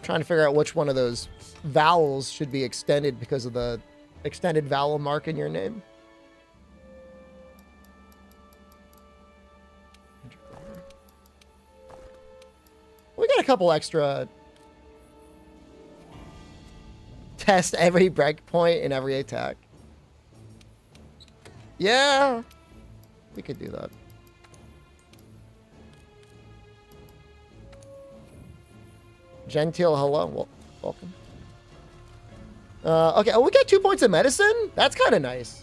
Trying to figure out which one of those vowels should be extended because of the extended vowel mark in your name. We got a couple extra. Test every breakpoint in every attack. Yeah, we could do that. Gentile, hello. Well, welcome. Okay, oh, we got 2 points of medicine? That's kind of nice.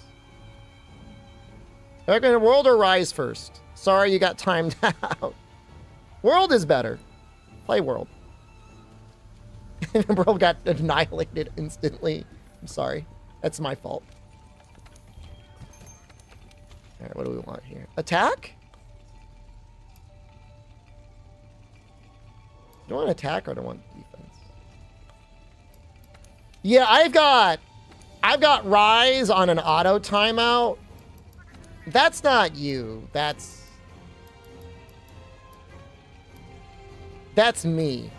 Okay, World or Rise first? Sorry, you got timed out. World is better. Play World. World got annihilated instantly. I'm sorry. That's my fault. All right, what do we want here? Attack? Do I want attack or do I want defense? Yeah, I've got Rise on an auto timeout. That's not you. That's me.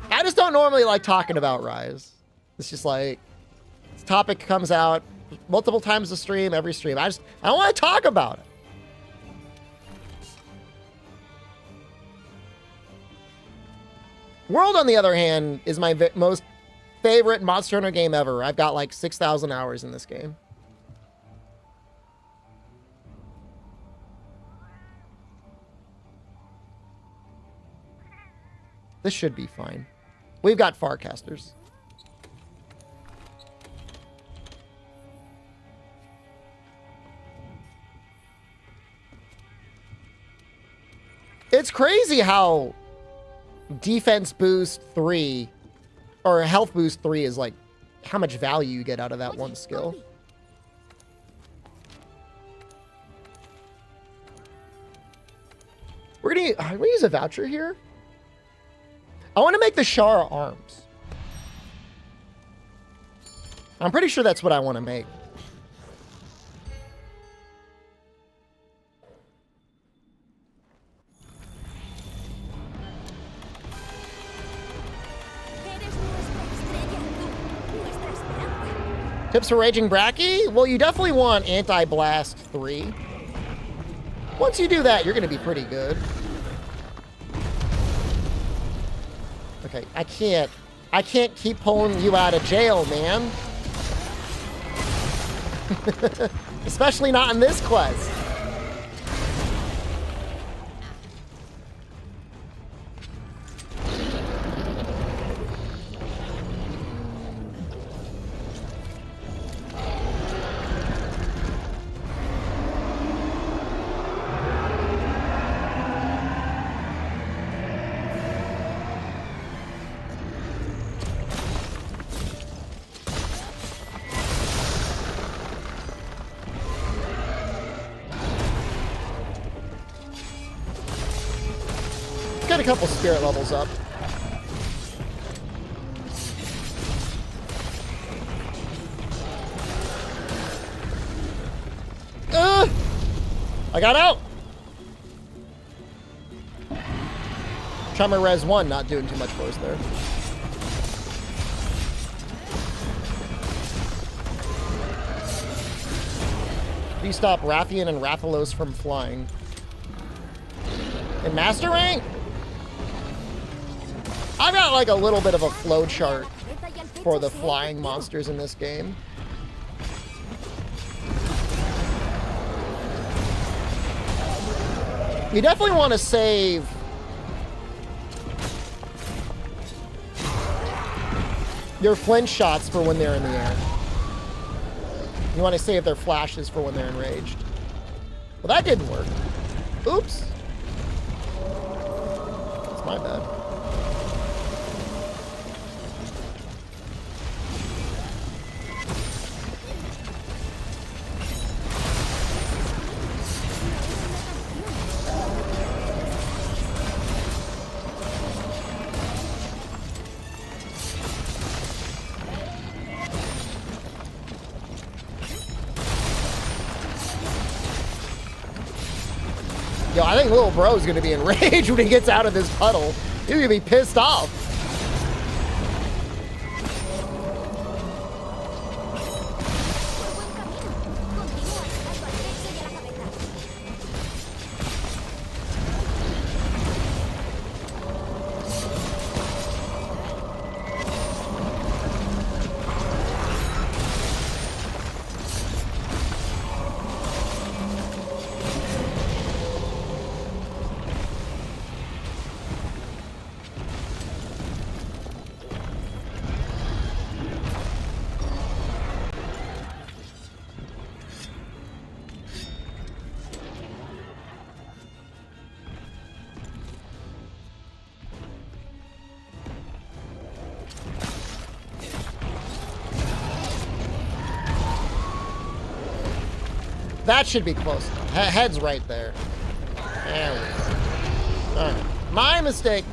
I just don't normally like talking about Rise. It's just like, this topic comes out multiple times a stream, every stream. I don't want to talk about it. World, on the other hand, is my most favorite Monster Hunter game ever. I've got like 6,000 hours in this game. This should be fine. We've got Farcasters. It's crazy how defense boost 3 or health boost 3 is like how much value you get out of that one skill. We're gonna use a voucher here. I want to make the Shara arms. I'm pretty sure that's what I want to make. Tips for Raging Bracky? Well, you definitely want Anti-Blast 3. Once you do that, you're going to be pretty good. Okay, I can't keep pulling you out of jail, man. Especially not in this quest. Get a couple spirit levels up. I got out. Tremor Res 1 not doing too much for us there. You stop Rathian and Rathalos from flying. In Master Rank? I've got like a little bit of a flow chart for the flying monsters in this game. You definitely want to save your flinch shots for when they're in the air. You want to save their flashes for when they're enraged. Well, that didn't work. Oops. That's my bad. Yo, I think little bro's gonna be enraged when he gets out of this puddle. He's gonna be pissed off. That should be close. Head's right there. There we go. All right. My mistake.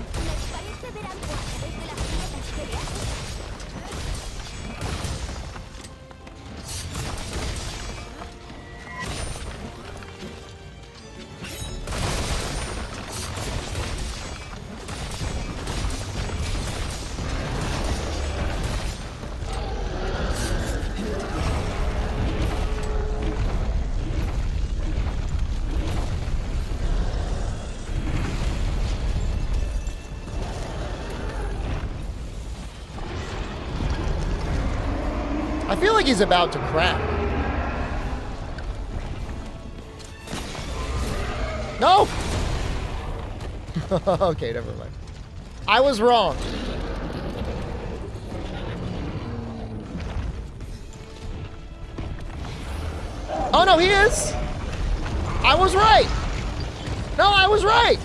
I feel like he's about to crack. No! Okay, never mind. I was wrong. Oh no, he is! I was right! No, I was right!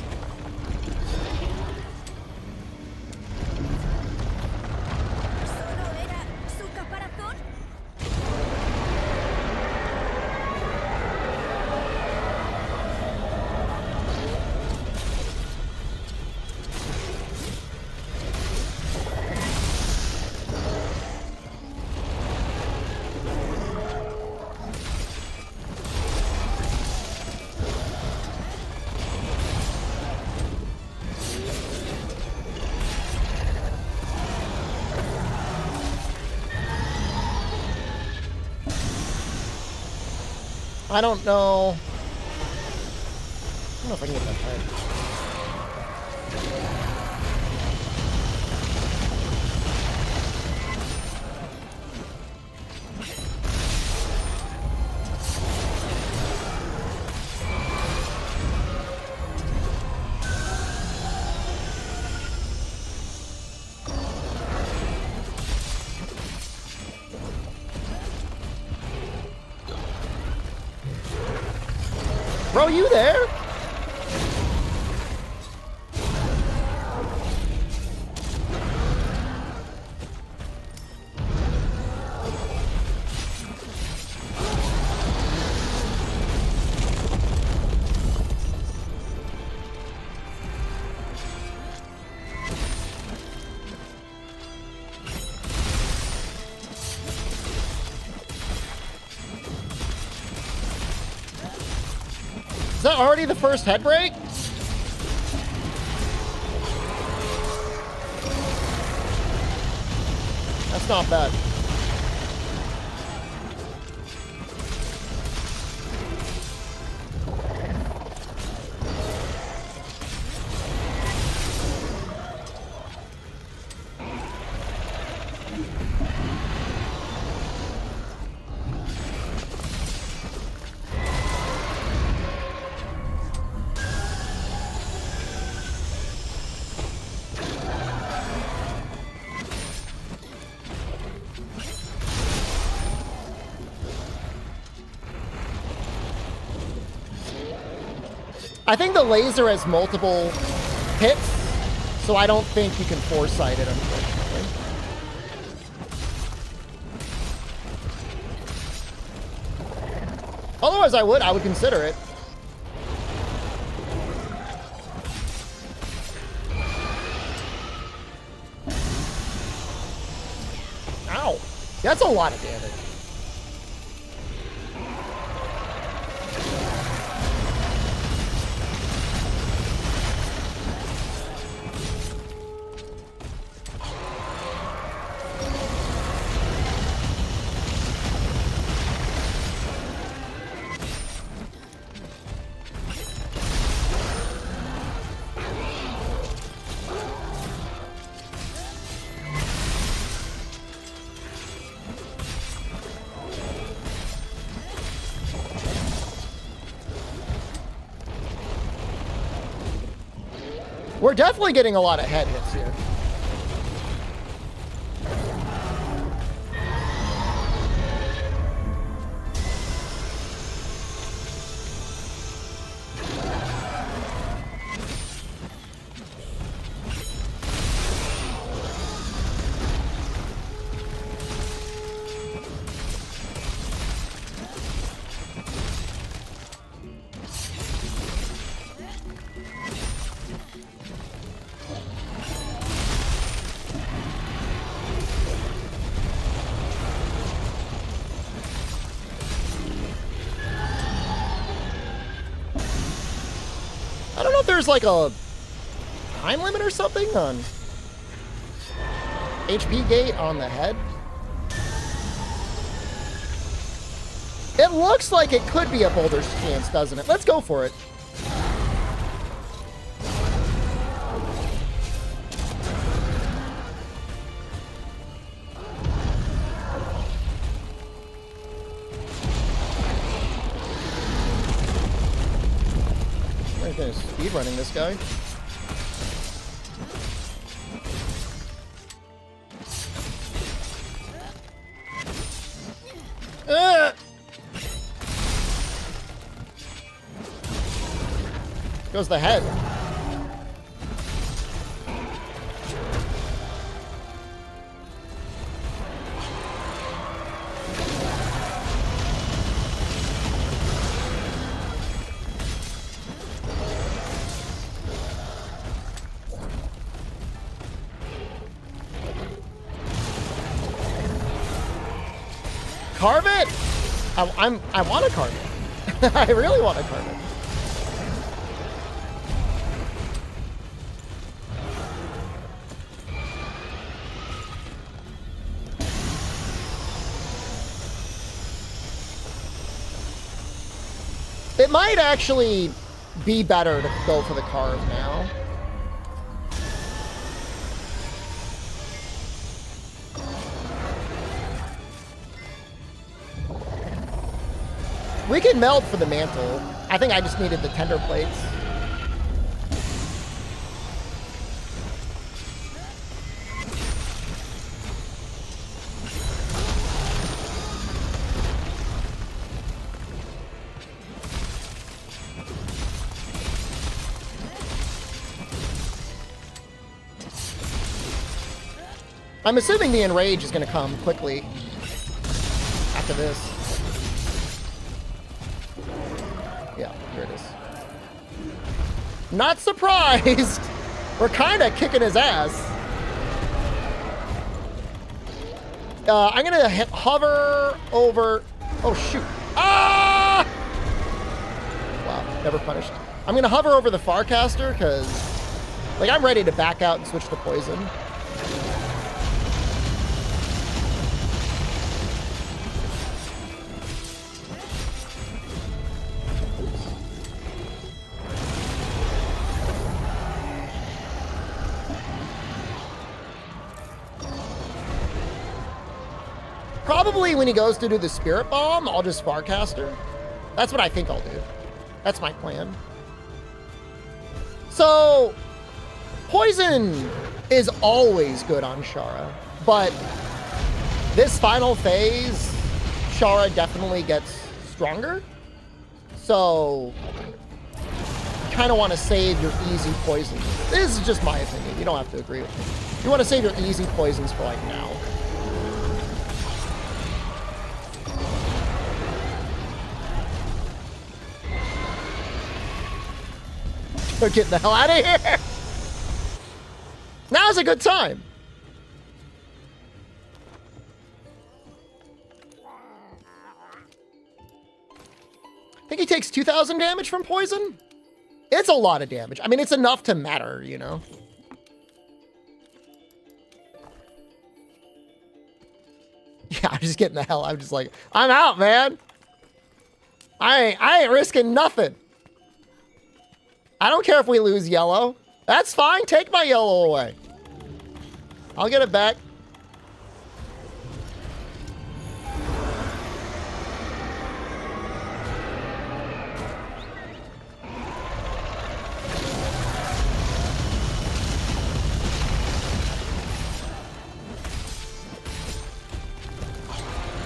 I don't know. I don't know if I can get that head. Bro, you there? Is that already the first head break? That's not bad. I think the laser has multiple hits, so I don't think you can foresight it, unfortunately. Otherwise, I would consider it. Ow. That's a lot of damage. We're definitely getting a lot of head hits here. I don't know if there's like a time limit or something on HP gate on the head. It looks like it could be a boulder's chance, doesn't it? Let's go for it. Speed running this guy. Goes the head. Carve it? I want to carve it. I really want to carve it. It might actually be better to go for the carve now. We can meld for the mantle. I think I just needed the tender plates. I'm assuming the enrage is going to come quickly after this. Yeah, here it is. Not surprised. We're kind of kicking his ass. I'm going to hover over... Oh, shoot. Ah! Wow, never punished. I'm going to hover over the Farcaster because, like, I'm ready to back out and switch to poison. Probably when he goes to do the Spirit Bomb, I'll just Farcaster. That's what I think I'll do. That's my plan. So, Poison is always good on Shara, but this final phase, Shara definitely gets stronger. So, kind of want to save your easy poisons. This is just my opinion. You don't have to agree with me. You want to save your easy poisons for like now. We're getting the hell out of here. Now's a good time. I think he takes 2,000 damage from poison. It's a lot of damage. I mean, it's enough to matter, you know. Yeah, I'm just getting the hell. I'm just like, I'm out, man. I ain't risking nothing. I don't care if we lose yellow. That's fine. Take my yellow away. I'll get it back.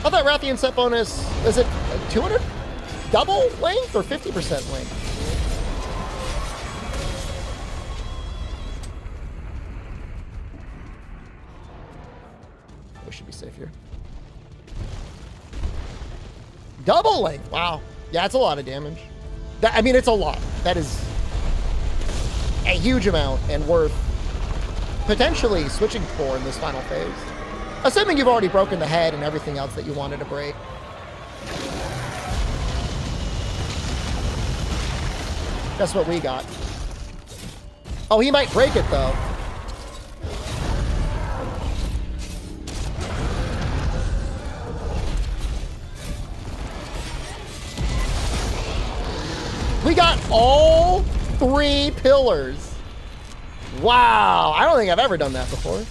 I thought Rathian set bonus, is it 200 double length or 50% length? We should be safe here. Double length, wow. Yeah, it's a lot of damage. I mean, it's a lot. That is a huge amount and worth potentially switching for in this final phase. Assuming you've already broken the head and everything else that you wanted to break. That's what we got. Oh, he might break it, though. We got all 3 pillars. Wow. I don't think I've ever done that before.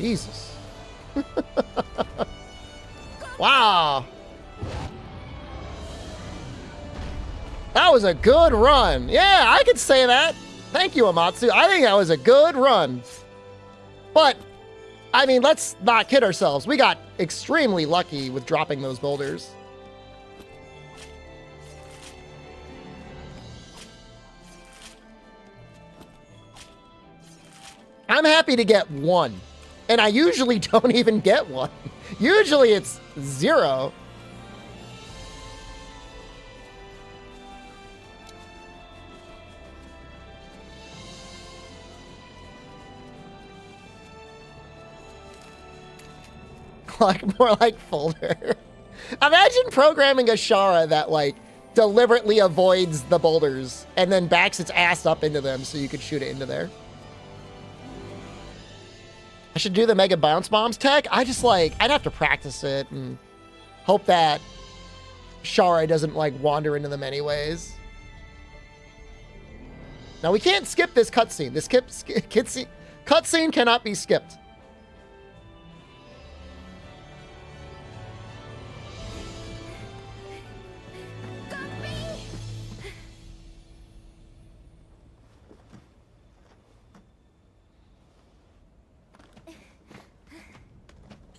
Jesus. Wow. That was a good run. Yeah, I could say that. Thank you, Amatsu. I think that was a good run. But, I mean, let's not kid ourselves. We got extremely lucky with dropping those boulders. I'm happy to get one. And I usually don't even get one. Usually it's 0. Like more like folder. Imagine programming a Shara that like deliberately avoids the boulders and then backs its ass up into them so you could shoot it into there. I should do the Mega Bounce Bombs tech. I'd have to practice it and hope that Shara doesn't like wander into them anyways. Now we can't skip this cutscene. This cutscene cannot be skipped.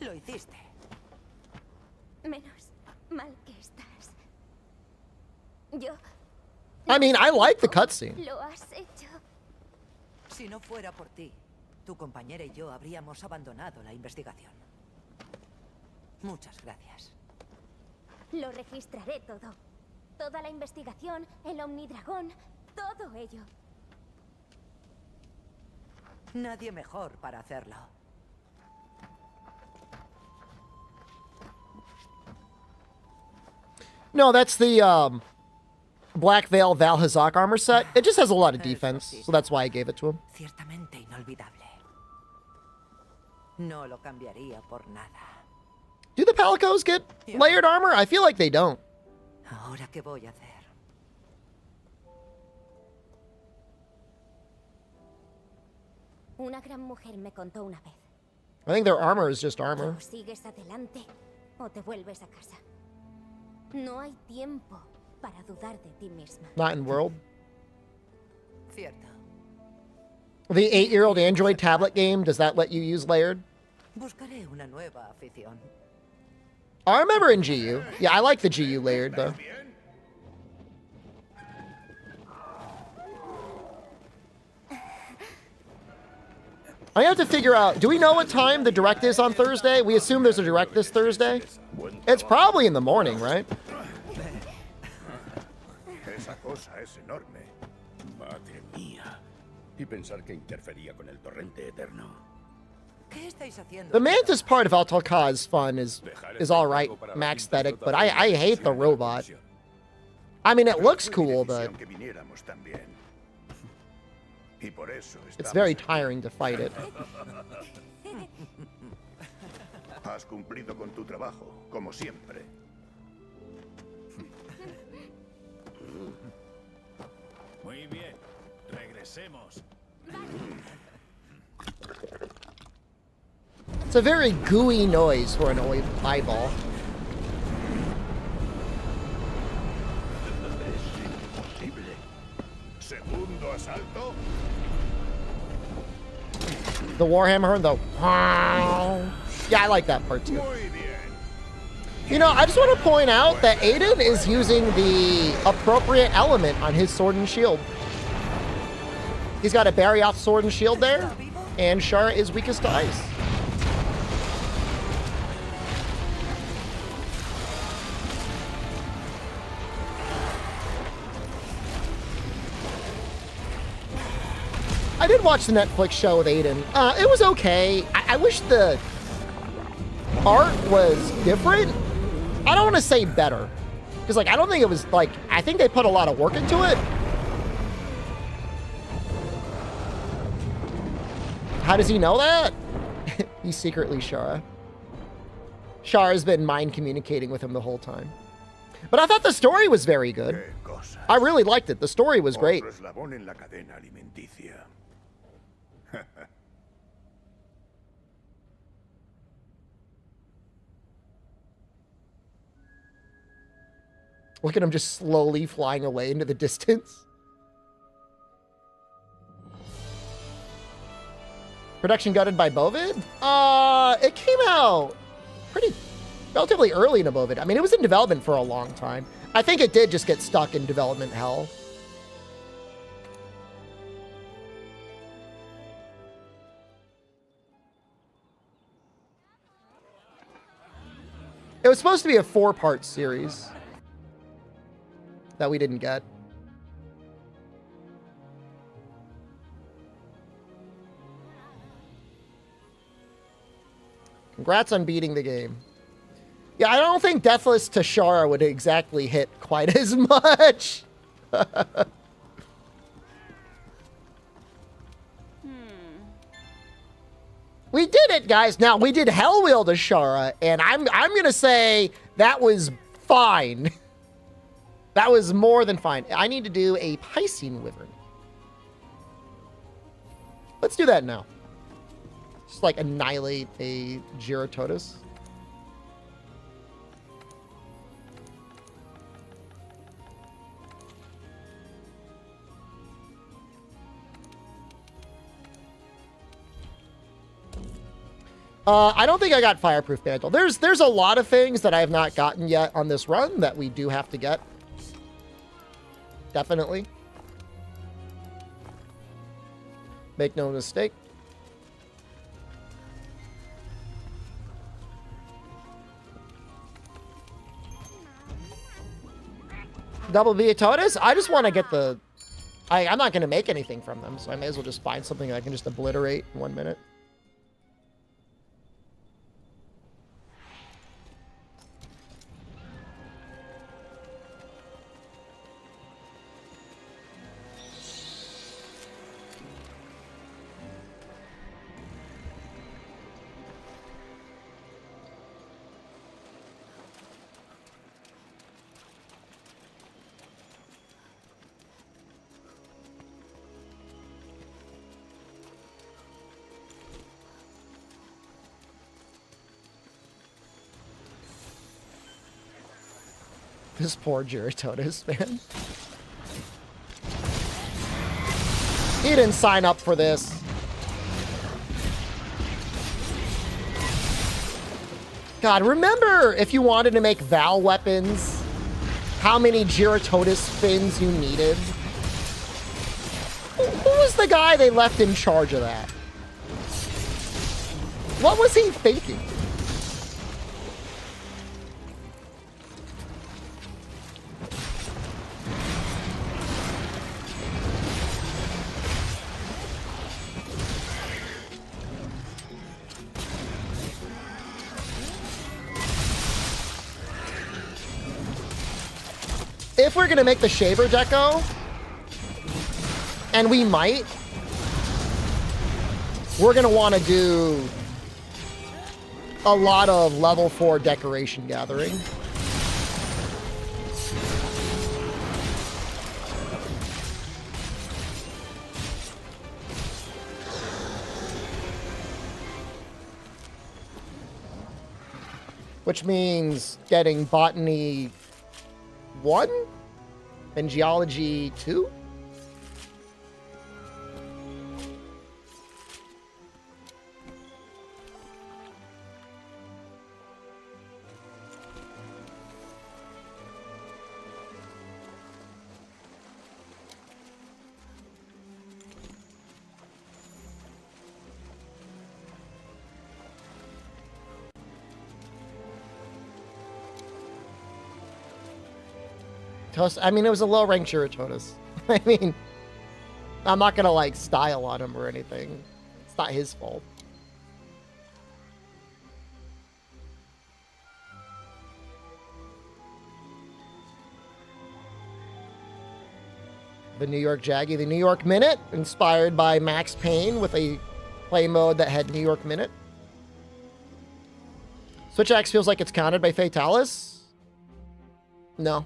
Lo hiciste.
Menos mal que estás. Yo.
I mean, I like the cutscene.
Lo has hecho.
Si no fuera por ti, tu compañera y yo habríamos abandonado la investigación. Muchas gracias.
Lo registraré todo. Toda la investigación, el Omnidragón, todo ello.
Nadie mejor para hacerlo.
No, that's the Black Veil Valhazak armor set. It just has a lot of defense, so that's why I gave it to him.
Ciertamente inolvidable. No lo cambiaría por nada.
Do the Palicos get layered armor? I feel like they don't.
Ahora qué voy a hacer.
Una gran mujer me contó una vez.
I think their armor is just armor.
O sigues adelante o te vuelves a casa. No hay tiempo para dudar de ti misma.
Not in World.
Cierto.
The 8-year-old Android tablet game, does that let you use layered?
Buscaré una nueva afición.
I remember in GU. Yeah, I like the GU layered, though. I have to figure out, do we know what time the direct is on Thursday? We assume there's a direct this Thursday. It's probably in the morning, right?
Esa cosa es enorme. Madre mía. Y pensar que interfería con el torrente eterno.
¿Qué estáis haciendo?
The Mantis part of Altalka is fun, is all right, max aesthetic, but I hate the robot. I mean, it looks cool, but it's very tiring to fight it.
Has cumplido con tu trabajo, como siempre. Muy bien, regresemos.
It's a very gooey noise for an eyeball.
Segundo asalto.
The Warhammer, the yeah, I like that part too.
Muy bien.
You know, I just want to point out that Aiden is using the appropriate element on his sword and shield. He's got a Barioth sword and shield there, and Shara is weakest to ice. I did watch the Netflix show with Aiden. It was okay. I wish the art was different. I don't want to say better, because like I don't think it was like, I think they put a lot of work into it. How does he know that? He's secretly Shara. Shara's been mind communicating with him the whole time. But I thought the story was very good. I really liked it. The story was great. Look at him just slowly flying away into the distance. Production gutted by Bovid? It came out pretty relatively early in Bovid. I mean, it was in development for a long time. I think it did just get stuck in development hell. It was supposed to be a 4-part series that we didn't get. Congrats on beating the game. Yeah, I don't think Deathless to Shara would exactly hit quite as much. We did it, guys. Now, we did Hellwheel to Shara, and I'm going to say that was fine. That was more than fine. I need to do a Piscine Wyvern. Let's do that now. Just like annihilate a Gyrototus. I don't think I got Fireproof Mantle. There's a lot of things that I have not gotten yet on this run that we do have to get. Definitely. Make no mistake. Double Viatotis? I just want to get the... I'm not going to make anything from them, so I may as well just find something I can just obliterate in 1 minute. This poor Gyrototus, man. He didn't sign up for this. God, remember if you wanted to make Val weapons, how many Gyrototus fins you needed? Who was the guy they left in charge of that? What was he thinking? If we're gonna make the Shaver Deco, and we might, we're gonna want to do a lot of level 4 decoration gathering. Which means getting Botany 1 and Geology 2? I mean, it was a low-ranked Gyrototus. I mean, I'm not gonna, like, style on him or anything. It's not his fault. The New York Jaggy, the New York Minute, inspired by Max Payne with a play mode that had New York Minute. Switch Axe feels like it's counted by Fatalis? No.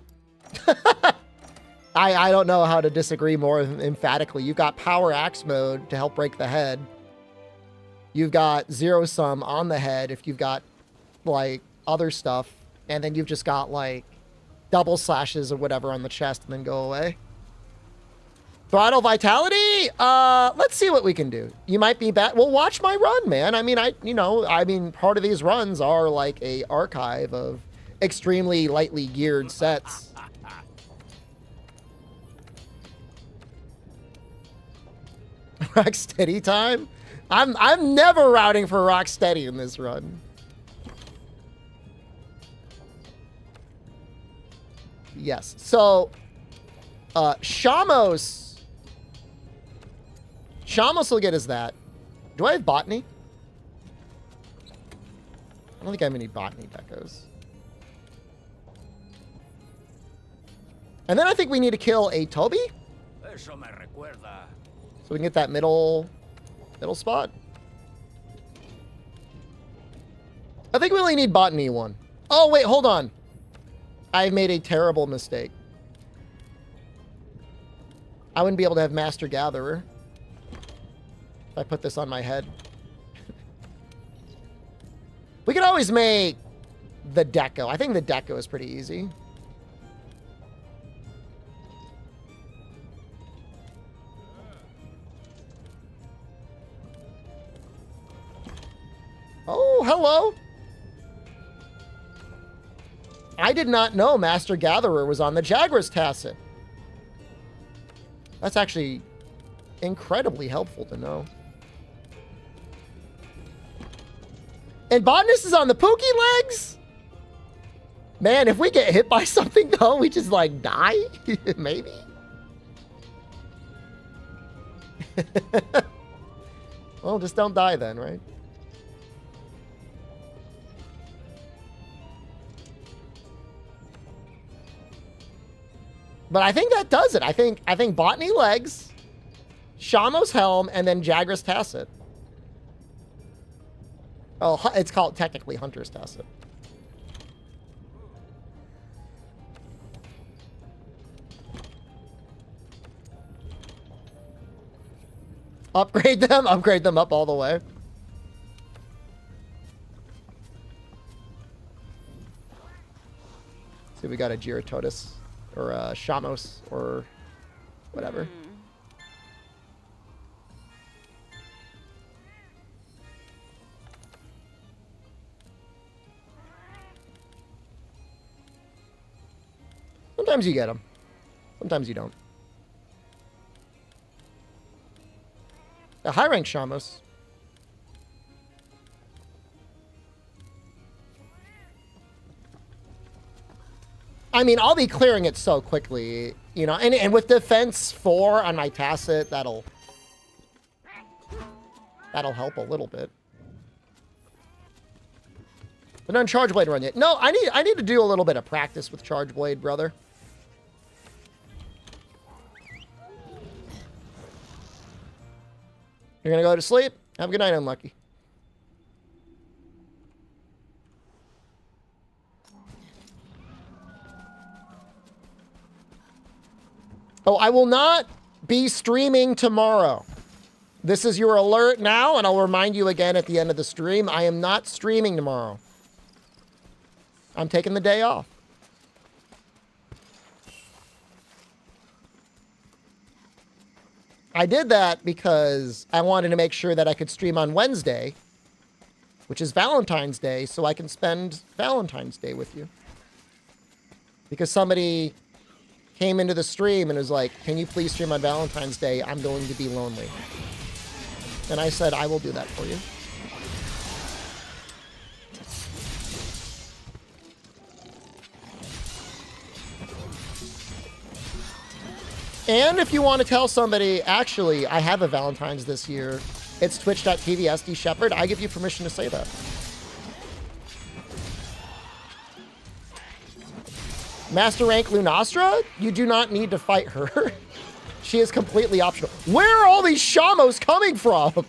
I don't know how to disagree more emphatically. You've got Power Axe mode to help break the head. You've got Zero Sum on the head if you've got, like, other stuff. And then you've just got, like, double slashes or whatever on the chest and then go away. Throttle vitality? Let's see what we can do. You might be back. Well, watch my run, man. I mean, part of these runs are like a archive of extremely lightly geared sets. Rocksteady time? I'm never routing for Rocksteady in this run. Yes. So, Shamos will get us that. Do I have botany? I don't think I have any botany decos. And then I think we need to kill a Toby.
Eso me recuerda.
So we can get that middle spot. I think we only need botany one. Oh, wait, hold on. I've made a terrible mistake. I wouldn't be able to have Master Gatherer if I put this on my head. We could always make the Deco. I think the Deco is pretty easy. Oh, hello. I did not know Master Gatherer was on the Jaguar's Tacit. That's actually incredibly helpful to know. And Botanist is on the Pookie legs? Man, if we get hit by something, though, we just, like, die? Maybe? Well, just don't die then, right? But I think that does it. I think Botany legs, Shamos helm, and then Jagrus Tacit. Oh, it's called technically Hunter's Tacit. Upgrade them up all the way. See, we got a Giratotus. Or Shamos, or whatever. Sometimes you get them. Sometimes you don't. A high-rank Shamos. I mean, I'll be clearing it so quickly, you know, and with defense 4 on my Tacit, that'll help a little bit. But on Charge Blade run yet. No, I need to do a little bit of practice with Charge Blade, brother. You're gonna go to sleep? Have a good night, Unlucky. Oh, I will not be streaming tomorrow. This is your alert now, and I'll remind you again at the end of the stream. I am not streaming tomorrow. I'm taking the day off. I did that because I wanted to make sure that I could stream on Wednesday, which is Valentine's Day, so I can spend Valentine's Day with you. Because somebody came into the stream and was like, can you please stream on Valentine's Day? I'm going to be lonely. And I said, I will do that for you. And if you want to tell somebody, actually, I have a Valentine's this year, it's twitch.tv SD Shepherd, I give you permission to say that. Master rank Lunastra? You do not need to fight her. She is completely optional. Where are all these Shamos coming from?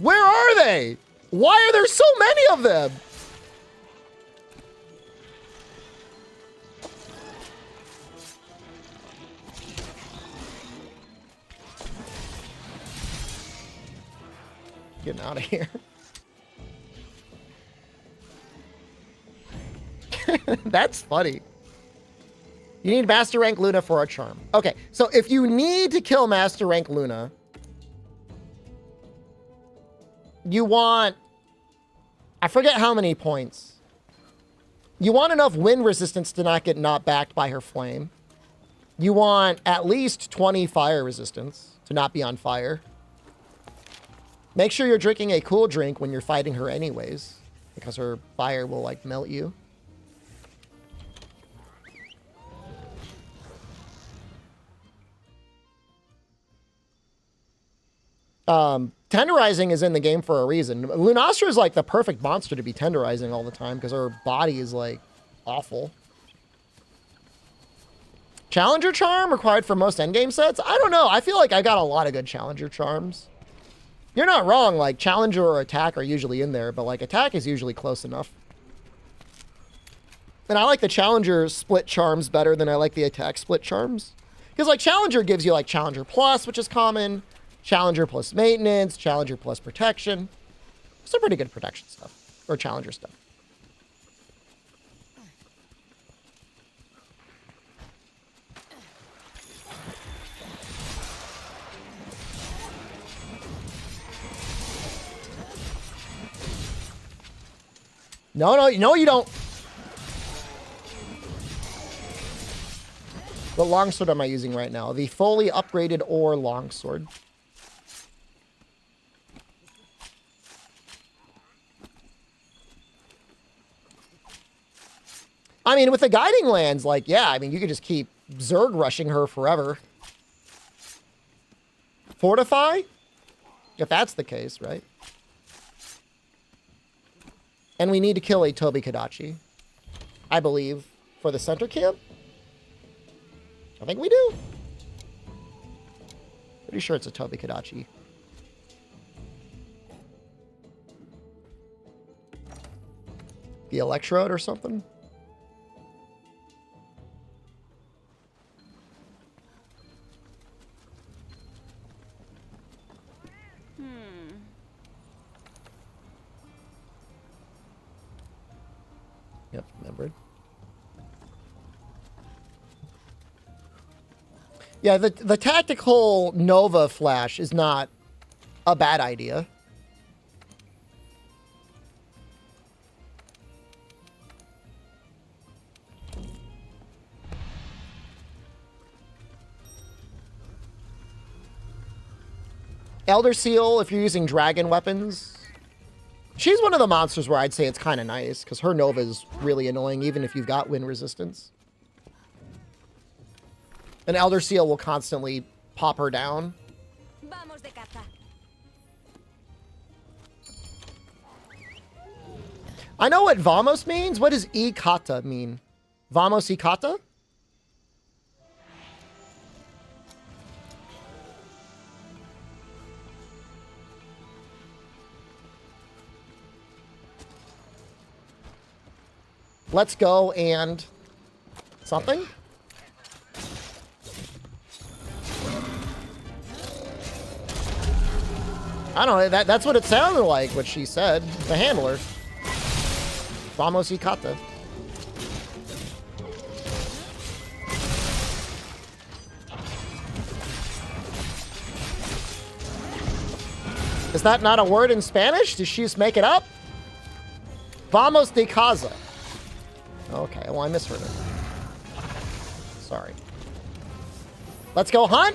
Where are they? Why are there so many of them? getting out of here. That's funny. You need Master Rank Luna for a charm. Okay, so if you need to kill Master Rank Luna, you want... I forget how many points. You want enough wind resistance to not get knocked back by her flame. You want at least 20 fire resistance to not be on fire. Make sure you're drinking a cool drink when you're fighting her anyways, because her fire will, like, melt you. Tenderizing is in the game for a reason. Lunastra is like the perfect monster to be tenderizing all the time because her body is like awful. Challenger charm required for most endgame sets? I don't know. I feel like I got a lot of good challenger charms. You're not wrong. Like challenger or attack are usually in there, but like attack is usually close enough. And I like the challenger split charms better than I like the attack split charms. Because like challenger gives you like challenger plus, which is common. Challenger plus maintenance, Challenger plus protection. Some pretty good protection stuff. Or Challenger stuff. No, you don't. What longsword am I using right now? The fully upgraded ore longsword. I mean, with the guiding lands, like, yeah, I mean, you could just keep Zerg rushing her forever. Fortify? If that's the case, right? And we need to kill a Tobi Kadachi, I believe, for the center camp. I think we do. Pretty sure it's a Tobi Kadachi. The Electrode or something? Yep, remembered. Yeah, the tactical Nova flash is not a bad idea. Elder Seal, if you're using dragon weapons, she's one of the monsters where I'd say it's kind of nice, because her Nova is really annoying, even if you've got wind resistance. An Elder Seal will constantly pop her down.
Vamos de caza.
I know what Vamos means. What does Ikata mean? Vamos Ikata? Let's go and something. I don't know. That's what it sounded like, what she said. The handler. Vamos Ikata. Is that not a word in Spanish? Did she just make it up? Vamos de casa. Okay, well, I misheard it. Sorry. Let's go hunt.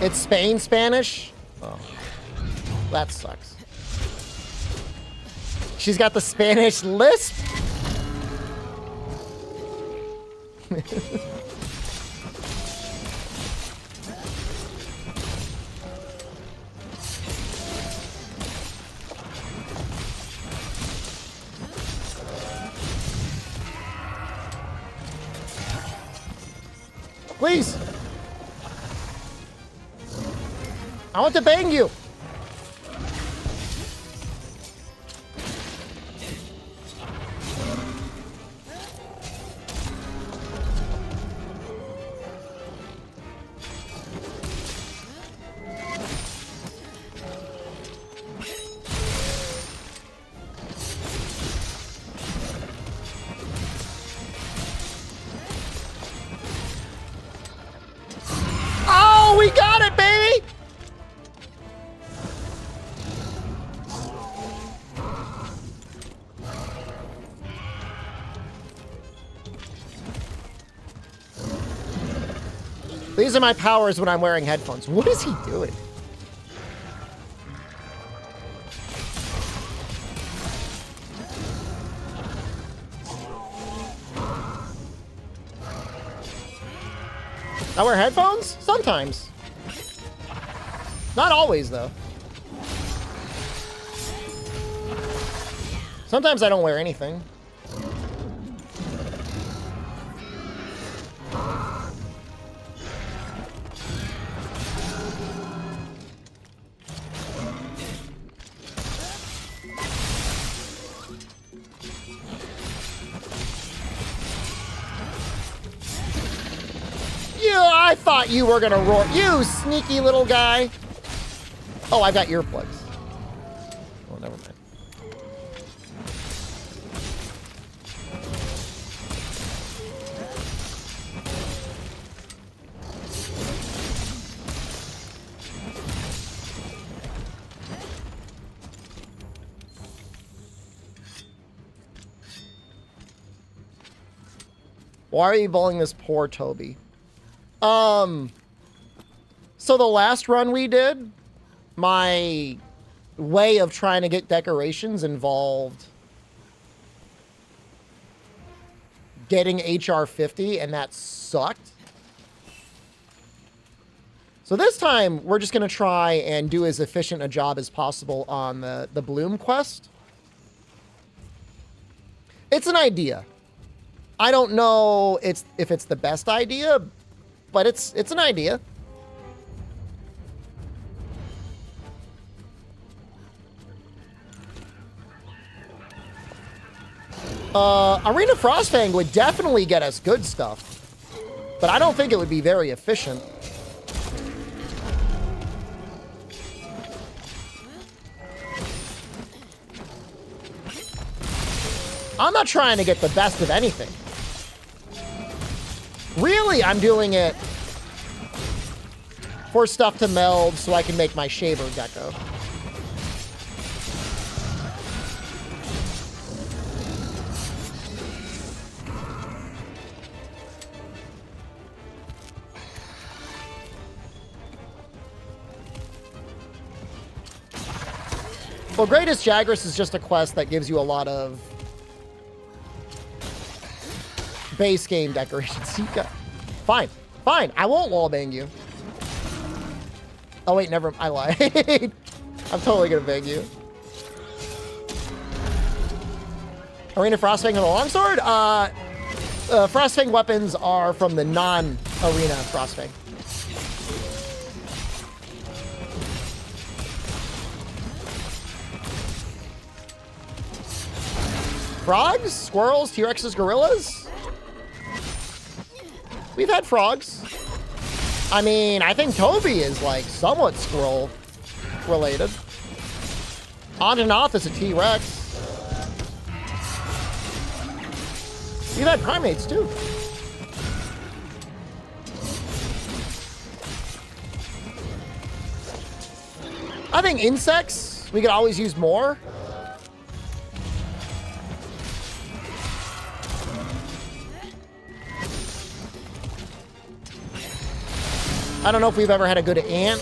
It's Spain Spanish? Oh, that sucks. She's got the Spanish lisp? Please. I want to bang you. These are my powers when I'm wearing headphones. What is he doing? I wear headphones? Sometimes. Not always, though. Sometimes I don't wear anything. Yeah, I thought you were gonna roar. You sneaky little guy. Oh, I got earplugs. Oh, never mind. Why are you bullying this poor Toby? So the last run we did, my way of trying to get decorations involved getting HR 50, and that sucked. So this time, we're just going to try and do as efficient a job as possible on the Bloom quest. It's an idea. I don't know if it's the best idea, but it's an idea. Arena Frostfang would definitely get us good stuff, but I don't think it would be very efficient. I'm not trying to get the best of anything. Really, I'm doing it for stuff to meld so I can make my shaver deco. Well, Greatest Jagras is just a quest that gives you a lot of base game decorations. Fine. Fine. I won't wallbang you. Oh, wait, never. I lied. I'm totally going to bang you. Arena Frostfang and the Longsword? Frostfang weapons are from the non-arena Frostfang. Frogs? Squirrels? T-Rexes? Gorillas? We've had frogs. I mean, I think Toby is, like, somewhat squirrel related. Anjanath is a T-Rex. We've had primates, too. I think insects, we could always use more. I don't know if we've ever had a good ant.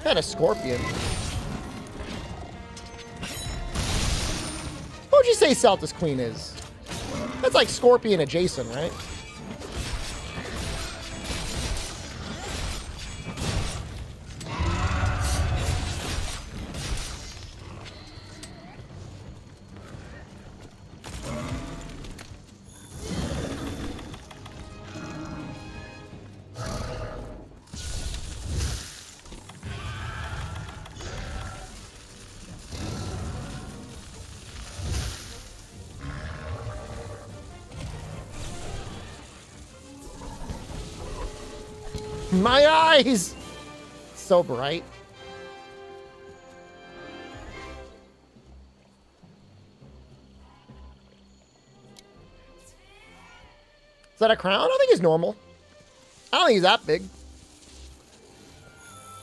Had a scorpion. What would you say Celtis Queen is? That's like scorpion adjacent, right? My eyes! So bright. Is that a crown? I think he's normal. I don't think he's that big.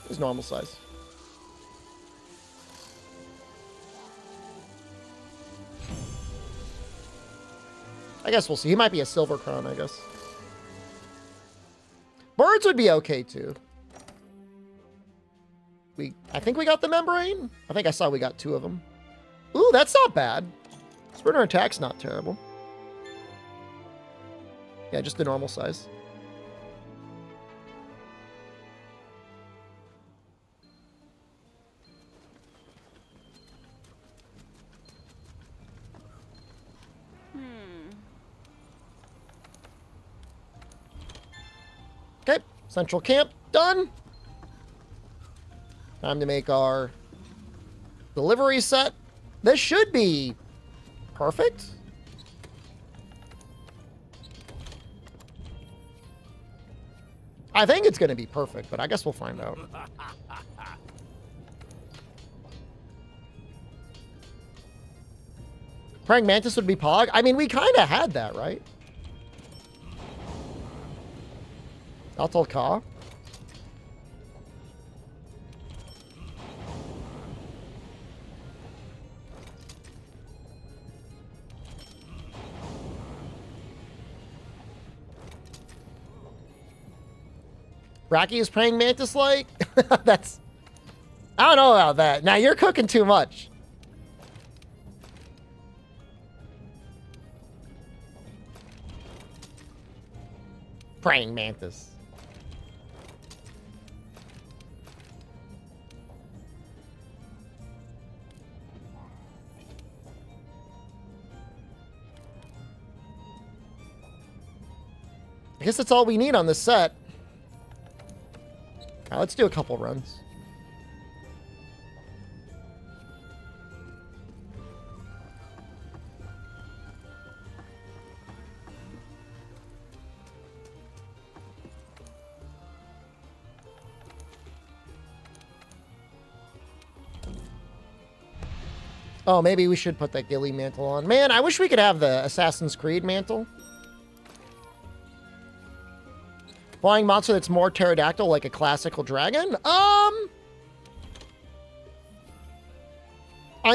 He's normal size. I guess we'll see. He might be a Silver Crown, I guess. Birds would be okay, too. I think we got the Membrane. I think I saw we got 2 of them. Ooh, that's not bad. Sprinter attack's not terrible. Yeah, just the normal size. Okay, central camp done. Time to make our delivery set. This should be perfect. I think it's going to be perfect, but I guess we'll find out. Praying Mantis would be Pog. I mean, we kind of had that, right? Altal Ka. Bracky is Praying Mantis like? That's... I don't know about that. Now, you're cooking too much. Praying Mantis. I guess that's all we need on this set. Now, let's do a couple runs. Oh, maybe we should put that Ghillie mantle on. Man, I wish we could have the Assassin's Creed mantle. Flying monster that's more pterodactyl, like a classical dragon? I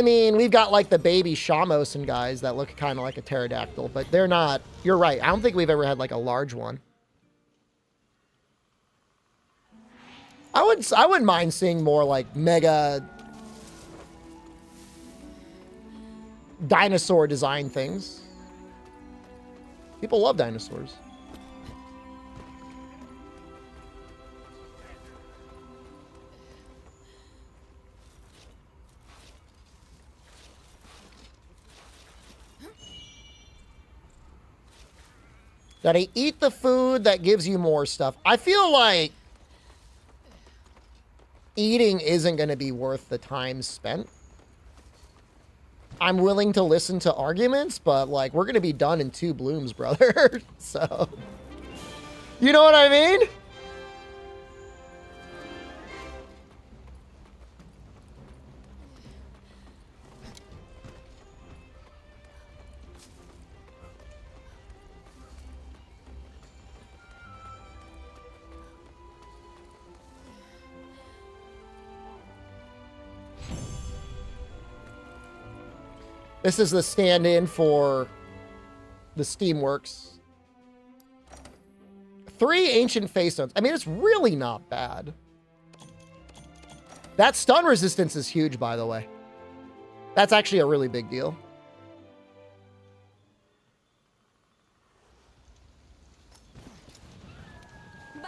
mean, we've got like the baby Shamosin guys that look kind of like a pterodactyl, but they're not. You're right. I don't think we've ever had like a large one. I wouldn't mind seeing more like mega dinosaur design things. People love dinosaurs. Gotta eat the food that gives you more stuff. I feel like eating isn't going to be worth the time spent. I'm willing to listen to arguments, but like we're going to be done in 2 blooms, brother. So, you know what I mean? This is the stand-in for the Steamworks. 3 ancient face stones. I mean, it's really not bad. That stun resistance is huge, by the way. That's actually a really big deal.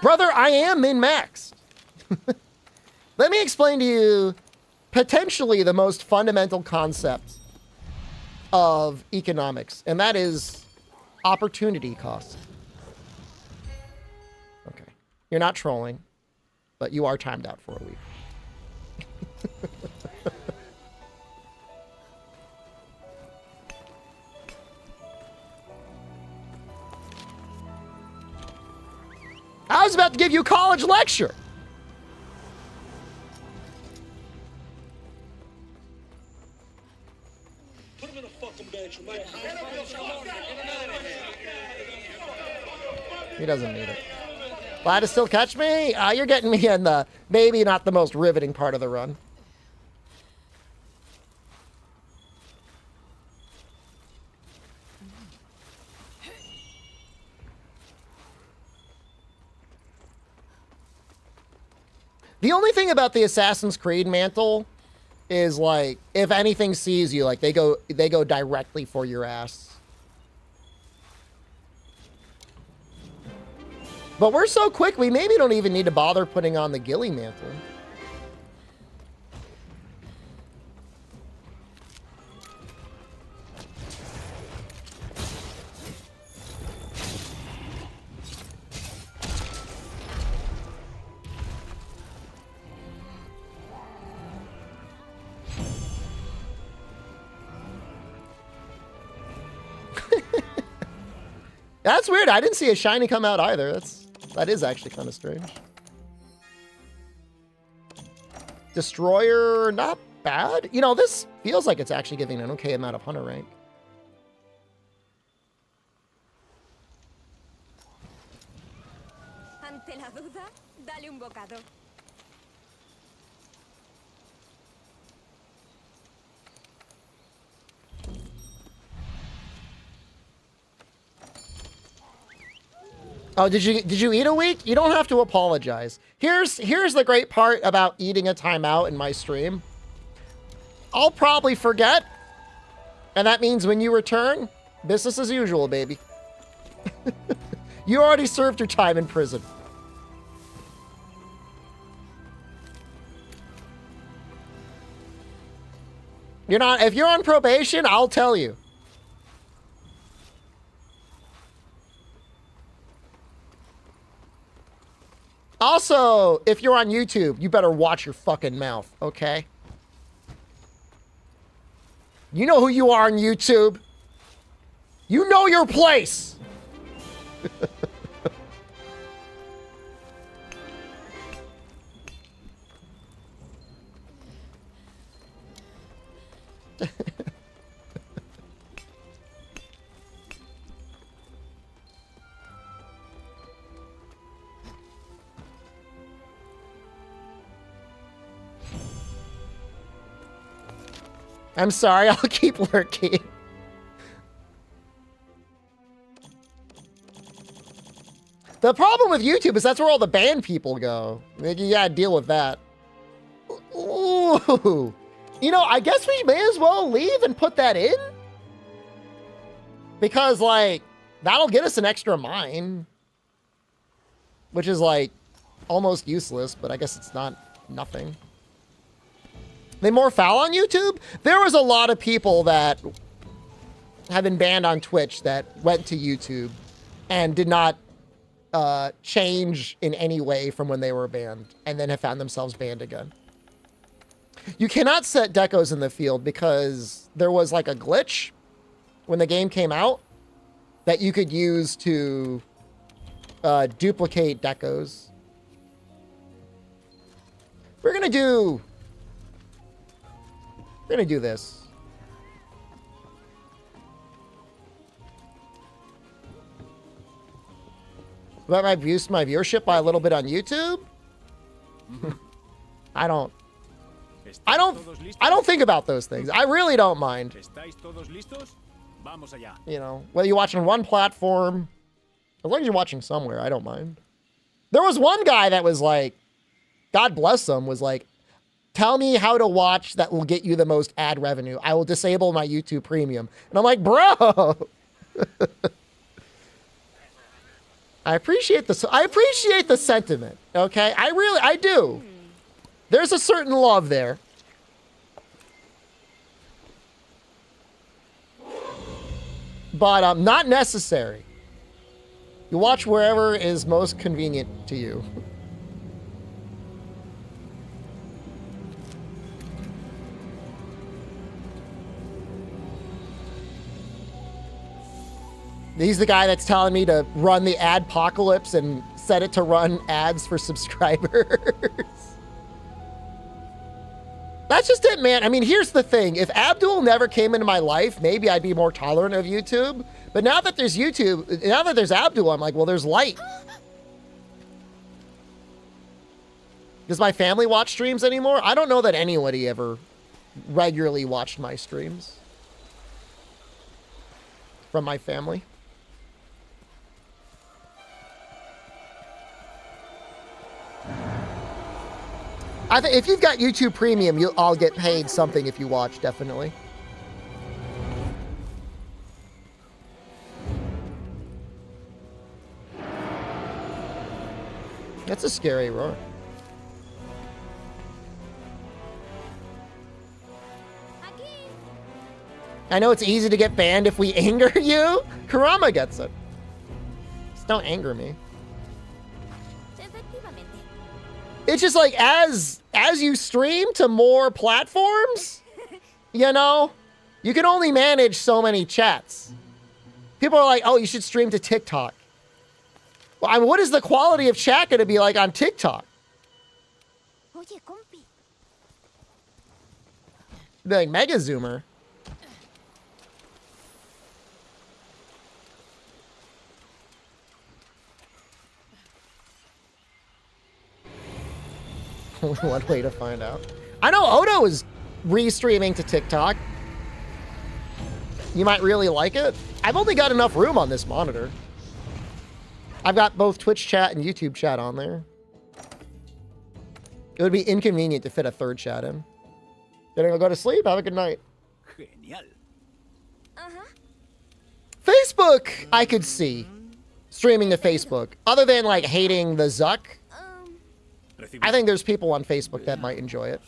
Brother, I am min-maxed. Let me explain to you potentially the most fundamental concept of economics, and that is opportunity cost. Okay. You're not trolling, but you are timed out for a week. I was about to give you a college lecture. He doesn't need it. Glad to still catch me? You're getting me in the maybe not the most riveting part of the run. The only thing about the Assassin's Creed mantle is like, if anything sees you, like they go directly for your ass. But we're so quick, we maybe don't even need to bother putting on the ghillie mantle. That's weird. I didn't see a shiny come out either. That is actually kind of strange. Destroyer, not bad. You know, this feels like it's actually giving an okay amount of hunter rank.
Ante la duda, dale un bocado.
Oh, did you eat a week? You don't have to apologize. Here's the great part about eating a timeout in my stream. I'll probably forget. And that means when you return, business as usual, baby. You already served your time in prison. If you're on probation, I'll tell you. Also, if you're on YouTube, you better watch your fucking mouth, okay? You know who you are on YouTube. You know your place. I'm sorry, I'll keep lurking. The problem with YouTube is that's where all the banned people go. You gotta deal with that. Ooh. You know, I guess we may as well leave and put that in. Because, like, that'll get us an extra mine. Which is, like, almost useless, but I guess it's not nothing. They more foul on YouTube? There was a lot of people that have been banned on Twitch that went to YouTube and did not change in any way from when they were banned and then have found themselves banned again. You cannot set decos in the field because there was like a glitch when the game came out that you could use to duplicate decos. We're gonna do this. That might boost my viewership by a little bit on YouTube. I don't think about those things. I really don't mind. You know, whether you watch on one platform, as long as you're watching somewhere, I don't mind. There was one guy that was like, God bless him, was like, tell me how to watch that will get you the most ad revenue. I will disable my YouTube Premium. And I'm like, bro. I appreciate the sentiment, okay? I do. There's a certain love there. But not necessary. You watch wherever is most convenient to you. He's the guy that's telling me to run the adpocalypse and set it to run ads for subscribers. That's just it, man. I mean, here's the thing. If Abdul never came into my life, maybe I'd be more tolerant of YouTube. But now that there's YouTube, now that there's Abdul, I'm like, well, there's light. Does my family watch streams anymore? I don't know that anybody ever regularly watched my streams from my family. I think if you've got YouTube Premium, I'll get paid something if you watch, definitely. That's a scary roar. I know it's easy to get banned if we anger you. Kurama gets it. Just don't anger me. It's just like as you stream to more platforms, you know, you can only manage so many chats. People are like, oh, you should stream to TikTok. Well, I mean, what is the quality of chat going to be like on TikTok? Be like Mega Zoomer. One way to find out. I know Odo is re-streaming to TikTok. You might really like it. I've only got enough room on this monitor. I've got both Twitch chat and YouTube chat on there. It would be inconvenient to fit a third chat in. Gonna go to sleep. Have a good night.
Genial.
Facebook, I could see streaming to Facebook. Other than like hating the Zuck, I think there's people on Facebook that might enjoy it.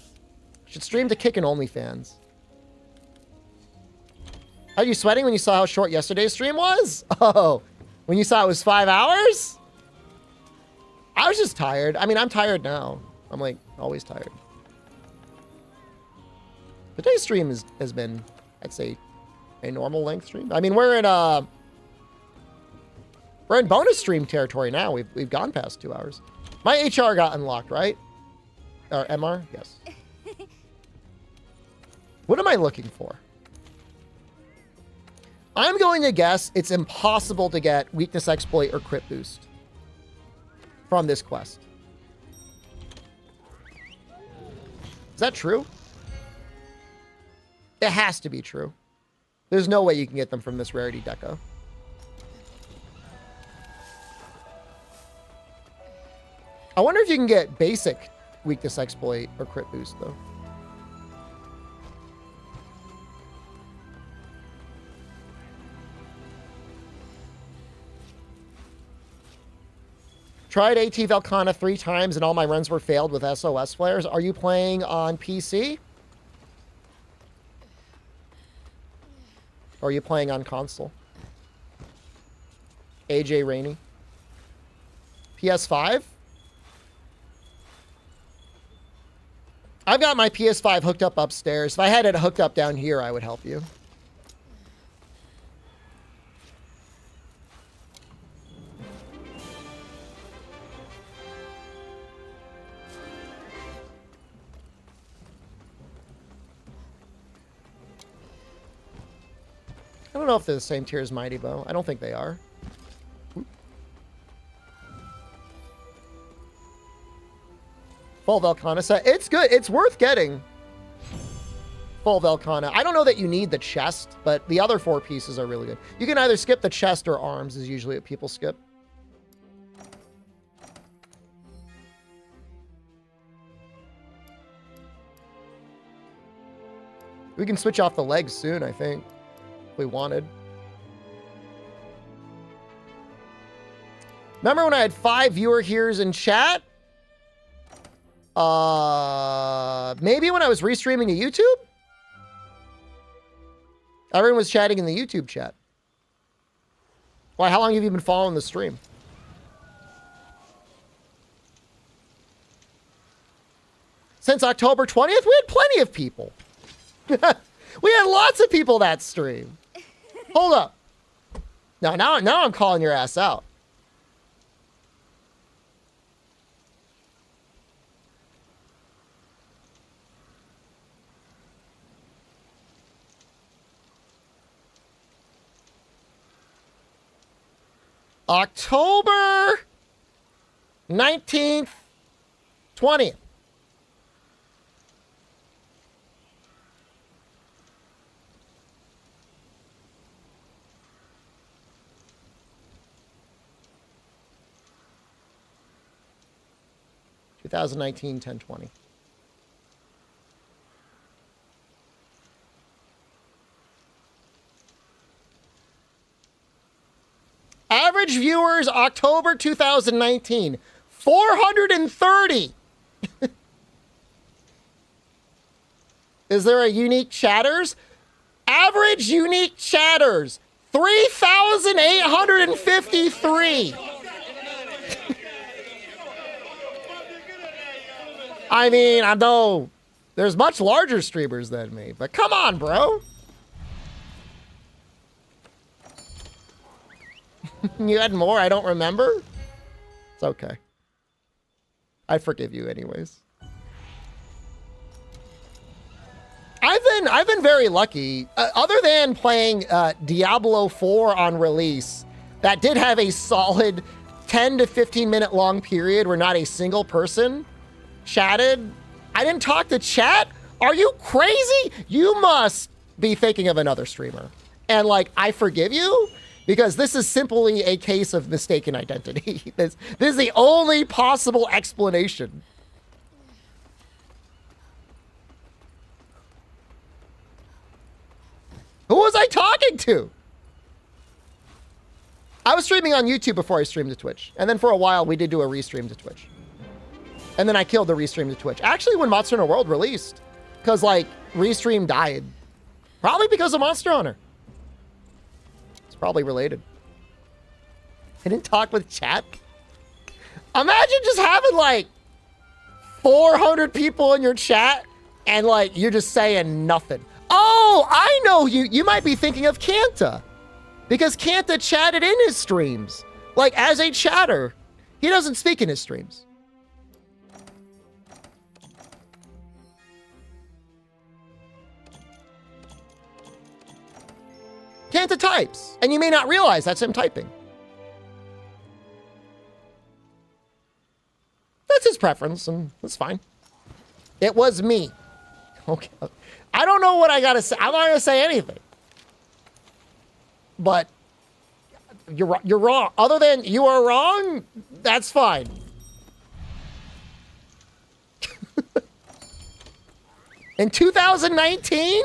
Should stream to Kick and OnlyFans. Are you sweating when you saw how short yesterday's stream was? Oh, when you saw it was 5 hours? I was just tired. I mean, I'm tired now. I'm like always tired. Today's stream has been, I'd say, a normal length stream. I mean, we're in bonus stream territory now. We've gone past 2 hours. My HR got unlocked, right? Or MR? Yes. What am I looking for? I'm going to guess it's impossible to get weakness exploit or crit boost from this quest. Is that true? It has to be true. There's no way you can get them from this rarity deco. I wonder if you can get basic weakness exploit or crit boost, though. Tried AT Velkhana 3 times and all my runs were failed with SOS flares. Are you playing on PC? Or are you playing on console? AJ Rainey. PS5? I've got my PS5 hooked up upstairs. If I had it hooked up down here, I would help you. I don't know if they're the same tier as Mighty Bow. I don't think they are. Full Velkhana set. It's good. It's worth getting. Full Velkhana. I don't know that you need the chest, but the other 4 pieces are really good. You can either skip the chest or arms is usually what people skip. We can switch off the legs soon, I think. If we wanted. Remember when I had 5 viewer here's in chat? Maybe when I was restreaming to YouTube? Everyone was chatting in the YouTube chat. Why, how long have you been following the stream? Since October 20th? We had plenty of people. We had lots of people that stream. Hold up. Now I'm calling your ass out. October 19th, 20th. (2019) 10/20. viewers, October 2019. 430. Is there a unique chatters? Average unique chatters, 3,853. I mean, I know there's much larger streamers than me, but come on, bro. You had more I don't remember? It's okay. I forgive you anyways. I've been very lucky. Other than playing Diablo 4 on release, that did have a solid 10 to 15 minute long period where not a single person chatted. I didn't talk to chat. Are you crazy? You must be thinking of another streamer. And like, I forgive you because this is simply a case of mistaken identity. This is the only possible explanation. Who was I talking to? I was streaming on YouTube before I streamed to Twitch. And then for a while, we did do a restream to Twitch. And then I killed the restream to Twitch. Actually, when Monster Hunter World released. Because, like, restream died. Probably because of Monster Hunter. It's probably related. I didn't talk with chat. Imagine just having, like, 400 people in your chat. And, like, you're just saying nothing. Oh, I know you. You might be thinking of Kanta. Because Kanta chatted in his streams. Like, as a chatter. He doesn't speak in his streams. Kanta types. And you may not realize that's him typing. That's his preference, and that's fine. It was me. Okay. I don't know what I gotta say. I'm not gonna say anything. But you're wrong. Other than you are wrong, that's fine. In 2019,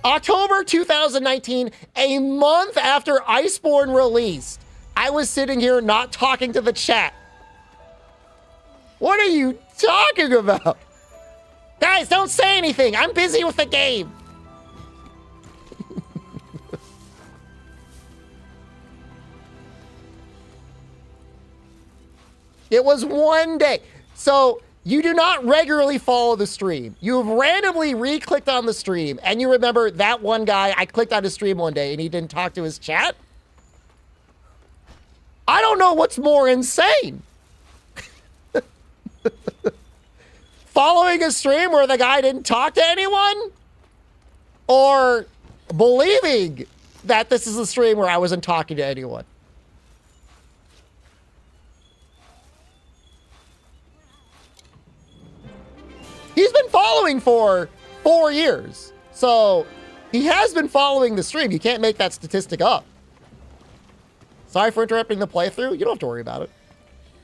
October 2019, a month after Iceborne released, I was sitting here not talking to the chat. What are you talking about? Guys, don't say anything. I'm busy with the game. It was one day. So you do not regularly follow the stream. You've randomly re-clicked on the stream and you remember that one guy, I clicked on his stream one day and he didn't talk to his chat? I don't know what's more insane. Following a stream where the guy didn't talk to anyone? Or believing that this is a stream where I wasn't talking to anyone? He's been following for 4 years. So he has been following the stream. You can't make that statistic up. Sorry for interrupting the playthrough. You don't have to worry about it.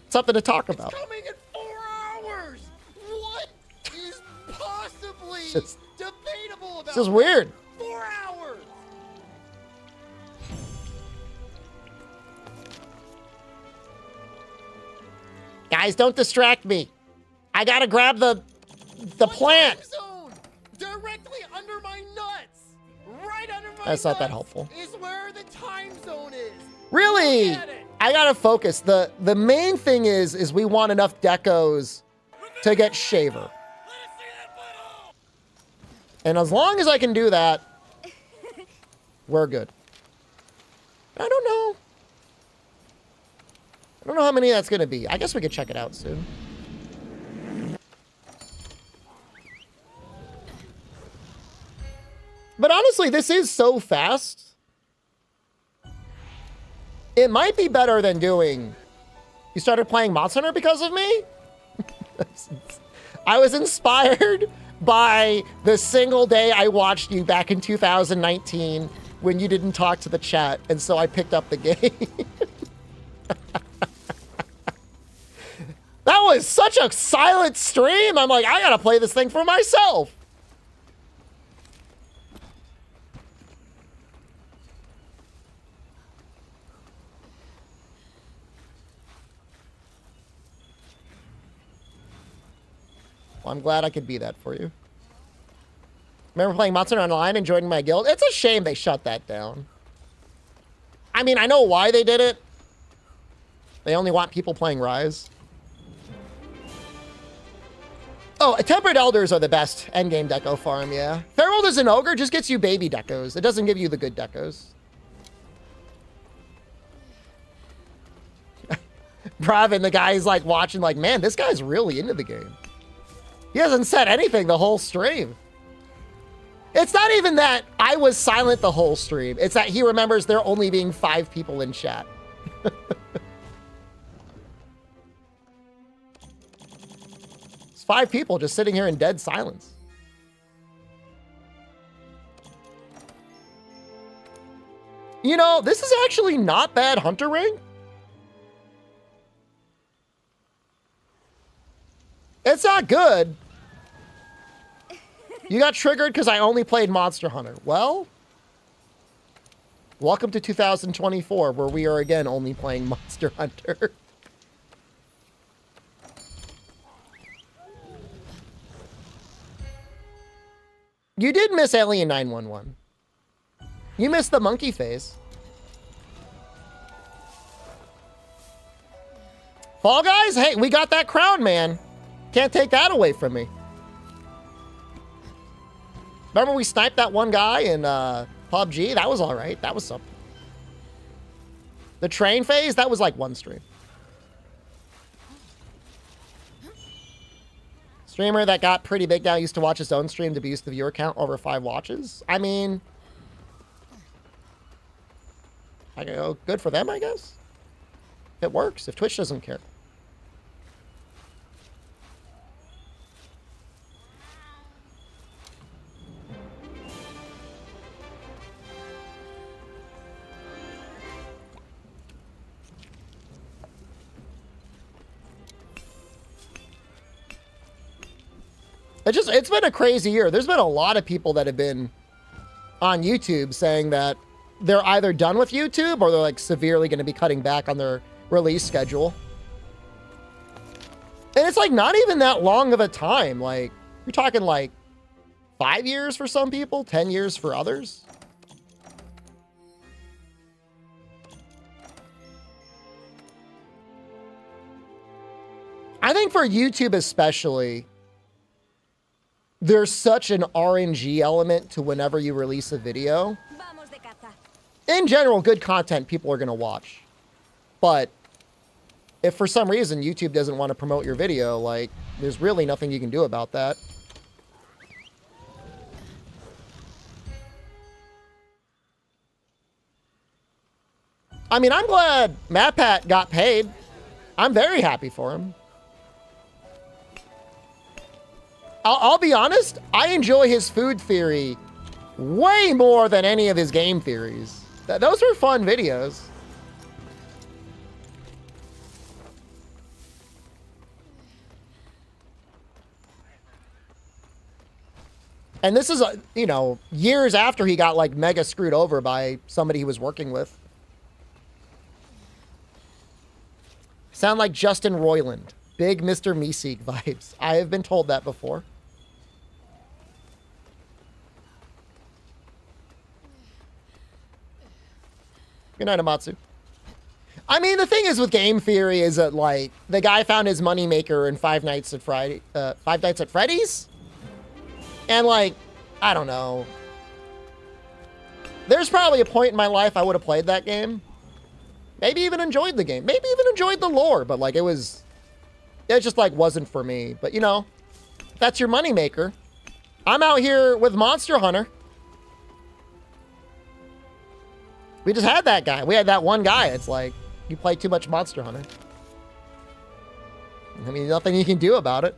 It's something to talk about.
It's coming in 4 hours. What is possibly debatable about
This is weird.
4 hours?
Guys, don't distract me. I gotta grab the plant.
Zone, directly under my nuts. Right under my
That's not that
nuts
helpful.
Is where the time zone is.
Really?
Look at it.
I gotta focus. The main thing is we want enough decos to get Shaver. And as long as I can do that, we're good. I don't know. I don't know how many that's gonna be. I guess we could check it out soon. But honestly, this is so fast. It might be better than doing... You started playing Monster Hunter because of me? I was inspired by the single day I watched you back in 2019 when you didn't talk to the chat, and so I picked up the game. That was such a silent stream. I'm like, I gotta play this thing for myself. Well, I'm glad I could be that for you. Remember playing Monster Hunter Online and joining my guild? It's a shame they shut that down. I mean, I know why they did it. They only want people playing Rise. Oh, Tempered Elders are the best endgame deco farm, yeah. Feral as an Ogre just gets you baby decos. It doesn't give you the good decos. Bravin, the guy's like watching like, man, this guy's really into the game. He hasn't said anything the whole stream. It's not even that I was silent the whole stream. It's that he remembers there only being 5 people in chat. It's 5 people just sitting here in dead silence. You know, this is actually not bad Hunter rank. It's not good. You got triggered because I only played Monster Hunter. Well, welcome to 2024, where we are again only playing Monster Hunter. You did miss Alien 911. You missed the monkey phase. Fall Guys? Hey, we got that crown, man. Can't take that away from me. Remember we sniped that one guy in PUBG? That was all right. That was something. The train phase? That was like one stream. Streamer that got pretty big now used to watch his own stream to boost the viewer count over 5 watches. I mean, I go, good for them, I guess. It works if Twitch doesn't care. It's been a crazy year. There's been a lot of people that have been on YouTube saying that they're either done with YouTube or they're like severely going to be cutting back on their release schedule. And it's like not even that long of a time. Like you're talking like 5 years for some people, 10 years for others. I think for YouTube especially, there's such an RNG element to whenever you release a video. In general, good content people are going to watch. But if for some reason YouTube doesn't want to promote your video, like, there's really nothing you can do about that. I mean, I'm glad MatPat got paid. I'm very happy for him. I'll be honest, I enjoy his food theory way more than any of his game theories. Those are fun videos. And this is, you know, years after he got like mega screwed over by somebody he was working with. Sound like Justin Roiland. Big Mr. Meeseek vibes. I have been told that before. Good night, Amatsu. I mean, the thing is with game theory is that, like, the guy found his moneymaker in Five Nights at Freddy's? And, like, I don't know. There's probably a point in my life I would have played that game. Maybe even enjoyed the game. Maybe even enjoyed the lore, but, like, it just, like, wasn't for me. But, you know, that's your moneymaker. I'm out here with Monster Hunter. We just had that guy. We had that one guy. It's like, you play too much Monster Hunter. I mean, nothing you can do about it.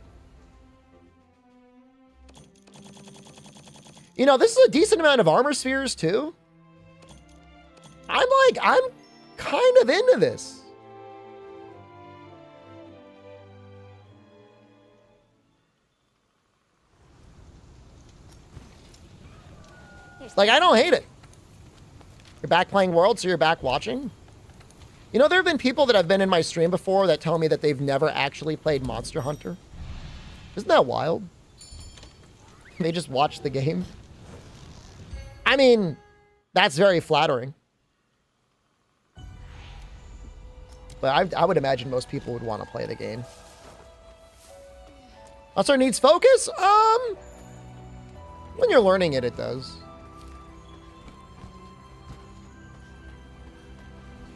You know, this is a decent amount of armor spheres, too. I'm kind of into this. Like, I don't hate it. You're back playing World, so you're back watching? You know, there have been people that have been in my stream before that tell me that they've never actually played Monster Hunter. Isn't that wild? They just watch the game. I mean, that's very flattering. But I would imagine most people would want to play the game. Also needs focus? When you're learning it, it does.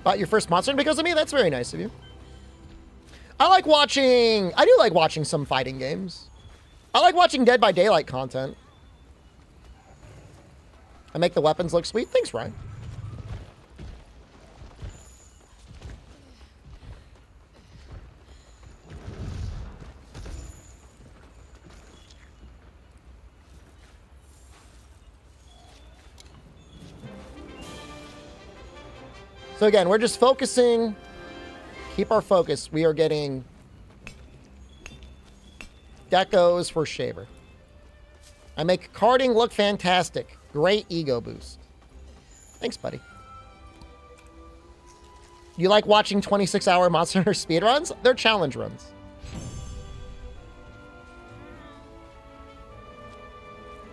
Bought your first monster because of me? That's very nice of you. I do like watching some fighting games. I like watching Dead by Daylight content. I make the weapons look sweet. Thanks, Ryan. So again, we're just focusing. Keep our focus. We are getting decos for Shaver. I make carding look fantastic. Great ego boost. Thanks, buddy. You like watching 26-hour Monster Hunter speedruns? They're challenge runs.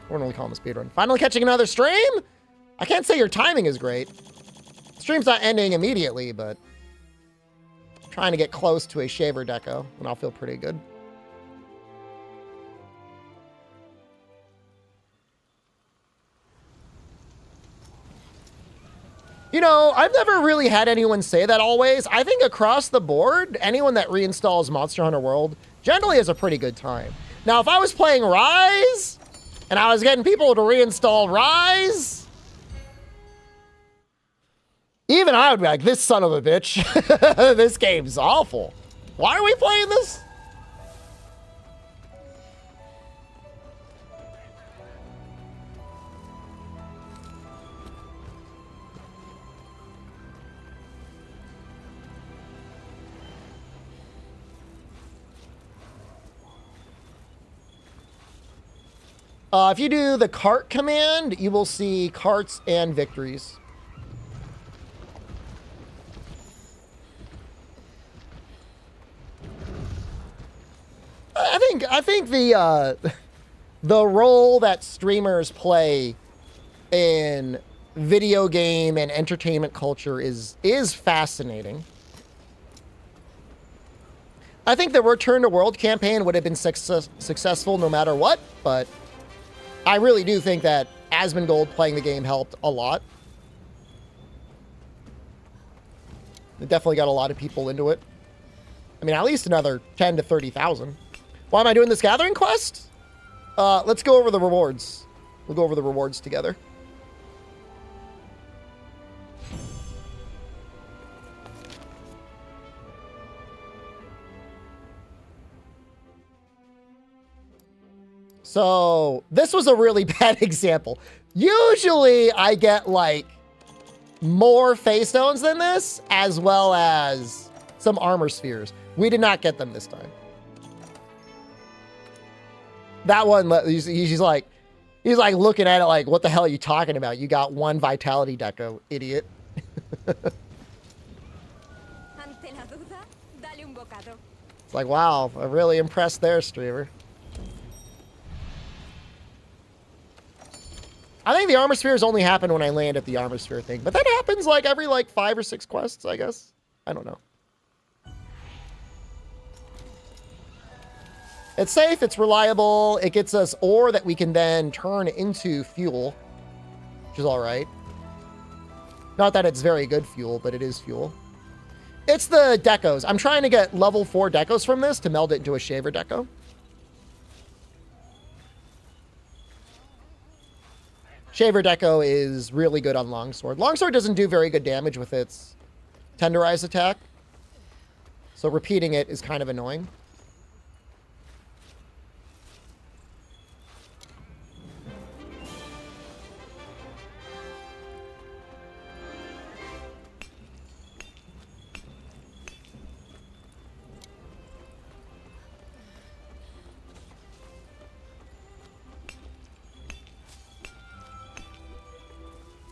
We're only calling them a speedrun. Finally catching another stream? I can't say your timing is great. Stream's not ending immediately, but trying to get close to a Shaver deco, and I'll feel pretty good. You know, I've never really had anyone say that always. I think across the board, anyone that reinstalls Monster Hunter World generally has a pretty good time. Now, if I was playing Rise, and I was getting people to reinstall Rise, even I would be like, this son of a bitch, this game's awful. Why are we playing this? If you do the cart command, you will see carts and victories. I think the role that streamers play in video game and entertainment culture is fascinating. I think the Return to World campaign would have been successful no matter what, but I really do think that Asmongold playing the game helped a lot. It definitely got a lot of people into it. I mean, at least another 10 to 30,000. Why am I doing this gathering quest? Let's go over the rewards. We'll go over the rewards together. So this was a really bad example. Usually I get like more face stones than this, as well as some armor spheres. We did not get them this time. That one, he's like looking at it like, what the hell are you talking about? You got one vitality deco, idiot. It's like, wow, I'm really impressed there, streamer. I think the armor spheres only happen when I land at the armor sphere thing, but that happens like every 5 or 6 quests, I guess. I don't know. It's safe, it's reliable, it gets us ore that we can then turn into fuel, which is all right. Not that it's very good fuel, but it is fuel. It's the decos. I'm trying to get level 4 decos from this to meld it into a Shaver deco. Shaver deco is really good on Longsword. Longsword doesn't do very good damage with its tenderized attack, so repeating it is kind of annoying.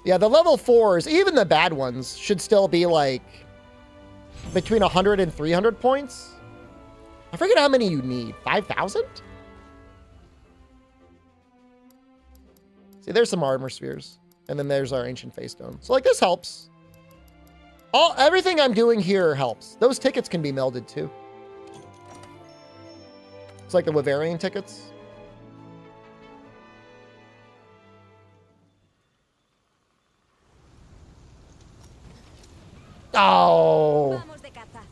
Yeah, the level 4s, even the bad ones, should still be like between 100 and 300 points. I forget how many you need. 5,000? See, there's some armor spheres. And then there's our ancient face stone. So like this helps. Everything I'm doing here helps. Those tickets can be melded too. It's like the Wavarian tickets. Oh.
Vamos de caza.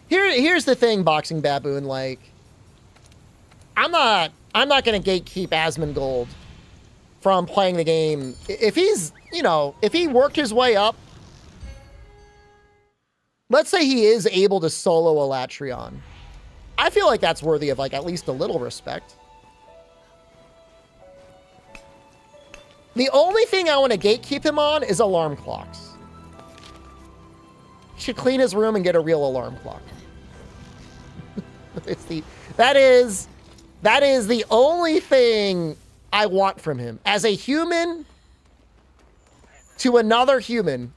Here's the thing, Boxing Baboon, like I'm not gonna gatekeep Asmongold from playing the game. If he's, you know, if he worked his way up, let's say he is able to solo Elatrion, I feel like that's worthy of like at least a little respect. The only thing I want to gatekeep him on is alarm clocks. He should clean his room and get a real alarm clock. That is the only thing I want from him. As a human to another human.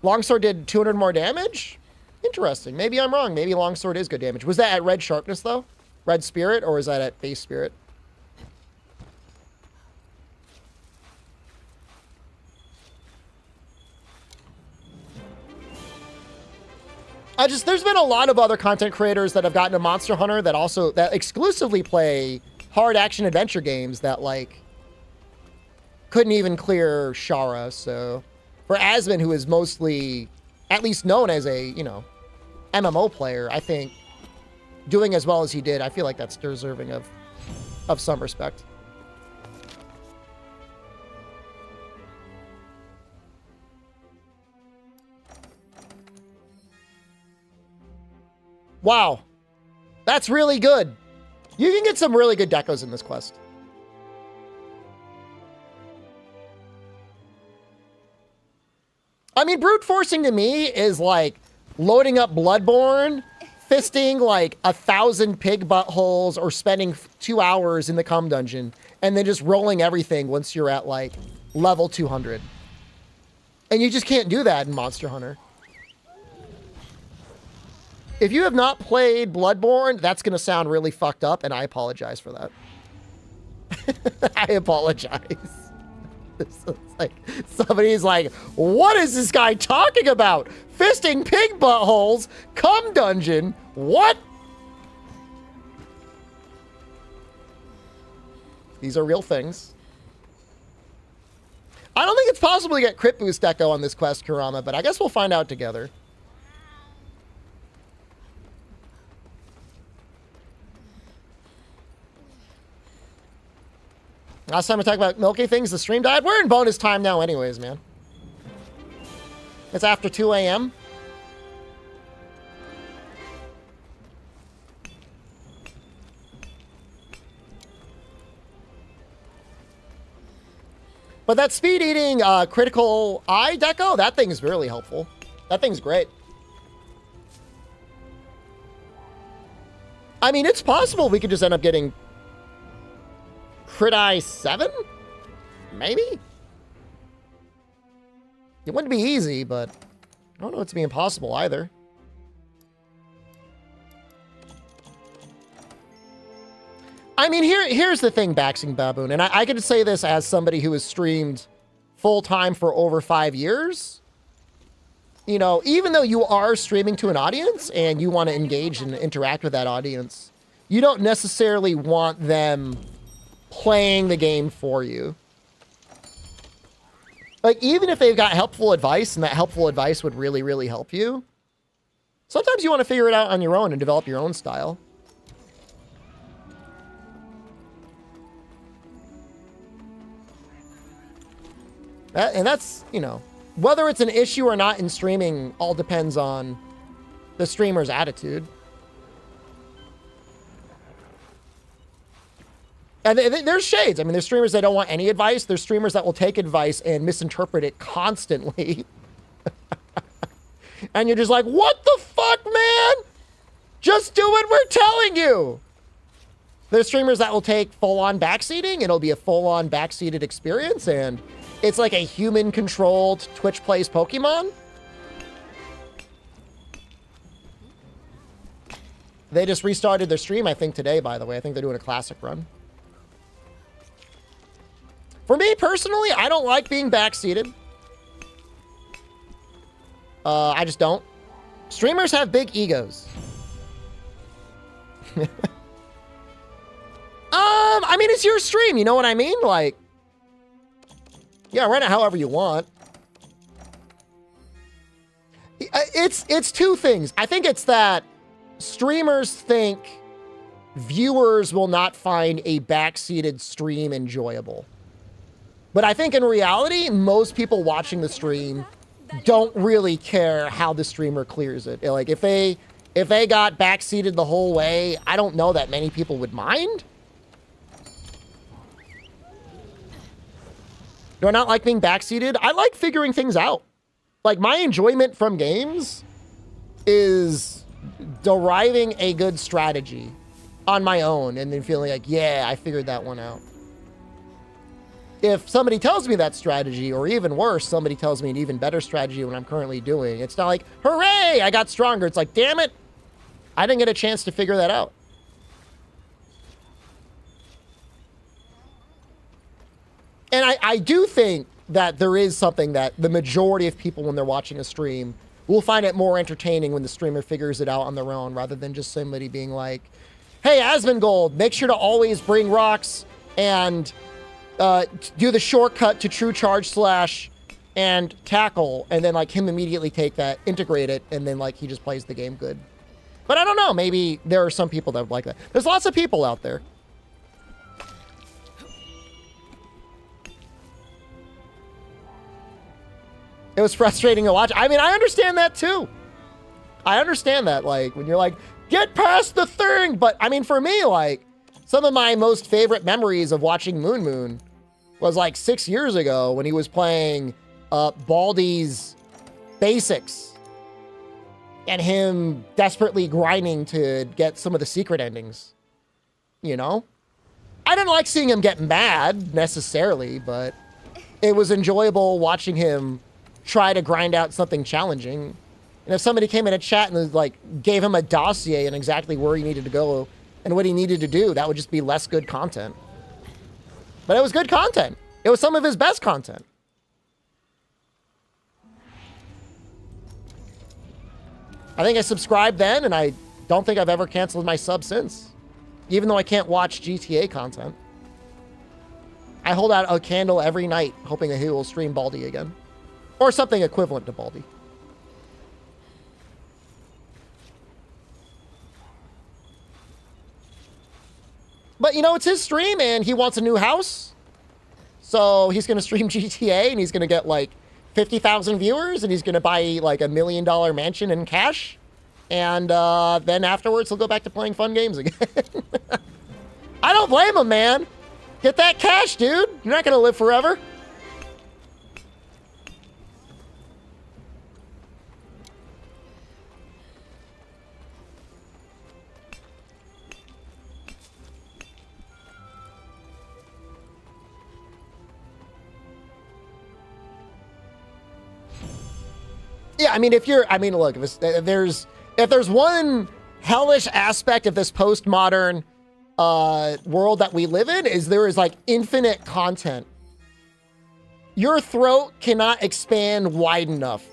Longsword did 200 more damage? Interesting. Maybe I'm wrong. Maybe Longsword is good damage. Was that at red sharpness, though? Red spirit, or is that at base spirit? There's been a lot of other content creators that have gotten a Monster Hunter that exclusively play hard action adventure games that, like, couldn't even clear Shara, so... For Asmon, who is mostly, at least known as a, you know, MMO player, I think doing as well as he did, I feel like that's deserving of some respect. Wow. That's really good. You can get some really good decos in this quest. I mean, brute forcing to me is like loading up Bloodborne, fisting like 1,000 pig buttholes, or spending 2 hours in the cum dungeon, and then just rolling everything once you're at like level 200. And you just can't do that in Monster Hunter. If you have not played Bloodborne, that's going to sound really fucked up, and I apologize for that. I apologize. It's like somebody's like, what is this guy talking about? Fisting pig buttholes, cum dungeon, what? These are real things. I don't think it's possible to get crit boost deco on this quest, Kurama, but I guess we'll find out together. Last time I talked about milky things, the stream died. We're in bonus time now anyways, man. It's after 2 a.m. But that speed eating critical eye deco, that thing is really helpful. That thing's great. I mean, it's possible we could just end up getting Crit Eye 7? Maybe? It wouldn't be easy, but I don't know it's being impossible either. I mean, here's the thing, Baxing Baboon, and I can say this as somebody who has streamed full-time for over 5 years. You know, even though you are streaming to an audience and you want to engage and interact with that audience, you don't necessarily want them playing the game for you. Like, even if they've got helpful advice and that helpful advice would really, really help you, sometimes you want to figure it out on your own and develop your own style. And that's, you know, whether it's an issue or not in streaming all depends on the streamer's attitude. And there's shades. I mean, there's streamers that don't want any advice. There's streamers that will take advice and misinterpret it constantly. And you're just like, what the fuck, man? Just do what we're telling you. There's streamers that will take full-on backseating. It'll be a full-on backseated experience, and it's like a human-controlled Twitch plays Pokemon. They just restarted their stream, I think, today, by the way. I think they're doing a classic run. For me, personally, I don't like being backseated. I just don't. Streamers have big egos. I mean, it's your stream, you know what I mean? Like, yeah, run it however you want. It's two things. I think it's that streamers think viewers will not find a backseated stream enjoyable. But I think in reality, most people watching the stream don't really care how the streamer clears it. Like, if they got backseated the whole way, I don't know that many people would mind. Do I not like being backseated? I like figuring things out. Like, my enjoyment from games is deriving a good strategy on my own and then feeling like, yeah, I figured that one out. If somebody tells me that strategy, or even worse, somebody tells me an even better strategy than I'm currently doing, it's not like, hooray, I got stronger. It's like, damn it, I didn't get a chance to figure that out. And I do think that there is something that the majority of people, when they're watching a stream, will find it more entertaining when the streamer figures it out on their own, rather than just somebody being like, hey, Asmongold, make sure to always bring rocks and do the shortcut to true charge slash and tackle, and then like him immediately take that, integrate it, and then like he just plays the game good. But I don't know, maybe there are some people that would like that. There's lots of people out there. It was frustrating to watch. I mean, I understand that too. I understand that, like, when you're like, get past the thing. But I mean, for me, like, some of my most favorite memories of watching Moon was like 6 years ago when he was playing Baldi's Basics and him desperately grinding to get some of the secret endings. You know? I didn't like seeing him get mad necessarily, but it was enjoyable watching him try to grind out something challenging. And if somebody came in a chat and like gave him a dossier and exactly where he needed to go and what he needed to do, that would just be less good content. But it was good content. It was some of his best content. I think I subscribed then, and I don't think I've ever canceled my sub since. Even though I can't watch GTA content. I hold out a candle every night, hoping that he will stream Baldi again. Or something equivalent to Baldi. But, you know, it's his stream, and he wants a new house. So he's going to stream GTA, and he's going to get, like, 50,000 viewers, and he's going to buy, like, $1 million mansion in cash. And then afterwards, he'll go back to playing fun games again. I don't blame him, man. Get that cash, dude. You're not going to live forever. Yeah, I mean, look, if there's one hellish aspect of this postmodern world that we live in, is there is like infinite content. Your throat cannot expand wide enough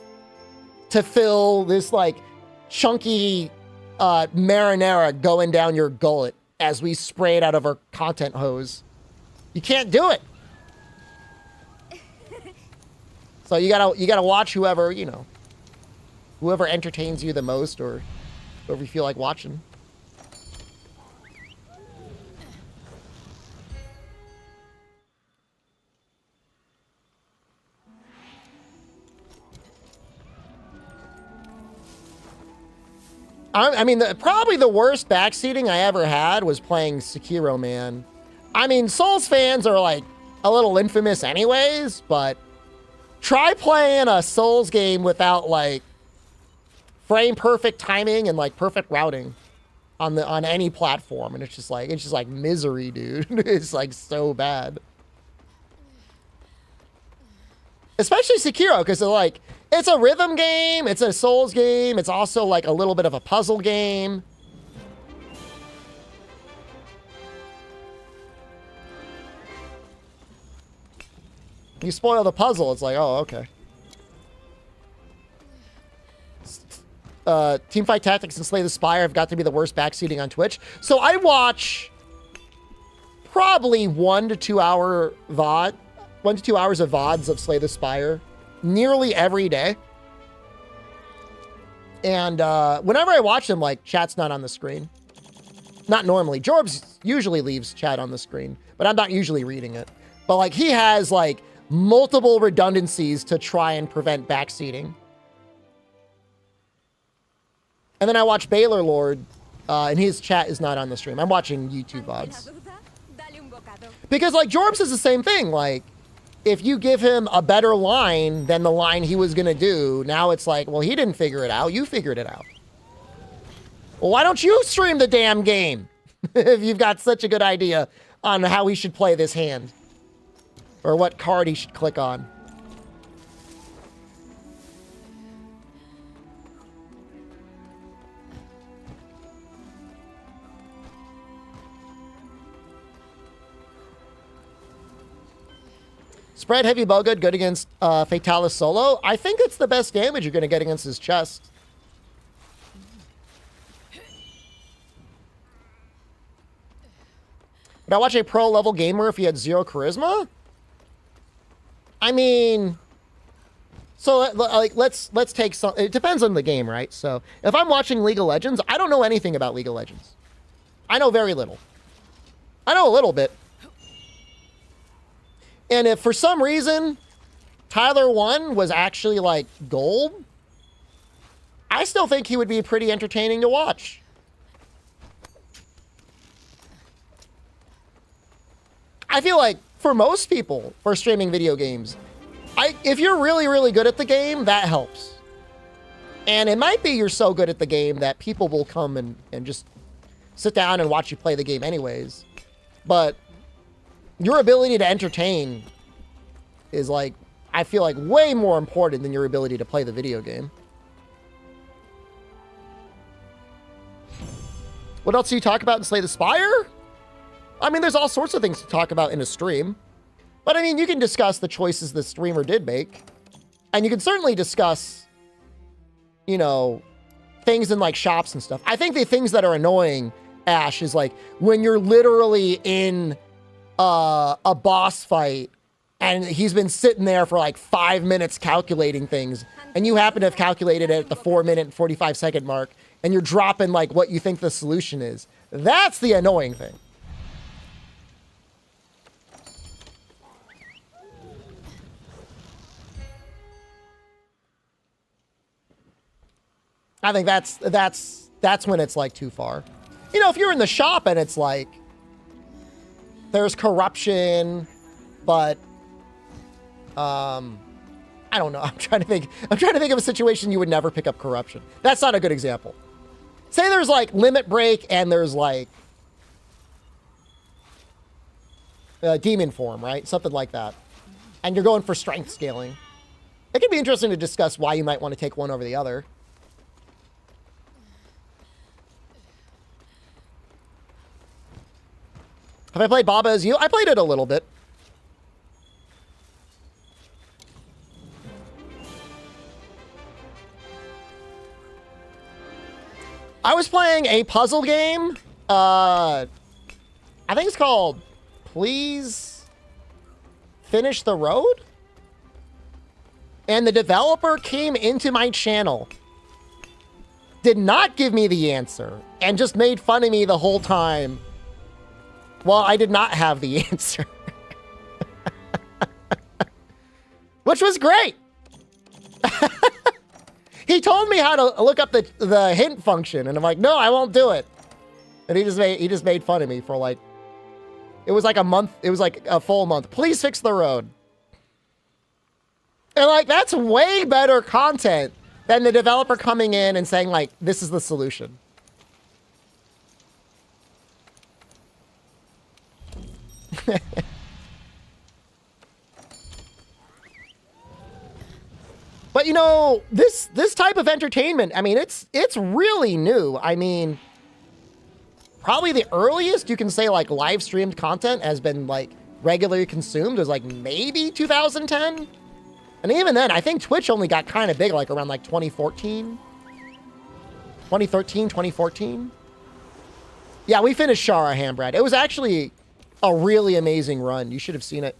to fill this like chunky marinara going down your gullet as we spray it out of our content hose. You can't do it. So you gotta watch whoever, you know, whoever entertains you the most, or whoever you feel like watching. I mean, probably the worst backseating I ever had was playing Sekiro, man. I mean, Souls fans are like a little infamous anyways, but try playing a Souls game without like frame perfect timing and like perfect routing. on any platform, and it's just like misery, dude. It's like so bad. Especially Sekiro, because like it's a rhythm game, it's a Souls game, it's also like a little bit of a puzzle game. You spoil the puzzle, it's like, oh, okay. Teamfight Tactics and Slay the Spire have got to be the worst backseating on Twitch. So I watch probably 1 to 2 hour VOD, 1 to 2 hours of VODs of Slay the Spire nearly every day. And whenever I watch them, like, chat's not on the screen. Not normally. Jorbs usually leaves chat on the screen, but I'm not usually reading it. But like, he has like multiple redundancies to try and prevent backseating. And then I watch Baylor Lord, and his chat is not on the stream. I'm watching YouTube VODs. Because, like, Jorbs is the same thing. Like, if you give him a better line than the line he was going to do, now it's like, well, he didn't figure it out. You figured it out. Well, why don't you stream the damn game if you've got such a good idea on how he should play this hand? Or what card he should click on? Spread heavy bow good against Fatalis solo. I think it's the best damage you're going to get against his chest. Would I watch a pro level gamer if he had 0 charisma? I mean, so like let's take some. It depends on the game, right? So if I'm watching League of Legends, I don't know anything about League of Legends. I know very little. I know a little bit. And if for some reason Tyler 1 was actually like gold, I still think he would be pretty entertaining to watch. I feel like for most people for streaming video games, if you're really, really good at the game, that helps. And it might be you're so good at the game that people will come and just sit down and watch you play the game anyways. But your ability to entertain is like, I feel like way more important than your ability to play the video game. What else do you talk about in Slay the Spire? I mean, there's all sorts of things to talk about in a stream. But I mean, you can discuss the choices the streamer did make. And you can certainly discuss, you know, things in like shops and stuff. I think the things that are annoying, Ash, is like when you're literally in a boss fight and he's been sitting there for like 5 minutes calculating things, and you happen to have calculated it at the 4-minute and 45-second mark, and you're dropping like what you think the solution is. That's the annoying thing. I think that's when it's like too far. You know, if you're in the shop and it's like there's corruption, but I don't know. I'm trying to think of a situation you would never pick up corruption. That's not a good example. Say there's like limit break and there's like demon form, right? Something like that. And you're going for strength scaling. It can be interesting to discuss why you might want to take one over the other. Have I played Baba Is You? I played it a little bit. I was playing a puzzle game. I think it's called Please Finish the Road? And the developer came into my channel, did not give me the answer, and just made fun of me the whole time. Well, I did not have the answer. Which was great. He told me how to look up the hint function, and I'm like, no, I won't do it. And he just made fun of me for like, it was like a month, it was like a full month. Please fix the road. And like, that's way better content than the developer coming in and saying like, this is the solution. But you know, this type of entertainment, I mean, it's really new. I mean, probably the earliest you can say like live streamed content has been like regularly consumed is like maybe 2010. And even then, I think Twitch only got kind of big like around like 2014, 2013, 2014. Yeah, we finished Shara Hambrad. It was actually a really amazing run. You should have seen it.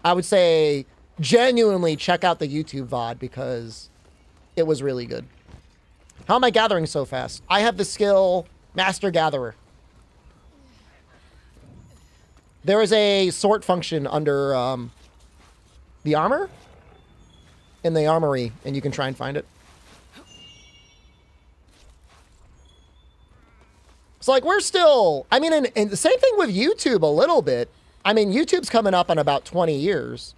I would say genuinely check out the YouTube VOD because it was really good. How am I gathering so fast? I have the skill Master Gatherer. There is a sort function under the armor in the armory, and you can try and find it. So like we're still, I mean, and the same thing with YouTube a little bit. I mean, YouTube's coming up on about 20 years.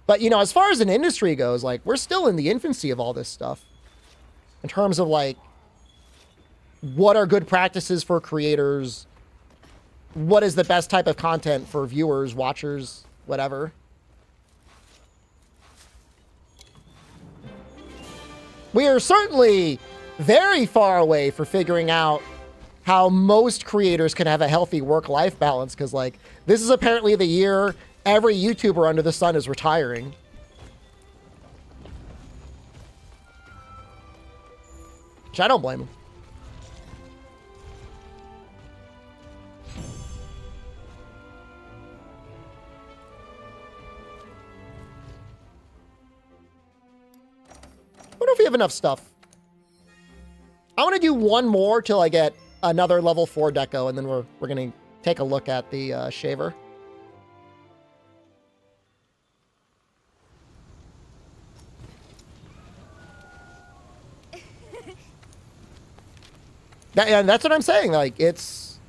But, you know, as far as an industry goes, like, we're still in the infancy of all this stuff. In terms of, like, what are good practices for creators? What is the best type of content for viewers, watchers, whatever? We are certainly very far away for figuring out how most creators can have a healthy work-life balance. Because, like, this is apparently the year every YouTuber under the sun is retiring. Which I don't blame them. I wonder if we have enough stuff. I want to do one more till I get another level 4 deco, and then we're going to take a look at the shaver. And that's what I'm saying. Like, it's,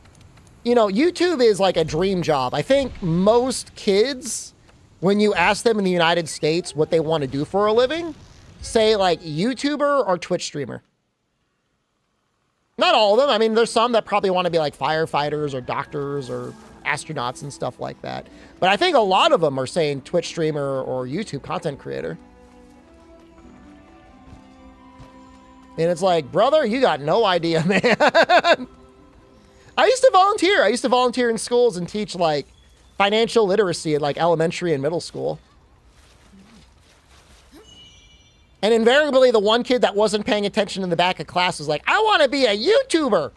you know, YouTube is like a dream job. I think most kids, when you ask them in the United States what they want to do for a living, say like YouTuber or Twitch streamer. Not all of them. I mean, there's some that probably want to be like firefighters or doctors or astronauts and stuff like that. But I think a lot of them are saying Twitch streamer or YouTube content creator. And it's like, brother, you got no idea, man. I used to volunteer. I used to volunteer in schools and teach like financial literacy in like elementary and middle school. And invariably, the one kid that wasn't paying attention in the back of class was like, I want to be a YouTuber.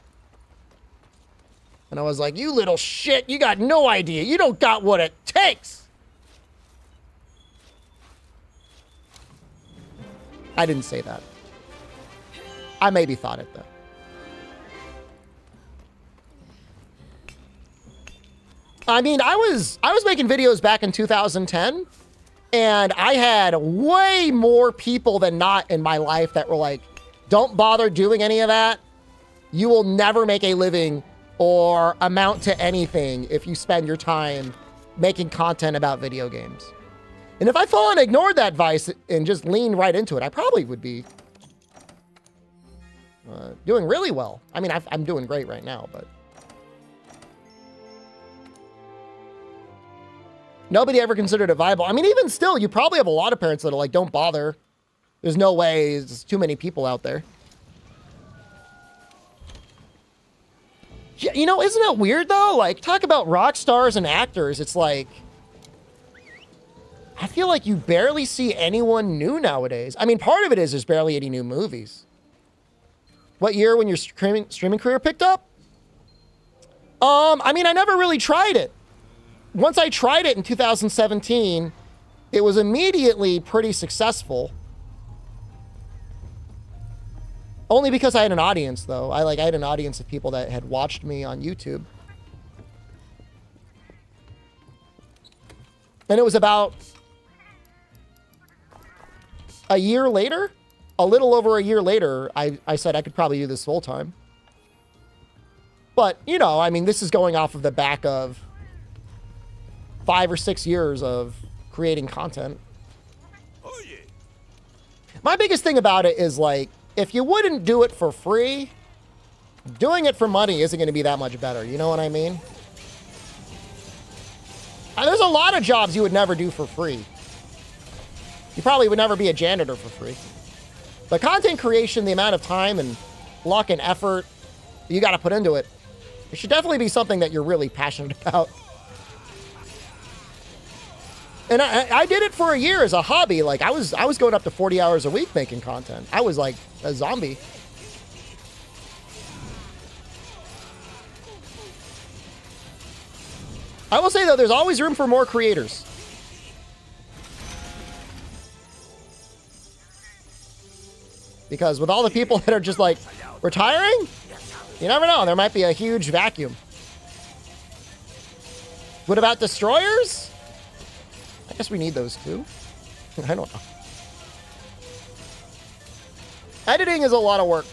And I was like, you little shit, you got no idea. You don't got what it takes. I didn't say that. I maybe thought it, though. I mean, I was making videos back in 2010, and I had way more people than not in my life that were like, don't bother doing any of that. You will never make a living or amount to anything if you spend your time making content about video games. And if I full and ignored that advice and just leaned right into it, I probably would be doing really well. I mean, I'm doing great right now, but nobody ever considered it viable. I mean, even still, you probably have a lot of parents that are like, don't bother. There's no way. There's too many people out there. Yeah, you know, isn't it weird though? Like, talk about rock stars and actors. It's like, I feel like you barely see anyone new nowadays. I mean, part of it is there's barely any new movies. What year when your streaming career picked up? I mean, I never really tried it. Once I tried it in 2017, it was immediately pretty successful. Only because I had an audience, though. I had an audience of people that had watched me on YouTube. And it was about a year later, a little over a year later, I said I could probably do this full time. But, you know, I mean, this is going off of the back of 5 or 6 years of creating content.
Oh, yeah.
My biggest thing about it is, like, if you wouldn't do it for free, doing it for money isn't going to be that much better. You know what I mean? There's a lot of jobs you would never do for free. You probably would never be a janitor for free. But content creation, the amount of time and luck and effort you got to put into it, it should definitely be something that you're really passionate about. And I did it for a year as a hobby. Like I was going up to 40 hours a week making content. I was like a zombie. I will say though, there's always room for more creators. Because with all the people that are just like retiring, you never know. There might be a huge vacuum. What about destroyers? I guess we need those too. I don't know. Editing is a lot of work.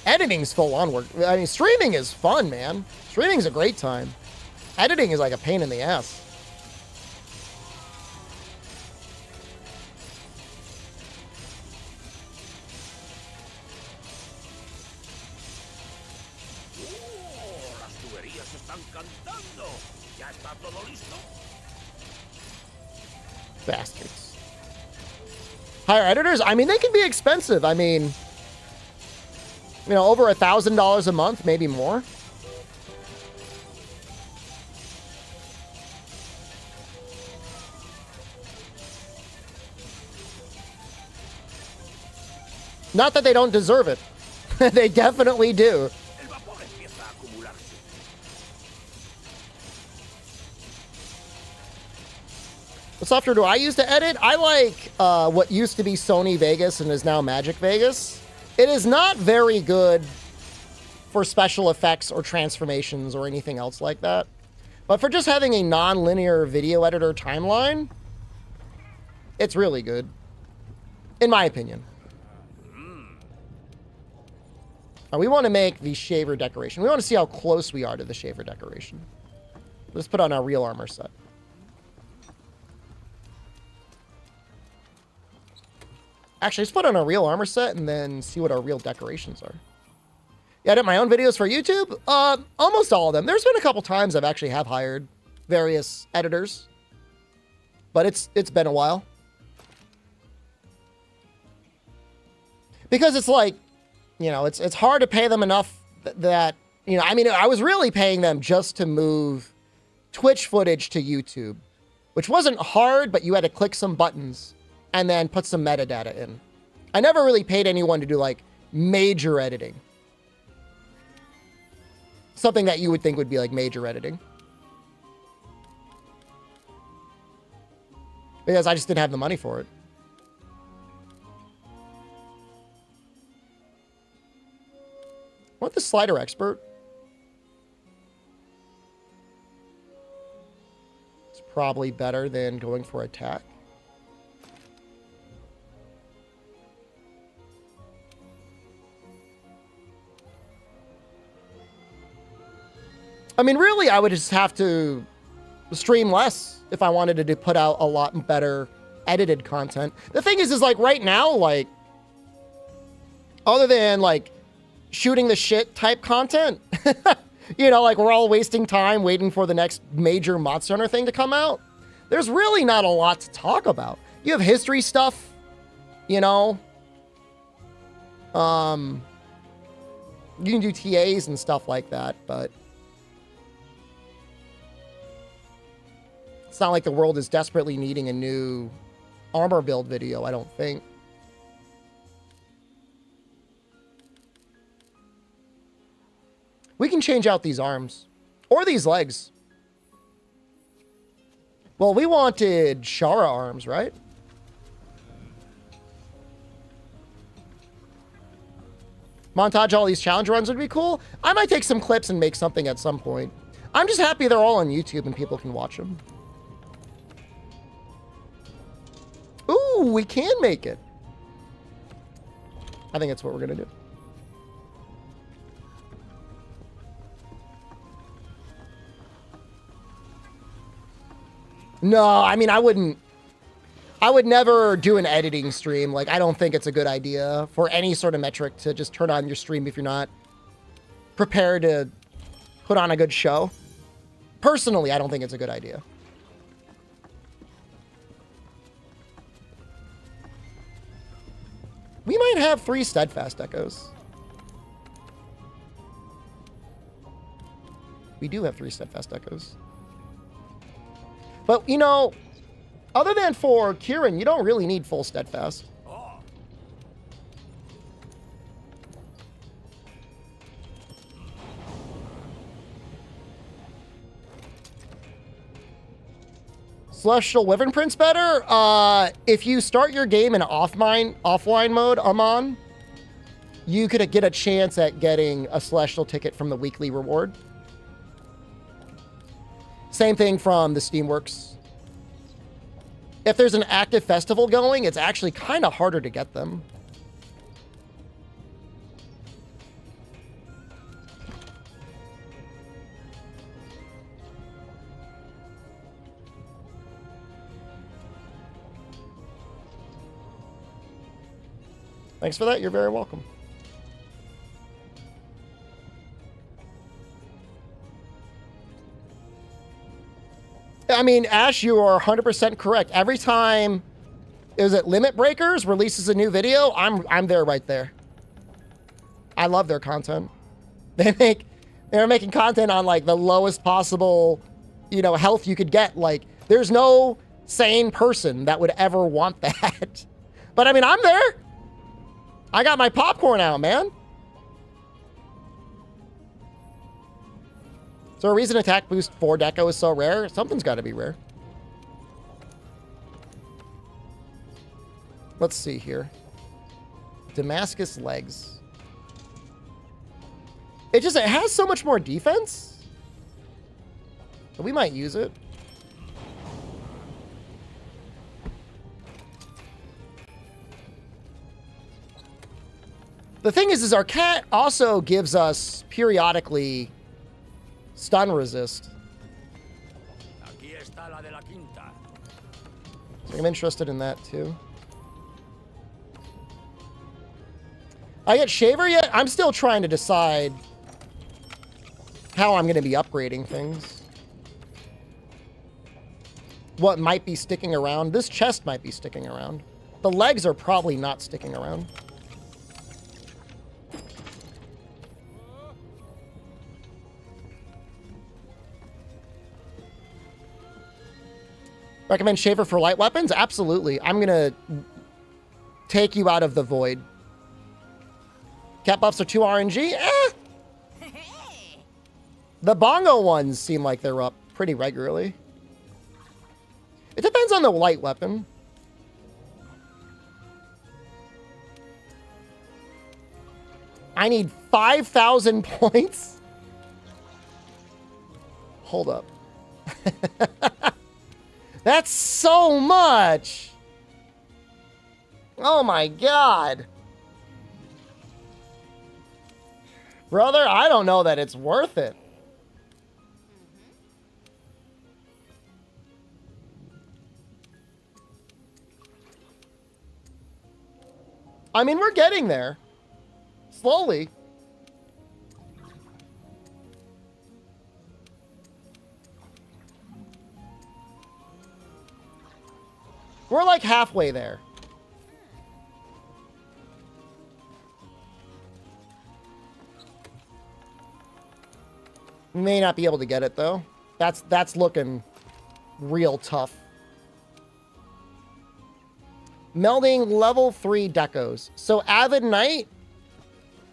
Editing's full on work. I mean, streaming is fun, man. Streaming's a great time. Editing is like a pain in the ass. Bastards. Hire editors? I mean, they can be expensive. I mean, you know, over $1,000 a month, maybe more. Not that they don't deserve it. They definitely do. What software do I use to edit? I like what used to be Sony Vegas and is now Magic Vegas. It is not very good for special effects or transformations or anything else like that. But for just having a non-linear video editor timeline, it's really good. In my opinion. Now, we want to make the shaver decoration. We want to see how close we are to the shaver decoration. Let's put on our real armor set. Actually, let's put on a real armor set and then see what our real decorations are. Yeah, I did my own videos for YouTube. Almost all of them. There's been a couple times I've actually have hired various editors, but it's been a while. Because it's like, you know, it's hard to pay them enough that, you know, I mean, I was really paying them just to move Twitch footage to YouTube, which wasn't hard, but you had to click some buttons and then put some metadata in. I never really paid anyone to do like major editing. Something that you would think would be like major editing. Because I just didn't have the money for it. Want the slider expert? It's probably better than going for attack. I mean, really, I would just have to stream less if I wanted to put out a lot better edited content. The thing is like right now, like, other than like shooting the shit type content, you know, like we're all wasting time waiting for the next major Monster Hunter thing to come out. There's really not a lot to talk about. You have history stuff, you know. You can do TAs and stuff like that, but it's not like the world is desperately needing a new armor build video, I don't think. We can change out these arms. Or these legs. Well, we wanted Shara arms, right? Montage all these challenge runs would be cool. I might take some clips and make something at some point. I'm just happy they're all on YouTube and people can watch them. Ooh, we can make it. I think that's what we're going to do. No, I mean, I would never do an editing stream. Like, I don't think it's a good idea for any sort of metric to just turn on your stream if you're not prepared to put on a good show. Personally, I don't think it's a good idea. We might have 3 steadfast echoes. We do have 3 steadfast echoes. But, you know, other than for Kieran, you don't really need full steadfast. Celestial Wyvern Prince better? If you start your game in offline mode, Amon, you could get a chance at getting a Celestial ticket from the weekly reward. Same thing from the Steamworks. If there's an active festival going, it's actually kind of harder to get them. Thanks for that. You're very welcome. I mean, Ash, you are 100% correct. Every time, is it Limit Breakers releases a new video, I'm there right there. I love their content. They're making content on like the lowest possible, you know, health you could get. Like, there's no sane person that would ever want that. But I mean, I'm there. I got my popcorn out, man. So a reason attack boost 4 deco is so rare? Something's got to be rare. Let's see here. Damascus legs. It has so much more defense. But we might use it. The thing is our cat also gives us periodically stun resist. So I'm interested in that too. I get Shaver yet? I'm still trying to decide how I'm going to be upgrading things. What might be sticking around? This chest might be sticking around. The legs are probably not sticking around. Recommend Shaver for light weapons? Absolutely. I'm going to take you out of the void. Cat buffs are 2 RNG? Eh. The bongo ones seem like they're up pretty regularly. It depends on the light weapon. I need 5,000 points. Hold up. That's so much. Oh my God. Brother, I don't know that it's worth it. I mean, we're getting there. Slowly. We're like halfway there. We may not be able to get it though. That's looking real tough. Melding level 3 decos. So Avid Knight,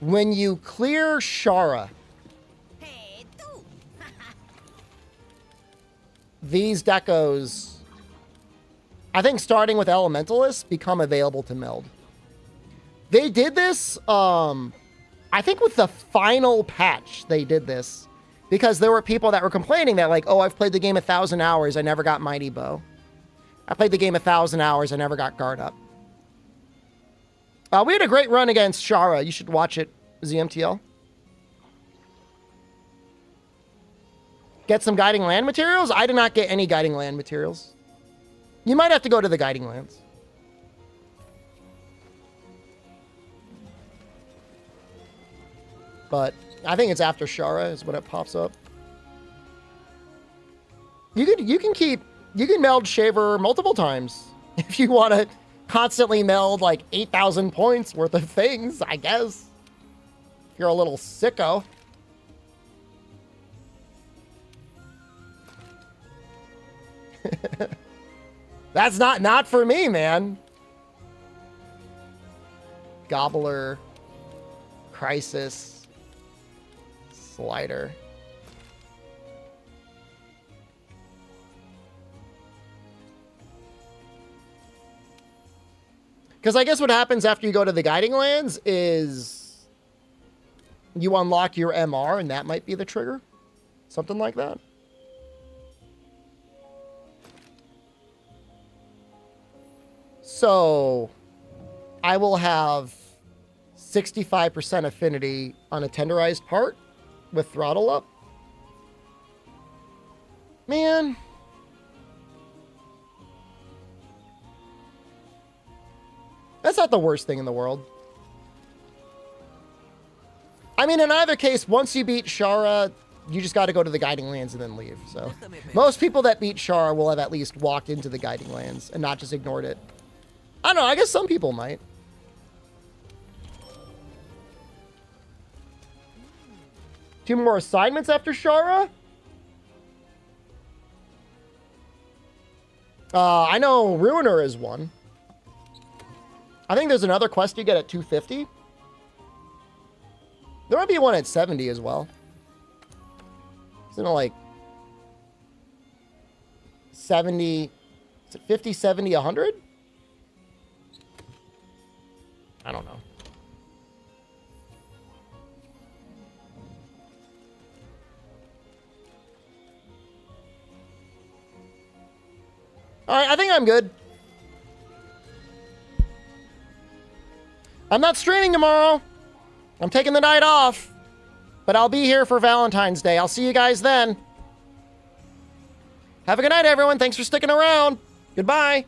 when you clear Shara, these decos, I think starting with Elementalists, become available to meld. They did this, I think with the final patch, they did this. Because there were people that were complaining that like, oh, I've played the game 1,000 hours, I never got Mighty Bow. I played the game 1,000 hours, I never got Guard Up. We had a great run against Shara. You should watch it, ZMTL. Get some Guiding Land materials? I did not get any Guiding Land materials. You might have to go to the Guiding Lands. But I think it's after Shara is when it pops up. You can meld Shaver multiple times if you want to constantly meld like 8,000 points worth of things, I guess. If you're a little sicko. That's not for me, man. Gobbler, Crisis, Slider. Because I guess what happens after you go to the Guiding Lands is you unlock your MR, and that might be the trigger. Something like that. So I will have 65% affinity on a tenderized part with throttle up. Man. That's not the worst thing in the world. I mean, in either case, once you beat Shara, you just got to go to the Guiding Lands and then leave. So most people that beat Shara will have at least walked into the Guiding Lands and not just ignored it. I don't know. I guess some people might. Two more assignments after Shara? I know Ruiner is one. I think there's another quest you get at 250. There might be one at 70 as well. Isn't it like 70? Is it 50, 70, 100? I don't know. All right, I think I'm good. I'm not streaming tomorrow. I'm taking the night off. But I'll be here for Valentine's Day. I'll see you guys then. Have a good night, everyone. Thanks for sticking around. Goodbye.